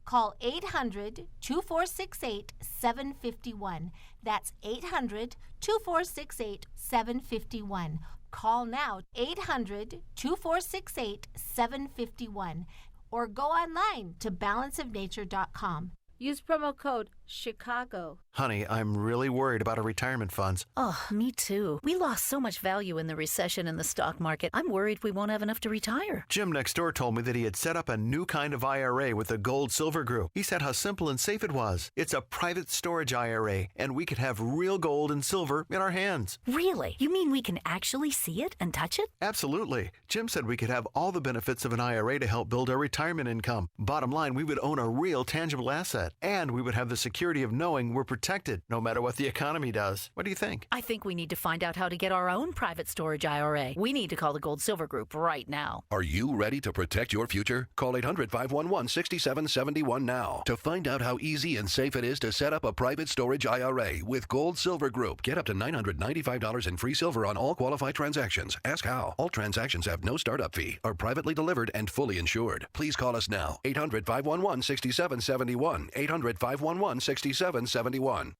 Call 800-2468-751. That's 800-2468-751. Call now, 800-2468-751. Or go online to balanceofnature.com. Use promo code Chicago. Honey, I'm really worried about our retirement funds. Oh, me too. We lost so much value in the recession in the stock market. I'm worried we won't have enough to retire. Jim next door told me that he had set up a new kind of IRA with the Gold Silver Group. He said how simple and safe it was. It's a private storage IRA, and we could have real gold and silver in our hands. Really? You mean we can actually see it and touch it? Absolutely. Jim said we could have all the benefits of an IRA to help build our retirement income. Bottom line, we would own a real tangible asset, and we would have the security of knowing we're protected no matter what the economy does. What do you think? I think we need to find out how to get our own private storage IRA. We need to call the Gold Silver Group right now. Are you ready to protect your future? Call 800-511-6771 now to find out how easy and safe it is to set up a private storage IRA with Gold Silver Group. Get up to $995 in free silver on all qualified transactions. Ask how. All transactions have no startup fee, are privately delivered and fully insured. Please call us now. 800-511-6771. 800-511-6771.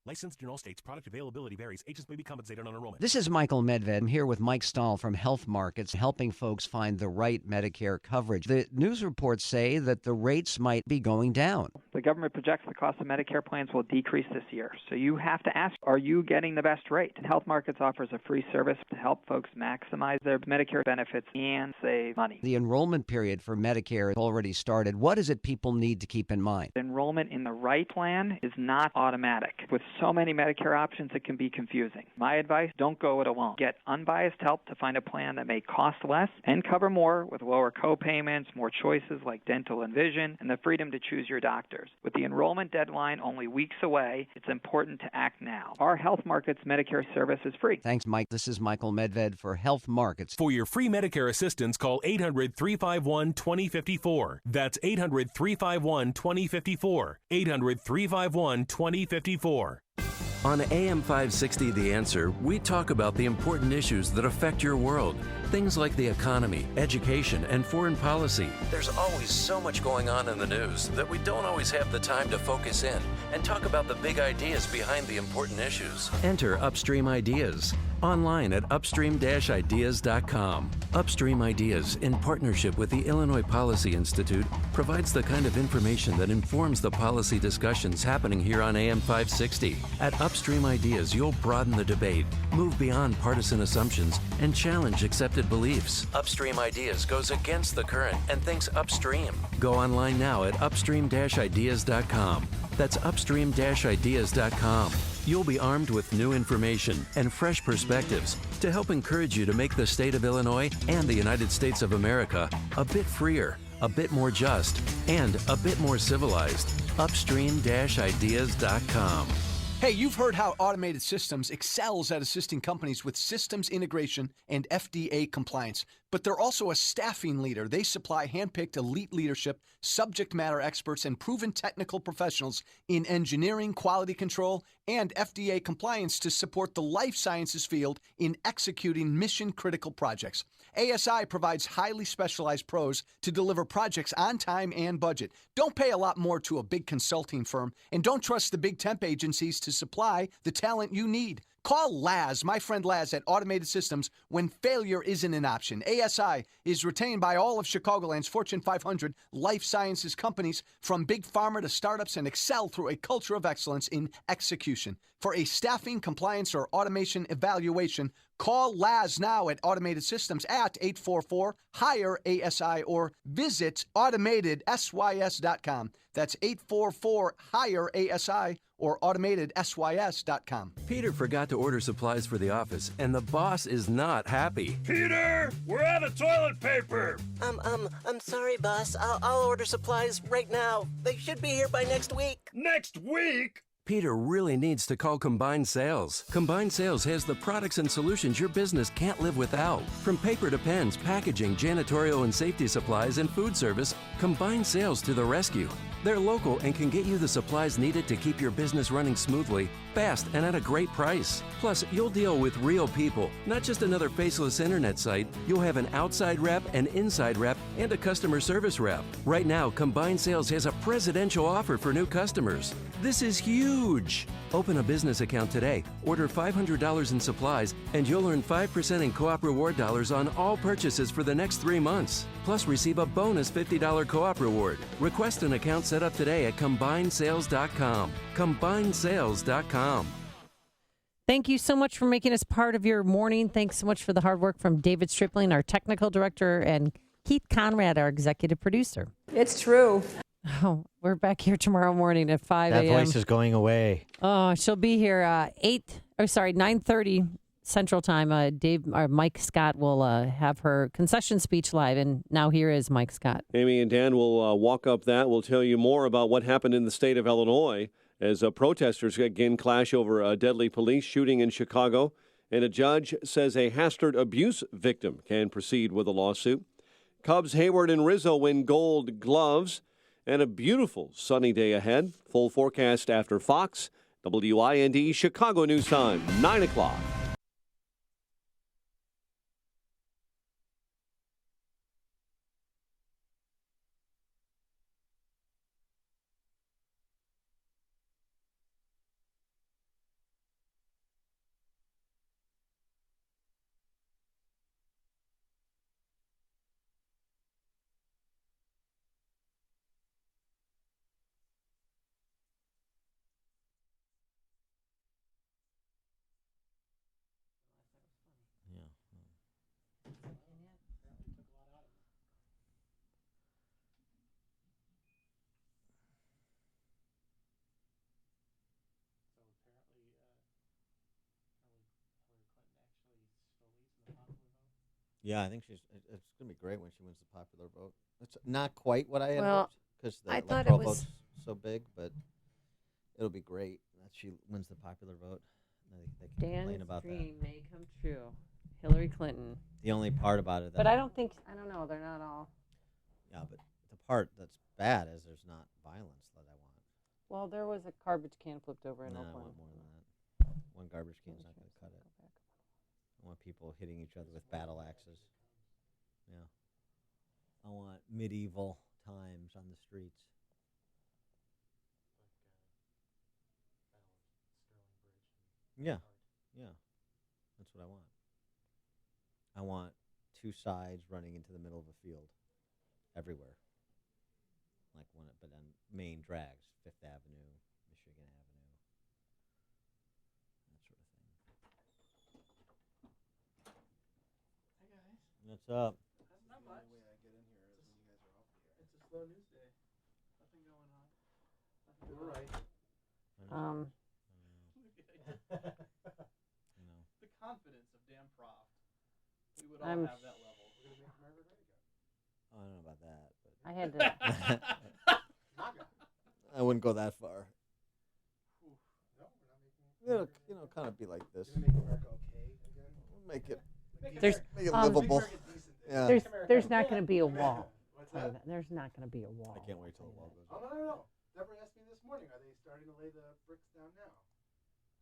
Licensed in all states. Product availability varies. Agents may be compensated on enrollment. This is Michael Medved. I'm here with Mike Stahl from Health Markets, helping folks find the right Medicare coverage. The news reports say that the rates might be going down. The government projects the cost of Medicare plans will decrease this year. So you have to ask, are you getting the best rate? Health Markets offers a free service to help folks maximize their Medicare benefits and save money. The enrollment period for Medicare has already started. What is it people need to keep in mind? Enrollment in the right plan is not automatic. With so many Medicare options, it can be confusing. My advice, don't go it alone. Get unbiased help to find a plan that may cost less and cover more with lower co-payments, more choices like dental and vision, and the freedom to choose your doctors. With the enrollment deadline only weeks away, it's important to act now. Our Health Markets Medicare service is free. Thanks, Mike. This is Michael Medved for Health Markets. For your free Medicare assistance, call 800-351-2054. That's 800-351-2054. 800-351-2054. On AM 560 The Answer, we talk about the important issues that affect your world. Things like the economy, education, and foreign policy. There's always so much going on in the news that we don't always have the time to focus in and talk about the big ideas behind the important issues. Enter Upstream Ideas online at upstream-ideas.com. Upstream Ideas, in partnership with the Illinois Policy Institute, provides the kind of information that informs the policy discussions happening here on AM 560. At Upstream Ideas, you'll broaden the debate, move beyond partisan assumptions, and challenge accepted beliefs. Upstream Ideas goes against the current and thinks upstream. Go online now at upstream-ideas.com. That's upstream-ideas.com. You'll be armed with new information and fresh perspectives to help encourage you to make the state of Illinois and the United States of America a bit freer, a bit more just, and a bit more civilized. Upstream-ideas.com. Hey, you've heard how Automated Systems excels at assisting companies with systems integration and FDA compliance, but they're also a staffing leader. They supply handpicked elite leadership, subject matter experts, and proven technical professionals in engineering, quality control, and FDA compliance to support the life sciences field in executing mission-critical projects. ASI provides highly specialized pros to deliver projects on time and budget. Don't pay a lot more to a big consulting firm, and don't trust the big temp agencies to supply the talent you need. Call Laz, my friend Laz at Automated Systems, when failure isn't an option. ASI is retained by all of Chicagoland's Fortune 500 life sciences companies, from big pharma to startups, and excel through a culture of excellence in execution. For a staffing, compliance, or automation evaluation, call Laz now at Automated Systems at 844-HIRE-ASI or visit AutomatedSYS.com. That's 844-HIRE-ASI or AutomatedSYS.com. Peter forgot to order supplies for the office, and the boss is not happy. Peter, we're out of toilet paper. I'm sorry, boss. I'll order supplies right now. They should be here by next week. Next week? Peter really needs to call Combined Sales. Combined Sales has the products and solutions your business can't live without. From paper to pens, packaging, janitorial and safety supplies, and food service, Combined Sales to the rescue. They're local and can get you the supplies needed to keep your business running smoothly, fast, and at a great price. Plus, you'll deal with real people, not just another faceless internet site. You'll have an outside rep, an inside rep, and a customer service rep. Right now, Combined Sales has a presidential offer for new customers. This is huge. Open a business account today, order $500 in supplies, and you'll earn 5% in Co-op reward dollars on all purchases for the next 3 months. Plus, receive a bonus $50 Co-op reward. Request an account set up today at CombinedSales.com. CombinedSales.com. Thank you so much for making us part of your morning. Thanks so much for the hard work from David Stripling, our technical director, and Keith Conrad, our executive producer. It's true. Oh, we're back here tomorrow morning at 5 a.m. That voice is going away. Oh, she'll be here 9:30 Central Time. Mike Scott will have her concession speech live, and now here is Mike Scott. Amy and Dan will walk up that. We'll tell you more about what happened in the state of Illinois as protesters again clash over a deadly police shooting in Chicago, and a judge says a Hastert abuse victim can proceed with a lawsuit. Cubs Hayward and Rizzo win Gold Gloves. And a beautiful sunny day ahead. Full forecast after Fox. WIND Chicago News Time, 9 o'clock. Yeah, I think it's going to be great when she wins the popular vote. It's not quite what I had hoped because the electoral vote's so big, but it'll be great that she wins the popular vote. They can complain about that. Dan's dream may come true. Hillary Clinton. The only part about it But I don't know, they're not all. Yeah, but the part that's bad is there's not violence that I want. Well, there was a garbage can flipped over in Oakland. I want more than that. One garbage can's not going to cut it. I want people hitting each other with battle axes. Yeah. I want medieval times on the streets. Yeah. Yeah. That's what I want. I want two sides running into the middle of a field everywhere. Like one, but on main drags, Fifth Avenue, Michigan Avenue. That sort of thing. Hey guys. What's up? Not much. The only way I get in here is when you guys are off the air. It's a slow news day. Nothing going on. You're right. The confidence of Dan Proft. We would all have that level. We're gonna make America great again. I don't know about that, but I had to. I wouldn't go that far. No, we're not making. It'll kind of be like this. Make America okay again. We'll make it. Make it livable. Yeah. There's not going to be a wall. What's that? There's not going to be a wall. I can't wait till the wall goes Oh up. no. Deborah asked me this morning. Are they starting to lay the bricks down now?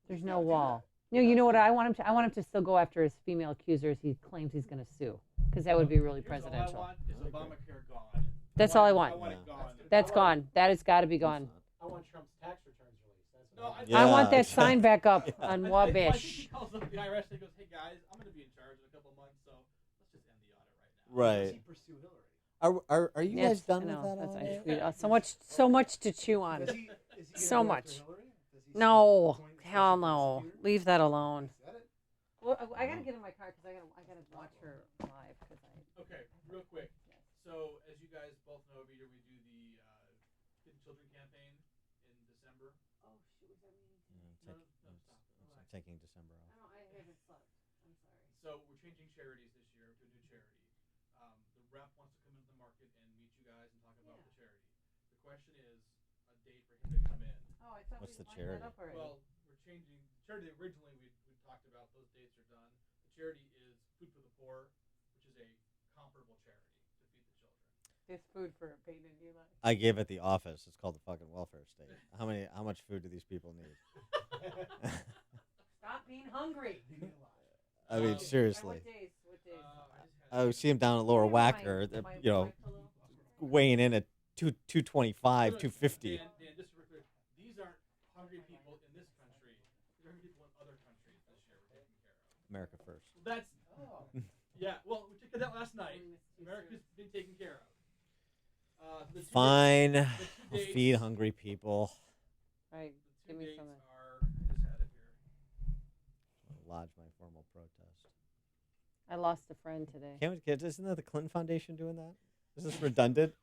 There's no wall. No, you know what I want him to? I want him to still go after his female accusers. He claims he's going to sue because that would be really presidential. All I want is Obamacare gone. That's all I want. I want it gone. That's gone. That has got to be gone. I want Trump's tax returns released. That's I want that sign back up on I think Wabash. he calls up the IRS and goes, "Hey guys, I'm going to be in charge in a couple months, so let's just end the audit right now." Right. Does he pursue Hillary? Are you Yes, guys done I with know, that? that's already? right. So much to chew on. Is he gonna So go much. after Hillary? Does he No, join the hell social no. prosecutor? Leave that alone. He said it? Well, I gotta get in my car because I gotta watch her live. Okay, real quick. So, as you guys both know, every year we do the Hidden Children campaign in December. Oh shoot, was that me? I'm taking December off. I haven't slept. I'm sorry. So we're changing charities this year to a new charity. The rep wants to come into the market and meet you guys and talk about the charity. The question is a date for him to come in. Oh, I thought What's the we lined charity? that up already. Well, we're changing the charity. Originally, we talked about those dates are done. The charity is Food for the Poor, which is a comparable charity to feed the children. There's food for Peyton and Eli. I gave it the office. It's called the fucking welfare state. How much food do these people need? Stop being hungry. I mean, seriously. What days? I see him down at Lower Wacker, weighing in at 225, 250. Dan, just real quick, these aren't hungry people in this country. These are hungry people in other countries this year we're taking care of. America first. That's yeah. Well, we took care of that last night. America's been taken care of. The two Fine. dates- the two I'll dates- feed hungry people. All right, the give two me dates some. are, I just had it here. Lodge my formal protest. I lost a friend today. Isn't that the Clinton Foundation doing that? Is this redundant?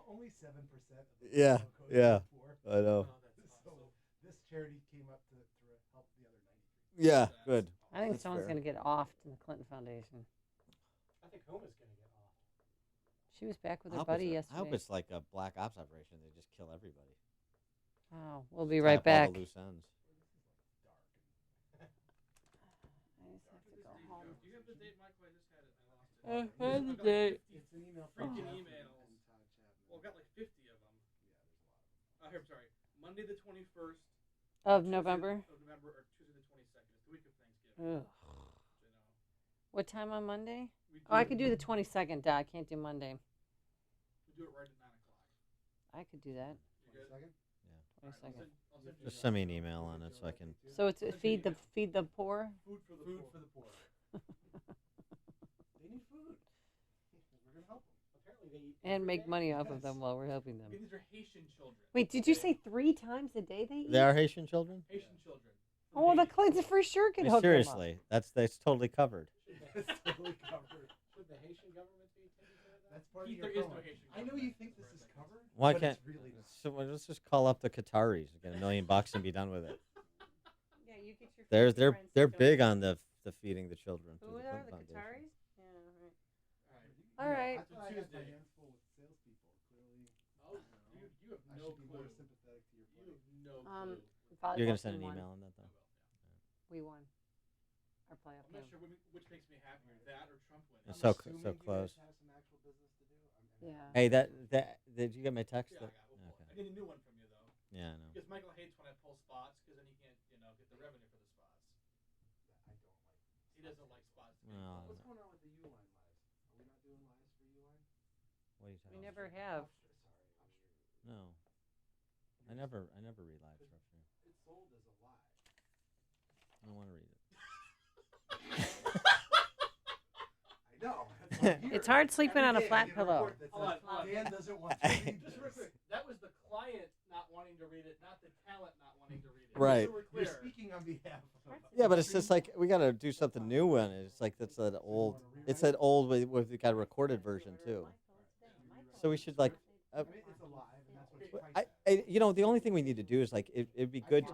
Only 7% of the Yeah, code yeah. is poor. I know. So this charity came up to help the other 93. Yeah, good. I think That's someone's fair. gonna get offed in the Clinton Foundation. I think Homa's going to get off. She was back with I her hope buddy it's- yesterday. I hope it's like a black ops operation. They just kill everybody. Oh, we'll be Tie right up all back. the loose ends. I just have to go home. Do you have the date, Michael? I just had it. I lost it. I had the I've got date. 50 It's an email freaking from- emails. Well, I've got like 50 of them. Here, I'm sorry. Monday the 21st. Of Tuesday November? Of November or Tuesday the 22nd. It's the week of Thanksgiving. Ugh. What time on Monday? We Oh, I do- could do the 22nd. I can't do Monday. We do it right at 9 o'clock. I could do that. You good? 22nd. I'll send you Just send me an email on it so I can. So it's feed the poor. Food for the poor. They need food. We're going to help them. Apparently they eat And every make day. money off of Yes. them while we're helping them. Okay, these are Haitian children. Wait, did you say 3 times a day they eat? They are Haitian children? Haitian children. Oh, well, the Clintons for sure could Yeah, hook them seriously, that's totally covered. It's totally covered. Should the Haitian government be taking care of that? That's part There of is your no promo. Haitian I know government. you think this is covered. Why but can't? It's really not. So let's just call up the Qataris, get $1 million and be done with it. Yeah, you get your They're French friends they're to big donate. on the feeding the children. Who through are Clinton the Foundation. Qataris? Yeah, all right. That's a Tuesday. Handful with salespeople. Clearly, you have no clue. More sympathetic to your point. You have no clue. You're gonna send an email on that though. We won. Our playoff I'm not game. sure which makes me happier, that or Trump winning. It's so close. Yeah. Hey, did you get my text? Yeah, I That- got it. okay. I need a new one from you though. Yeah, I know. Because Michael hates when I pull spots because then he can't, get the revenue for the spots. I don't like. He doesn't like spots. Well, What's going on with the Uline lives? Are we not doing lives for Uline? What are you talking We about? never have. No. I never read live stuff here. It's sold as a lie. I don't want to read it. I know. That's what I'm hearing. It's hard sleeping on a Every day I flat get pillow. report that says, Dan doesn't want to read this. Just real quick, that was the client not wanting to read it, not the talent not wanting to read it. Right. Just so we're clear. You're speaking on behalf of. Yeah, but it's just like we got to do something new when it's like that's an old. It's that old with we got a recorded version too. So we should like. I mean, it's alive, and that's what it's priced at. The only thing we need to do is like it'd be good.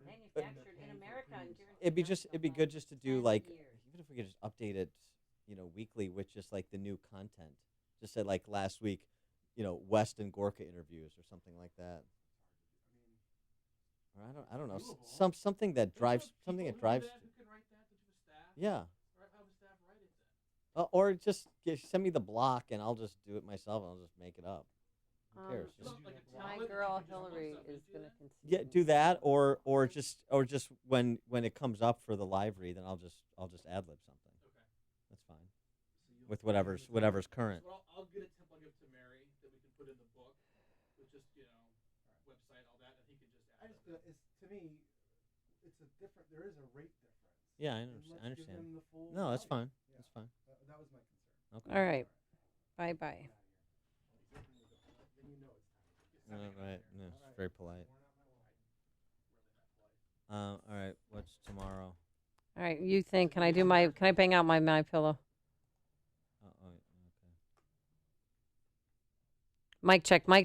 Manufactured in America. and given to It'd be good just to do like even if we could just update it, weekly with just like the new content. Just say like last week, West and Gorka interviews or something like that. Or I don't know, something that drives something that drives. Yeah. Or just send me the block and I'll just do it myself and I'll just make it up. Who cares? Just- my girl Hillary is gonna concede. yeah, do that or just when it comes up for the live read, then I'll just ad lib something. Okay. That's fine. With whatever's current. Well, I'll get a template to Mary that we can put in the book with just, website to me, it's a different. There is a rate difference. Yeah, I understand. No, that's fine. That's fine. That was my concern. Okay. All right. Bye-bye. Right. No, it's very polite. All right. What's tomorrow? All right. You think? Can I bang out my MyPillow? Okay. Mic check. Mic